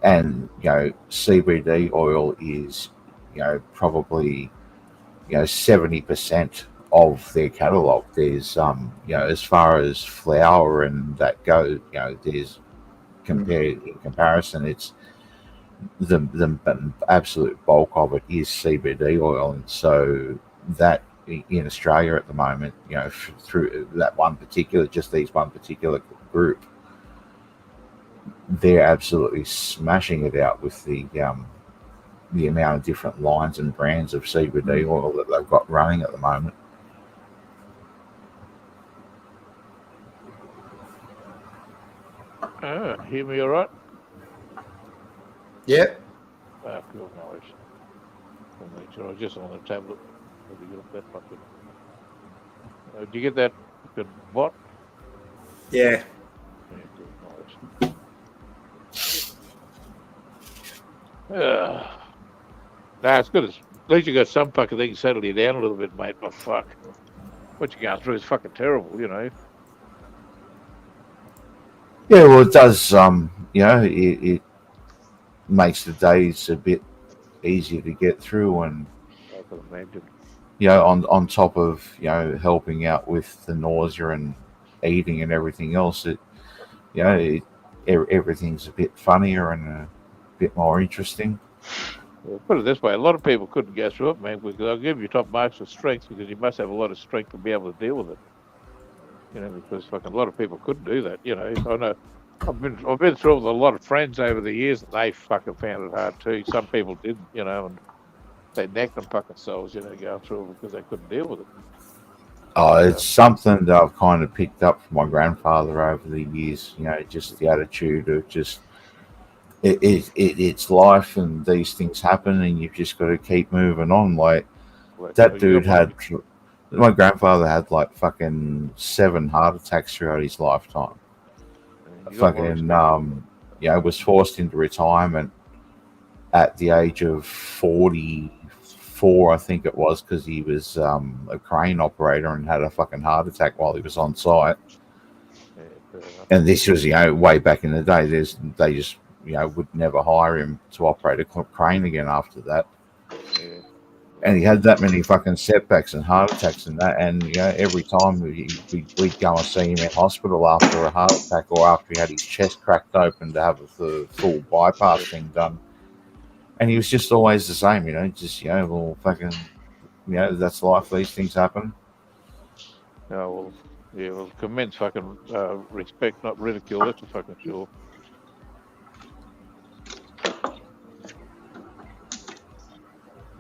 [SPEAKER 10] And CBD oil is probably 70% of their catalogue. There's as far as flour and that goes, there's in comparison, it's the absolute bulk of it is CBD oil, and so that in Australia at the moment, through that these one particular group, they're absolutely smashing it out with the amount of different lines and brands of CBD oil that they've got running at the moment.
[SPEAKER 1] Hear me all right?
[SPEAKER 6] Yep.
[SPEAKER 1] Cool, no worries. I'll make sure I was just on the tablet. Let me get off that fucking. Did you get that fucking bot?
[SPEAKER 6] Yeah.
[SPEAKER 1] Cool, no worries. Nah, it's good. At least you got some fucking thing to settle you down a little bit, mate. But fuck, what you're going through is fucking terrible,
[SPEAKER 10] Yeah, well, it does. It makes the days a bit easier to get through, and
[SPEAKER 1] I can imagine.
[SPEAKER 10] On top of helping out with the nausea and eating and everything else, everything's a bit funnier and a bit more interesting.
[SPEAKER 1] Well, put it this way: a lot of people couldn't get through it, man. Because I'll give you top marks for strength, because you must have a lot of strength to be able to deal with it. Because fucking a lot of people couldn't do that. I know. I've been through with a lot of friends over the years, and they fucking found it hard too. Some people didn't, and they necked them fucking selves, going through it because they couldn't deal with it.
[SPEAKER 10] Oh, it's something that I've kind of picked up from my grandfather over the years. Just the attitude of just it's life, and these things happen, and you've just got to keep moving on. Like that dude had. My grandfather had like fucking 7 heart attacks throughout his lifetime. Fucking was forced into retirement at the age of 44, I think it was, because he was a crane operator and had a fucking heart attack while he was on site. And this was way back in the day. They just would never hire him to operate a crane again after that. And he had that many fucking setbacks and heart attacks and that. And, every time we'd go and see him in hospital after a heart attack, or after he had his chest cracked open to have the full bypass thing done. And he was just always the same, well, fucking, that's life. These things happen.
[SPEAKER 1] Oh, well, commence fucking respect, not ridicule. That's for fucking sure.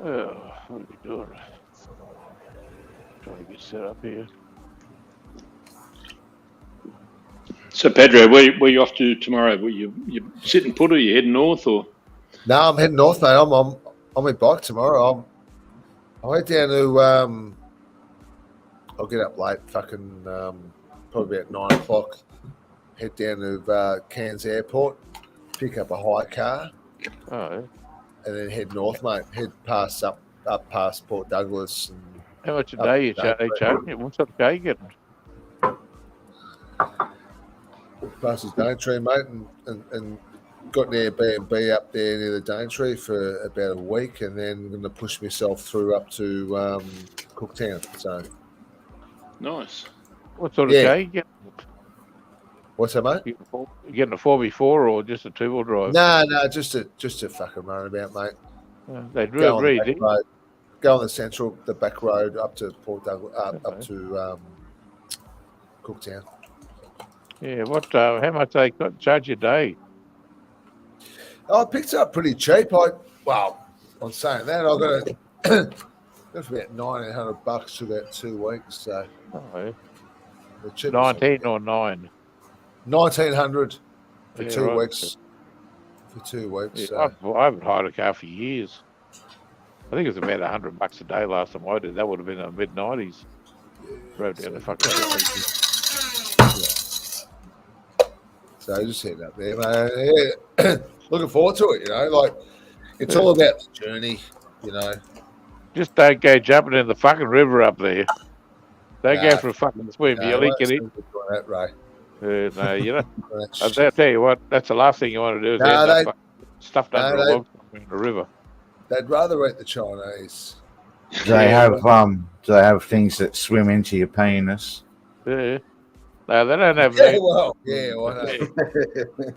[SPEAKER 1] Oh, what are we doing? Trying to get set up here.
[SPEAKER 12] So, Pedro, where you off to tomorrow? Were you sitting put, or you heading north, or?
[SPEAKER 13] No, I'm heading north, mate. I'm on my bike tomorrow. I'll head down to I'll get up late, fucking probably about 9 o'clock. Head down to Cairns Airport, pick up a hire car, and then head north, mate. Head past up past Port Douglas. And
[SPEAKER 1] how much a day you charging you? What sort of car you getting?
[SPEAKER 13] Past his Daintree, mate, and got an Airbnb up there near the Daintree for about a week, and then I'm going to push myself through up to Cooktown. So
[SPEAKER 12] nice.
[SPEAKER 1] What sort of car you getting?
[SPEAKER 13] What's that, mate?
[SPEAKER 1] You getting a 4x4 or just a 2-wheel drive?
[SPEAKER 13] No, just a fucking runabout, mate.
[SPEAKER 1] They drill really.
[SPEAKER 13] Go on the back road up to Port Douglas, up to Cooktown.
[SPEAKER 1] Yeah, what? How much they charge you a day?
[SPEAKER 13] I picked it up pretty cheap. I'm saying that I got it. That's about $1,900 for about 2 weeks. So,
[SPEAKER 1] 19 or 9.
[SPEAKER 13] 1,900 for 2
[SPEAKER 1] right.
[SPEAKER 13] weeks. For 2 weeks.
[SPEAKER 1] Yeah,
[SPEAKER 13] So.
[SPEAKER 1] I haven't hired a car for years. I think it was about $100 a day last time I did. That would have been in the mid-90s. Drove down the fucking.
[SPEAKER 13] So just heading up there, man. Yeah. Looking forward to it, like it's all about the journey,
[SPEAKER 1] Just don't go jumping in the fucking river up there. Don't go for a fucking swim. You'll leak it in.
[SPEAKER 13] That, Ray.
[SPEAKER 1] No, I'll tell you what, that's the last thing you want to do is end up stuffed under a log in the river.
[SPEAKER 13] They'd rather eat the Chinese.
[SPEAKER 10] Do they have things that swim into your penis?
[SPEAKER 1] Yeah. No, they don't have.
[SPEAKER 13] Yeah, well, I don't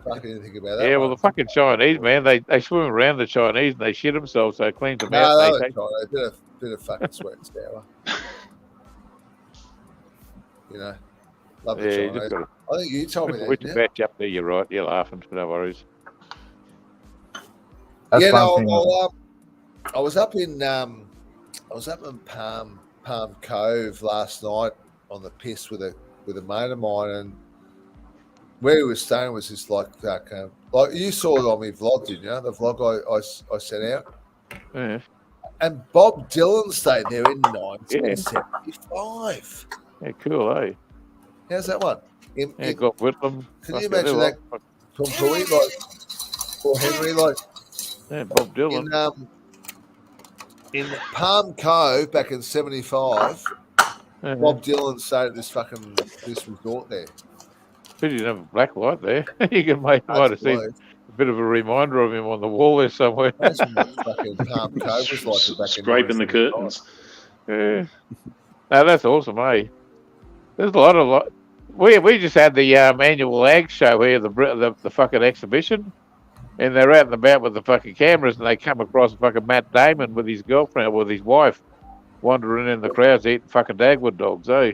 [SPEAKER 13] fucking think about that.
[SPEAKER 1] Yeah, well, the fucking Chinese, man, they swim around the Chinese and they shit themselves, so it cleans them out.
[SPEAKER 13] No, bit of fucking sweat and sour. Love the Chinese. I think you told me that.
[SPEAKER 1] Which batch up there, you're right. You're laughing, no worries.
[SPEAKER 10] That's
[SPEAKER 13] I was up in Palm Cove last night on the piss with a mate of mine, and where we were staying was just like you saw it on my vlog, didn't you? The vlog I sent out.
[SPEAKER 1] Yeah.
[SPEAKER 13] And Bob Dylan stayed there in 1975.
[SPEAKER 1] Yeah, cool, eh?
[SPEAKER 13] How's that one?
[SPEAKER 1] Got Whitlam.
[SPEAKER 13] Can you imagine that? Tom Pui, or Henry,
[SPEAKER 1] yeah, Bob Dylan.
[SPEAKER 13] In Palm Cove back in 75. Bob Dylan stayed at this resort there.
[SPEAKER 1] But you didn't have a black light there. You might have seen a bit of a reminder of him on the wall there somewhere.
[SPEAKER 13] Fucking Palm Cove was like back
[SPEAKER 12] scraping the curtains.
[SPEAKER 1] Yeah. No, that's awesome, eh? There's a lot. We just had the annual ag show here, the fucking exhibition, and they're out and about with the fucking cameras, and they come across fucking Matt Damon with his girlfriend, with his wife, wandering in the crowds eating fucking Dagwood dogs, eh?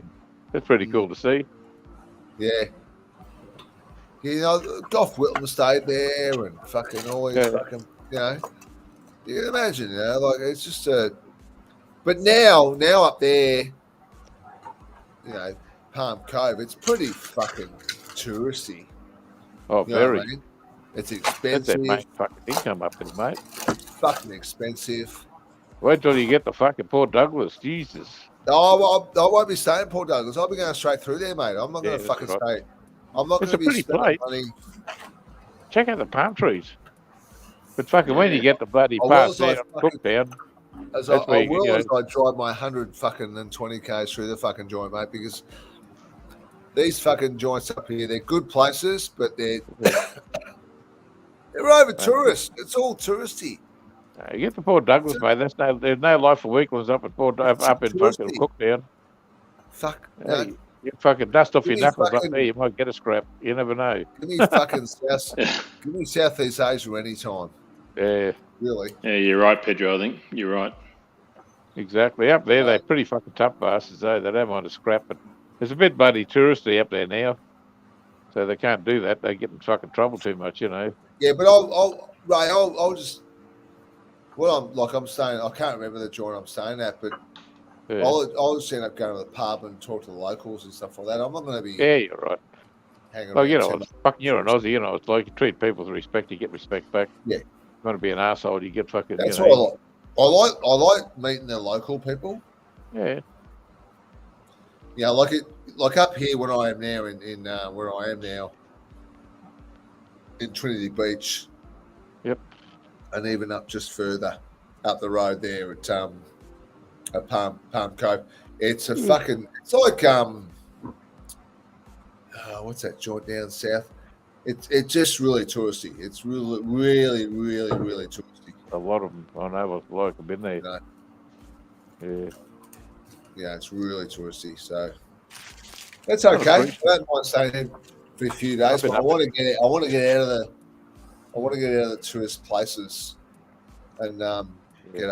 [SPEAKER 1] That's pretty cool to see.
[SPEAKER 13] Yeah. Gough Whitlam stayed there and fucking all these fucking, you can imagine, it's just but now up there, Palm Cove, it's pretty fucking touristy.
[SPEAKER 1] Oh, very.
[SPEAKER 13] I mean? It's expensive.
[SPEAKER 1] That's that fucking income up there, mate.
[SPEAKER 13] Fucking expensive.
[SPEAKER 1] Wait till you get to fucking Port Douglas, Jesus.
[SPEAKER 13] Oh, I won't be staying in Port Douglas. I'll be going straight through there, mate. I'm not going to fucking stay. I'm not going to be spending money.
[SPEAKER 1] Check out the palm trees. But fucking when you get the bloody past there on Cooktown,
[SPEAKER 13] I drive my 120 k's through the fucking joint, mate, because these fucking joints up here, they're good places, but they're over tourist. It's all touristy.
[SPEAKER 1] You get to Port Douglas, mate. There's no life for weaklings up in fucking Cooktown.
[SPEAKER 13] Fuck.
[SPEAKER 1] You fucking dust off your knuckles up there, you might get a scrap. You never know.
[SPEAKER 13] Give me fucking give me Southeast Asia anytime.
[SPEAKER 1] Yeah.
[SPEAKER 13] Really?
[SPEAKER 12] Yeah, you're right, Pedro. I think you're right.
[SPEAKER 1] Exactly. Up there, they're pretty fucking tough bastards, though. They don't mind a scrap, but it's a bit bloody touristy up there now. So they can't do that. They get in fucking trouble too much,
[SPEAKER 13] Yeah, but I'll just. I'm staying. I can't remember the joint I'm staying at, but I'll just end up going to the pub and talk to the locals and stuff like that. I'm not going to be.
[SPEAKER 1] Yeah, you're right.
[SPEAKER 13] hanging
[SPEAKER 1] Well,
[SPEAKER 13] around.
[SPEAKER 1] you know, it's fucking, you're an Aussie, you know, it's like you treat people with respect, you get respect back.
[SPEAKER 13] Yeah.
[SPEAKER 1] You want to be an asshole, you get fucking.
[SPEAKER 13] That's
[SPEAKER 1] you know,
[SPEAKER 13] what I like meeting the local people.
[SPEAKER 1] Yeah.
[SPEAKER 13] Yeah, like up here when I am now in where I am now in Trinity Beach.
[SPEAKER 1] Yep.
[SPEAKER 13] And even up just further up the road there at Palm Cove. It's a fucking. It's like what's that joint down south? It's just really touristy. It's really touristy.
[SPEAKER 1] A lot of them. I know what's like. I've been there.
[SPEAKER 13] You know?
[SPEAKER 1] Yeah.
[SPEAKER 13] Yeah, it's really touristy. So that's okay. I don't mind staying there for a few days, but I want to get out of the tourist places and get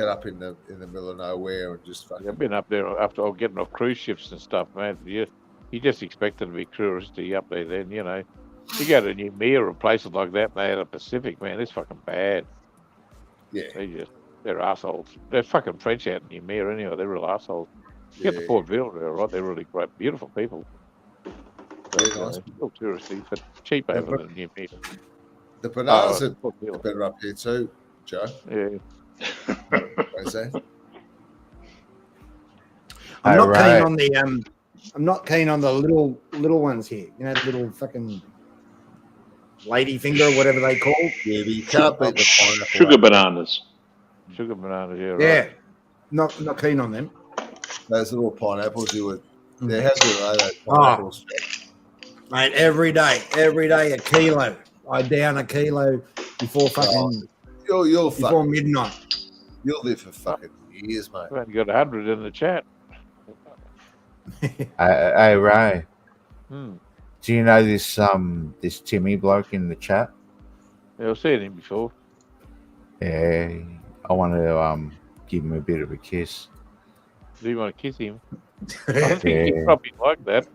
[SPEAKER 13] up in the middle of nowhere and just fucking.
[SPEAKER 1] I've been up there after getting off cruise ships and stuff, man. You just expect it to be touristy up there. Then you know, you go to Noumea or places like that, they out of the Pacific, man. It's fucking bad.
[SPEAKER 13] Yeah,
[SPEAKER 1] they're assholes. They're fucking French out in Noumea anyway. They're real assholes. Get to Port Vila, they're right. They're really great, beautiful people.
[SPEAKER 13] Very nice.
[SPEAKER 1] Still touristy, but cheap over than Noumea.
[SPEAKER 13] The bananas are better up here too, Joe.
[SPEAKER 1] Yeah.
[SPEAKER 13] What's that?
[SPEAKER 6] I'm not keen on the I'm not keen on the little ones here. You know, the little fucking lady finger or whatever they call.
[SPEAKER 13] Yeah, but you can't beat the pineapple.
[SPEAKER 12] Sugar bananas.
[SPEAKER 1] Sugar bananas, yeah. Right.
[SPEAKER 6] Yeah. Not keen on them.
[SPEAKER 13] Those little pineapples you would. Yeah, how good are those pineapples?
[SPEAKER 6] Mate, every day a kilo. I down a kilo before fucking
[SPEAKER 13] you'll
[SPEAKER 6] before midnight.
[SPEAKER 13] You'll live for fucking years, mate.
[SPEAKER 1] We've got 100 in the chat.
[SPEAKER 10] Hey Ray,
[SPEAKER 1] do
[SPEAKER 10] you know this Timmy bloke in the chat?
[SPEAKER 1] Yeah, I've seen him before.
[SPEAKER 10] Yeah, I want to give him a bit of a kiss.
[SPEAKER 1] Do you want to kiss him? I think he'd probably like that.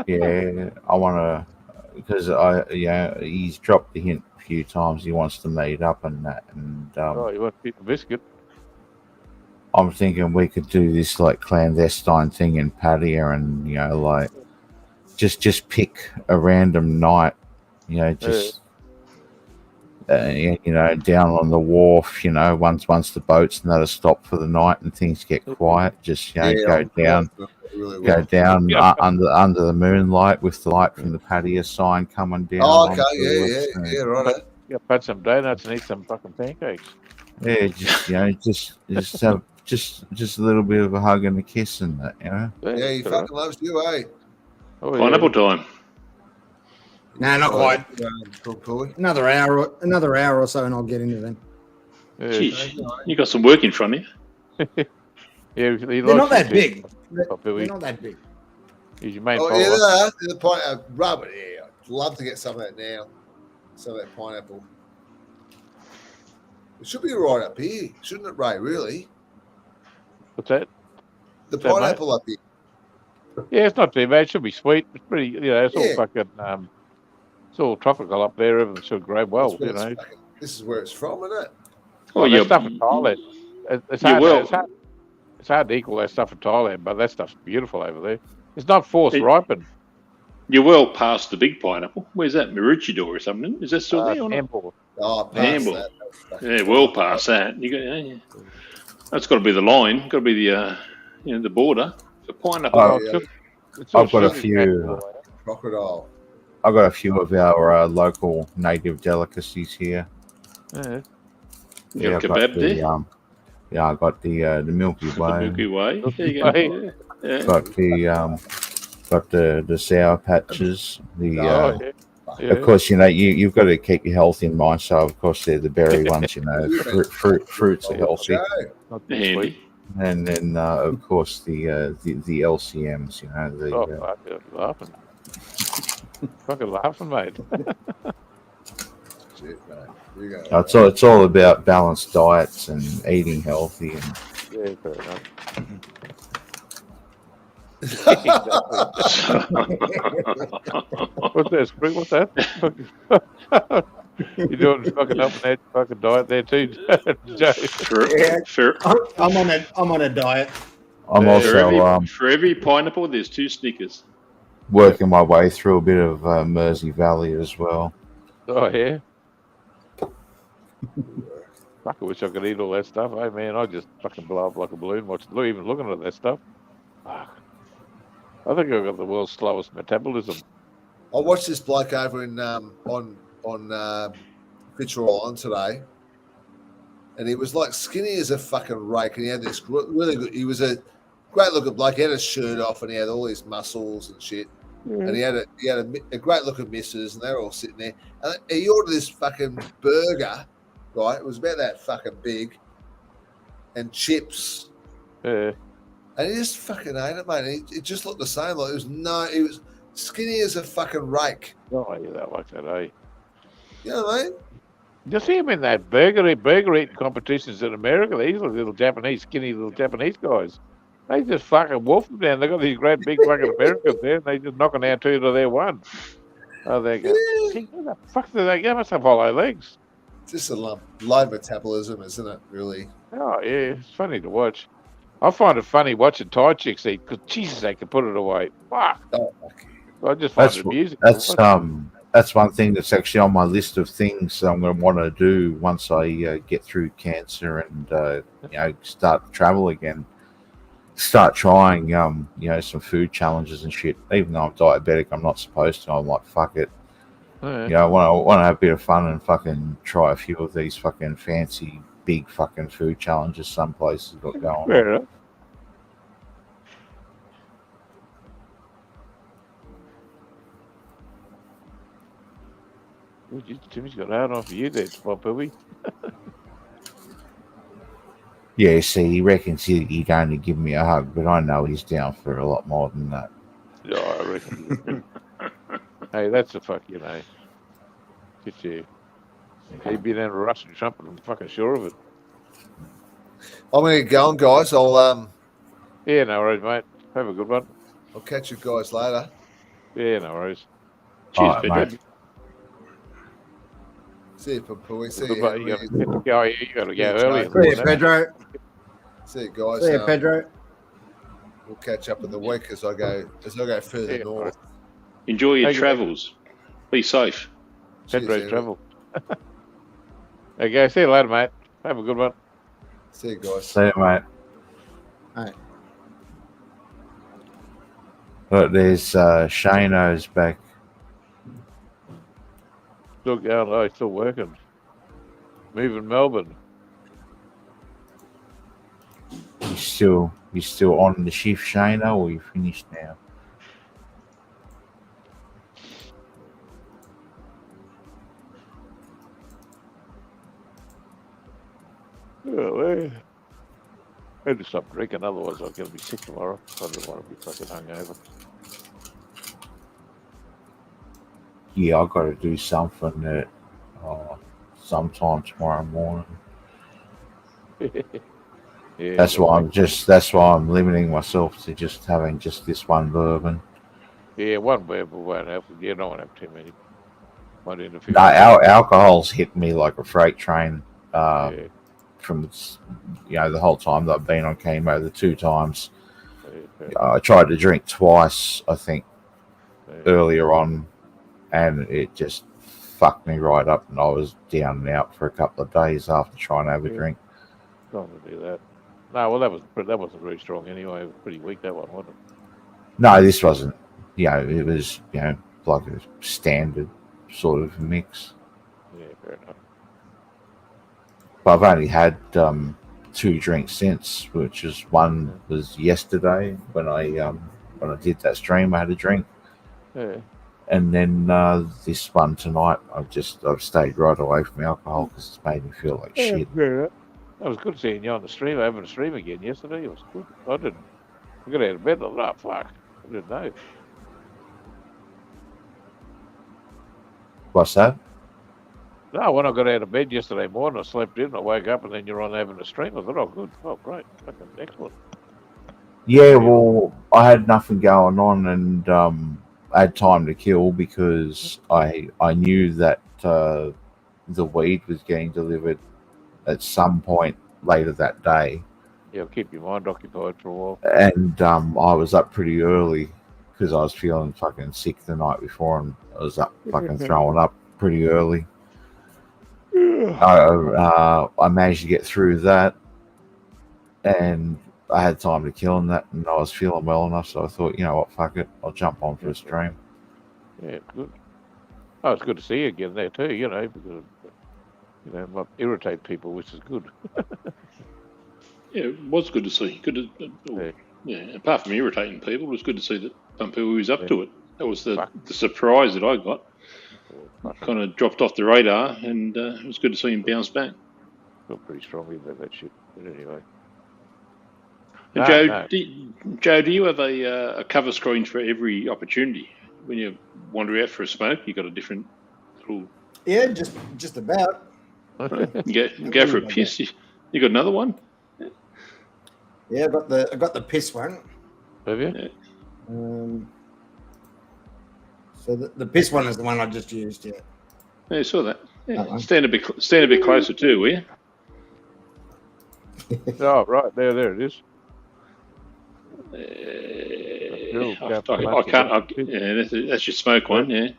[SPEAKER 10] Yeah, I want to, because he's dropped the hint a few times. He wants to meet up and that, and
[SPEAKER 1] you want a bit of biscuit?
[SPEAKER 10] I'm thinking we could do this like clandestine thing in Pattaya, and like just pick a random night, just down on the wharf, once the boats and that are stopped for the night and things get quiet, just go down under the moonlight with the light from the Pattaya sign coming down.
[SPEAKER 13] Oh, okay, yeah, right.
[SPEAKER 1] Yeah, put some donuts and eat some fucking pancakes.
[SPEAKER 10] Yeah, just have just a little bit of a hug and a kiss and that,
[SPEAKER 13] Yeah, he fucking loves you, eh?
[SPEAKER 12] Pineapple time.
[SPEAKER 6] No, not quite. Another hour or so, and I'll get into them.
[SPEAKER 12] Jeez, you got some work in front of you.
[SPEAKER 1] Yeah,
[SPEAKER 6] they're not that big. They're not that big.
[SPEAKER 1] He's your main
[SPEAKER 13] yeah, they are. The rub it. Yeah, I'd love to get some of that now. Some of that pineapple. It should be right up here, shouldn't it, Ray? Really?
[SPEAKER 1] What's that?
[SPEAKER 13] The pineapple up here.
[SPEAKER 1] Yeah, it's not too bad. It should be sweet. It's pretty. It's all fucking. It's all tropical up there. Everything should grow well.
[SPEAKER 13] This is where it's from, isn't it?
[SPEAKER 1] That stuff in Thailand. It's hard to equal that stuff in Thailand, but that stuff's beautiful over there. It's not forced ripened.
[SPEAKER 12] You're well past the big pineapple. Where's that? Maroochydore or something? Is that still there or not?
[SPEAKER 1] Hamburg.
[SPEAKER 13] Oh, past that.
[SPEAKER 12] Yeah, well past that. You got. That's got to be the line. Got to be the the border. The pineapple.
[SPEAKER 10] I've got a few.
[SPEAKER 13] Crocodile.
[SPEAKER 10] I've got a few of our local native delicacies here.
[SPEAKER 12] Yeah. You got kebab there?
[SPEAKER 10] I got the Milky Way.
[SPEAKER 12] The Milky Way. There you go. Yeah.
[SPEAKER 10] Got the Sour Patches. Of course, you've got to keep your health in mind. So, of course, they're the berry ones. Fruits are healthy.
[SPEAKER 12] Handy.
[SPEAKER 10] And then, of course, the LCMs.
[SPEAKER 1] Laughing. Fucking laughing, mate.
[SPEAKER 13] Shit, mate.
[SPEAKER 10] It's all about balanced diets and eating healthy. And
[SPEAKER 1] yeah, fair enough. What's that, Spring? What's that? You're doing fucking up and that fucking diet there too, Joe.
[SPEAKER 12] Sure.
[SPEAKER 6] I'm on a diet.
[SPEAKER 10] I'm also
[SPEAKER 12] for every pineapple, there's 2 Snickers.
[SPEAKER 10] working my way through a bit of Mersey Valley as well.
[SPEAKER 14] Oh yeah. Fuck, I wish I could eat all that stuff. Hey man, I just fucking blow up like a balloon even looking at that stuff. Fuck. I think I've got the world's slowest metabolism.
[SPEAKER 13] I watched this bloke over in on Fitzroy Island today, and he was like skinny as a fucking rake, and he had this really good. He was a great looking bloke. He had his shirt off, and he had all his muscles and shit. And he had a great looking missus, and they're all sitting there. And he ordered this fucking burger, right? It was about that fucking big, and chips.
[SPEAKER 14] Yeah.
[SPEAKER 13] And he just fucking ate it, mate. It just looked the same. Like he was skinny as a fucking rake.
[SPEAKER 14] Oh, yeah, that like that, eh?
[SPEAKER 13] You know what I mean?
[SPEAKER 14] You see him in that burger eating competitions in America. These little Japanese, skinny little Japanese guys. They just fucking wolf them down. They got these great big fucking Americans there, and they just knocking down two to their one. Oh, they go, gee, what the fuck do they? They must have hollow legs.
[SPEAKER 13] Just a low metabolism, isn't it? Really?
[SPEAKER 14] Oh yeah, it's funny to watch. I find it funny watching Thai chicks eat because Jesus, they can put it away. Fuck.
[SPEAKER 13] Oh, okay.
[SPEAKER 14] I just find it amusing.
[SPEAKER 10] That's one thing that's actually on my list of things that I'm going to want to do once I get through cancer and start to travel again. Start trying some food challenges and shit. Even though I'm diabetic, I'm not supposed to. I'm like, fuck it.
[SPEAKER 14] Yeah.
[SPEAKER 10] I want to have a bit of fun and fucking try a few of these fucking fancy big fucking food challenges some places got going.
[SPEAKER 14] Fair enough. Timmy's got hard on for you there, Poppy.
[SPEAKER 10] Yeah, see, he reckons he's going to give me a hug, but I know he's down for a lot more than that.
[SPEAKER 14] Yeah, I reckon. Hey, that's a fuck, Get you. He'd be down to Russian trumpet, I'm fucking sure of it.
[SPEAKER 13] I'm going to get going, guys.
[SPEAKER 14] Yeah, no worries, mate. Have a good one.
[SPEAKER 13] I'll catch you guys later.
[SPEAKER 14] Yeah, no worries. Cheers,
[SPEAKER 10] right,
[SPEAKER 14] Pedro.
[SPEAKER 10] mate.
[SPEAKER 13] See you, Pampui. See
[SPEAKER 14] You
[SPEAKER 13] you.
[SPEAKER 14] got to go early.
[SPEAKER 6] See you, Pedro.
[SPEAKER 13] See you, guys.
[SPEAKER 6] See you, Pedro.
[SPEAKER 13] We'll catch up in the week as I go further north.
[SPEAKER 12] Enjoy your travels. Be safe.
[SPEAKER 14] Pedro travel. Okay, see you later, mate. Have a good one.
[SPEAKER 13] See you, guys.
[SPEAKER 10] See you, mate.
[SPEAKER 6] All right.
[SPEAKER 10] Look, there's Shano's back.
[SPEAKER 14] Still going, still working. Moving Melbourne.
[SPEAKER 10] You still on the shift, Shano, or you finished now?
[SPEAKER 14] Oh, I had to stop drinking, otherwise I'm going to be sick tomorrow. I don't want to be fucking hungover.
[SPEAKER 10] Yeah, I've got to do something at sometime tomorrow morning.
[SPEAKER 14] Yeah,
[SPEAKER 10] that's why I'm limiting myself to just having just this one bourbon.
[SPEAKER 14] Yeah, one bourbon won't help. You don't want to have too many. Might interfere.
[SPEAKER 10] No, alcohol's hit me like a freight train. From the whole time that I've been on chemo, the 2 times. I tried to drink twice, I think, earlier on, and it just fucked me right up, and I was down and out for a couple of days after trying to have a drink.
[SPEAKER 14] Don't want to do that. No, well, that wasn't very strong anyway. It was pretty weak, that one, wasn't it?
[SPEAKER 10] No, this wasn't. It was like a standard sort of mix.
[SPEAKER 14] Yeah, fair enough.
[SPEAKER 10] But I've only had 2 drinks since, which is one was yesterday when I did that stream. I had a drink, and then this one tonight. I've stayed right away from alcohol because it's made me feel like shit.
[SPEAKER 14] Fair enough. That was good seeing you on the stream. Having a stream again yesterday. It was good. I got out of bed. I thought, fuck, I didn't know.
[SPEAKER 10] What's that?
[SPEAKER 14] No, when I got out of bed yesterday morning, I slept in, I woke up, and then you're on having a stream. I thought, oh, good. Oh, great. Fucking excellent.
[SPEAKER 10] Yeah, well, I had nothing going on, and I had time to kill because I knew that the weed was getting delivered at some point later that day.
[SPEAKER 14] Yeah, keep your mind occupied for a while.
[SPEAKER 10] And I was up pretty early because I was feeling fucking sick the night before and I was up fucking throwing up pretty early. I managed to get through that, and I had time to kill and that, and I was feeling well enough, so I thought, you know what, fuck it, I'll jump on for a stream.
[SPEAKER 14] Yeah, good. Oh, it's good to see you again there too, you know, because, you know, not irritate people, which is good.
[SPEAKER 12] Yeah, it was good to see. Good to, yeah, apart from irritating people, it was good to see that Bumpoo was up to it. That was the surprise that I got. Kind of dropped off the radar, and it was good to see him bounce back.
[SPEAKER 14] Feel pretty strongly about that shit, but anyway.
[SPEAKER 12] And Joe, do you have a cover screen for every opportunity? When you wander out for a smoke, you got a different little.
[SPEAKER 6] Yeah, just about.
[SPEAKER 12] Go for a piss. You got another one?
[SPEAKER 6] Yeah, I got the piss one.
[SPEAKER 14] Have you?
[SPEAKER 6] Yeah. So the piss one is the one I just used. Yeah.
[SPEAKER 12] Yeah, I saw that. Yeah. Stand a bit closer too, will you?
[SPEAKER 14] Oh, right there it is.
[SPEAKER 12] I can't. Yeah, that's your smoke one. Yeah.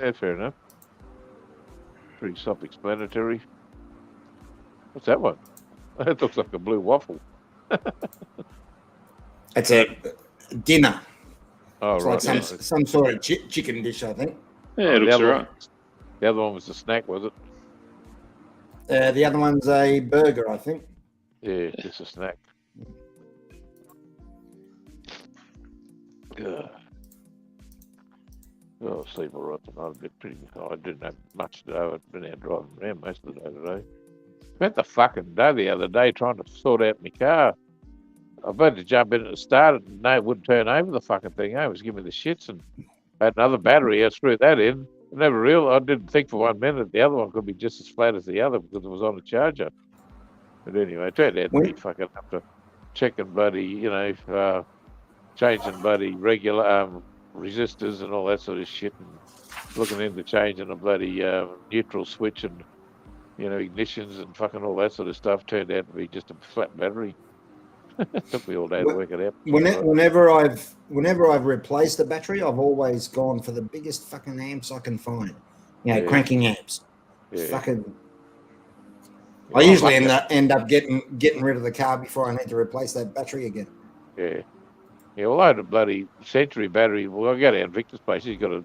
[SPEAKER 14] Yeah, fair enough. Pretty self-explanatory. What's that one? That looks like a blue waffle.
[SPEAKER 6] It's a dinner.
[SPEAKER 14] Oh,
[SPEAKER 6] it's
[SPEAKER 14] right.
[SPEAKER 6] Like some sort of chicken dish, I think.
[SPEAKER 12] Yeah, it looks all right.
[SPEAKER 14] The other one was a snack, was it?
[SPEAKER 6] The other one's a burger, I think.
[SPEAKER 14] Yeah, just a snack. Oh, sleep all right tonight. A bit pretty. I didn't have much to do. I've been out driving around most of the day today. Spent the fucking day the other day trying to sort out my car. I had to jump in at the start and no, it wouldn't turn over the fucking thing. It was giving me the shits, and I had another battery. I screwed that in. I didn't think for 1 minute the other one could be just as flat as the other because it was on a charger. But anyway, it turned out to be fucking after checking bloody, you know, changing bloody regular resistors and all that sort of shit, and looking into changing a bloody neutral switch and, you know, ignitions and fucking all that sort of stuff. Turned out to be just a flat battery. Took me all day to work it out.
[SPEAKER 6] Whenever I've replaced a battery, I've always gone for the biggest fucking amps I can find. You know, cranking amps.
[SPEAKER 14] Yeah.
[SPEAKER 6] Fucking. I usually end up getting rid of the car before I need to replace that battery again.
[SPEAKER 14] Yeah. Yeah, well, I had a bloody Century battery. Well, I go down Victor's place. He's got a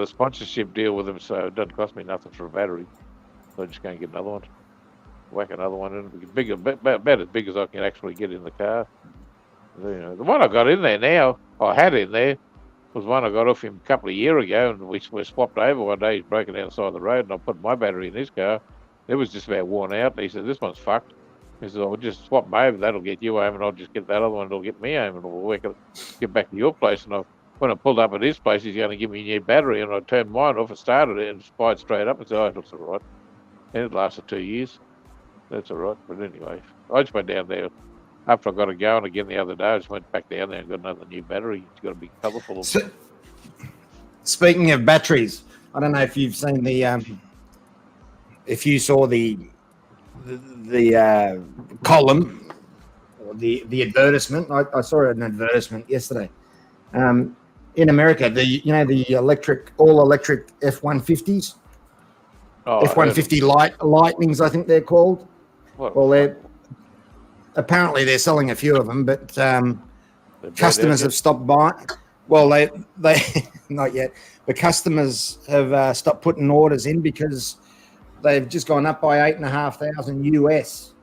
[SPEAKER 14] sponsorship deal with him, so it doesn't cost me nothing for a battery. So I just go and get another one. Whack another one in, bigger, about as big as I can actually get in the car. You know, the one I got in there now, I had in there, was one I got off him a couple of years ago, and we swapped over one day. He's broken down the side of the road, and I put my battery in his car. It was just about worn out. And he said, "This one's fucked." He said, "I'll just swap them over. That'll get you home, and I'll just get that other one. It'll get me home, and we'll get back to your place." And when I pulled up at his place, he's going to give me a new battery, and I turned mine off and started it, and it fired straight up and said, "Oh, it looks all right." And it lasted 2 years. That's all right. But anyway, I just went down there. After I got it going again the other day, I just went back down there and got another new battery. It's got to be colourful.
[SPEAKER 6] Speaking of batteries, I don't know if you've seen if you saw the column or the advertisement. I saw an advertisement yesterday. In America, the all electric F-150s, F-150 Lightnings, I think they're called. Well, apparently they're selling a few of them, but customers have stopped buying. Well, they not yet. The customers have stopped putting orders in because they've just gone up by $8,500 US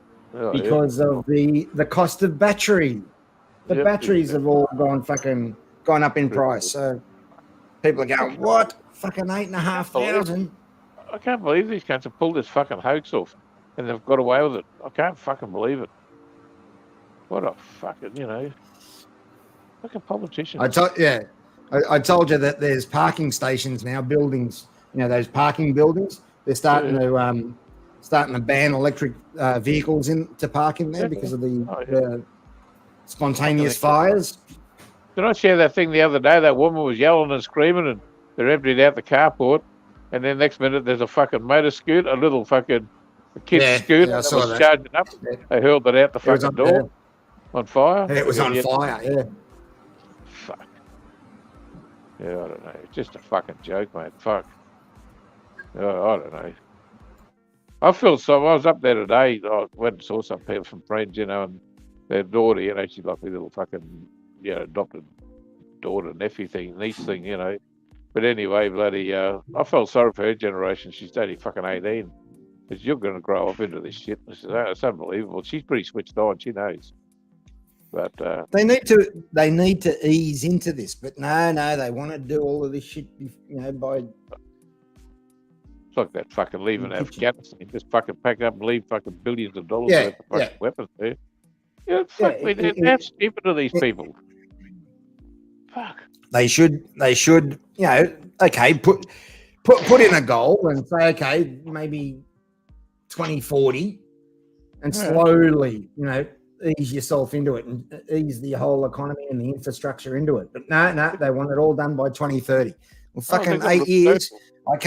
[SPEAKER 6] because of the cost of battery. The batteries have all gone up in price. So people are going, what? Fucking $8,500?
[SPEAKER 14] I can't believe these cunts have pulled this fucking hoax off and they've got away with it. I can't fucking believe it. What a fucking, fucking politician.
[SPEAKER 6] I told you that there's parking stations now, buildings, those parking buildings. They're starting to ban electric vehicles to park in there because of the spontaneous fires.
[SPEAKER 14] Did I share that thing the other day? That woman was yelling and screaming and they're emptied out the carport. And then next minute, there's a fucking motor scooter, a little fucking kid's scooter that was charging up. They hurled it out the fucking door on fire.
[SPEAKER 6] It was on fire, yeah.
[SPEAKER 14] Fuck. Yeah, I don't know. It's just a fucking joke, mate. Fuck. I don't know. I feel so. I was up there today. I went and saw some people, some friends, and their daughter, she's like my little fucking, adopted daughter, nephew thing, niece thing, But anyway, bloody, I felt sorry for her generation. She's only fucking 18. Because you're going to grow up into this shit. It's unbelievable. She's pretty switched on. She knows. But
[SPEAKER 6] they need to ease into this. But no, they want to do all of this shit, by.
[SPEAKER 14] It's like that fucking leaving Afghanistan. Just fucking pack up and leave fucking billions of dollars worth of fucking weapons there. Yeah, fuck me. How stupid are these people? Fuck.
[SPEAKER 6] They should, okay, put in a goal and say, okay, maybe 2040, and slowly, ease yourself into it and ease the whole economy and the infrastructure into it. But no, they want it all done by 2030. Well, fucking 8 years. I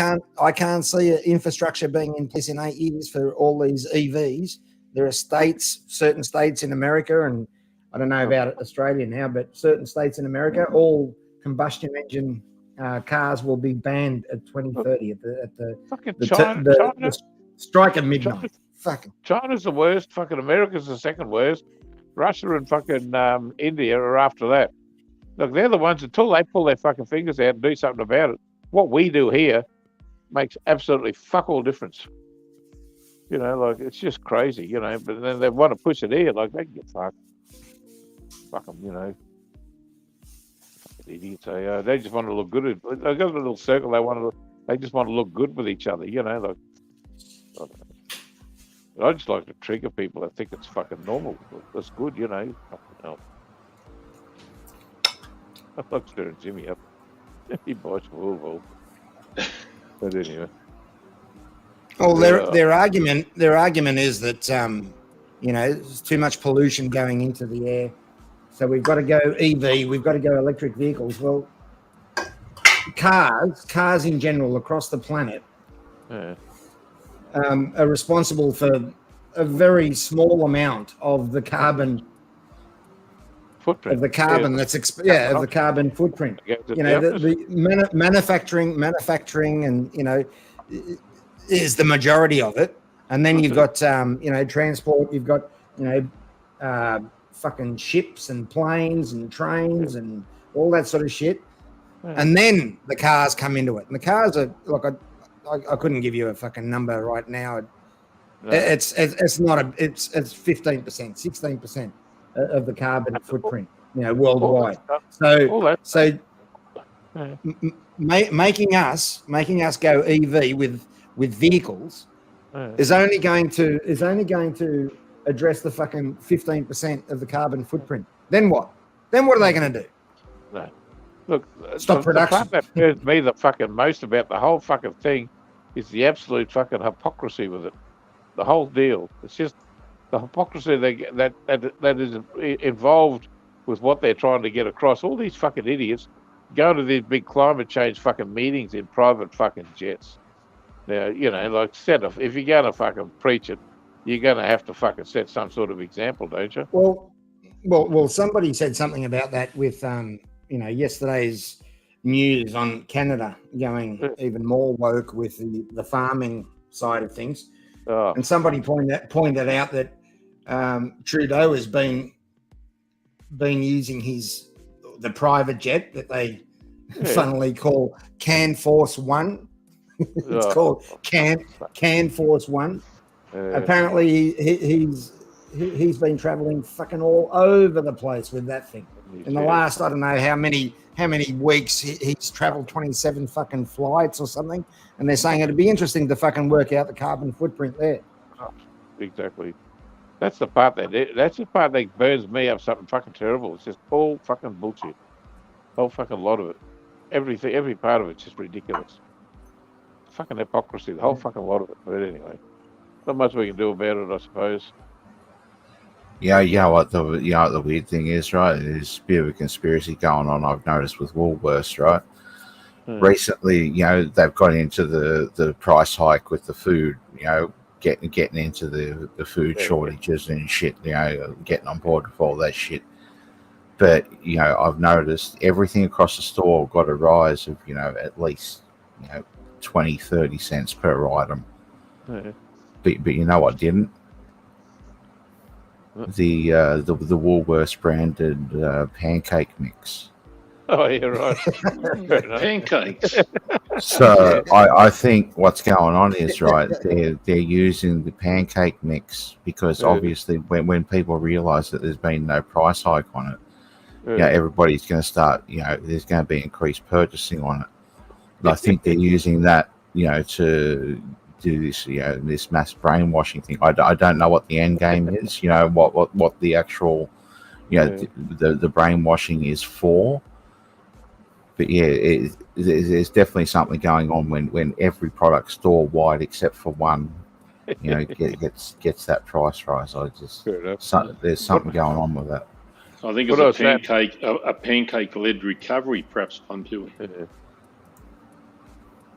[SPEAKER 6] can't see an infrastructure being in place in 8 years for all these EVs. There are certain states in America, and I don't know about Australia now, but certain states in America, all combustion engine cars will be banned at 2030 at the strike at midnight.
[SPEAKER 14] China's the worst. Fucking America's the second worst. Russia and fucking India are after that. Look, they're the ones until they pull their fucking fingers out and do something about it. What we do here makes absolutely fuck all difference. It's just crazy, but then they want to push it here, like they can get fucked. Fuck them, idiots. They just want to look good. They got a little circle. They just want to look good with each other, I just like to trigger people. I think it's fucking normal. That's good, Fucking hell. I like stirring Jimmy up. He bites Louisville. But anyway.
[SPEAKER 6] Well, their argument is that there's too much pollution going into the air, so we've got to go EV, we've got to go electric vehicles. Well, cars in general across the planet are responsible for a very small amount of the carbon
[SPEAKER 14] footprint.
[SPEAKER 6] Of the carbon of the carbon footprint. The manufacturing and is the majority of it, and then you've got transport. You've got fucking ships and planes and trains and all that sort of shit, and then the cars come into it. And the cars are like I couldn't give you a fucking number right now. It's 15%, 16% of the carbon footprint, worldwide. Making us go EV with vehicles is only going to address the fucking 15% of the carbon footprint. Then what? Then what are they going to do?
[SPEAKER 14] No. Look,
[SPEAKER 6] stop production.
[SPEAKER 14] The part that scares me the fucking most about the whole fucking thing is the absolute fucking hypocrisy with it. The whole deal. It's just the hypocrisy that is involved with what they're trying to get across. All these fucking idiots go to these big climate change fucking meetings in private fucking jets. Now, if you're going to fucking preach it, you're going to have to fucking set some sort of example, don't you?
[SPEAKER 6] Well, somebody said something about that with, yesterday's news on Canada going even more woke with the farming side of things. Oh. And somebody pointed out that Trudeau has been using the private jet that they funnily call Can Force One. It's called Can Force One. Apparently, he's been traveling fucking all over the place with that thing. In the last, I don't know how many weeks he's traveled 27 fucking flights or something, and they're saying it'd be interesting to fucking work out the carbon footprint there.
[SPEAKER 14] Exactly. That's the part that burns me up something fucking terrible. It's just all fucking bullshit. Whole fucking lot of it. Every part of it's just ridiculous. Fucking hypocrisy, the whole fucking lot of it. But anyway, not much we can do about it, I suppose.
[SPEAKER 10] Yeah, what the weird thing is, right? There's a bit of a conspiracy going on, I've noticed, with Woolworths, right? Recently, they've got into the price hike with the food, getting into the food shortages and shit, getting on board with all that shit. But, you know, I've noticed everything across the store got a rise of, you know, at least, you know, 20, 30 cents per item.
[SPEAKER 14] Yeah.
[SPEAKER 10] But you know what didn't? The Woolworths branded pancake mix.
[SPEAKER 14] Oh, yeah, right.
[SPEAKER 12] Pancakes.
[SPEAKER 10] So I think what's going on is, right, they're using the pancake mix because obviously when people realise that there's been no price hike on it, you know, everybody's going to start, you know, there's going to be increased purchasing on it. And I think they're using that, you know, to do this, you know, this mass brainwashing thing. I don't know what the end game is, you know, what the actual, you know, the brainwashing is for. But yeah, there's definitely something going on when every product store wide except for one, you know, gets that price rise. There's something going on with that.
[SPEAKER 12] I think it's a pancake-led recovery, perhaps, I'm doing.
[SPEAKER 14] Yeah.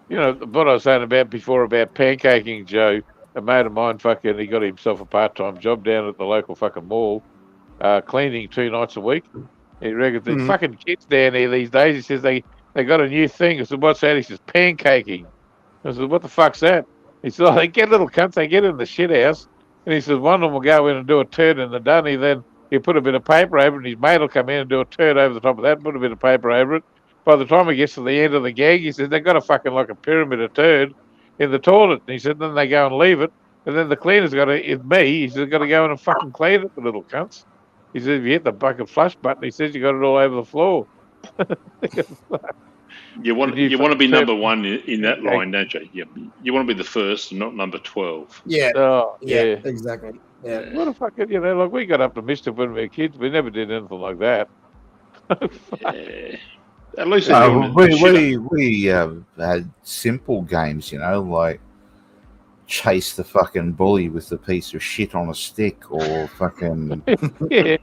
[SPEAKER 14] You know, what I was saying about before about pancaking, Joe, a mate of mine, he got himself a part-time job down at the local fucking mall, cleaning 2 nights a week. He reckons the fucking kids down there these days, he says they got a new thing. I said, what's that? He says, pancaking. I said, what the fuck's that? He said, they get little cunts, they get in the shit house. And he says, one of them will go in and do a turd in the dunny, then he'll put a bit of paper over it, and his mate will come in and do a turd over the top of that, put a bit of paper over it. By the time he gets to the end of the gag, he says, they've got a fucking like a pyramid of turd in the toilet. And he said, then they go and leave it. And then the cleaner's got to, it's me, he says, got to go in and fucking clean it, the little cunts. He says, if you hit the bucket flush button, he says, you got it all over the floor.
[SPEAKER 12] You want to be number one in that line, don't you? You want to be the first and not number 12.
[SPEAKER 6] Yeah.
[SPEAKER 14] Oh,
[SPEAKER 6] yeah, exactly. Yeah.
[SPEAKER 14] What a fucking, you know, like we got up to mischief when we were kids. We never did anything like that.
[SPEAKER 12] Yeah. At least
[SPEAKER 10] we had simple games, you know, like chase the fucking bully with the piece of shit on a stick, or fucking
[SPEAKER 14] yeah.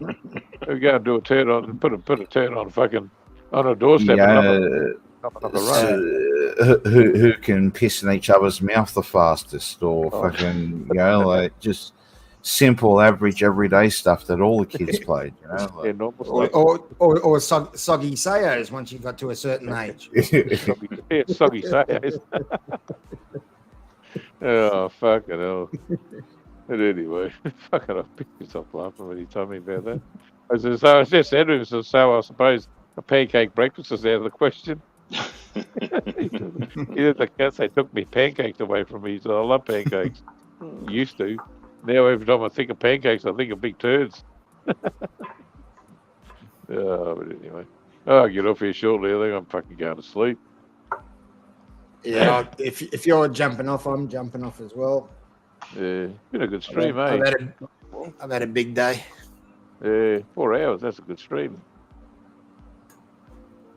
[SPEAKER 14] We go and do a turn on, put a turn on fucking on a doorstep.
[SPEAKER 10] Who can piss in each other's mouth the fastest, or fucking, you know, like just simple, average, everyday stuff that all the kids played, you know, like,
[SPEAKER 6] or soggy sayos once you got to a certain age.
[SPEAKER 14] Soggy sayos. Oh, fucking hell. But anyway, fucking I picked myself laughing when he told me about that. I just said to him, so I suppose a pancake breakfast is out of the question. Either the cats, they took me pancakes away from me, so I love pancakes. Used to. Now every time I think of pancakes, I think of big turds. But anyway. I'll get off here shortly. I think I'm fucking going to sleep.
[SPEAKER 6] Yeah, if you're jumping off, I'm jumping off as well.
[SPEAKER 14] Yeah, been a good stream,
[SPEAKER 6] I've had a big day.
[SPEAKER 14] Yeah, 4 hours. That's a good stream.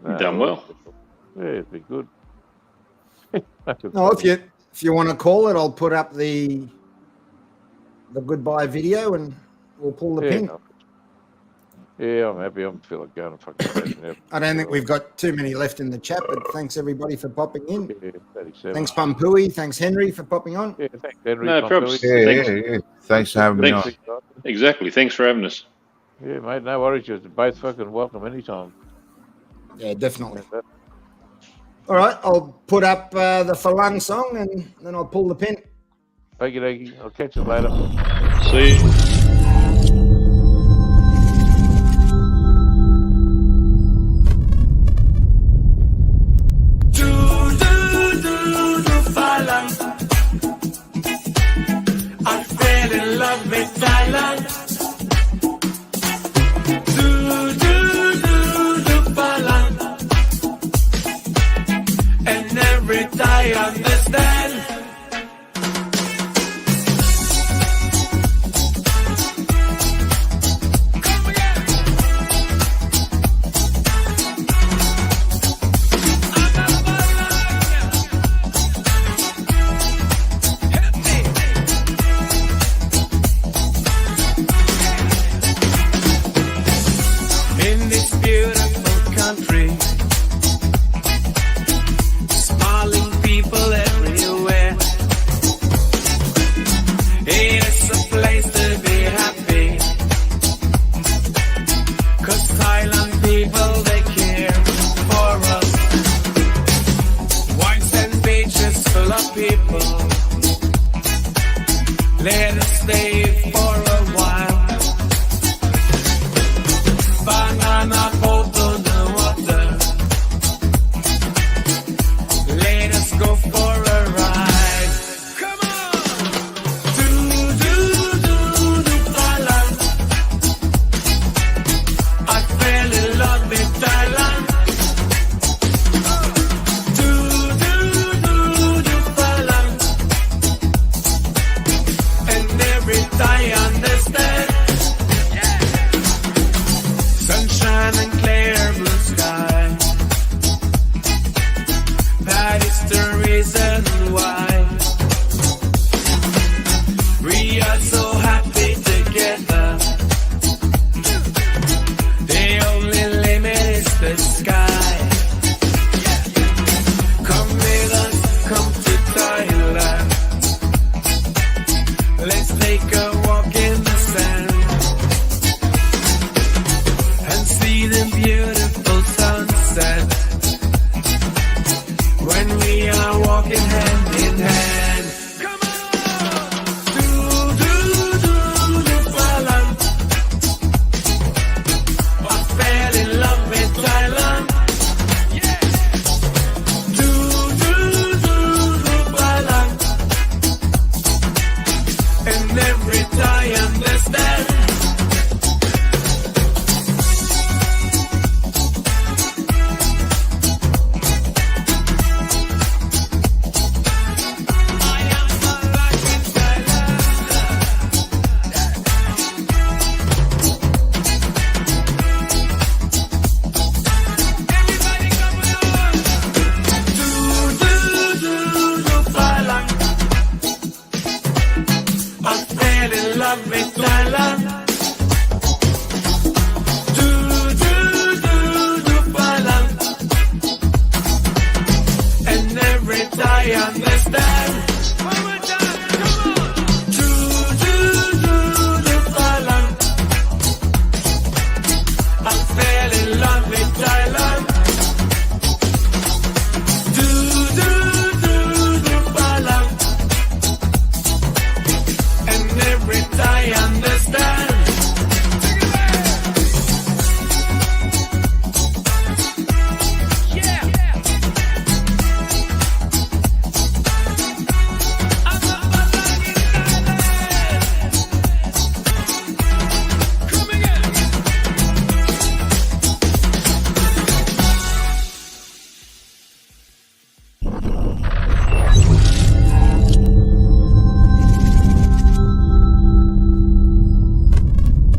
[SPEAKER 12] You've done well.
[SPEAKER 14] Yeah, it'd be good.
[SPEAKER 6] No, if you want to call it, I'll put up the goodbye video and we'll pull the pin.
[SPEAKER 14] Yeah, I'm happy. I'm feeling going and fucking.
[SPEAKER 6] I don't think we've got too many left in the chat, but thanks everybody for popping in.
[SPEAKER 14] Yeah, 37.
[SPEAKER 6] Thanks, Pampui. Thanks, Henry, for popping on.
[SPEAKER 14] Yeah, thanks, Henry.
[SPEAKER 12] No problems.
[SPEAKER 10] Yeah. Thanks for having me on.
[SPEAKER 12] Exactly. Thanks for having us.
[SPEAKER 14] Yeah, mate. No worries. You're both fucking welcome anytime.
[SPEAKER 6] Yeah, definitely. All right, I'll put up the Falung song and then I'll pull the pin.
[SPEAKER 14] Okie dokie. I'll catch you later.
[SPEAKER 12] See you.